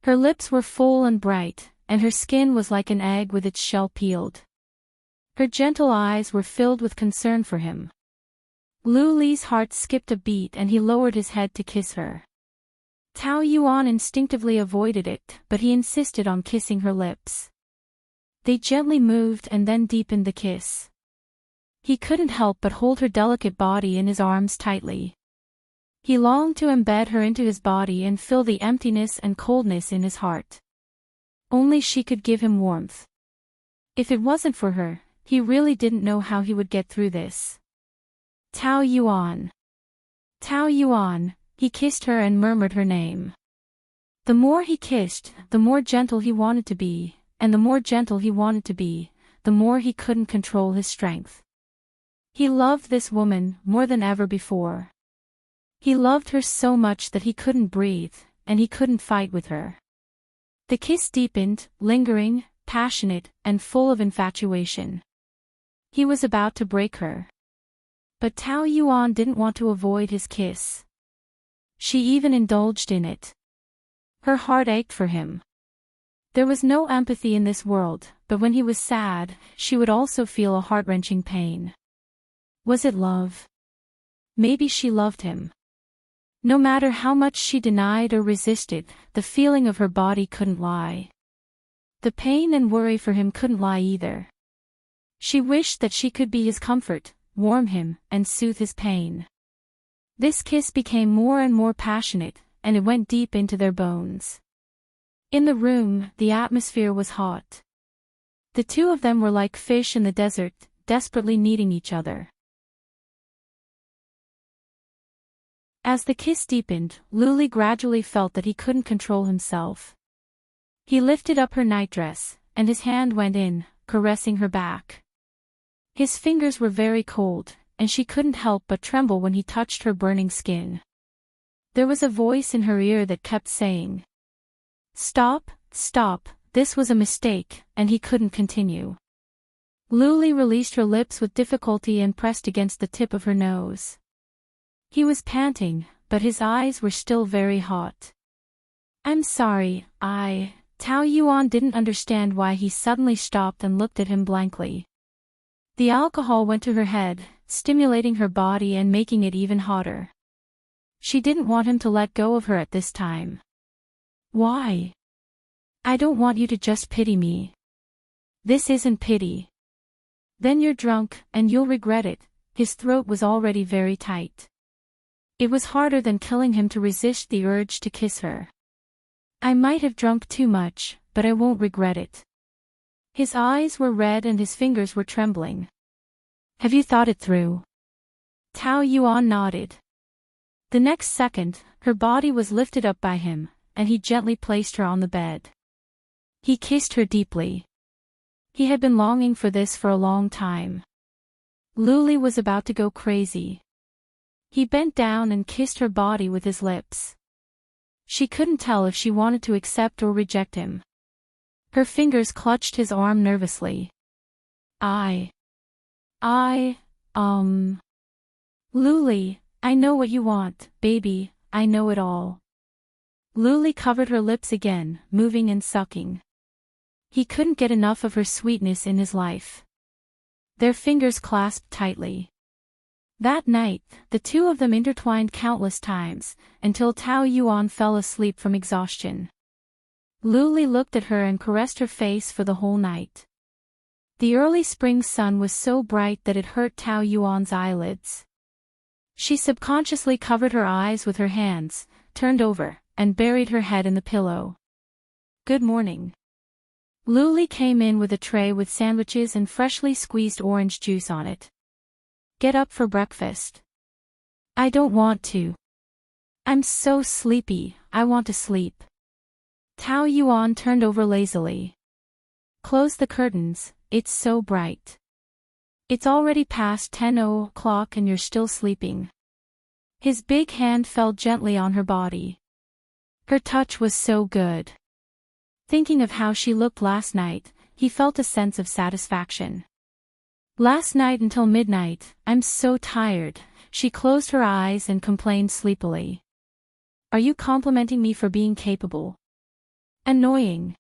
Her lips were full and bright, and her skin was like an egg with its shell peeled. Her gentle eyes were filled with concern for him. Lu Li's heart skipped a beat and he lowered his head to kiss her. Tao Yuan instinctively avoided it, but he insisted on kissing her lips. They gently moved and then deepened the kiss. He couldn't help but hold her delicate body in his arms tightly. He longed to embed her into his body and fill the emptiness and coldness in his heart. Only she could give him warmth. If it wasn't for her, he really didn't know how he would get through this. Tao Yuan. Tao Yuan, he kissed her and murmured her name. The more he kissed, the more gentle he wanted to be, and the more gentle he wanted to be, the more he couldn't control his strength. He loved this woman more than ever before. He loved her so much that he couldn't breathe, and he couldn't fight with her. The kiss deepened, lingering, passionate, and full of infatuation. He was about to break her. But Tao Yuan didn't want to avoid his kiss. She even indulged in it. Her heart ached for him. There was no empathy in this world, but when he was sad, she would also feel a heart-wrenching pain. Was it love? Maybe she loved him. No matter how much she denied or resisted, the feeling of her body couldn't lie. The pain and worry for him couldn't lie either. She wished that she could be his comfort, warm him, and soothe his pain. This kiss became more and more passionate, and it went deep into their bones. In the room, the atmosphere was hot. The two of them were like fish in the desert, desperately needing each other. As the kiss deepened, Lu Li gradually felt that he couldn't control himself. He lifted up her nightdress, and his hand went in, caressing her back. His fingers were very cold, and she couldn't help but tremble when he touched her burning skin. There was a voice in her ear that kept saying, "Stop, stop, this was a mistake," and he couldn't continue. Lu Li released her lips with difficulty and pressed against the tip of her nose. He was panting, but his eyes were still very hot. "I'm sorry, Tao Yuan didn't understand why he suddenly stopped and looked at him blankly. The alcohol went to her head, stimulating her body and making it even hotter. She didn't want him to let go of her at this time. "Why? I don't want you to just pity me. This isn't pity. Then you're drunk, and you'll regret it." His throat was already very tight. It was harder than killing him to resist the urge to kiss her. "I might have drunk too much, but I won't regret it." His eyes were red and his fingers were trembling. "Have you thought it through?" Tao Yuan nodded. The next second, her body was lifted up by him, and he gently placed her on the bed. He kissed her deeply. He had been longing for this for a long time. Lu Li was about to go crazy. He bent down and kissed her body with his lips. She couldn't tell if she wanted to accept or reject him. Her fingers clutched his arm nervously. Lu Li, I know what you want, baby, I know it all." Lu Li covered her lips again, moving and sucking. He couldn't get enough of her sweetness in his life. Their fingers clasped tightly. That night, the two of them intertwined countless times, until Tao Yuan fell asleep from exhaustion. Lu Li looked at her and caressed her face for the whole night. The early spring sun was so bright that it hurt Tao Yuan's eyelids. She subconsciously covered her eyes with her hands, turned over, and buried her head in the pillow. "Good morning." Lu Li came in with a tray with sandwiches and freshly squeezed orange juice on it. "Get up for breakfast." "I don't want to. I'm so sleepy, I want to sleep." Tao Yuan turned over lazily. "Close the curtains, it's so bright. It's already past 10 o'clock and you're still sleeping." His big hand fell gently on her body. Her touch was so good. Thinking of how she looked last night, he felt a sense of satisfaction. Last night until midnight, I'm so tired, she closed her eyes and complained sleepily. Are you complimenting me for being capable? Annoying.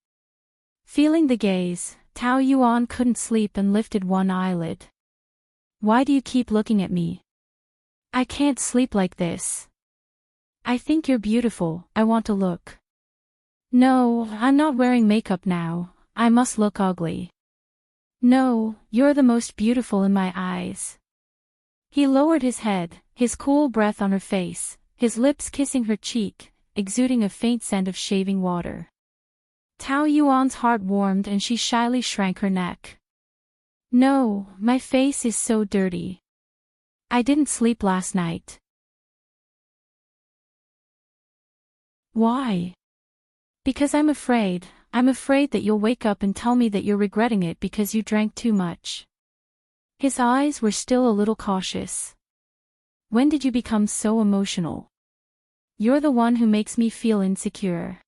Feeling the gaze, Tao Yuan couldn't sleep and lifted one eyelid. Why do you keep looking at me? I can't sleep like this. I think you're beautiful, I want to look. No, I'm not wearing makeup now, I must look ugly. No, you're the most beautiful in my eyes. He lowered his head, his cool breath on her face, his lips kissing her cheek, exuding a faint scent of shaving water. Tao Yuan's heart warmed and she shyly shrank her neck. No, my face is so dirty. I didn't sleep last night. Why? Because I'm afraid that you'll wake up and tell me that you're regretting it because you drank too much. His eyes were still a little cautious. When did you become so emotional? You're the one who makes me feel insecure.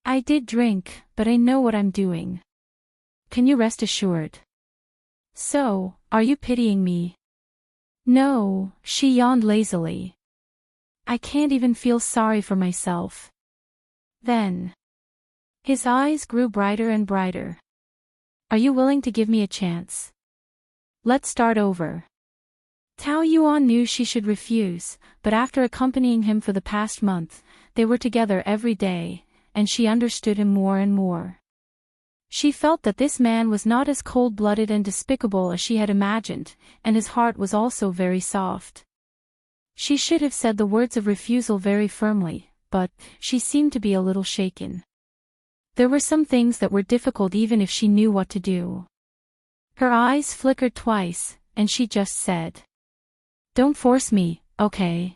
I did drink, but I know what I'm doing. Can you rest assured? So, are you pitying me? No, she yawned lazily. I can't even feel sorry for myself. Then. His eyes grew brighter and brighter. Are you willing to give me a chance? Let's start over. Tao Yuan knew she should refuse, but after accompanying him for the past month, they were together every day, and she understood him more and more. She felt that this man was not as cold-blooded and despicable as she had imagined, and his heart was also very soft. She should have said the words of refusal very firmly, but she seemed to be a little shaken. There were some things that were difficult even if she knew what to do. Her eyes flickered twice, and she just said, "Don't force me, okay?"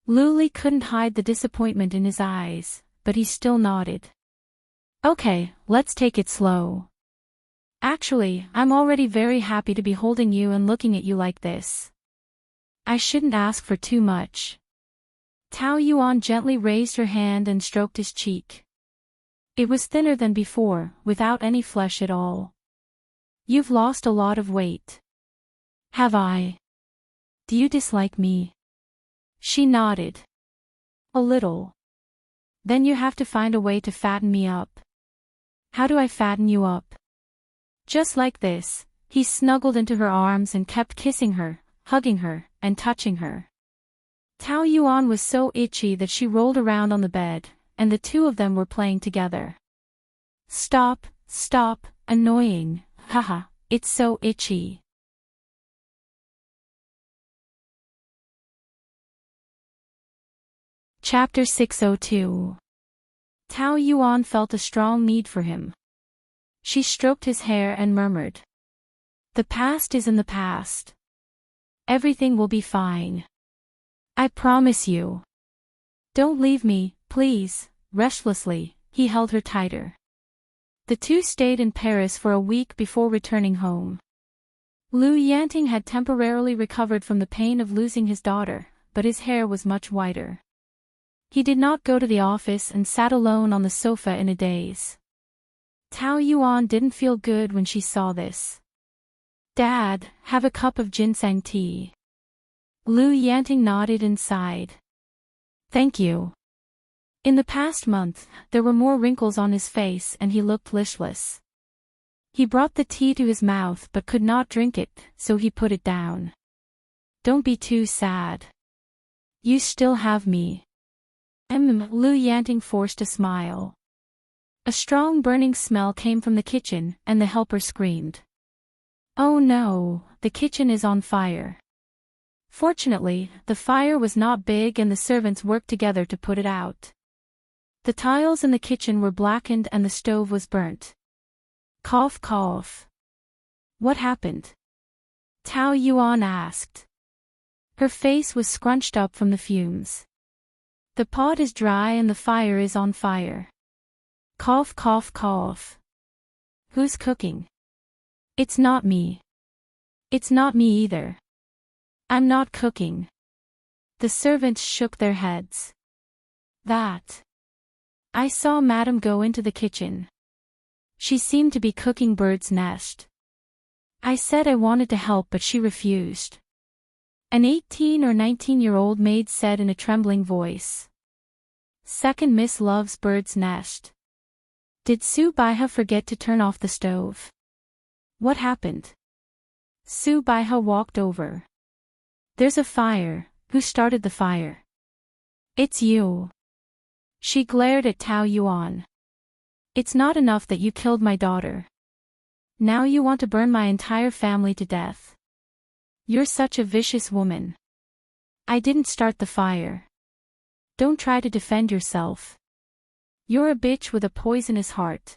Luli couldn't hide the disappointment in his eyes, but he still nodded. Okay, let's take it slow. Actually, I'm already very happy to be holding you and looking at you like this. I shouldn't ask for too much. Tao Yuan gently raised her hand and stroked his cheek. It was thinner than before, without any flesh at all. You've lost a lot of weight. Have I? Do you dislike me? She nodded. A little. Then you have to find a way to fatten me up. How do I fatten you up? Just like this. He snuggled into her arms and kept kissing her, hugging her, and touching her. Tao Yuan was so itchy that she rolled around on the bed, and the two of them were playing together. Stop, stop, annoying, haha, it's so itchy. Chapter 602. Tao Yuan felt a strong need for him. She stroked his hair and murmured. The past is in the past. Everything will be fine. I promise you. Don't leave me, please. Restlessly, he held her tighter. The two stayed in Paris for a week before returning home. Lu Yanting had temporarily recovered from the pain of losing his daughter, but his hair was much whiter. He did not go to the office and sat alone on the sofa in a daze. Tao Yuan didn't feel good when she saw this. Dad, have a cup of ginseng tea. Lu Yanting nodded and sighed. Thank you. In the past month, there were more wrinkles on his face and he looked listless. He brought the tea to his mouth but could not drink it, so he put it down. Don't be too sad. You still have me. Lu Yanting forced a smile. A strong burning smell came from the kitchen, and the helper screamed. Oh no, the kitchen is on fire. Fortunately, the fire was not big and the servants worked together to put it out. The tiles in the kitchen were blackened and the stove was burnt. Cough cough. What happened? Tao Yuan asked. Her face was scrunched up from the fumes. The pot is dry and the fire is on fire. Cough cough cough. Who's cooking? It's not me. It's not me either. I'm not cooking. The servants shook their heads. That. I saw Madam go into the kitchen. She seemed to be cooking bird's nest. I said I wanted to help but she refused. An 18 or 19-year-old maid said in a trembling voice. Second Miss loves bird's nest. Did Subaiha forget to turn off the stove? What happened? Subaiha walked over. There's a fire. Who started the fire? It's you. She glared at Tao Yuan. It's not enough that you killed my daughter. Now you want to burn my entire family to death. You're such a vicious woman. I didn't start the fire. Don't try to defend yourself. You're a bitch with a poisonous heart.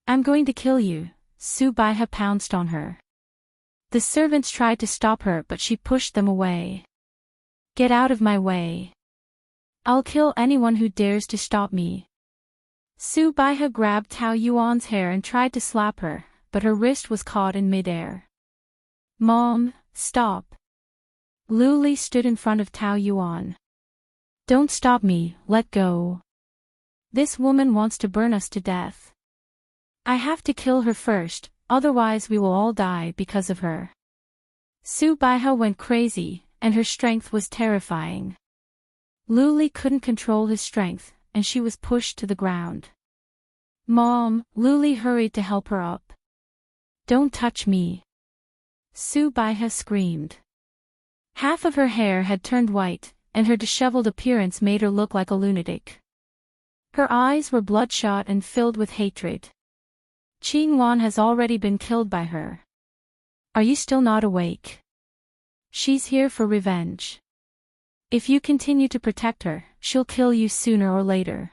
I'm going to kill you, Subaiha pounced on her. The servants tried to stop her but she pushed them away. Get out of my way. I'll kill anyone who dares to stop me. Subaiha grabbed Tao Yuan's hair and tried to slap her, but her wrist was caught in midair. Mom, stop. Luli stood in front of Tao Yuan. Don't stop me, let go. This woman wants to burn us to death. I have to kill her first, otherwise we will all die because of her. Subaiha went crazy, and her strength was terrifying. Luli couldn't control his strength, and she was pushed to the ground. Mom, Luli hurried to help her up. Don't touch me. Subaiha screamed. Half of her hair had turned white, and her disheveled appearance made her look like a lunatic. Her eyes were bloodshot and filled with hatred. Qingwan has already been killed by her. Are you still not awake? She's here for revenge. If you continue to protect her, she'll kill you sooner or later.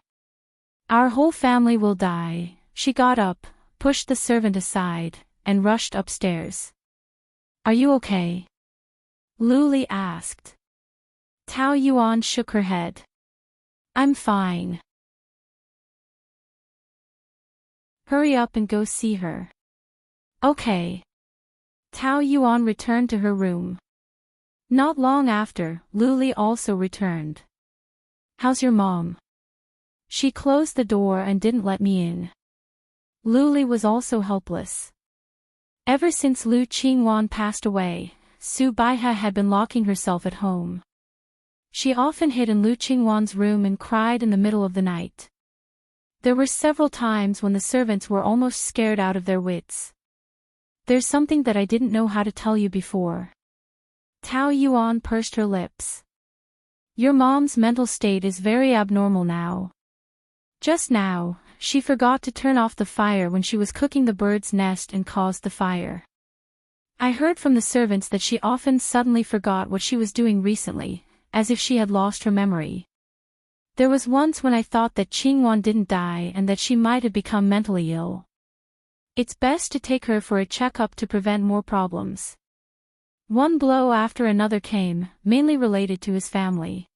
Our whole family will die. She got up, pushed the servant aside, and rushed upstairs. Are you okay? Luli asked. Tao Yuan shook her head. I'm fine. Hurry up and go see her. Okay. Tao Yuan returned to her room. Not long after, Luli also returned. How's your mom? She closed the door and didn't let me in. Luli was also helpless. Ever since Lu Qingwan passed away, Subaiha had been locking herself at home. She often hid in Lu Qingwan's room and cried in the middle of the night. There were several times when the servants were almost scared out of their wits. There's something that I didn't know how to tell you before. Tao Yuan pursed her lips. Your mom's mental state is very abnormal now. Just now, she forgot to turn off the fire when she was cooking the bird's nest and caused the fire. I heard from the servants that she often suddenly forgot what she was doing recently, as if she had lost her memory. There was once when I thought that Qingwan didn't die and that she might have become mentally ill. It's best to take her for a checkup to prevent more problems. One blow after another came, mainly related to his family.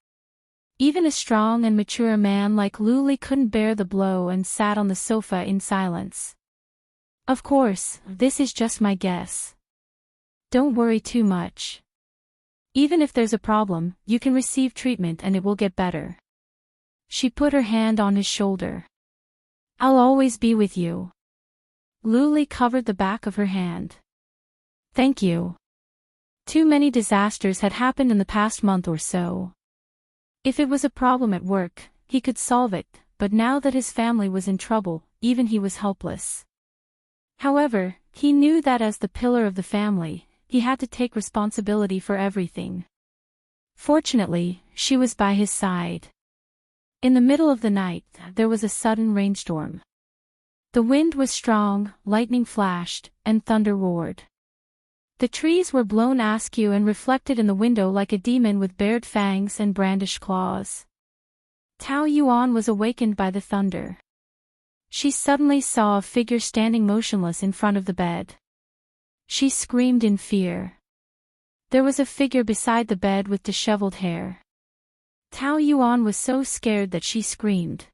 Even a strong and mature man like Luli couldn't bear the blow and sat on the sofa in silence. Of course, this is just my guess. Don't worry too much. Even if there's a problem, you can receive treatment and it will get better. She put her hand on his shoulder. I'll always be with you. Luli covered the back of her hand. Thank you. Too many disasters had happened in the past month or so. If it was a problem at work, he could solve it, but now that his family was in trouble, even he was helpless. However, he knew that as the pillar of the family, he had to take responsibility for everything. Fortunately, she was by his side. In the middle of the night, there was a sudden rainstorm. The wind was strong, lightning flashed, and thunder roared. The trees were blown askew and reflected in the window like a demon with bared fangs and brandished claws. Tao Yuan was awakened by the thunder. She suddenly saw a figure standing motionless in front of the bed. She screamed in fear. There was a figure beside the bed with disheveled hair. Tao Yuan was so scared that she screamed.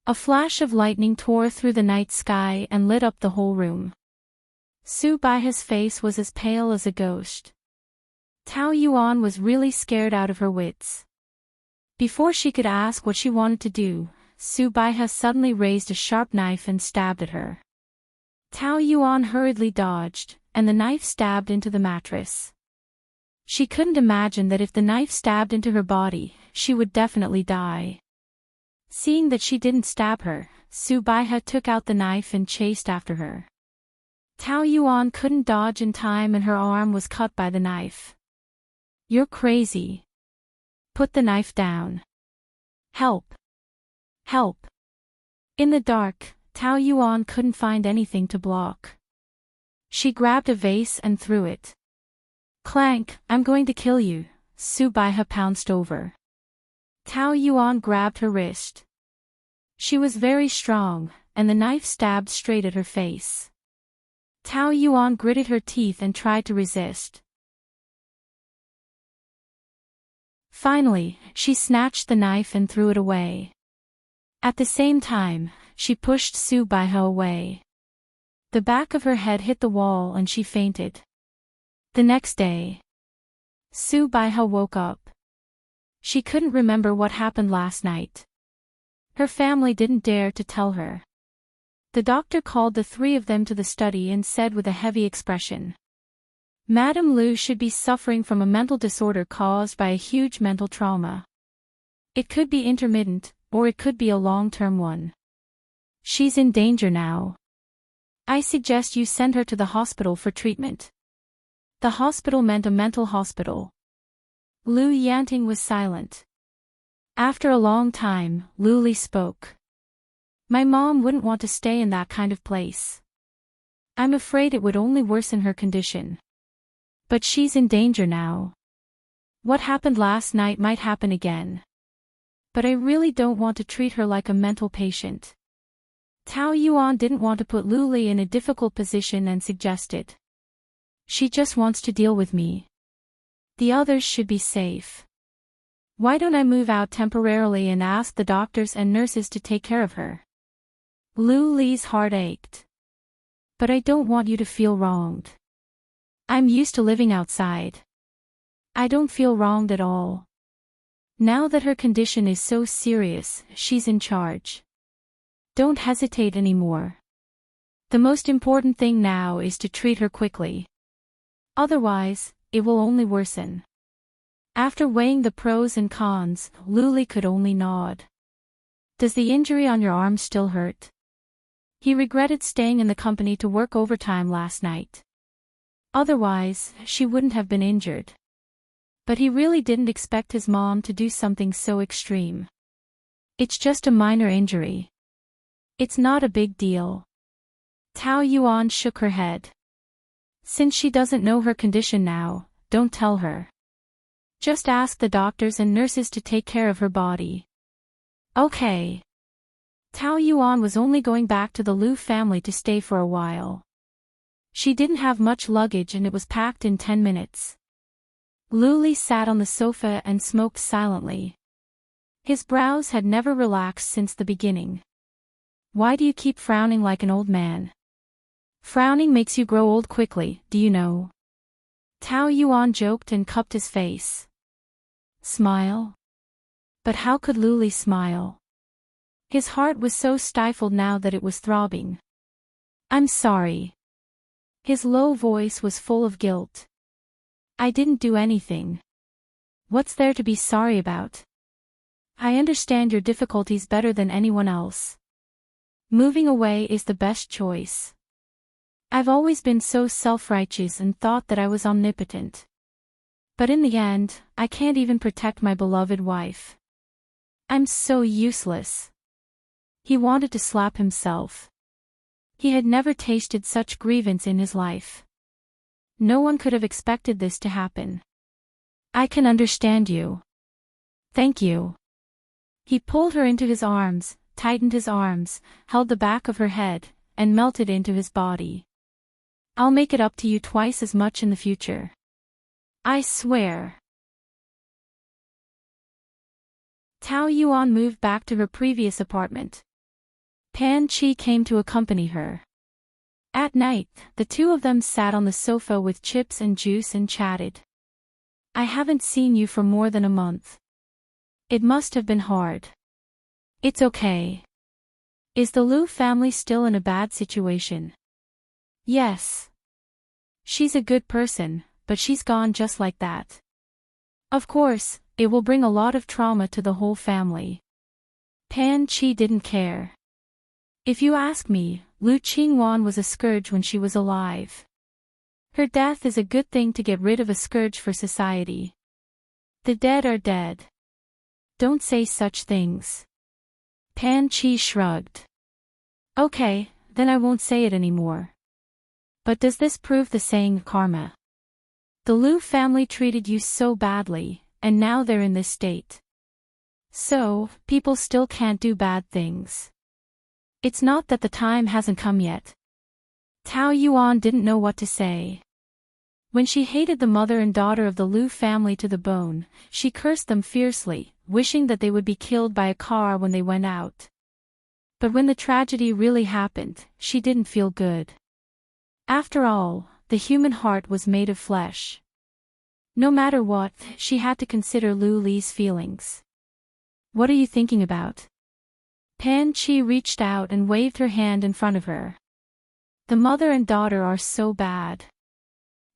A flash of lightning tore through the night sky and lit up the whole room. Subaiha's face was as pale as a ghost. Tao Yuan was really scared out of her wits. Before she could ask what she wanted to do, Su Baihe suddenly raised a sharp knife and stabbed at her. Tao Yuan hurriedly dodged, and the knife stabbed into the mattress. She couldn't imagine that if the knife stabbed into her body, she would definitely die. Seeing that she didn't stab her, Su Baihe took out the knife and chased after her. Tao Yuan couldn't dodge in time and her arm was cut by the knife. You're crazy. Put the knife down. Help. Help. In the dark, Tao Yuan couldn't find anything to block. She grabbed a vase and threw it. Clank, I'm going to kill you, Su Baihe pounced over. Tao Yuan grabbed her wrist. She was very strong, and the knife stabbed straight at her face. Tao Yuan gritted her teeth and tried to resist. Finally, she snatched the knife and threw it away. At the same time, she pushed Su Baihe away. The back of her head hit the wall and she fainted. The next day, Su Baihe woke up. She couldn't remember what happened last night. Her family didn't dare to tell her. The doctor called the three of them to the study and said with a heavy expression, Madame Liu should be suffering from a mental disorder caused by a huge mental trauma. It could be intermittent, or it could be a long-term one. She's in danger now. I suggest you send her to the hospital for treatment. The hospital meant a mental hospital. Liu Yanting was silent. After a long time, Liu Li spoke. My mom wouldn't want to stay in that kind of place. I'm afraid it would only worsen her condition. But she's in danger now. What happened last night might happen again. But I really don't want to treat her like a mental patient. Tao Yuan didn't want to put Liu Li in a difficult position and suggested. She just wants to deal with me. The others should be safe. Why don't I move out temporarily and ask the doctors and nurses to take care of her? Liu Li's heart ached. But I don't want you to feel wronged. I'm used to living outside. I don't feel wronged at all. Now that her condition is so serious, she's in charge. Don't hesitate anymore. The most important thing now is to treat her quickly. Otherwise, it will only worsen. After weighing the pros and cons, Liu Li could only nod. Does the injury on your arm still hurt? He regretted staying in the company to work overtime last night. Otherwise, she wouldn't have been injured. But he really didn't expect his mom to do something so extreme. It's just a minor injury. It's not a big deal. Tao Yuan shook her head. Since she doesn't know her condition now, don't tell her. Just ask the doctors and nurses to take care of her body. Okay. Tao Yuan was only going back to the Liu family to stay for a while. She didn't have much luggage and it was packed in 10 minutes. Liu Li sat on the sofa and smoked silently. His brows had never relaxed since the beginning. Why do you keep frowning like an old man? Frowning makes you grow old quickly, do you know? Tao Yuan joked and cupped his face. Smile? But how could Liu Li smile? His heart was so stifled now that it was throbbing. I'm sorry. His low voice was full of guilt. I didn't do anything. What's there to be sorry about? I understand your difficulties better than anyone else. Moving away is the best choice. I've always been so self-righteous and thought that I was omnipotent. But in the end, I can't even protect my beloved wife. I'm so useless. He wanted to slap himself. He had never tasted such grievance in his life. No one could have expected this to happen. I can understand you. Thank you. He pulled her into his arms, tightened his arms, held the back of her head, and melted into his body. I'll make it up to you twice as much in the future. I swear. Tao Yuan moved back to her previous apartment. Pan Chi came to accompany her. At night, the two of them sat on the sofa with chips and juice and chatted. I haven't seen you for more than a month. It must have been hard. It's okay. Is the Liu family still in a bad situation? Yes. She's a good person, but she's gone just like that. Of course, it will bring a lot of trauma to the whole family. Pan Chi didn't care. If you ask me, Liu Qingwan was a scourge when she was alive. Her death is a good thing to get rid of a scourge for society. The dead are dead. Don't say such things. Pan Chi shrugged. Okay, then I won't say it anymore. But does this prove the saying karma? The Liu family treated you so badly, and now they're in this state. So, people still can't do bad things. It's not that the time hasn't come yet. Tao Yuan didn't know what to say. When she hated the mother and daughter of the Liu family to the bone, she cursed them fiercely, wishing that they would be killed by a car when they went out. But when the tragedy really happened, she didn't feel good. After all, the human heart was made of flesh. No matter what, she had to consider Liu Li's feelings. What are you thinking about? Pan Chi reached out and waved her hand in front of her. The mother and daughter are so bad.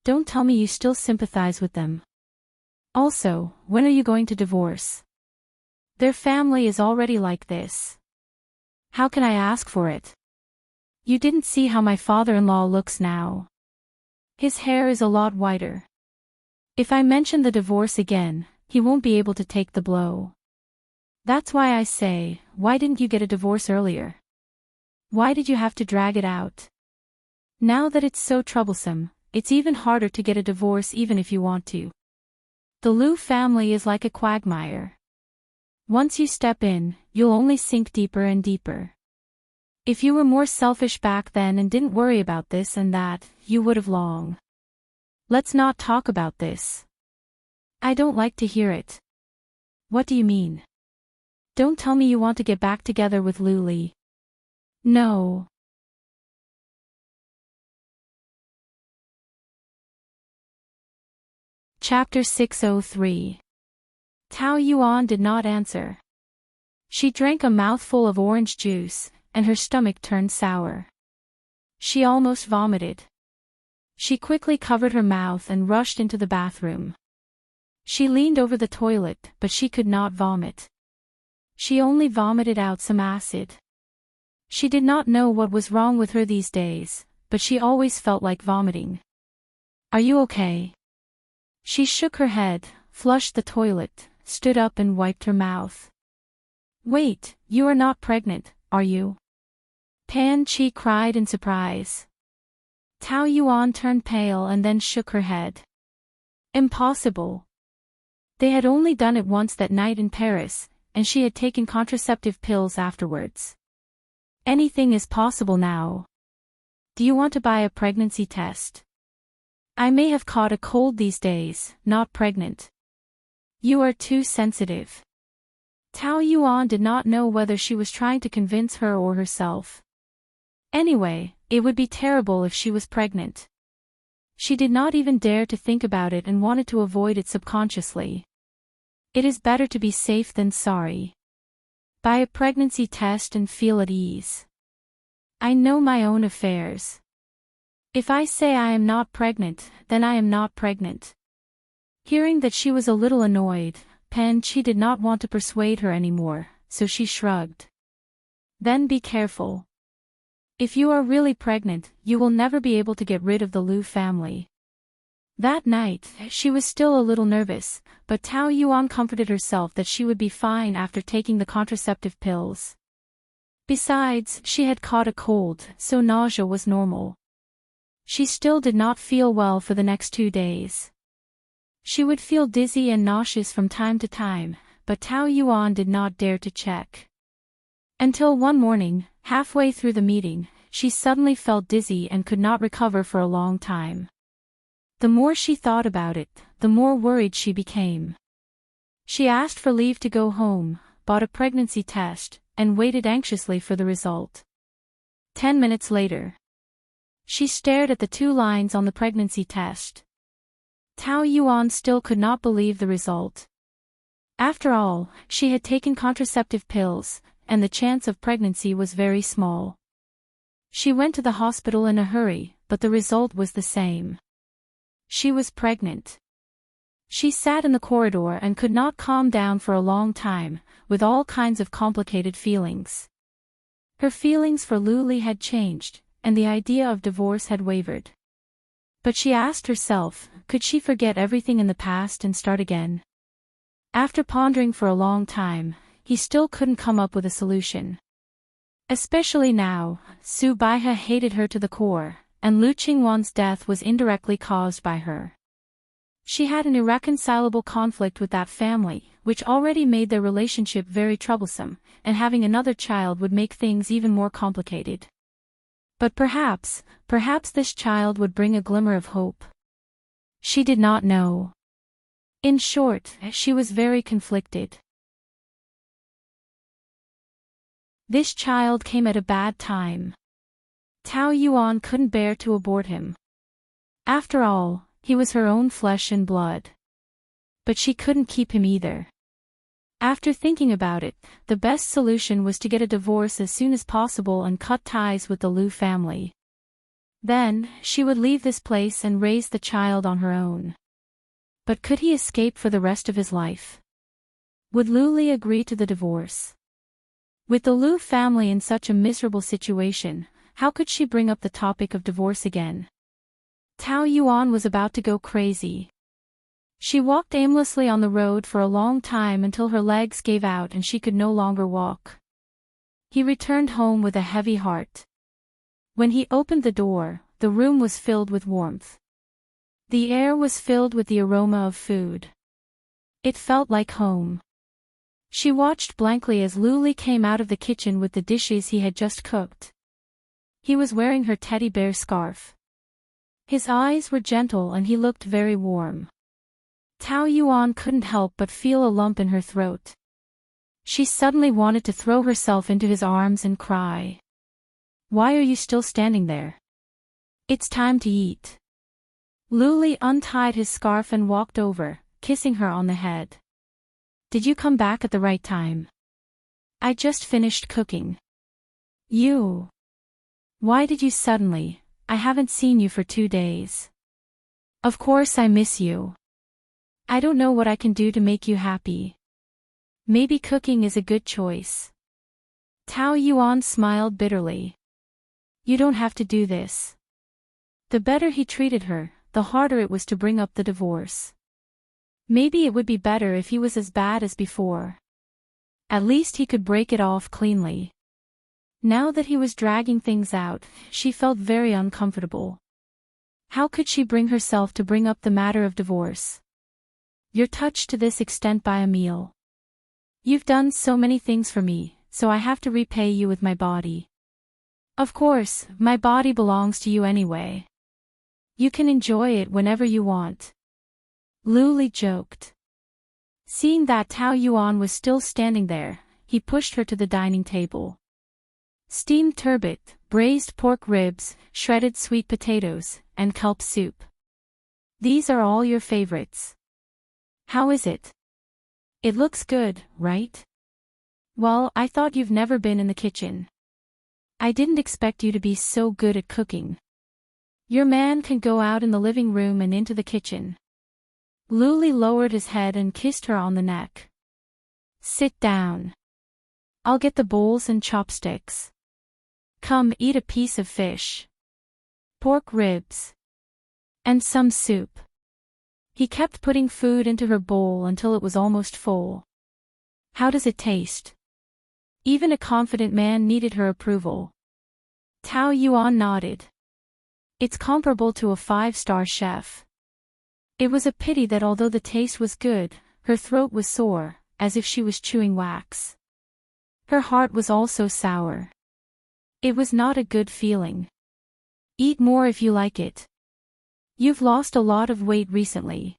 Don't tell me you still sympathize with them. Also, when are you going to divorce? Their family is already like this. How can I ask for it? You didn't see how my father-in-law looks now. His hair is a lot whiter. If I mention the divorce again, he won't be able to take the blow. That's why I say, why didn't you get a divorce earlier? Why did you have to drag it out? Now that it's so troublesome, it's even harder to get a divorce even if you want to. The Liu family is like a quagmire. Once you step in, you'll only sink deeper and deeper. If you were more selfish back then and didn't worry about this and that, you would have long. Let's not talk about this. I don't like to hear it. What do you mean? Don't tell me you want to get back together with Liu Li. No. Chapter 603. Tao Yuan did not answer. She drank a mouthful of orange juice, and her stomach turned sour. She almost vomited. She quickly covered her mouth and rushed into the bathroom. She leaned over the toilet, but she could not vomit. She only vomited out some acid. She did not know what was wrong with her these days, but she always felt like vomiting. Are you okay? She shook her head, flushed the toilet, stood up and wiped her mouth. Wait, you are not pregnant, are you? Pan Chi cried in surprise. Tao Yuan turned pale and then shook her head. Impossible. They had only done it once that night in Paris, and she had taken contraceptive pills afterwards. Anything is possible now. Do you want to buy a pregnancy test? I may have caught a cold these days, not pregnant. You are too sensitive. Tao Yuan did not know whether she was trying to convince her or herself. Anyway, it would be terrible if she was pregnant. She did not even dare to think about it and wanted to avoid it subconsciously. It is better to be safe than sorry. Buy a pregnancy test and feel at ease. I know my own affairs. If I say I am not pregnant, then I am not pregnant. Hearing that she was a little annoyed, Pan Chi did not want to persuade her anymore, so she shrugged. Then be careful. If you are really pregnant, you will never be able to get rid of the Liu family. That night, she was still a little nervous, but Tao Yuan comforted herself that she would be fine after taking the contraceptive pills. Besides, she had caught a cold, so nausea was normal. She still did not feel well for the next 2 days. She would feel dizzy and nauseous from time to time, but Tao Yuan did not dare to check. Until one morning, halfway through the meeting, she suddenly felt dizzy and could not recover for a long time. The more she thought about it, the more worried she became. She asked for leave to go home, bought a pregnancy test, and waited anxiously for the result. 10 minutes later. She stared at the 2 lines on the pregnancy test. Tao Yuan still could not believe the result. After all, she had taken contraceptive pills, and the chance of pregnancy was very small. She went to the hospital in a hurry, but the result was the same. She was pregnant. She sat in the corridor and could not calm down for a long time, with all kinds of complicated feelings. Her feelings for Luli had changed, and the idea of divorce had wavered. But she asked herself, could she forget everything in the past and start again? After pondering for a long time, he still couldn't come up with a solution. Especially now, Su Baihe hated her to the core, and Lu Qingwan's death was indirectly caused by her. She had an irreconcilable conflict with that family, which already made their relationship very troublesome, and having another child would make things even more complicated. But perhaps this child would bring a glimmer of hope. She did not know. In short, she was very conflicted. This child came at a bad time. Tao Yuan couldn't bear to abort him. After all, he was her own flesh and blood. But she couldn't keep him either. After thinking about it, the best solution was to get a divorce as soon as possible and cut ties with the Lu family. Then, she would leave this place and raise the child on her own. But could he escape for the rest of his life? Would Luli agree to the divorce? With the Lu family in such a miserable situation, how could she bring up the topic of divorce again? Tao Yuan was about to go crazy. She walked aimlessly on the road for a long time until her legs gave out and she could no longer walk. He returned home with a heavy heart. When he opened the door, the room was filled with warmth. The air was filled with the aroma of food. It felt like home. She watched blankly as Luli came out of the kitchen with the dishes he had just cooked. He was wearing her teddy bear scarf. His eyes were gentle and he looked very warm. Tao Yuan couldn't help but feel a lump in her throat. She suddenly wanted to throw herself into his arms and cry. Why are you still standing there? It's time to eat. Luli untied his scarf and walked over, kissing her on the head. Did you come back at the right time? I just finished cooking. You. Why did you suddenly? I haven't seen you for 2 days. Of course I miss you. I don't know what I can do to make you happy. Maybe cooking is a good choice. Tao Yuan smiled bitterly. You don't have to do this. The better he treated her, the harder it was to bring up the divorce. Maybe it would be better if he was as bad as before. At least he could break it off cleanly. Now that he was dragging things out, she felt very uncomfortable. How could she bring herself to bring up the matter of divorce? You're touched to this extent by a meal. You've done so many things for me, so I have to repay you with my body. Of course, my body belongs to you anyway. You can enjoy it whenever you want. Luli joked. Seeing that Tao Yuan was still standing there, he pushed her to the dining table. Steamed turbot, braised pork ribs, shredded sweet potatoes, and kelp soup. These are all your favorites. How is it? It looks good, right? Well, I thought you've never been in the kitchen. I didn't expect you to be so good at cooking. Your man can go out in the living room and into the kitchen. Luli lowered his head and kissed her on the neck. Sit down. I'll get the bowls and chopsticks. Come eat a piece of fish. Pork ribs. And some soup. He kept putting food into her bowl until it was almost full. How does it taste? Even a confident man needed her approval. Tao Yuan nodded. It's comparable to a 5-star chef. It was a pity that although the taste was good, her throat was sore, as if she was chewing wax. Her heart was also sour. It was not a good feeling. Eat more if you like it. You've lost a lot of weight recently.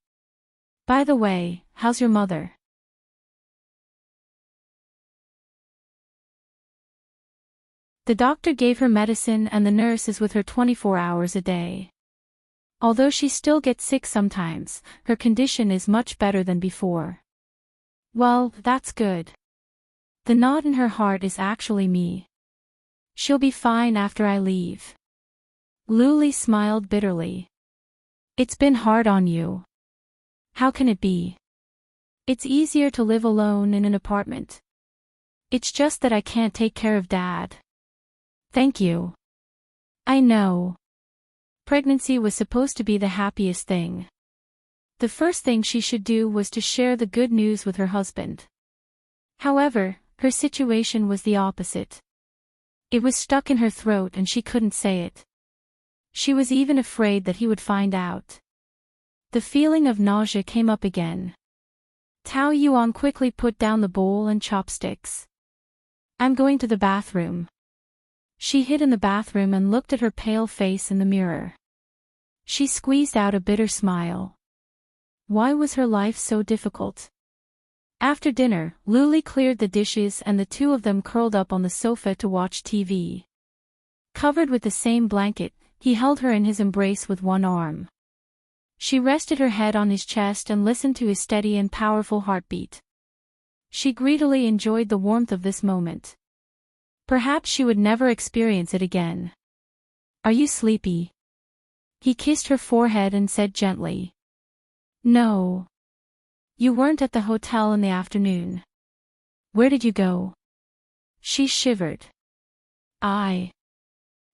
By the way, how's your mother? The doctor gave her medicine and the nurse is with her 24 hours a day. Although she still gets sick sometimes, her condition is much better than before. Well, that's good. The knot in her heart is actually me. She'll be fine after I leave. Luli smiled bitterly. It's been hard on you. How can it be? It's easier to live alone in an apartment. It's just that I can't take care of Dad. Thank you. I know. Pregnancy was supposed to be the happiest thing. The first thing she should do was to share the good news with her husband. However, her situation was the opposite. It was stuck in her throat and she couldn't say it. She was even afraid that he would find out. The feeling of nausea came up again. Tao Yuan quickly put down the bowl and chopsticks. I'm going to the bathroom. She hid in the bathroom and looked at her pale face in the mirror. She squeezed out a bitter smile. Why was her life so difficult? After dinner, Luli cleared the dishes and the two of them curled up on the sofa to watch TV. Covered with the same blanket, he held her in his embrace with one arm. She rested her head on his chest and listened to his steady and powerful heartbeat. She greedily enjoyed the warmth of this moment. Perhaps she would never experience it again. Are you sleepy? He kissed her forehead and said gently. No. You weren't at the hotel in the afternoon. Where did you go? She shivered. I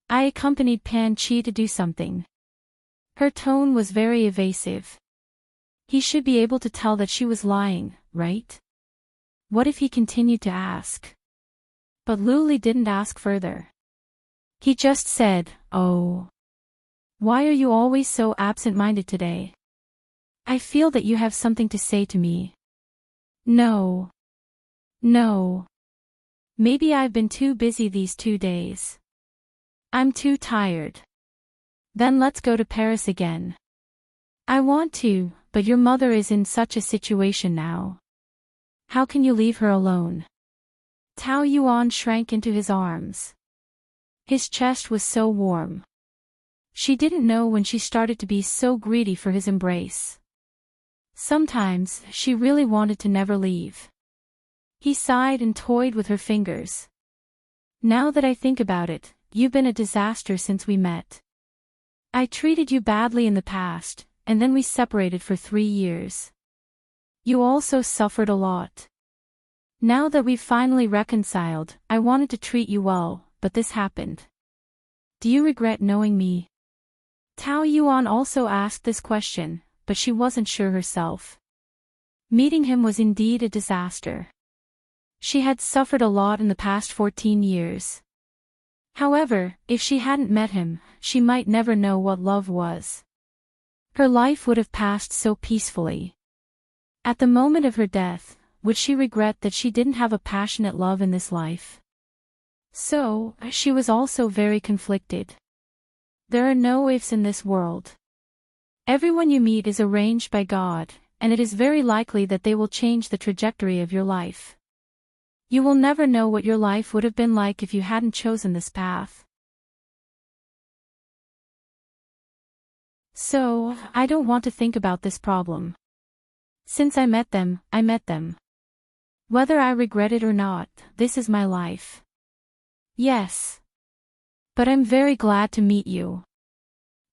accompanied Pan Chi to do something. Her tone was very evasive. He should be able to tell that she was lying, right? What if he continued to ask? But Luli didn't ask further. He just said, "Oh. Why are you always so absent-minded today? I feel that you have something to say to me." No. Maybe I've been too busy these 2 days. I'm too tired. Then let's go to Paris again. I want to, but your mother is in such a situation now. How can you leave her alone? Tao Yuan shrank into his arms. His chest was so warm. She didn't know when she started to be so greedy for his embrace. Sometimes, she really wanted to never leave. He sighed and toyed with her fingers. Now that I think about it, you've been a disaster since we met. I treated you badly in the past, and then we separated for 3 years. You also suffered a lot. Now that we've finally reconciled, I wanted to treat you well, but this happened. Do you regret knowing me? Tao Yuan also asked this question, but she wasn't sure herself. Meeting him was indeed a disaster. She had suffered a lot in the past 14 years. However, if she hadn't met him, she might never know what love was. Her life would have passed so peacefully. At the moment of her death, would she regret that she didn't have a passionate love in this life? So, she was also very conflicted. There are no ifs in this world. Everyone you meet is arranged by God, and it is very likely that they will change the trajectory of your life. You will never know what your life would have been like if you hadn't chosen this path. So, I don't want to think about this problem. Since I met them, I met them. Whether I regret it or not, this is my life. Yes. But I'm very glad to meet you.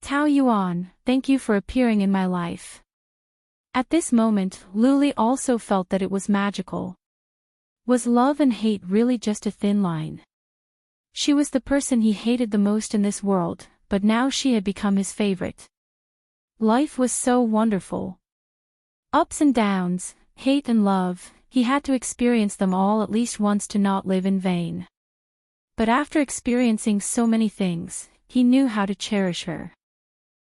Tao Yuan, thank you for appearing in my life. At this moment, Luli also felt that it was magical. Was love and hate really just a thin line? She was the person he hated the most in this world, but now she had become his favorite. Life was so wonderful. Ups and downs, hate and love, he had to experience them all at least once to not live in vain. But after experiencing so many things, he knew how to cherish her.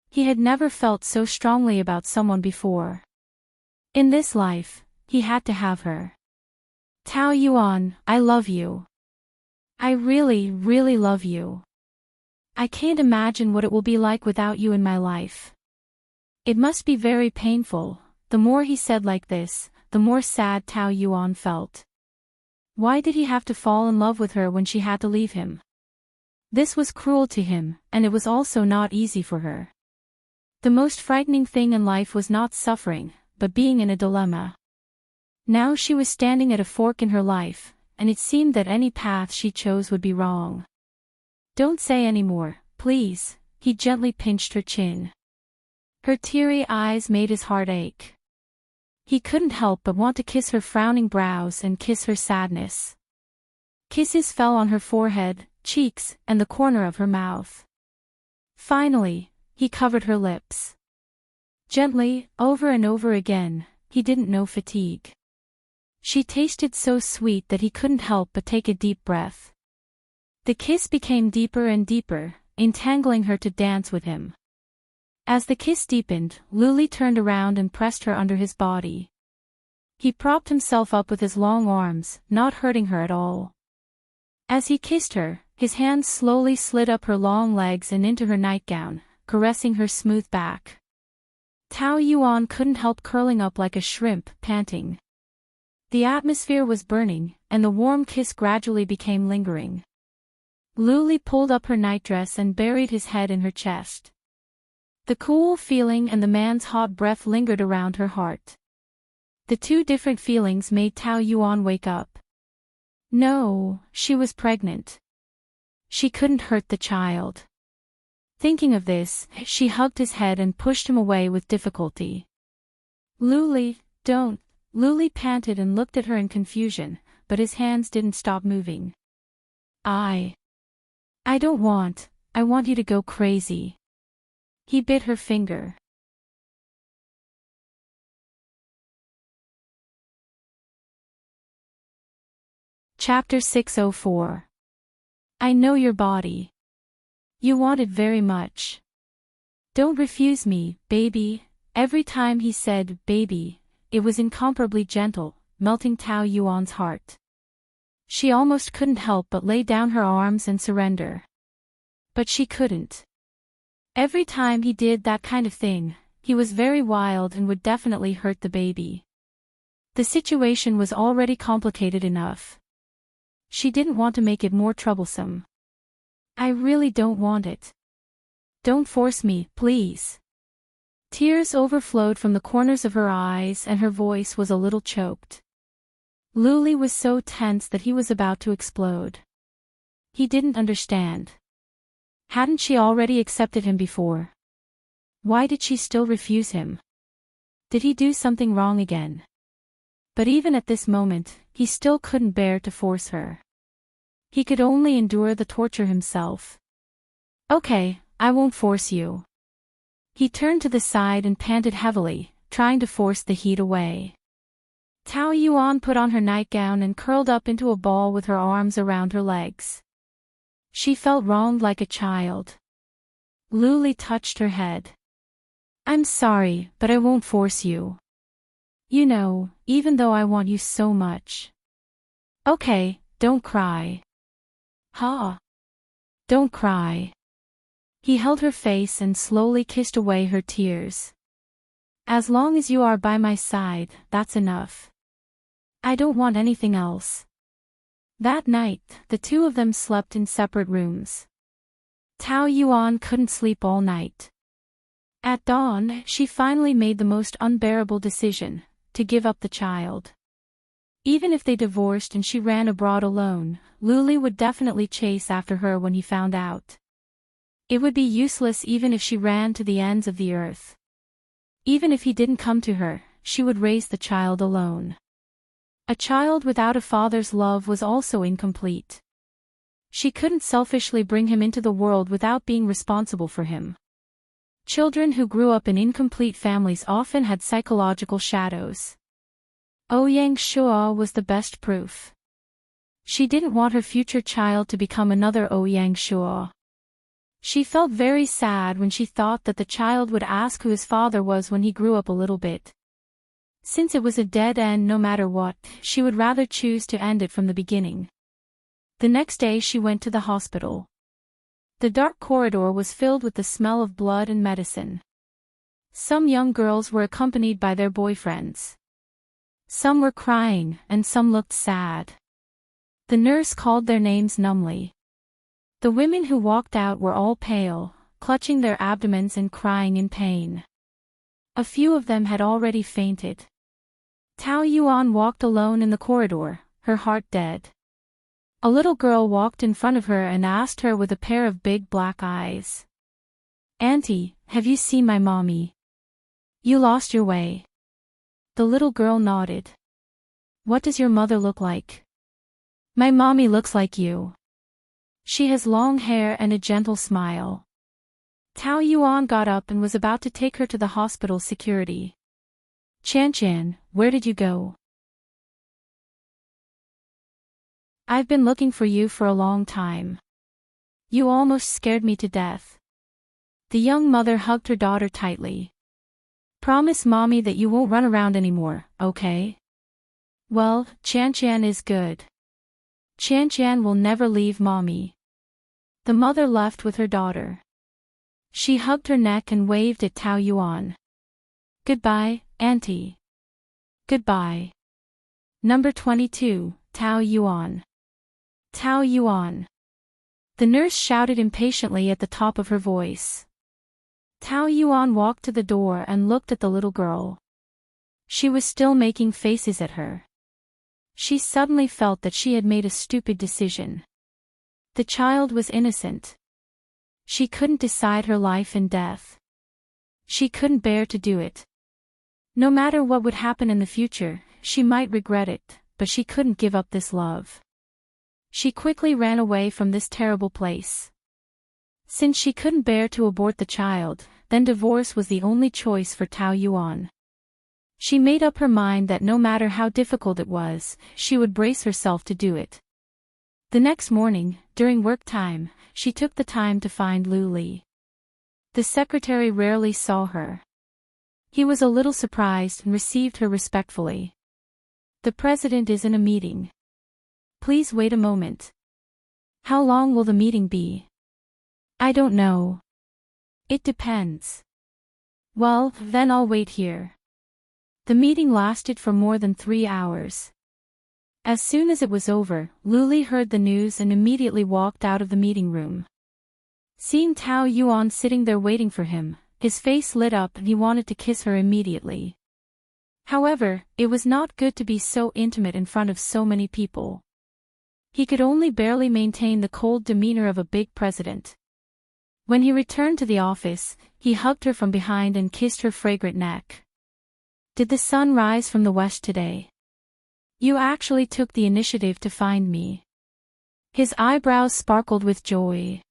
He had never felt so strongly about someone before. In this life, he had to have her. Tao Yuan, I love you. I really, really love you. I can't imagine what it will be like without you in my life. It must be very painful. The more he said like this, the more sad Tao Yuan felt. Why did he have to fall in love with her when she had to leave him? This was cruel to him, and it was also not easy for her. The most frightening thing in life was not suffering, but being in a dilemma. Now she was standing at a fork in her life, and it seemed that any path she chose would be wrong. "Don't say any more, please," he gently pinched her chin. Her teary eyes made his heart ache. He couldn't help but want to kiss her frowning brows and kiss her sadness. Kisses fell on her forehead, cheeks, and the corner of her mouth. Finally, he covered her lips. Gently, over and over again, he didn't know fatigue. She tasted so sweet that he couldn't help but take a deep breath. The kiss became deeper and deeper, entangling her to dance with him. As the kiss deepened, Luli turned around and pressed her under his body. He propped himself up with his long arms, not hurting her at all. As he kissed her, his hands slowly slid up her long legs and into her nightgown, caressing her smooth back. Tao Yuan couldn't help curling up like a shrimp, panting. The atmosphere was burning, and the warm kiss gradually became lingering. Luli pulled up her nightdress and buried his head in her chest. The cool feeling and the man's hot breath lingered around her heart. The two different feelings made Tao Yuan wake up. No, she was pregnant. She couldn't hurt the child. Thinking of this, she hugged his head and pushed him away with difficulty. "Luli, don't," Luli panted and looked at her in confusion, but his hands didn't stop moving. I don't want, I want you to go crazy." He bit her finger. Chapter 604. I know your body. You want it very much. Don't refuse me, baby. Every time he said, baby, it was incomparably gentle, melting Tao Yuan's heart. She almost couldn't help but lay down her arms and surrender. But she couldn't. Every time he did that kind of thing, he was very wild and would definitely hurt the baby. The situation was already complicated enough. She didn't want to make it more troublesome. "I really don't want it. Don't force me, please." Tears overflowed from the corners of her eyes and her voice was a little choked. Luli was so tense that he was about to explode. He didn't understand. Hadn't she already accepted him before? Why did she still refuse him? Did he do something wrong again? But even at this moment, he still couldn't bear to force her. He could only endure the torture himself. "Okay, I won't force you." He turned to the side and panted heavily, trying to force the heat away. Tao Yuan put on her nightgown and curled up into a ball with her arms around her legs. She felt wronged like a child. Luli touched her head. "I'm sorry, but I won't force you. You know, even though I want you so much." "Okay, don't cry." "Huh? Don't cry." He held her face and slowly kissed away her tears. "As long as you are by my side, that's enough. I don't want anything else." That night, the two of them slept in separate rooms. Tao Yuan couldn't sleep all night. At dawn, she finally made the most unbearable decision, to give up the child. Even if they divorced and she ran abroad alone, Luli would definitely chase after her when he found out. It would be useless even if she ran to the ends of the earth. Even if he didn't come to her, she would raise the child alone. A child without a father's love was also incomplete. She couldn't selfishly bring him into the world without being responsible for him. Children who grew up in incomplete families often had psychological shadows. Ouyang Shua was the best proof. She didn't want her future child to become another Ouyang Shua. She felt very sad when she thought that the child would ask who his father was when he grew up a little bit. Since it was a dead end no matter what, she would rather choose to end it from the beginning. The next day she went to the hospital. The dark corridor was filled with the smell of blood and medicine. Some young girls were accompanied by their boyfriends. Some were crying, and some looked sad. The nurse called their names numbly. The women who walked out were all pale, clutching their abdomens and crying in pain. A few of them had already fainted. Tao Yuan walked alone in the corridor, her heart dead. A little girl walked in front of her and asked her with a pair of big black eyes. "Auntie, have you seen my mommy? You lost your way." The little girl nodded. "What does your mother look like?" "My mommy looks like you. She has long hair and a gentle smile." Tao Yuan got up and was about to take her to the hospital security. "Chan, where did you go?" "I've been looking for you for a long time. You almost scared me to death." The young mother hugged her daughter tightly. "Promise mommy that you won't run around anymore, okay?" "Well, Chan is good. Chan will never leave mommy." The mother left with her daughter. She hugged her neck and waved at Tao Yuan. "Goodbye, auntie." "Goodbye." Number 22, Tao Yuan. Tao Yuan. The nurse shouted impatiently at the top of her voice. Tao Yuan walked to the door and looked at the little girl. She was still making faces at her. She suddenly felt that she had made a stupid decision. The child was innocent. She couldn't decide her life and death. She couldn't bear to do it. No matter what would happen in the future, she might regret it, but she couldn't give up this love. She quickly ran away from this terrible place. Since she couldn't bear to abort the child, then divorce was the only choice for Tao Yuan. She made up her mind that no matter how difficult it was, she would brace herself to do it. The next morning, during work time, she took the time to find Lu Li. The secretary rarely saw her. He was a little surprised and received her respectfully. "The president is in a meeting. Please wait a moment." "How long will the meeting be?" "I don't know. It depends." "Well, then I'll wait here." The meeting lasted for more than 3 hours. As soon as it was over, Lu Li heard the news and immediately walked out of the meeting room. Seeing Tao Yuan sitting there waiting for him, his face lit up and he wanted to kiss her immediately. However, it was not good to be so intimate in front of so many people. He could only barely maintain the cold demeanor of a big president. When he returned to the office, he hugged her from behind and kissed her fragrant neck. "Did the sun rise from the west today? You actually took the initiative to find me." His eyebrows sparkled with joy.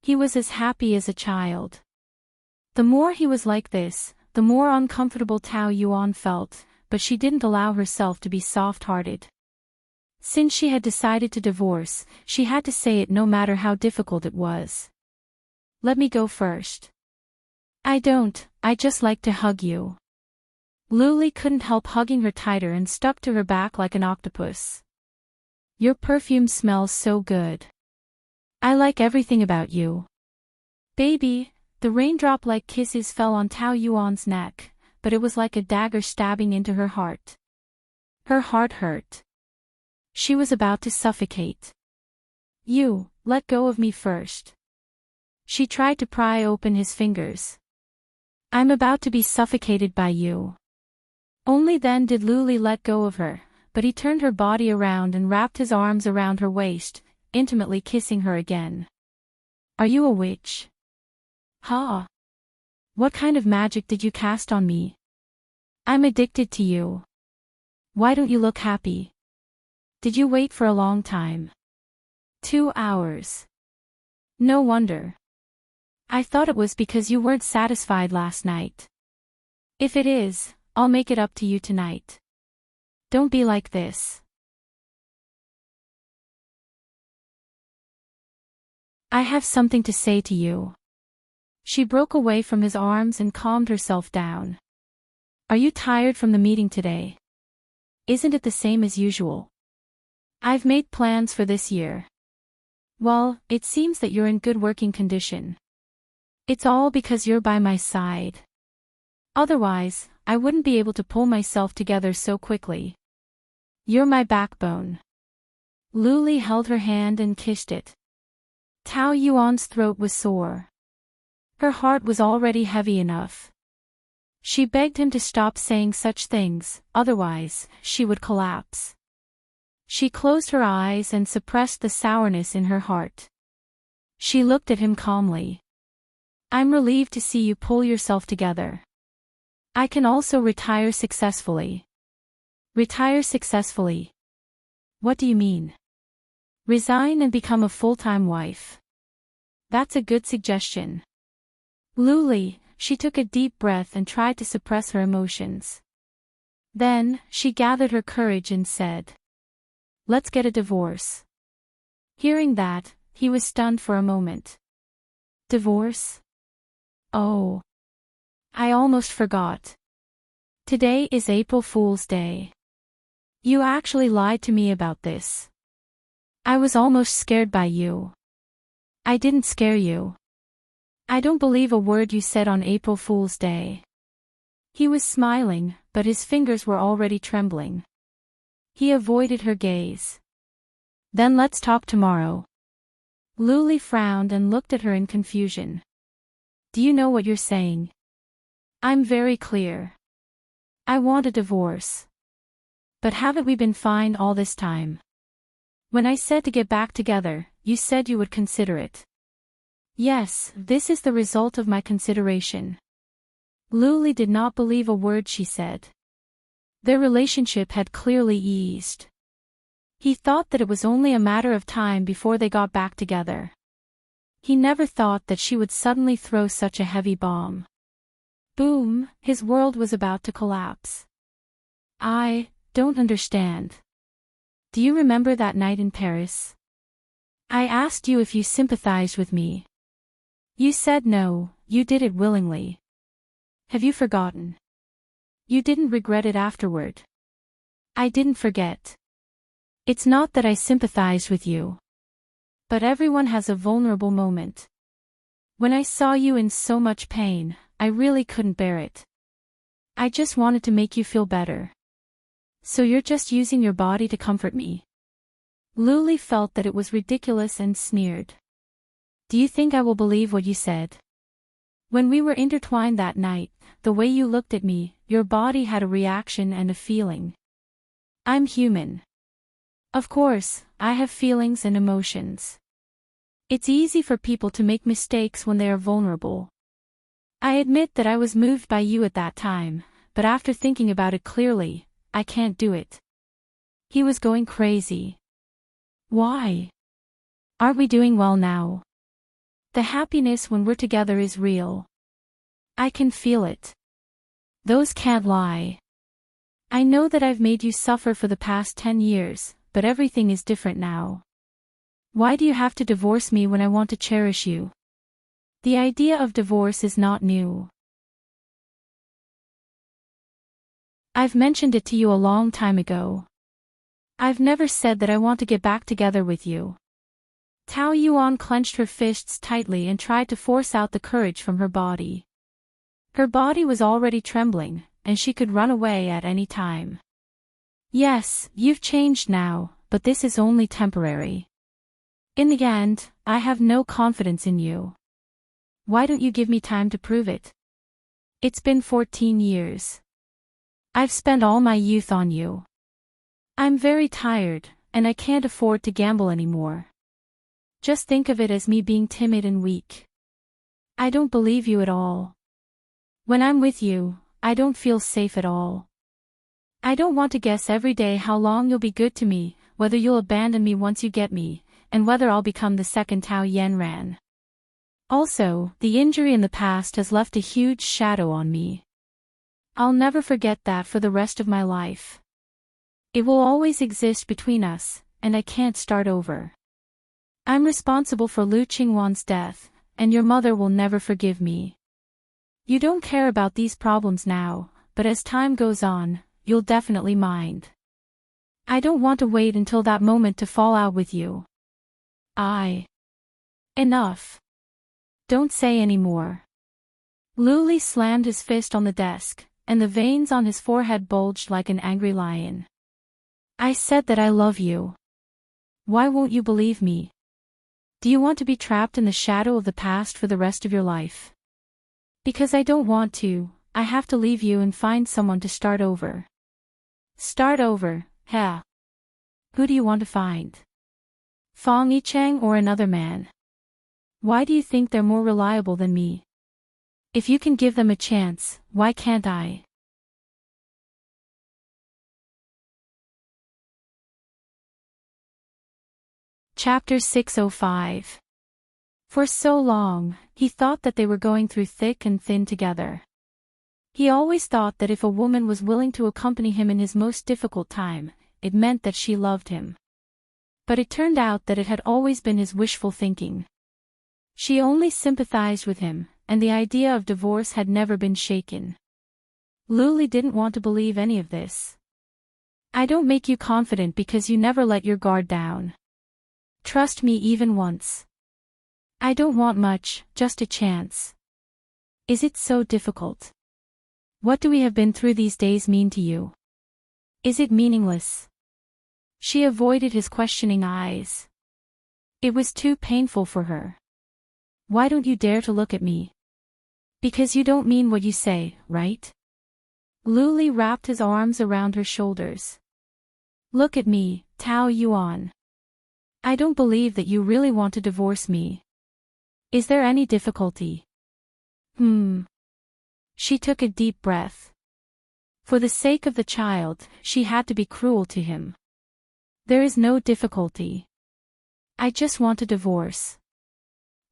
He was as happy as a child. The more he was like this, the more uncomfortable Tao Yuan felt, but she didn't allow herself to be soft-hearted. Since she had decided to divorce, she had to say it no matter how difficult it was. "Let me go first." I just like to hug you." Lu Li couldn't help hugging her tighter and stuck to her back like an octopus. "Your perfume smells so good. I like everything about you." "Baby," the raindrop-like kisses fell on Tao Yuan's neck, but it was like a dagger stabbing into her heart. Her heart hurt. She was about to suffocate. "You, let go of me first." She tried to pry open his fingers. "I'm about to be suffocated by you." Only then did Lu Li let go of her, but he turned her body around and wrapped his arms around her waist, intimately kissing her again. "Are you a witch?" "Huh? What kind of magic did you cast on me? I'm addicted to you. Why don't you look happy? Did you wait for a long time?" 2 hours. No wonder. I thought it was because you weren't satisfied last night. If it is, I'll make it up to you tonight. Don't be like this. I have something to say to you. She broke away from his arms and calmed herself down. Are you tired from the meeting today? Isn't it the same as usual? I've made plans for this year. Well, it seems that you're in good working condition. It's all because you're by my side. Otherwise, I wouldn't be able to pull myself together so quickly. You're my backbone. Lu Li held her hand and kissed it. Tao Yuan's throat was sore. Her heart was already heavy enough. She begged him to stop saying such things, otherwise, she would collapse. She closed her eyes and suppressed the sourness in her heart. She looked at him calmly. I'm relieved to see you pull yourself together. I can also retire successfully. Retire successfully? What do you mean? Resign and become a full-time wife. That's a good suggestion. Luli, she took a deep breath and tried to suppress her emotions. Then, she gathered her courage and said, let's get a divorce. Hearing that, he was stunned for a moment. Divorce? Oh. I almost forgot. Today is April Fool's Day. You actually lied to me about this. I was almost scared by you. I didn't scare you. I don't believe a word you said on April Fool's Day. He was smiling, but his fingers were already trembling. He avoided her gaze. Then let's talk tomorrow. Luli frowned and looked at her in confusion. Do you know what you're saying? I'm very clear. I want a divorce. But haven't we been fine all this time? When I said to get back together, you said you would consider it. Yes, this is the result of my consideration. Luli did not believe a word she said. Their relationship had clearly eased. He thought that it was only a matter of time before they got back together. He never thought that she would suddenly throw such a heavy bomb. Boom, his world was about to collapse. I don't understand. Do you remember that night in Paris? I asked you if you sympathized with me. You said no, you did it willingly. Have you forgotten? You didn't regret it afterward. I didn't forget. It's not that I sympathized with you. But everyone has a vulnerable moment. When I saw you in so much pain, I really couldn't bear it. I just wanted to make you feel better. So you're just using your body to comfort me? Luli felt that it was ridiculous and sneered. Do you think I will believe what you said? When we were intertwined that night, the way you looked at me, your body had a reaction and a feeling. I'm human. Of course, I have feelings and emotions. It's easy for people to make mistakes when they are vulnerable. I admit that I was moved by you at that time, but after thinking about it clearly, I can't do it. He was going crazy. Why? Aren't we doing well now? The happiness when we're together is real. I can feel it. Those can't lie. I know that I've made you suffer for the past 10 years, but everything is different now. Why do you have to divorce me when I want to cherish you? The idea of divorce is not new. I've mentioned it to you a long time ago. I've never said that I want to get back together with you. Tao Yuan clenched her fists tightly and tried to force out the courage from her body. Her body was already trembling, and she could run away at any time. Yes, you've changed now, but this is only temporary. In the end, I have no confidence in you. Why don't you give me time to prove it? It's been 14 years. I've spent all my youth on you. I'm very tired, and I can't afford to gamble anymore. Just think of it as me being timid and weak. I don't believe you at all. When I'm with you, I don't feel safe at all. I don't want to guess every day how long you'll be good to me, whether you'll abandon me once you get me, and whether I'll become the second Tao Yanran. Also, the injury in the past has left a huge shadow on me. I'll never forget that for the rest of my life. It will always exist between us, and I can't start over. I'm responsible for Lu Qingwan's death, and your mother will never forgive me. You don't care about these problems now, but as time goes on, you'll definitely mind. I don't want to wait until that moment to fall out with you. Enough. Don't say any more. Luli slammed his fist on the desk, and the veins on his forehead bulged like an angry lion. I said that I love you. Why won't you believe me? Do you want to be trapped in the shadow of the past for the rest of your life? Because I don't want to, I have to leave you and find someone to start over. Start over, huh? Who do you want to find? Fong Yichang or another man? Why do you think they're more reliable than me? If you can give them a chance, why can't I? Chapter 605. For so long, he thought that they were going through thick and thin together. He always thought that if a woman was willing to accompany him in his most difficult time, it meant that she loved him. But it turned out that it had always been his wishful thinking. She only sympathized with him, and the idea of divorce had never been shaken. Luli didn't want to believe any of this. I don't make you confident because you never let your guard down. Trust me even once. I don't want much, just a chance. Is it so difficult? What do we have been through these days mean to you? Is it meaningless? She avoided his questioning eyes. It was too painful for her. Why don't you dare to look at me? Because you don't mean what you say, right? Luli wrapped his arms around her shoulders. Look at me, Tao Yuan. I don't believe that you really want to divorce me. Is there any difficulty? She took a deep breath. For the sake of the child, she had to be cruel to him. There is no difficulty. I just want a divorce.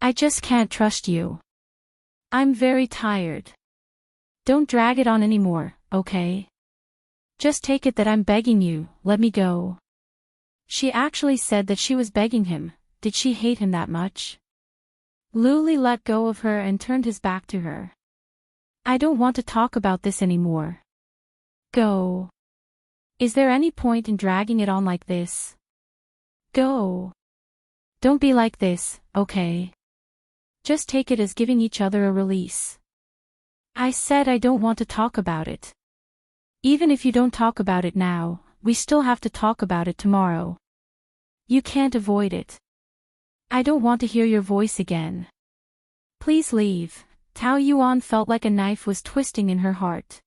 I just can't trust you. I'm very tired. Don't drag it on anymore, okay? Just take it that I'm begging you, let me go. She actually said that she was begging him. Did she hate him that much? Luli let go of her and turned his back to her. I don't want to talk about this anymore. Go. Is there any point in dragging it on like this? Go. Don't be like this, okay? Just take it as giving each other a release. I said I don't want to talk about it. Even if you don't talk about it now, we still have to talk about it tomorrow. You can't avoid it. I don't want to hear your voice again. Please leave. Tao Yuan felt like a knife was twisting in her heart.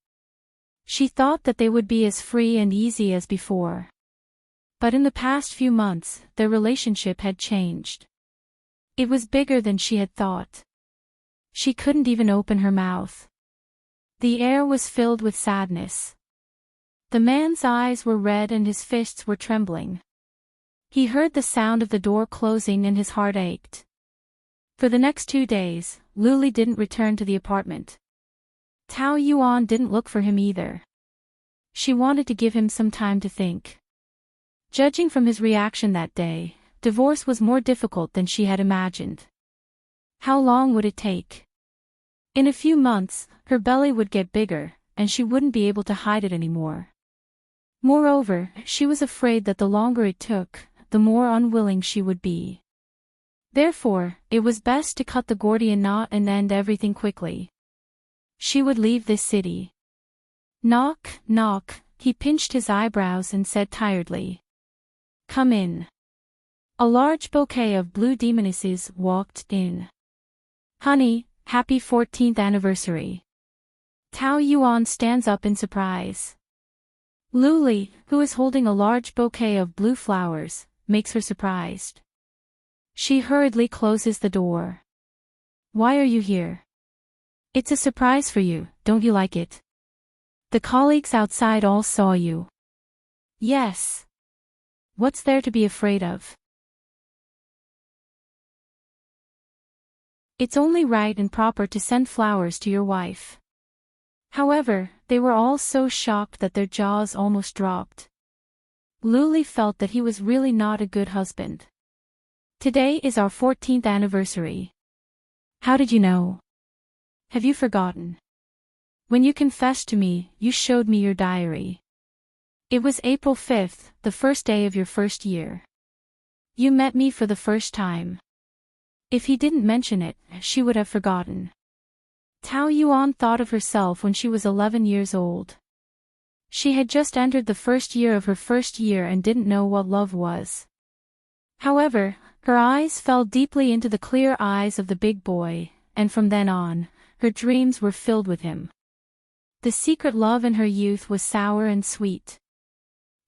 She thought that they would be as free and easy as before. But in the past few months, their relationship had changed. It was bigger than she had thought. She couldn't even open her mouth. The air was filled with sadness. The man's eyes were red and his fists were trembling. He heard the sound of the door closing and his heart ached. For the next 2 days, Luli didn't return to the apartment. Tao Yuan didn't look for him either. She wanted to give him some time to think. Judging from his reaction that day, divorce was more difficult than she had imagined. How long would it take? In a few months, her belly would get bigger, and she wouldn't be able to hide it anymore. Moreover, she was afraid that the longer it took, the more unwilling she would be. Therefore, it was best to cut the Gordian knot and end everything quickly. She would leave this city. Knock, knock, he pinched his eyebrows and said tiredly. Come in. A large bouquet of blue demonesses walked in. Honey, happy 14th anniversary. Tao Yuan stands up in surprise. Luli, who is holding a large bouquet of blue flowers, makes her surprised. She hurriedly closes the door. Why are you here? It's a surprise for you, don't you like it? The colleagues outside all saw you. Yes. What's there to be afraid of? It's only right and proper to send flowers to your wife. However, they were all so shocked that their jaws almost dropped. Luli felt that he was really not a good husband. Today is our 14th anniversary. How did you know? Have you forgotten? When you confessed to me, you showed me your diary. It was April 5th, the first day of your first year. You met me for the first time. If he didn't mention it, she would have forgotten. Tao Yuan thought of herself when she was 11 years old. She had just entered the first year of her first year and didn't know what love was. However, her eyes fell deeply into the clear eyes of the big boy, and from then on, her dreams were filled with him. The secret love in her youth was sour and sweet.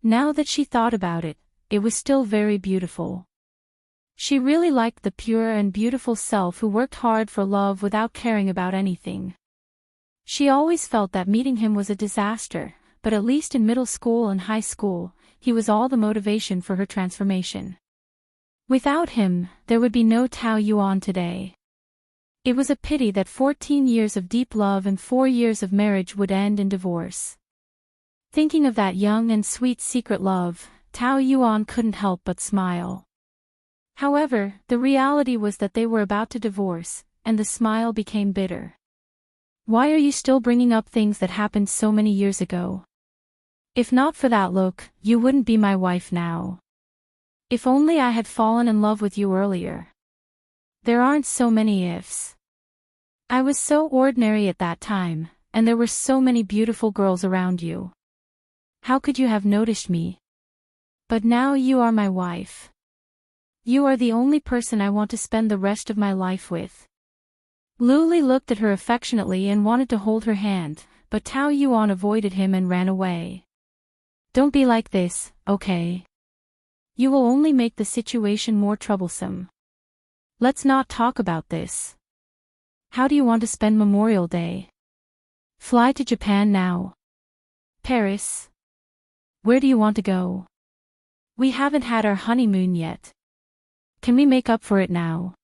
Now that she thought about it, it was still very beautiful. She really liked the pure and beautiful self who worked hard for love without caring about anything. She always felt that meeting him was a disaster, but at least in middle school and high school, he was all the motivation for her transformation. Without him, there would be no Tao Yuan today. It was a pity that 14 years of deep love and 4 years of marriage would end in divorce. Thinking of that young and sweet secret love, Tao Yuan couldn't help but smile. However, the reality was that they were about to divorce, and the smile became bitter. Why are you still bringing up things that happened so many years ago? If not for that look, you wouldn't be my wife now. If only I had fallen in love with you earlier. There aren't so many ifs. I was so ordinary at that time, and there were so many beautiful girls around you. How could you have noticed me? But now you are my wife. You are the only person I want to spend the rest of my life with. Luli looked at her affectionately and wanted to hold her hand, but Tao Yuan avoided him and ran away. Don't be like this, okay? You will only make the situation more troublesome. Let's not talk about this. How do you want to spend Memorial Day? Fly to Japan now. Paris? Where do you want to go? We haven't had our honeymoon yet. Can we make up for it now?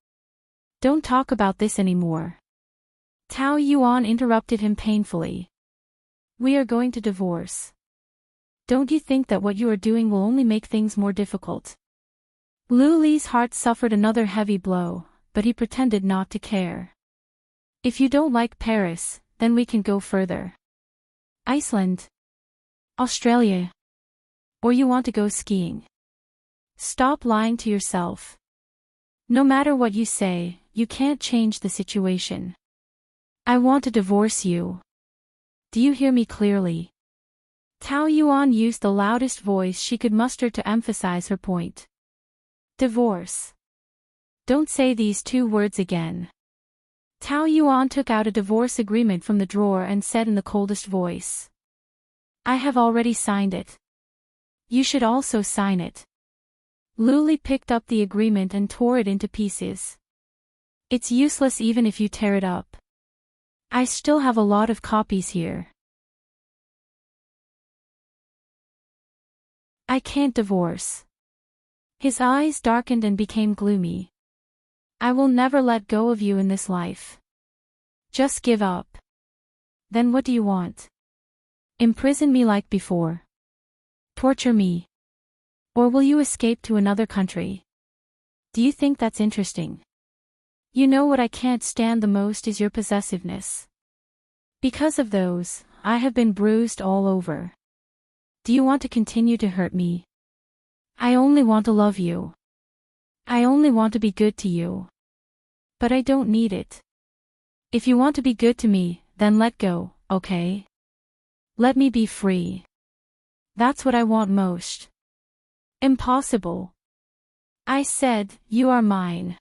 Don't talk about this anymore. Tao Yuan interrupted him painfully. We are going to divorce. Don't you think that what you are doing will only make things more difficult? Luli's heart suffered another heavy blow, but he pretended not to care. If you don't like Paris, then we can go further. Iceland. Australia. Or you want to go skiing. Stop lying to yourself. No matter what you say, you can't change the situation. I want to divorce you. Do you hear me clearly? Tao Yuan used the loudest voice she could muster to emphasize her point. Divorce. Don't say these 2 words again. Tao Yuan took out a divorce agreement from the drawer and said in the coldest voice. I have already signed it. You should also sign it. Luli picked up the agreement and tore it into pieces. It's useless even if you tear it up. I still have a lot of copies here. I can't divorce. His eyes darkened and became gloomy. I will never let go of you in this life. Just give up. Then what do you want? Imprison me like before? Torture me? Or will you escape to another country? Do you think that's interesting? You know what I can't stand the most is your possessiveness. Because of those, I have been bruised all over. Do you want to continue to hurt me? I only want to love you. I only want to be good to you. But I don't need it. If you want to be good to me, then let go, okay? Let me be free. That's what I want most. Impossible. I said, you are mine.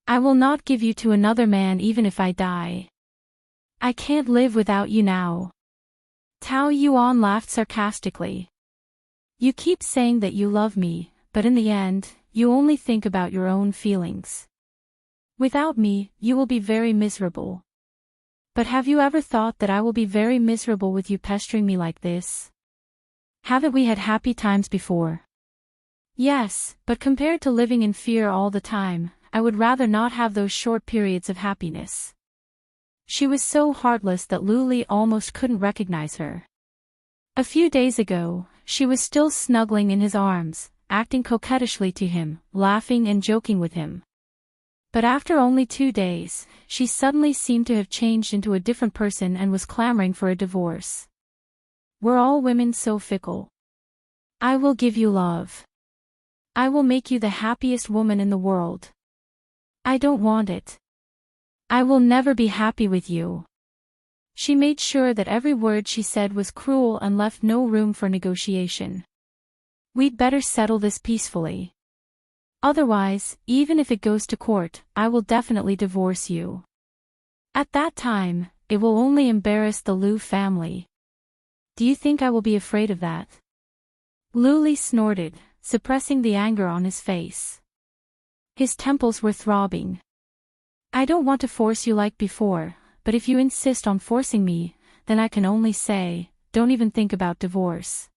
I will not give you to another man even if I die. I can't live without you now. Tao Yuan laughed sarcastically. You keep saying that you love me, but in the end, you only think about your own feelings. Without me, you will be very miserable. But have you ever thought that I will be very miserable with you pestering me like this? Haven't we had happy times before? Yes, but compared to living in fear all the time, I would rather not have those short periods of happiness. She was so heartless that Luli almost couldn't recognize her. A few days ago, she was still snuggling in his arms, acting coquettishly to him, laughing and joking with him. But after only 2 days, she suddenly seemed to have changed into a different person and was clamoring for a divorce. Were all women so fickle? I will give you love. I will make you the happiest woman in the world. I don't want it. I will never be happy with you. She made sure that every word she said was cruel and left no room for negotiation. We'd better settle this peacefully. Otherwise, even if it goes to court, I will definitely divorce you. At that time, it will only embarrass the Liu family. Do you think I will be afraid of that? Luli snorted, suppressing the anger on his face. His temples were throbbing. I don't want to force you like before, but if you insist on forcing me, then I can only say, don't even think about divorce.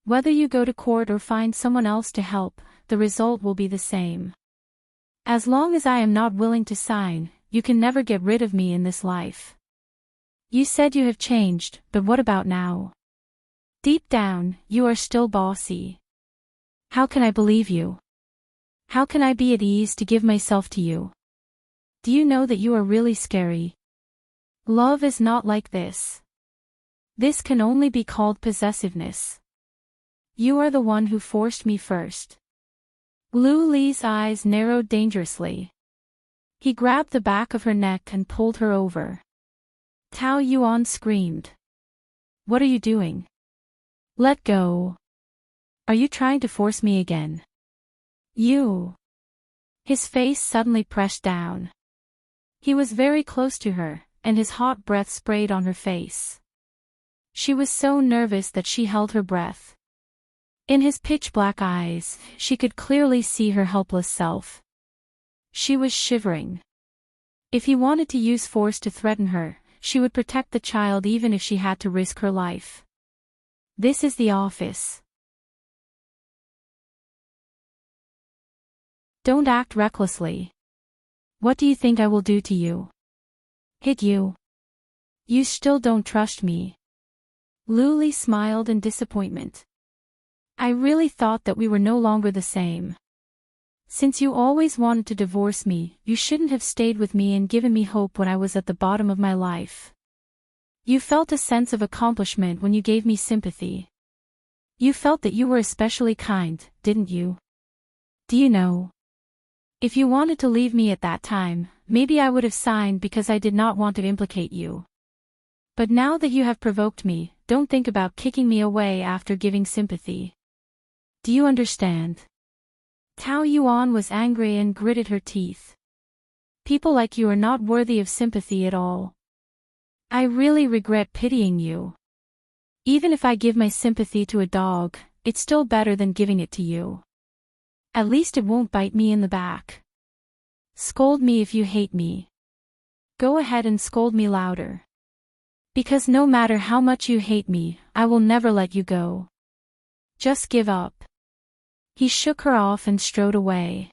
Whether you go to court or find someone else to help, the result will be the same. As long as I am not willing to sign, you can never get rid of me in this life. You said you have changed, but what about now? Deep down, you are still bossy. How can I believe you? How can I be at ease to give myself to you? Do you know that you are really scary? Love is not like this. This can only be called possessiveness. You are the one who forced me first. Lu Li's eyes narrowed dangerously. He grabbed the back of her neck and pulled her over. Tao Yuan screamed. What are you doing? Let go. Are you trying to force me again? You. His face suddenly pressed down. He was very close to her, and his hot breath sprayed on her face. She was so nervous that she held her breath. In his pitch-black eyes, she could clearly see her helpless self. She was shivering. If he wanted to use force to threaten her, she would protect the child even if she had to risk her life. This is the office. Don't act recklessly. What do you think I will do to you? Hit you? You still don't trust me. Lu Li smiled in disappointment. I really thought that we were no longer the same. Since you always wanted to divorce me, you shouldn't have stayed with me and given me hope when I was at the bottom of my life. You felt a sense of accomplishment when you gave me sympathy. You felt that you were especially kind, didn't you? Do you know? If you wanted to leave me at that time, maybe I would have signed because I did not want to implicate you. But now that you have provoked me, don't think about kicking me away after giving sympathy. Do you understand? Tao Yuan was angry and gritted her teeth. People like you are not worthy of sympathy at all. I really regret pitying you. Even if I give my sympathy to a dog, it's still better than giving it to you. At least it won't bite me in the back. Scold me if you hate me. Go ahead and scold me louder. Because no matter how much you hate me, I will never let you go. Just give up. He shook her off and strode away.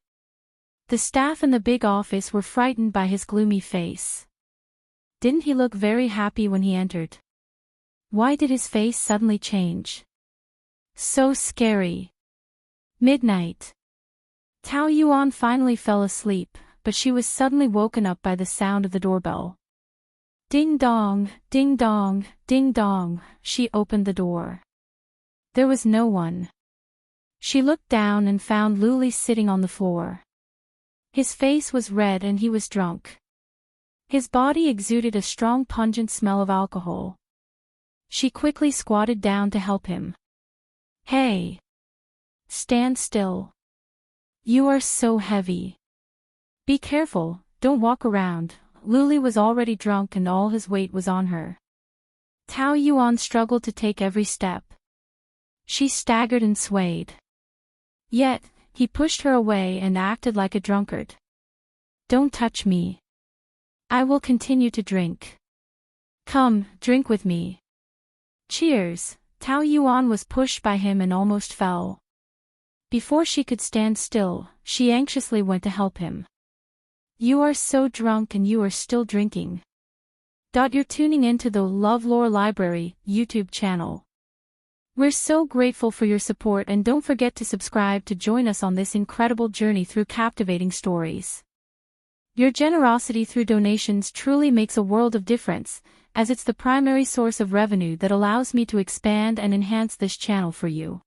The staff in the big office were frightened by his gloomy face. Didn't he look very happy when he entered? Why did his face suddenly change? So scary. Midnight. Tao Yuan finally fell asleep, but she was suddenly woken up by the sound of the doorbell. Ding dong, ding dong, ding dong, she opened the door. There was no one. She looked down and found Lu Li sitting on the floor. His face was red and he was drunk. His body exuded a strong pungent smell of alcohol. She quickly squatted down to help him. Hey! Stand still. You are so heavy. Be careful, don't walk around. Lu Li was already drunk and all his weight was on her. Tao Yuan struggled to take every step. She staggered and swayed. Yet, he pushed her away and acted like a drunkard. Don't touch me. I will continue to drink. Come, drink with me. Cheers. Tao Yuan was pushed by him and almost fell. Before she could stand still, she anxiously went to help him. You are so drunk and you are still drinking. You're tuning into the LoveLore Library YouTube channel. We're so grateful for your support and don't forget to subscribe to join us on this incredible journey through captivating stories. Your generosity through donations truly makes a world of difference, as it's the primary source of revenue that allows me to expand and enhance this channel for you.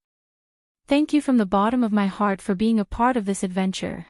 Thank you from the bottom of my heart for being a part of this adventure.